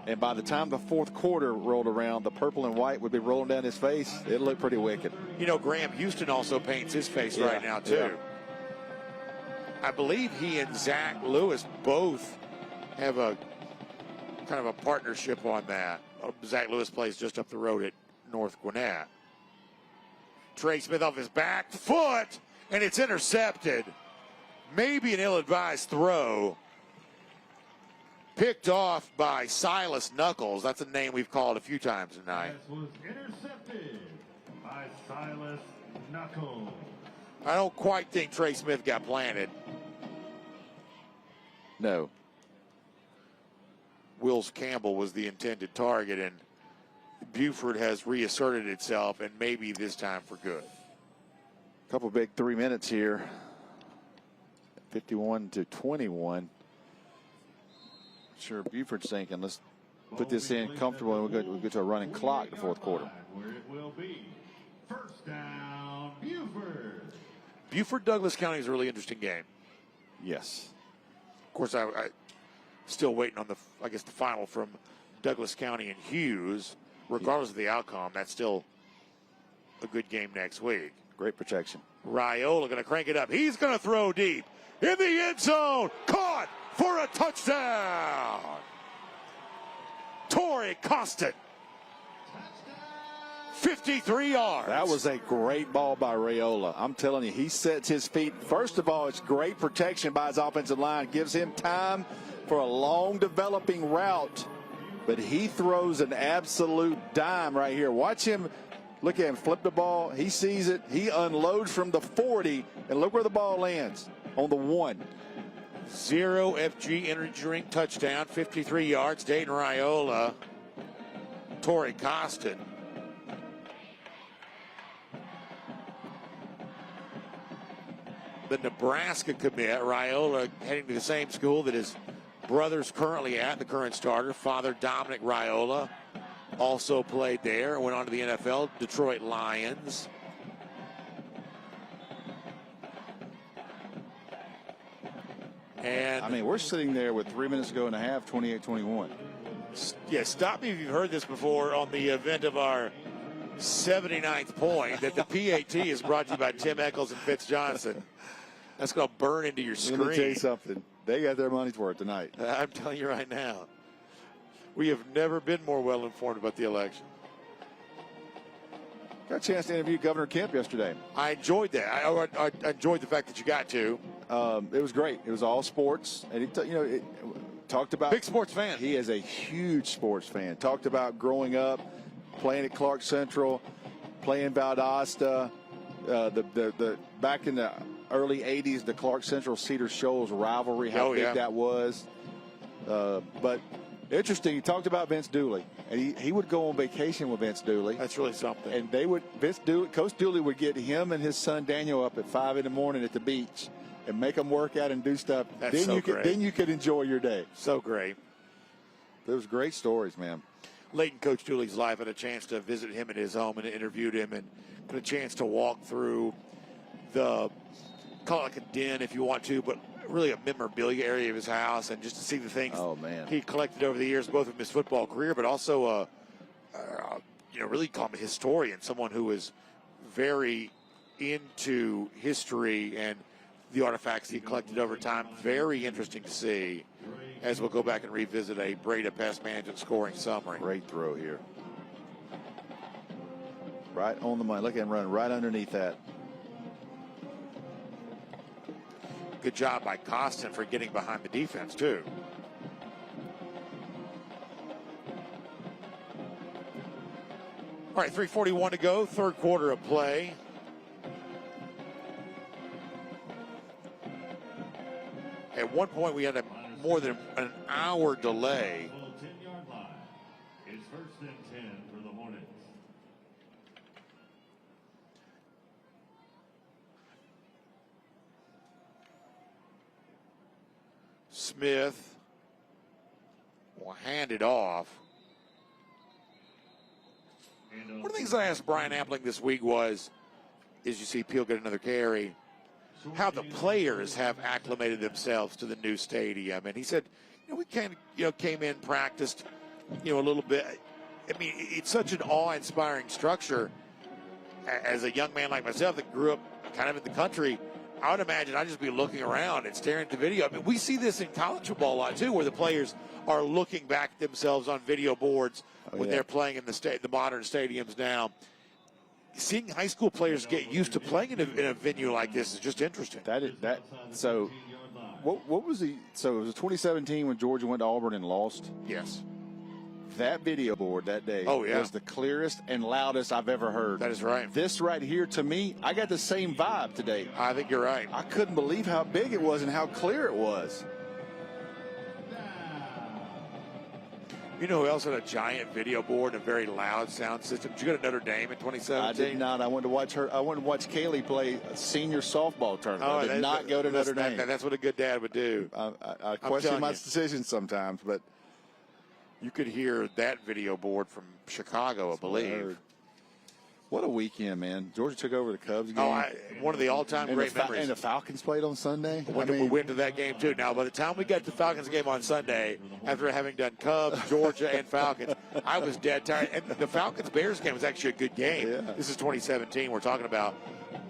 And by the time the fourth quarter rolled around, the purple and white would be rolling down his face. It looked pretty wicked. You know, Graham Houston also paints his face right now, too. Yeah. I believe he and Zach Lewis both have a kind of a partnership on that. Zach Lewis plays just up the road at North Gwinnett. Trey Smith off his back foot, and it's intercepted. Maybe an ill-advised throw. Picked off by Silas Knuckles. That's a name we've called a few times tonight. Pass was intercepted by Silas Knuckles. I don't quite think Trey Smith got planted. No. Wills Campbell was the intended target, and Buford has reasserted itself, and maybe this time for good. Couple big 3 minutes here. 51-21. Sure, Buford's thinking, let's put this in comfortable, and we'll get to a running clock in the fourth quarter. Where it will be. First down, Buford. Buford-Douglas County is a really interesting game. Yes. Of course, I still waiting on the final from Douglas County and Hughes. Regardless of the outcome, that's still a good game next week. Great protection. Raiola going to crank it up. He's going to throw deep in the end zone. Caught for a touchdown. Torrey Costin. 53 yards. That was a great ball by Raiola. I'm telling you, he sets his feet. First of all, it's great protection by his offensive line. Gives him time for a long developing route. But he throws an absolute dime right here. Watch him. Look at him flip the ball. He sees it. He unloads from the 40. And look where the ball lands. On the 1. 0 FG energy drink touchdown. 53 yards. Dayton Raiola. Torrey Costin. The Nebraska commit, Raiola, heading to the same school that his brother's currently at, the current starter. Father Dominic Raiola also played there, went on to the NFL, Detroit Lions. And I mean, we're sitting there with 3 minutes to go and a half, 28-21. Yeah, stop me if you've heard this before on the event of our 79th point that the PAT is brought to you by Tim Eccles and Fitz Johnson. That's going to burn into your screen. Let me tell you something. They got their money's worth tonight. I'm telling you right now. We have never been more well informed about the election. Got a chance to interview Governor Kemp yesterday. I enjoyed that. I enjoyed the fact that you got to. It was great. It was all sports, and he talked about big sports fan. He is a huge sports fan. Talked about growing up, playing at Clark Central, playing Valdosta. The back in the early '80s, the Clark Central Cedar Shoals rivalry. How big that was. But interesting. He talked about Vince Dooley, and he would go on vacation with Vince Dooley. That's really something. And Coach Dooley would get him and his son Daniel up at 5 in the morning at the beach and make them work out and do stuff. That's great. Then you could enjoy your day. So great. Those great stories, man. Late in Coach Dooley's life, I had a chance to visit him at his home and interviewed him, and got a chance to walk through call it like a den if you want to, but really a memorabilia area of his house, and just to see the things he collected over the years, both of his football career, but also really call him a historian, someone who is very into history and the artifacts he collected over time. Very interesting to see as we'll go back and revisit a Breda Pest Management scoring summary. Great throw here. Right on the money. Look at him running right underneath that. Good job by Costin for getting behind the defense, too. All right, 3:41 to go, third quarter of play. At one point, we had more than an hour delay. 10-yard line. It's 1st and 10 for the Hornets. Smith will hand it off. One of the things I asked Brian Appling this week was, as you see Peel get another carry, how the players have acclimated themselves to the new stadium. And he said, we kind of, came in, practiced, a little bit. I mean, it's such an awe-inspiring structure. As a young man like myself that grew up kind of in the country, I would imagine I'd just be looking around and staring at the video. I mean, we see this in college football a lot, too, where the players are looking back at themselves on video boards when they're playing in the modern stadiums now. Seeing high school players get used to playing in a venue like this is just interesting. So, what was so it was 2017 when Georgia went to Auburn and lost? Yes. That video board that day was the clearest and loudest I've ever heard. That is right. This right here, to me, I got the same vibe today. I think you're right. I couldn't believe how big it was and how clear it was. You know who else had a giant video board and a very loud sound system? Did you go to Notre Dame in 2017? I did not. I went to watch Kaylee play a senior softball tournament. I did not go to Notre Dame. That's what a good dad would do. I question my decisions sometimes, but you could hear that video board from Chicago, I believe. What a weekend, man. Georgia took over the Cubs game. One of the all-time great memories. And the Falcons played on Sunday. We went to that game, too. Now, by the time we got to the Falcons game on Sunday, after having done Cubs, Georgia, and Falcons, I was dead tired. And the Falcons-Bears game was actually a good game. Yeah. This is 2017 we're talking about.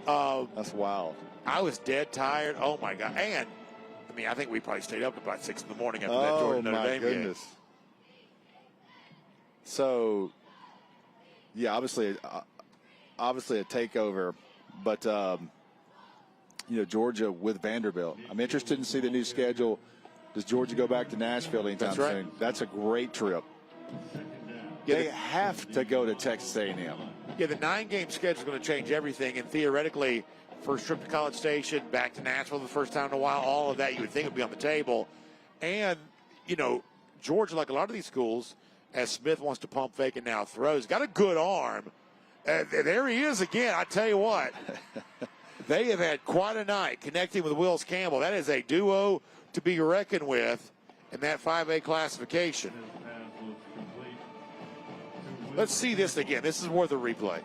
That's wild. I was dead tired. Oh, my God. And, I think we probably stayed up about 6 in the morning after that Georgia-Notre Dame game. So, yeah, obviously a takeover, but Georgia with Vanderbilt. I'm interested in see the new schedule. Does Georgia go back to Nashville anytime soon? That's a great trip. They have to go to Texas A&M. Yeah, the 9-game schedule is going to change everything, and theoretically, first trip to College Station, back to Nashville the first time in a while, all of that you would think would be on the table. And, Georgia, like a lot of these schools, as Smith wants to pump fake and now throws, got a good arm. There he is again. I tell you what, they have had quite a night connecting with Wills Campbell. That is a duo to be reckoned with in that 5A classification. Let's see this again. This is worth a replay.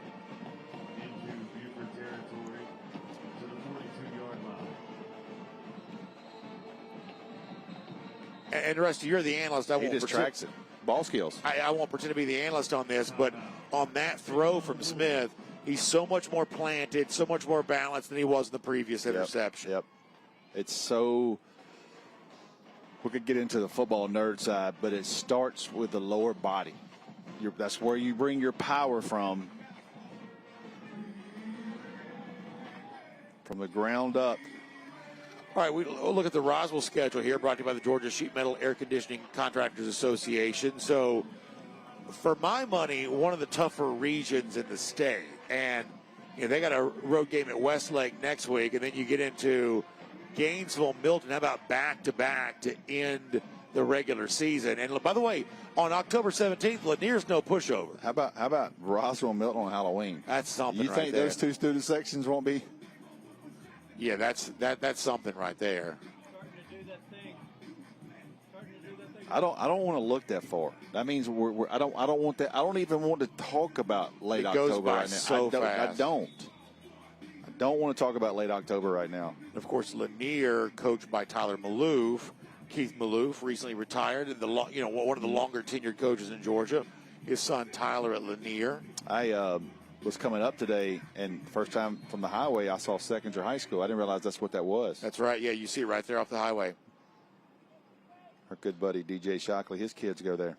And Rusty, you're the analyst. He just tracks it. Ball skills. I won't pretend to be the analyst on this, but on that throw from Smith, he's so much more planted, so much more balanced than he was in the previous interception. Yep. It's so – we could get into the football nerd side, but it starts with the lower body. That's where you bring your power from the ground up. All right, we'll look at the Roswell schedule here, brought to you by the Georgia Sheet Metal Air Conditioning Contractors Association. So, for my money, one of the tougher regions in the state. And, they got a road game at Westlake next week, and then you get into Gainesville, Milton. How about back-to-back to end the regular season? And, by the way, on October 17th, Lanier's no pushover. How about Roswell and Milton on Halloween? That's something You think those two student sections won't be? Yeah, that's something right there. I don't want to look that far. That means I don't want that. I don't even want to talk about late October right now. So fast. I don't want to talk about late October right now. Of course, Lanier, coached by Tyler Maloof, Keith Maloof, recently retired, and one of the longer tenured coaches in Georgia. His son Tyler at Lanier. I was coming up today, and first time from the highway, I saw Seconder High School. I didn't realize that's what that was. That's right. Yeah, you see it right there off the highway. Our good buddy DJ Shockley, his kids go there.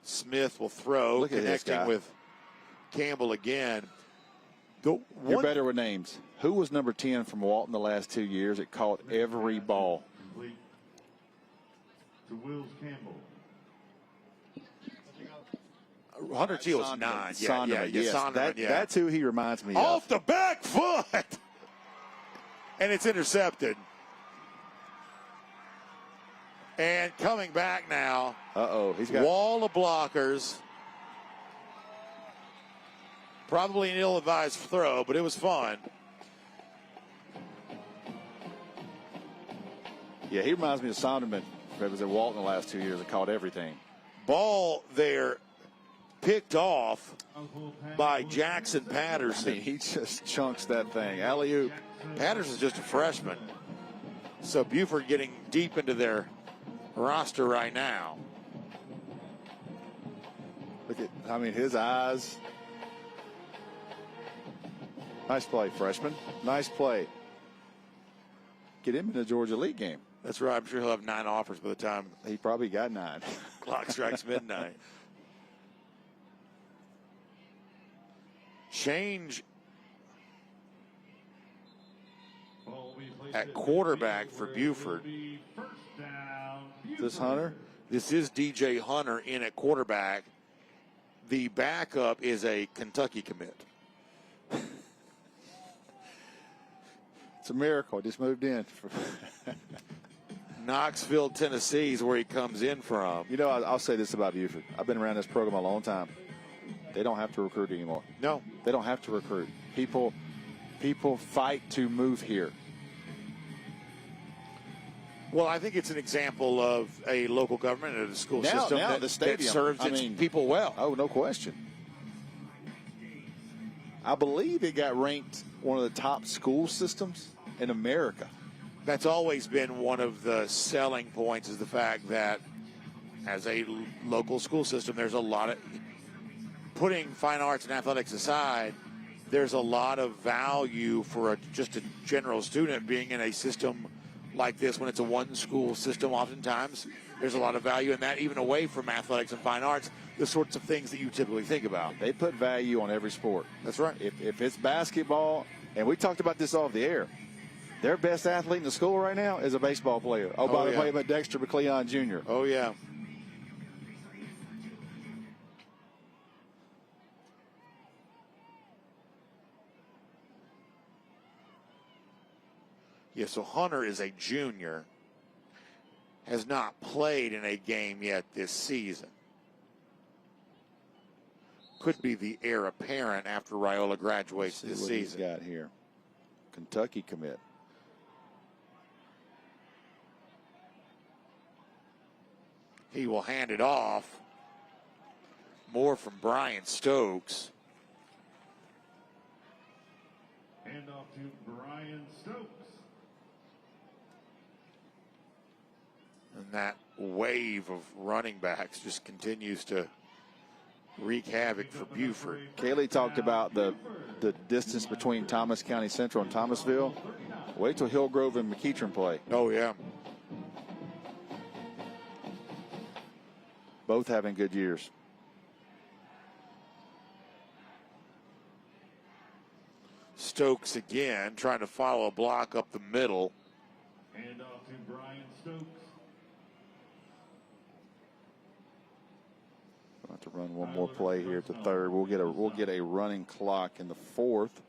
Smith will throw, Look at connecting with Campbell again. You're better with names. Who was number 10 from Walton the last 2 years? It caught every ball. To Wills Campbell. Hunter Teal was 9. Sonderman, yes. Sonderman, that's who he reminds me of. Off the back foot! And it's intercepted. And coming back now. He's got wall of blockers. Probably an ill-advised throw, but it was fun. Yeah, he reminds me of Sonderman. That was at Walton the last 2 years. It caught everything. Ball there picked off by Jackson Patterson. I mean, he just chunks that thing. Alley-oop. Patterson's just a freshman. So Buford getting deep into their roster right now. Look at, I mean, his eyes. Nice play, freshman. Nice play. Get him in the Georgia League game. That's right. I'm sure he'll have 9 offers by the time he probably got 9. Clock strikes midnight. Change at quarterback for Buford. Is this Hunter? This is DJ Hunter in at quarterback. The backup is a Kentucky commit. It's a miracle. Just moved in. Knoxville, Tennessee is where he comes in from. You know, I'll say this about Buford. I've been around this program a long time. They don't have to recruit anymore. No. They don't have to recruit. People fight to move here. Well, I think it's an example of a local government and a school system now that, the stadium, that serves its people well. Oh, no question. I believe it got ranked one of the top school systems in America. That's always been one of the selling points, is the fact that as a local school system, there's a lot of, putting fine arts and athletics aside, there's a lot of value for just a general student being in a system like this. When it's a one-school system, oftentimes there's a lot of value in that, even away from athletics and fine arts, the sorts of things that you typically think about. They put value on every sport. That's right. If it's basketball, and we talked about this off the air, their best athlete in the school right now is a baseball player. Oh, by the way, but Dexter McCleon Jr. Oh, yeah. Yeah, so Hunter is a junior, has not played in a game yet this season. Could be the heir apparent after Raiola graduates this season. He's got here. Kentucky commit. He will hand it off. More from Brian Stokes. Hand off to Brian Stokes. And that wave of running backs just continues to wreak havoc for Buford. Kaylee talked about the distance between Thomas County Central and Thomasville. Wait till Hillgrove and McEachern play. Oh, yeah. Both having good years. Stokes again trying to follow a block up the middle. Hand off to Brian Stokes. We'll have to run one more play here at the third. We'll get a running clock in the fourth.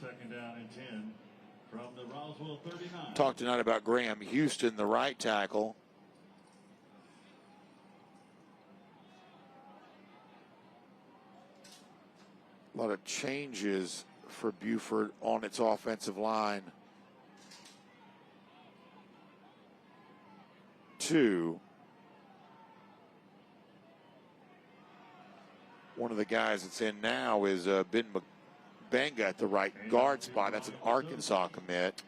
Second down and 10 from the Roswell 39. Talked tonight about Graham Houston, the right tackle. A lot of changes for Buford on its offensive line. 2. One of the guys that's in now is Ben Benga at the right guard spot. That's an Arkansas commit.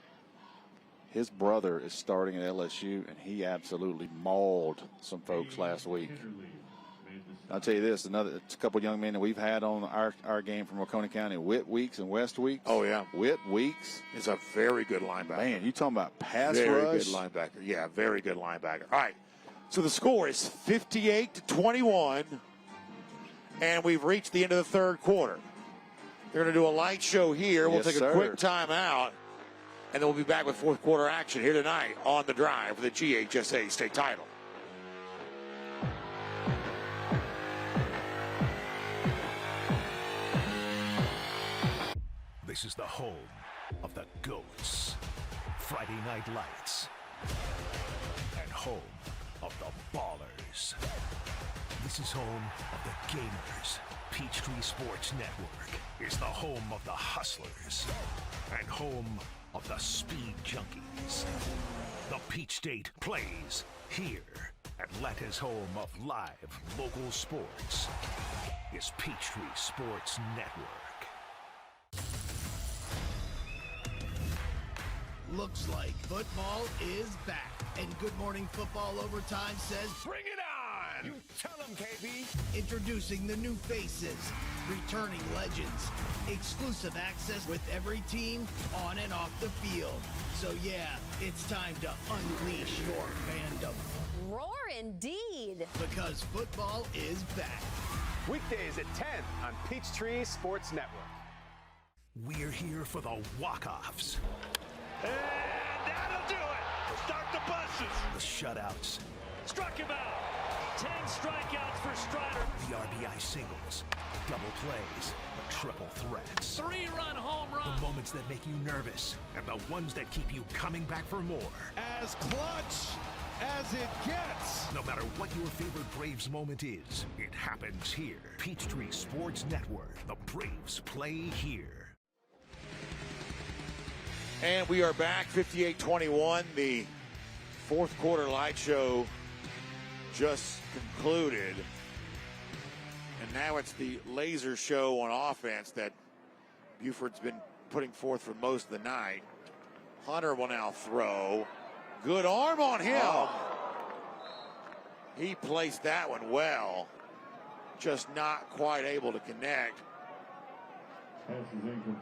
His brother is starting at LSU, and he absolutely mauled some folks last week. I'll tell you this, it's a couple young men that we've had on our game from Oconee County, Whit Weeks and West Weeks. Oh, yeah. Whit Weeks is a very good linebacker. Man, you talking about pass rush? Very good linebacker. Yeah, very good linebacker. All right, so the score is 58-21, and we've reached the end of the third quarter. They're going to do a light show here. We'll take a quick time out, and then we'll be back with fourth quarter action here tonight on The Drive for the GHSA state title. This is the home of the GOATs, Friday Night Lights, and home of the Ballers. This is home of the Gamers. Peachtree Sports Network is the home of the Hustlers and home of the Speed Junkies. The Peach State plays here Atlanta's home of live local sports is Peachtree Sports Network. Looks like football is back. And Good Morning Football Overtime says, bring it on! You tell them, KB. Introducing the new faces, returning legends, exclusive access with every team on and off the field. So yeah, it's time to unleash your fandom. Roar indeed. Because football is back. Weekdays at 10 on Peachtree Sports Network. We're here for the walk-offs. And that'll do it. Start the buses. The shutouts. Struck him out. 10 strikeouts for Strider. The RBI singles. Double plays. The triple threats. 3-run home run. The moments that make you nervous. And the ones that keep you coming back for more. As clutch as it gets. No matter what your favorite Braves moment is, it happens here. Peachtree Sports Network. The Braves play here. And we are back, 58-21. The fourth quarter light show just concluded. And now it's the laser show on offense that Buford's been putting forth for most of the night. Hunter will now throw. Good arm on him. Oh. He placed that one well. Just not quite able to connect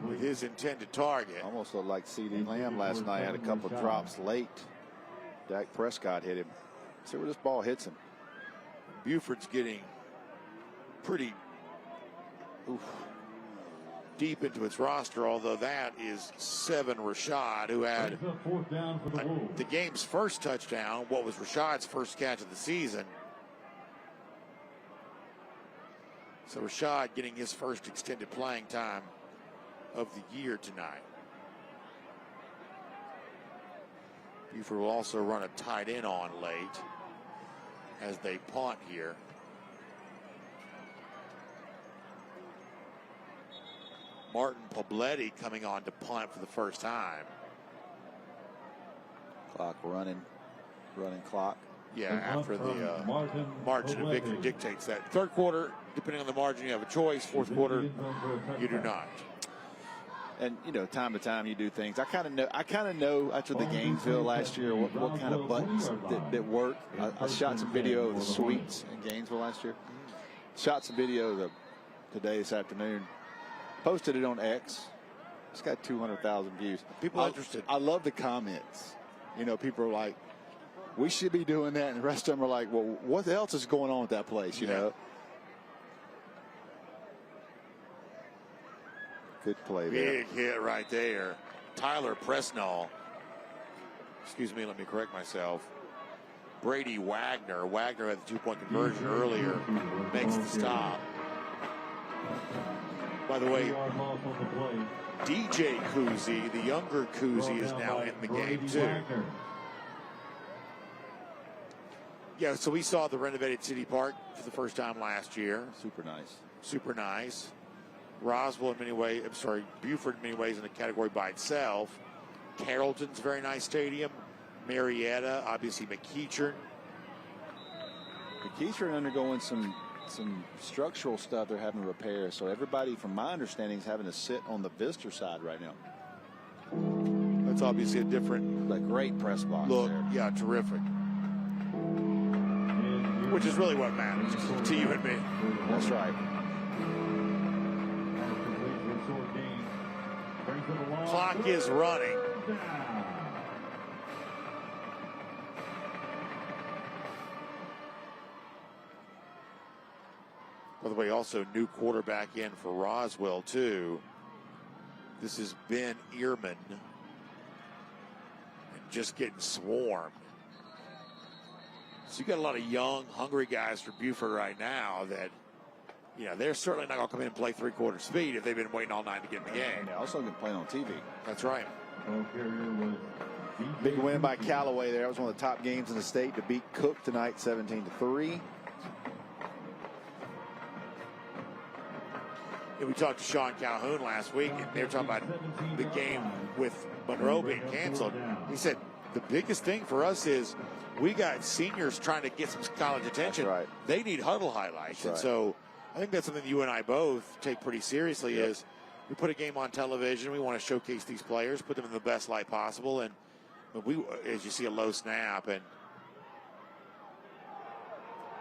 with his intended target. Almost looked like C.D. Lamb last night. Had a couple drops late. Dak Prescott hit him. See where this ball hits him. Buford's getting pretty deep into its roster, although that is 7 Rashad, who had the game's first touchdown, what was Rashad's first catch of the season. So Rashad getting his first extended playing time of the year tonight. Buford will also run a tight end on late as they punt here. Martin Pobletti coming on to punt for the first time. Clock running clock. Yeah, after the margin of victory dictates that. Third quarter, depending on the margin, you have a choice. Fourth quarter, you do not. And you know, time to time you do things. I kind of know after the Gainesville last year what kind of buttons that work. I shot some video of the suites in Gainesville last year. Shot some video today this afternoon. Posted it on X. It's got 200,000 views. People interested. I love the comments. You know, people are like, we should be doing that. And the rest of them are like, well, what else is going on with that place, you know? Good play there. Big hit right there. Tyler Presnall. Excuse me, let me correct myself. Brady Wagner. Wagner had the 2-point conversion earlier. Makes the stop. By the way, DJ Kuzi, the younger Kuzi, is now in the game too. Yeah, so we saw the renovated City Park for the first time last year. Super nice. Super nice. Roswell in many ways, Buford in many ways in a category by itself. Carrollton's a very nice stadium. Marietta, obviously McEachern. McEachern undergoing some structural stuff they're having to repair. So everybody, from my understanding, is having to sit on the visitor side right now. That's obviously a different, but great press box look. There. Yeah, terrific. Which is really what matters to you and me. That's right. Clock is running. By the way, also new quarterback in for Roswell, too. This is Ben Ehrman. And just getting swarmed. So you got a lot of young, hungry guys for Buford right now that, you know, they're certainly not going to come in and play three-quarter speed if they've been waiting all night to get in the game. They also been playing on TV. That's right. Big win by Callaway there. That was one of the top games in the state to beat Cook tonight, 17-3. Yeah, we talked to Sean Calhoun last week, and they were talking about the game with Monroe being canceled. He said the biggest thing for us is we got seniors trying to get some college attention. That's right. They need huddle highlights. That's And right. so I think that's something you and I both take pretty seriously is we put a game on television. We want to showcase these players, put them in the best light possible. And we, as you see a low snap and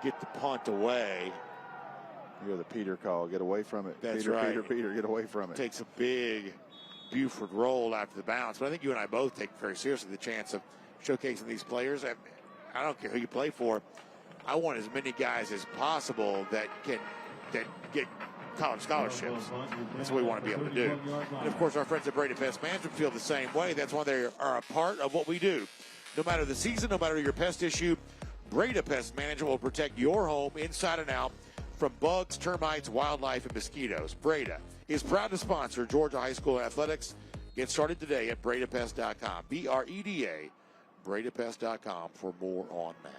get the punt away. You hear the Peter call. Get away from it. That's Peter, right. Peter, get away from it. Takes a big Buford roll after the bounce. But I think you and I both take very seriously the chance of showcasing these players. I don't care who you play for. I want as many guys as possible that get college scholarships. That's what we want to be able to do. And, of course, our friends at Brady Pest Management feel the same way. That's why they are a part of what we do. No matter the season, no matter your pest issue, Brady Pest Management will protect your home inside and out from bugs, termites, wildlife, and mosquitoes. Breda is proud to sponsor Georgia High School athletics. Get started today at BredaPest.com. BREDA, BredaPest.com for more on that.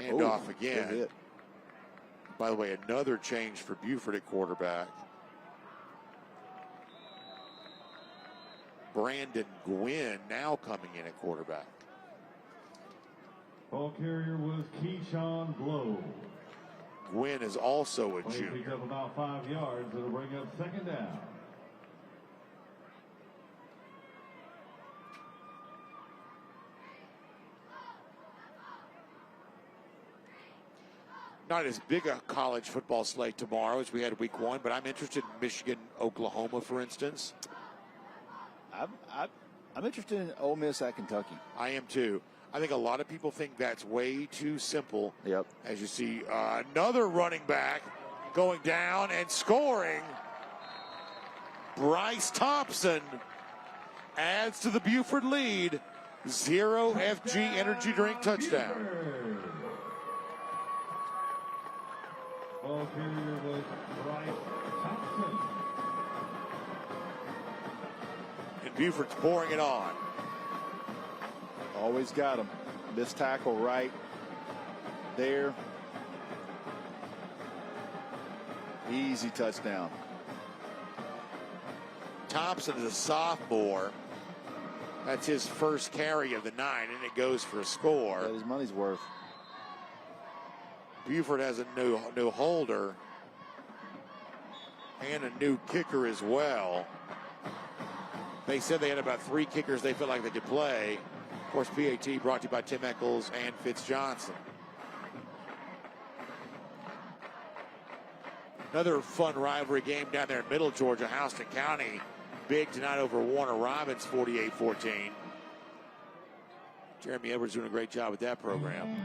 Hand off again. By the way, another change for Buford at quarterback. Brandon Gwynn now coming in at quarterback. Ball carrier was Keyshawn Blow. Gwynn is also a Play junior. picks up about 5 yards. It'll bring up second down. Not as big a college football slate tomorrow as we had week one, but I'm interested in Michigan, Oklahoma, for instance. I'm interested in Ole Miss at Kentucky. I am too. I think a lot of people think that's way too simple. Yep. As you see, another running back going down and scoring. Bryce Thompson adds to the Buford lead. 0 FG energy drink touchdown. Ball carrier was Bryce Thompson. And Buford's pouring it on. Always got him. This tackle right there. Easy touchdown. Thompson is a sophomore. That's his first carry of the night, and it goes for a score. That his money's worth. Buford has a new holder and a new kicker as well. They said they had about 3 kickers they felt like they could play. Of course, PAT brought to you by Tim Eccles and Fitz Johnson. Another fun rivalry game down there in Middle Georgia, Houston County. Big tonight over Warner Robins, 48-14. Jeremy Edwards doing a great job with that program.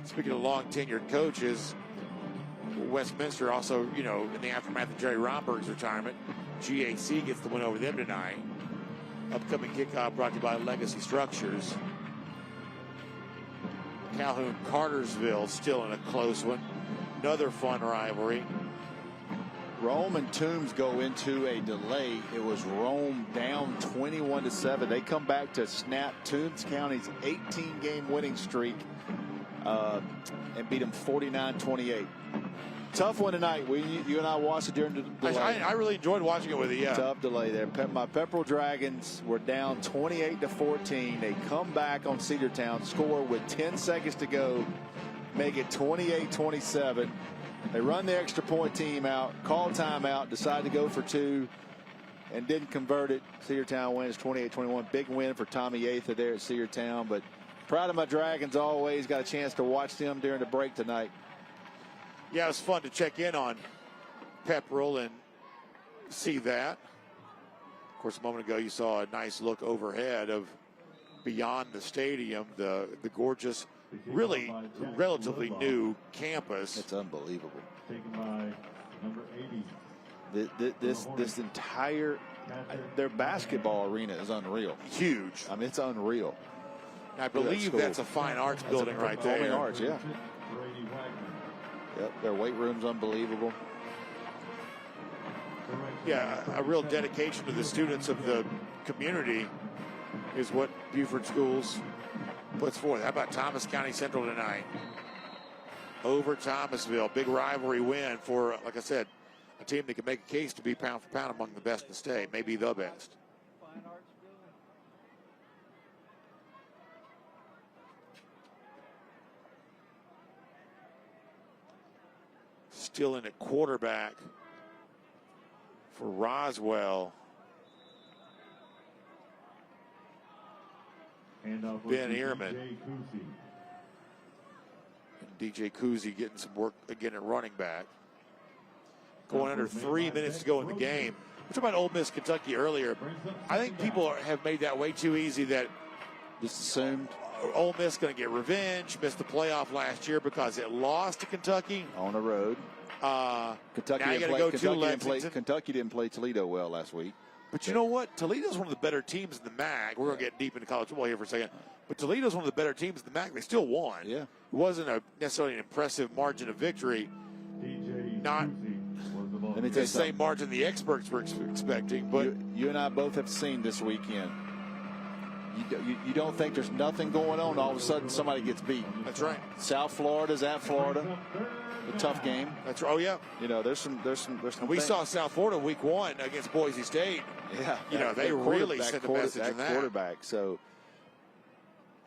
Speaking of long tenured coaches, Westminster also, in the aftermath of Jerry Romberg's retirement, GHC gets the win over them tonight. Upcoming kickoff brought to you by Legacy Structures. Calhoun Cartersville still in a close one. Another fun rivalry. Rome and Toombs go into a delay. It was Rome down 21-7. They come back to snap Toombs County's 18-game winning streak and beat them 49-28. Tough one tonight. You and I watched it during the delay. I really enjoyed watching it with you. Yeah. Tough delay there. My Pepperell Dragons were down 28-14. They come back on Cedartown, score with 10 seconds to go, make it 28-27. They run the extra point team out, call timeout, decide to go for 2, and didn't convert it. Cedartown wins 28-21. Big win for Tommy Yatha there at Cedartown. But proud of my Dragons always. Got a chance to watch them during the break tonight. Yeah, it was fun to check in on Pepperell and see that. Of course, a moment ago you saw a nice look overhead of beyond the stadium, the gorgeous, really relatively new campus. It's unbelievable. Taken by number 80. This entire their basketball arena is unreal. Huge. I mean, it's unreal. I believe that's a fine arts building right there. Fine arts, yeah. Yep, their weight room's unbelievable. Yeah, a real dedication to the students of the community is what Buford schools puts forth. How about Thomas County Central tonight? Over Thomasville. Big rivalry win for, like I said, a team that can make a case to be pound for pound among the best in the state, maybe the best. Still in at quarterback for Roswell. Ben Ehrman. And DJ Kuzi getting some work again at running back. Going under 3 minutes to go in the game. We talked about Ole Miss, Kentucky earlier. I think people have made that way too easy, that just assumed Ole Miss going to get revenge, missed the playoff last year because it lost to Kentucky. On the road. Kentucky didn't play Toledo well last week. But you know what? Toledo's one of the better teams in the MAC. We're going to get deep into college football here for a second. But Toledo's one of the better teams in the MAC. They still won. Yeah. It wasn't necessarily an impressive margin of victory. Not the same margin the experts were expecting. But you and I both have seen this weekend. You don't think there's nothing going on. All of a sudden, somebody gets beat. That's right. South Florida's at Florida. A tough game. That's right. Oh yeah. You know, there's some. We saw South Florida week 1 against Boise State. Yeah. You know, they really sent a message in that. Quarterback. So,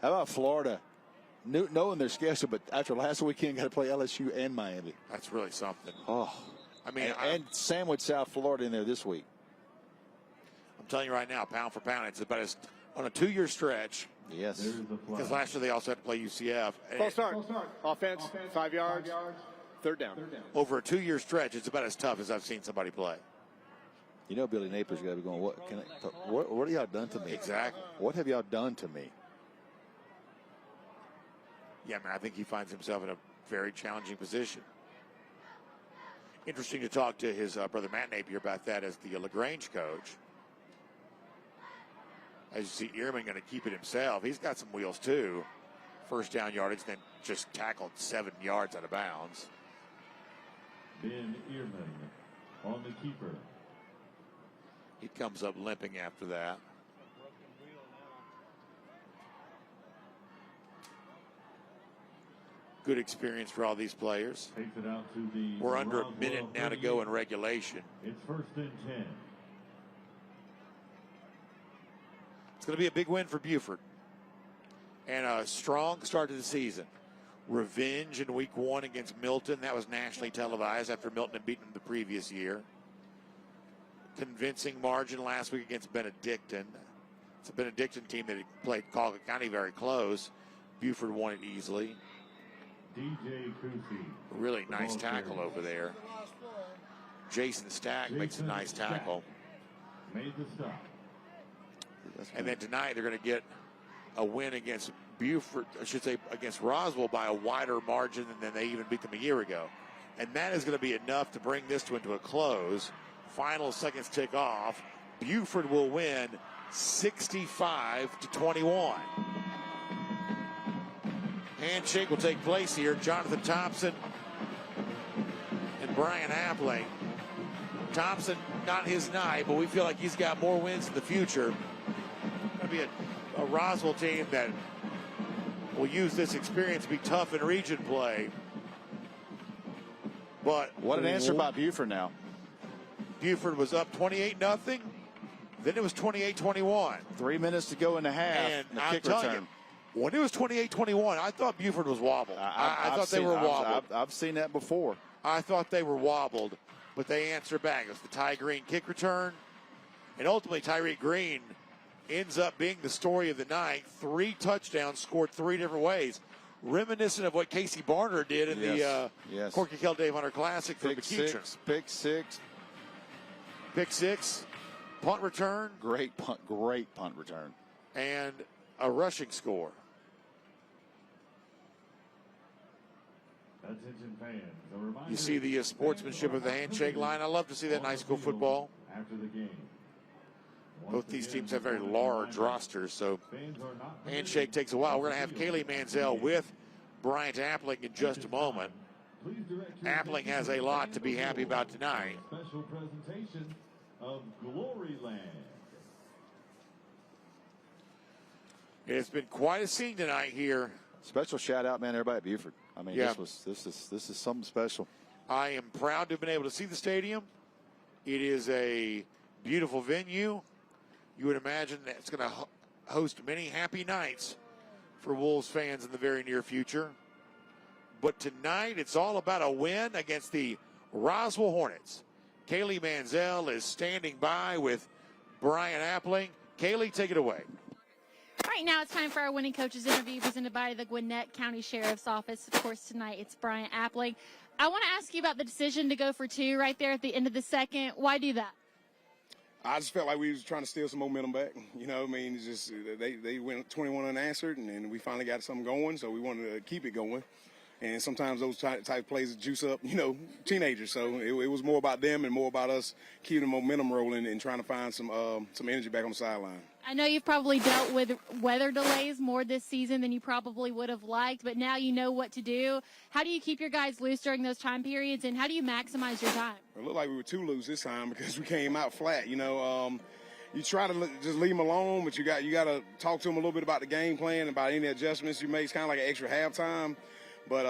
how about Florida? Knowing their schedule, but after last weekend, got to play LSU and Miami. That's really something. Oh, I mean, and sandwich South Florida in there this week. I'm telling you right now, pound for pound, it's about as on a 2-year stretch. Yes. Because last year they also had to play UCF. False start. Offense, 5 yards, third down. Over a 2-year stretch, it's about as tough as I've seen somebody play. You know, Billy Napier's got to be going, what have y'all done to me? Exactly. What have y'all done to me? Yeah, man, I think he finds himself in a very challenging position. Interesting to talk to his brother Matt Napier about that as the LaGrange coach. As you see, Ehrman going to keep it himself. He's got some wheels, too. First down yardage, then just tackled 7 yards out of bounds. Ben Ehrman on the keeper. He comes up limping after that. Good experience for all these players. Takes it out to the We're under a minute now to go in regulation. It's 1st and 10. It's going to be a big win for Buford. And a strong start to the season. Revenge in week 1 against Milton. That was nationally televised after Milton had beaten them the previous year. Convincing margin last week against Benedictine. It's a Benedictine team that had played Colgan County very close. Buford won it easily. DJ Kuzi. Really nice tackle over there. Jason Stack makes a nice tackle. Made the stop. And then tonight they're going to get a win against Buford, I should say against Roswell by a wider margin than they even beat them a year ago. And that is going to be enough to bring this one to a close. Final seconds tick off. Buford will win 65-21. Handshake will take place here. Jonathan Thompson and Brian Appling. Thompson, not his night, but we feel like he's got more wins in the future. Going to be a Roswell team that will use this experience to be tough in region play. But what an answer by Buford now. Buford was up 28-0. Then it was 28-21. 3 minutes to go in the half. And the I'm kick telling return. You, when it was 28-21, I thought Buford was wobbled. I thought they were wobbled. I've seen that before. I thought they were wobbled, but they answered back. It was the Ty Green kick return. And ultimately, Tyreek Green ends up being the story of the night. 3 touchdowns scored 3 different ways. Reminiscent of what Casey Barner did in the Corky Kell Dave Hunter Classic for McEachern. Pick six. Pick 6. Punt return. Great punt return. And a rushing score. Attention fans, a reminder, You see the sportsmanship of the handshake line. I love to see that in high school football. After the game. Both these teams have very large rosters, so handshake takes a while. We're going to have Kaylee Manziel with Bryant Appling in just a moment. Appling has a lot to be happy about tonight. Special presentation of Gloryland. It's been quite a scene tonight here. Special shout out, man, everybody at Buford. I mean, Yeah. this is something special. I am proud to have been able to see the stadium. It is a beautiful venue. You would imagine that it's going to host many happy nights for Wolves fans in the very near future. But tonight, it's all about a win against the Roswell Hornets. Kaylee Manziel is standing by with Brian Appling. Kaylee, take it away. All right, now it's time for our winning coaches interview presented by the Gwinnett County Sheriff's Office. Of course, tonight it's Brian Appling. I want to ask you about the decision to go for 2 right there at the end of the second. Why do that? I just felt like we was trying to steal some momentum back. You know, I mean, it's just they went 21 unanswered, and then we finally got something going, so we wanted to keep it going. And sometimes those type of plays juice up, you know, teenagers. So it was more about them and more about us keeping the momentum rolling and trying to find some energy back on the sideline. I know you've probably dealt with weather delays more this season than you probably would have liked, but now you know what to do. How do you keep your guys loose during those time periods, and how do you maximize your time? It looked like we were too loose this time because we came out flat, you know. You try to just leave them alone, but you got to talk to them a little bit about the game plan, about any adjustments you make. It's kind of like an extra halftime. But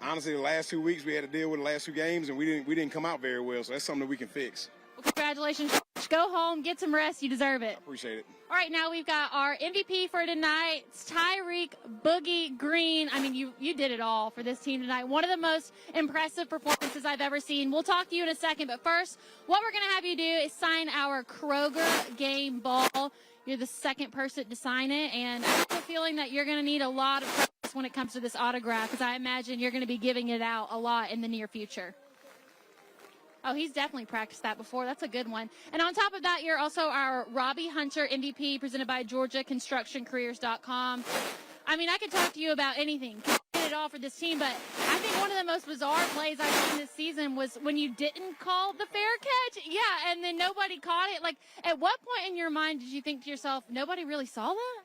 honestly, the last 2 weeks we had to deal with the last 2 games, and we didn't come out very well. So that's something that we can fix. Well, congratulations. Go home, get some rest. You deserve it. I appreciate it. All right, now we've got our MVP for tonight. It's Tyreek Boogie Green. I mean, you did it all for this team tonight. One of the most impressive performances I've ever seen. We'll talk to you in a second, but first, what we're going to have you do is sign our Kroger game ball. You're the second person to sign it, and I have a feeling that you're going to need a lot of practice when it comes to this autograph, because I imagine you're going to be giving it out a lot in the near future. Oh, he's definitely practiced that before. That's a good one. And on top of that, you're also our Robbie Hunter MVP presented by GeorgiaConstructionCareers.com. I mean, I could talk to you about anything. You did it all for this team, but I think one of the most bizarre plays I've seen this season was when you didn't call the fair catch. Yeah, and then nobody caught it. Like, at what point in your mind did you think to yourself, nobody really saw that?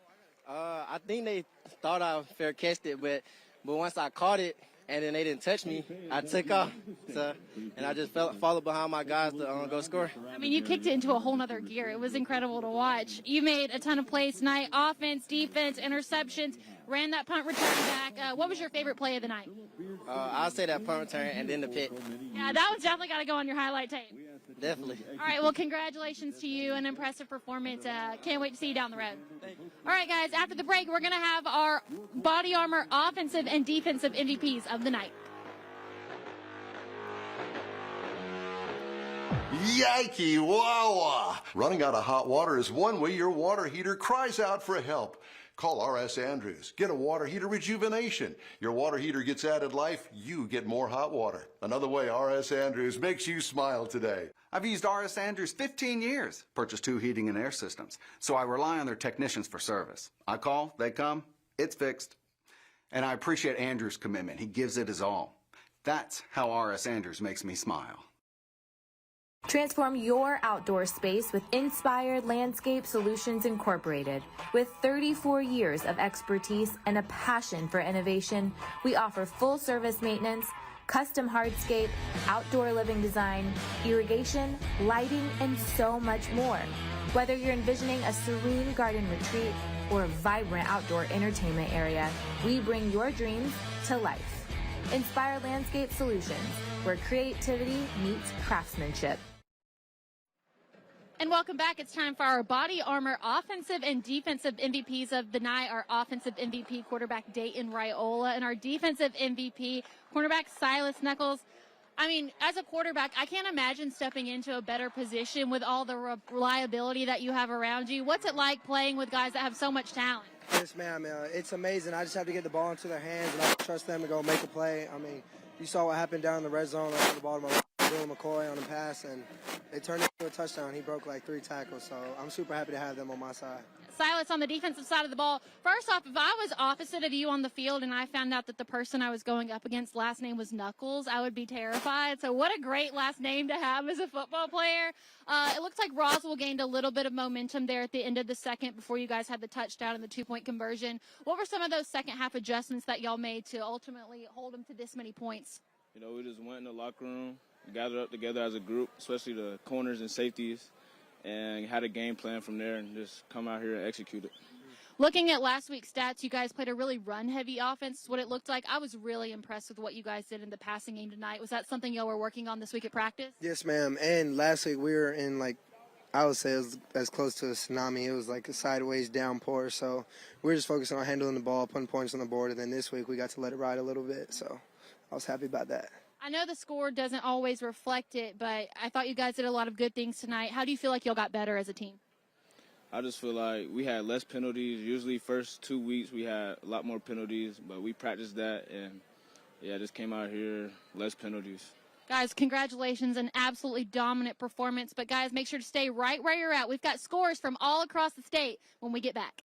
I think they thought I fair catched it, but once I caught it, and then they didn't touch me, I took off. And I just followed behind my guys to go score. I mean, you kicked it into a whole nother gear. It was incredible to watch. You made a ton of plays tonight, offense, defense, interceptions, ran that punt return back. What was your favorite play of the night? I'll say that punt return and then the pick. Yeah, that one's definitely got to go on your highlight tape. Definitely. All right, well, congratulations to you. An impressive performance. Can't wait to see you down the road. All right, guys, after the break, we're going to have our Body Armor offensive and defensive MVPs of the night. Yikey wawa! Running out of hot water is one way your water heater cries out for help. Call R.S. Andrews. Get a water heater rejuvenation. Your water heater gets added life, you get more hot water. Another way R.S. Andrews makes you smile today. I've used R.S. Andrews 15 years. Purchased 2 heating and air systems, so I rely on their technicians for service. I call, they come, it's fixed. And I appreciate Andrews' commitment. He gives it his all. That's how R.S. Andrews makes me smile. Transform your outdoor space with Inspired Landscape Solutions Incorporated. With 34 years of expertise and a passion for innovation, we offer full-service maintenance, custom hardscape, outdoor living design, irrigation, lighting, and so much more. Whether you're envisioning a serene garden retreat or a vibrant outdoor entertainment area, we bring your dreams to life. Inspired Landscape Solutions, where creativity meets craftsmanship. And welcome back. It's time for our Body Armor offensive and defensive MVPs of the night. Our offensive MVP, quarterback Dayton Raiola, and our defensive MVP, cornerback Silas Knuckles. I mean, as a quarterback, I can't imagine stepping into a better position with all the reliability that you have around you. What's it like playing with guys that have so much talent? Yes, ma'am. It's amazing. I just have to get the ball into their hands, and I trust them to go make a play. I mean, you saw what happened down in the red zone. I got the ball to Bill McCoy on the pass, and it turned into a touchdown. He broke like 3 tackles, so I'm super happy to have them on my side. Silas, on the defensive side of the ball, first off, if I was opposite of you on the field and I found out that the person I was going up against last name was Knuckles, I would be terrified. So what a great last name to have as a football player. It looks like Roswell gained a little bit of momentum there at the end of the second before you guys had the touchdown and the 2-point conversion. What were some of those second half adjustments that y'all made to ultimately hold them to this many points? You know, we just went in the locker room, gathered up together as a group, especially the corners and safeties, and had a game plan from there and just come out here and execute it. Looking at last week's stats, you guys played a really run-heavy offense, what it looked like. I was really impressed with what you guys did in the passing game tonight. Was that something y'all were working on this week at practice? Yes, ma'am. And last week we were in, like, I would say it was as close to a tsunami. It was like a sideways downpour. So we were just focusing on handling the ball, putting points on the board. And then this week we got to let it ride a little bit. So I was happy about that. I know the score doesn't always reflect it, but I thought you guys did a lot of good things tonight. How do you feel like y'all got better as a team? I just feel like we had less penalties. Usually first 2 weeks we had a lot more penalties, but we practiced that, and, yeah, just came out here, less penalties. Guys, congratulations, an absolutely dominant performance. But, guys, make sure to stay right where you're at. We've got scores from all across the state when we get back.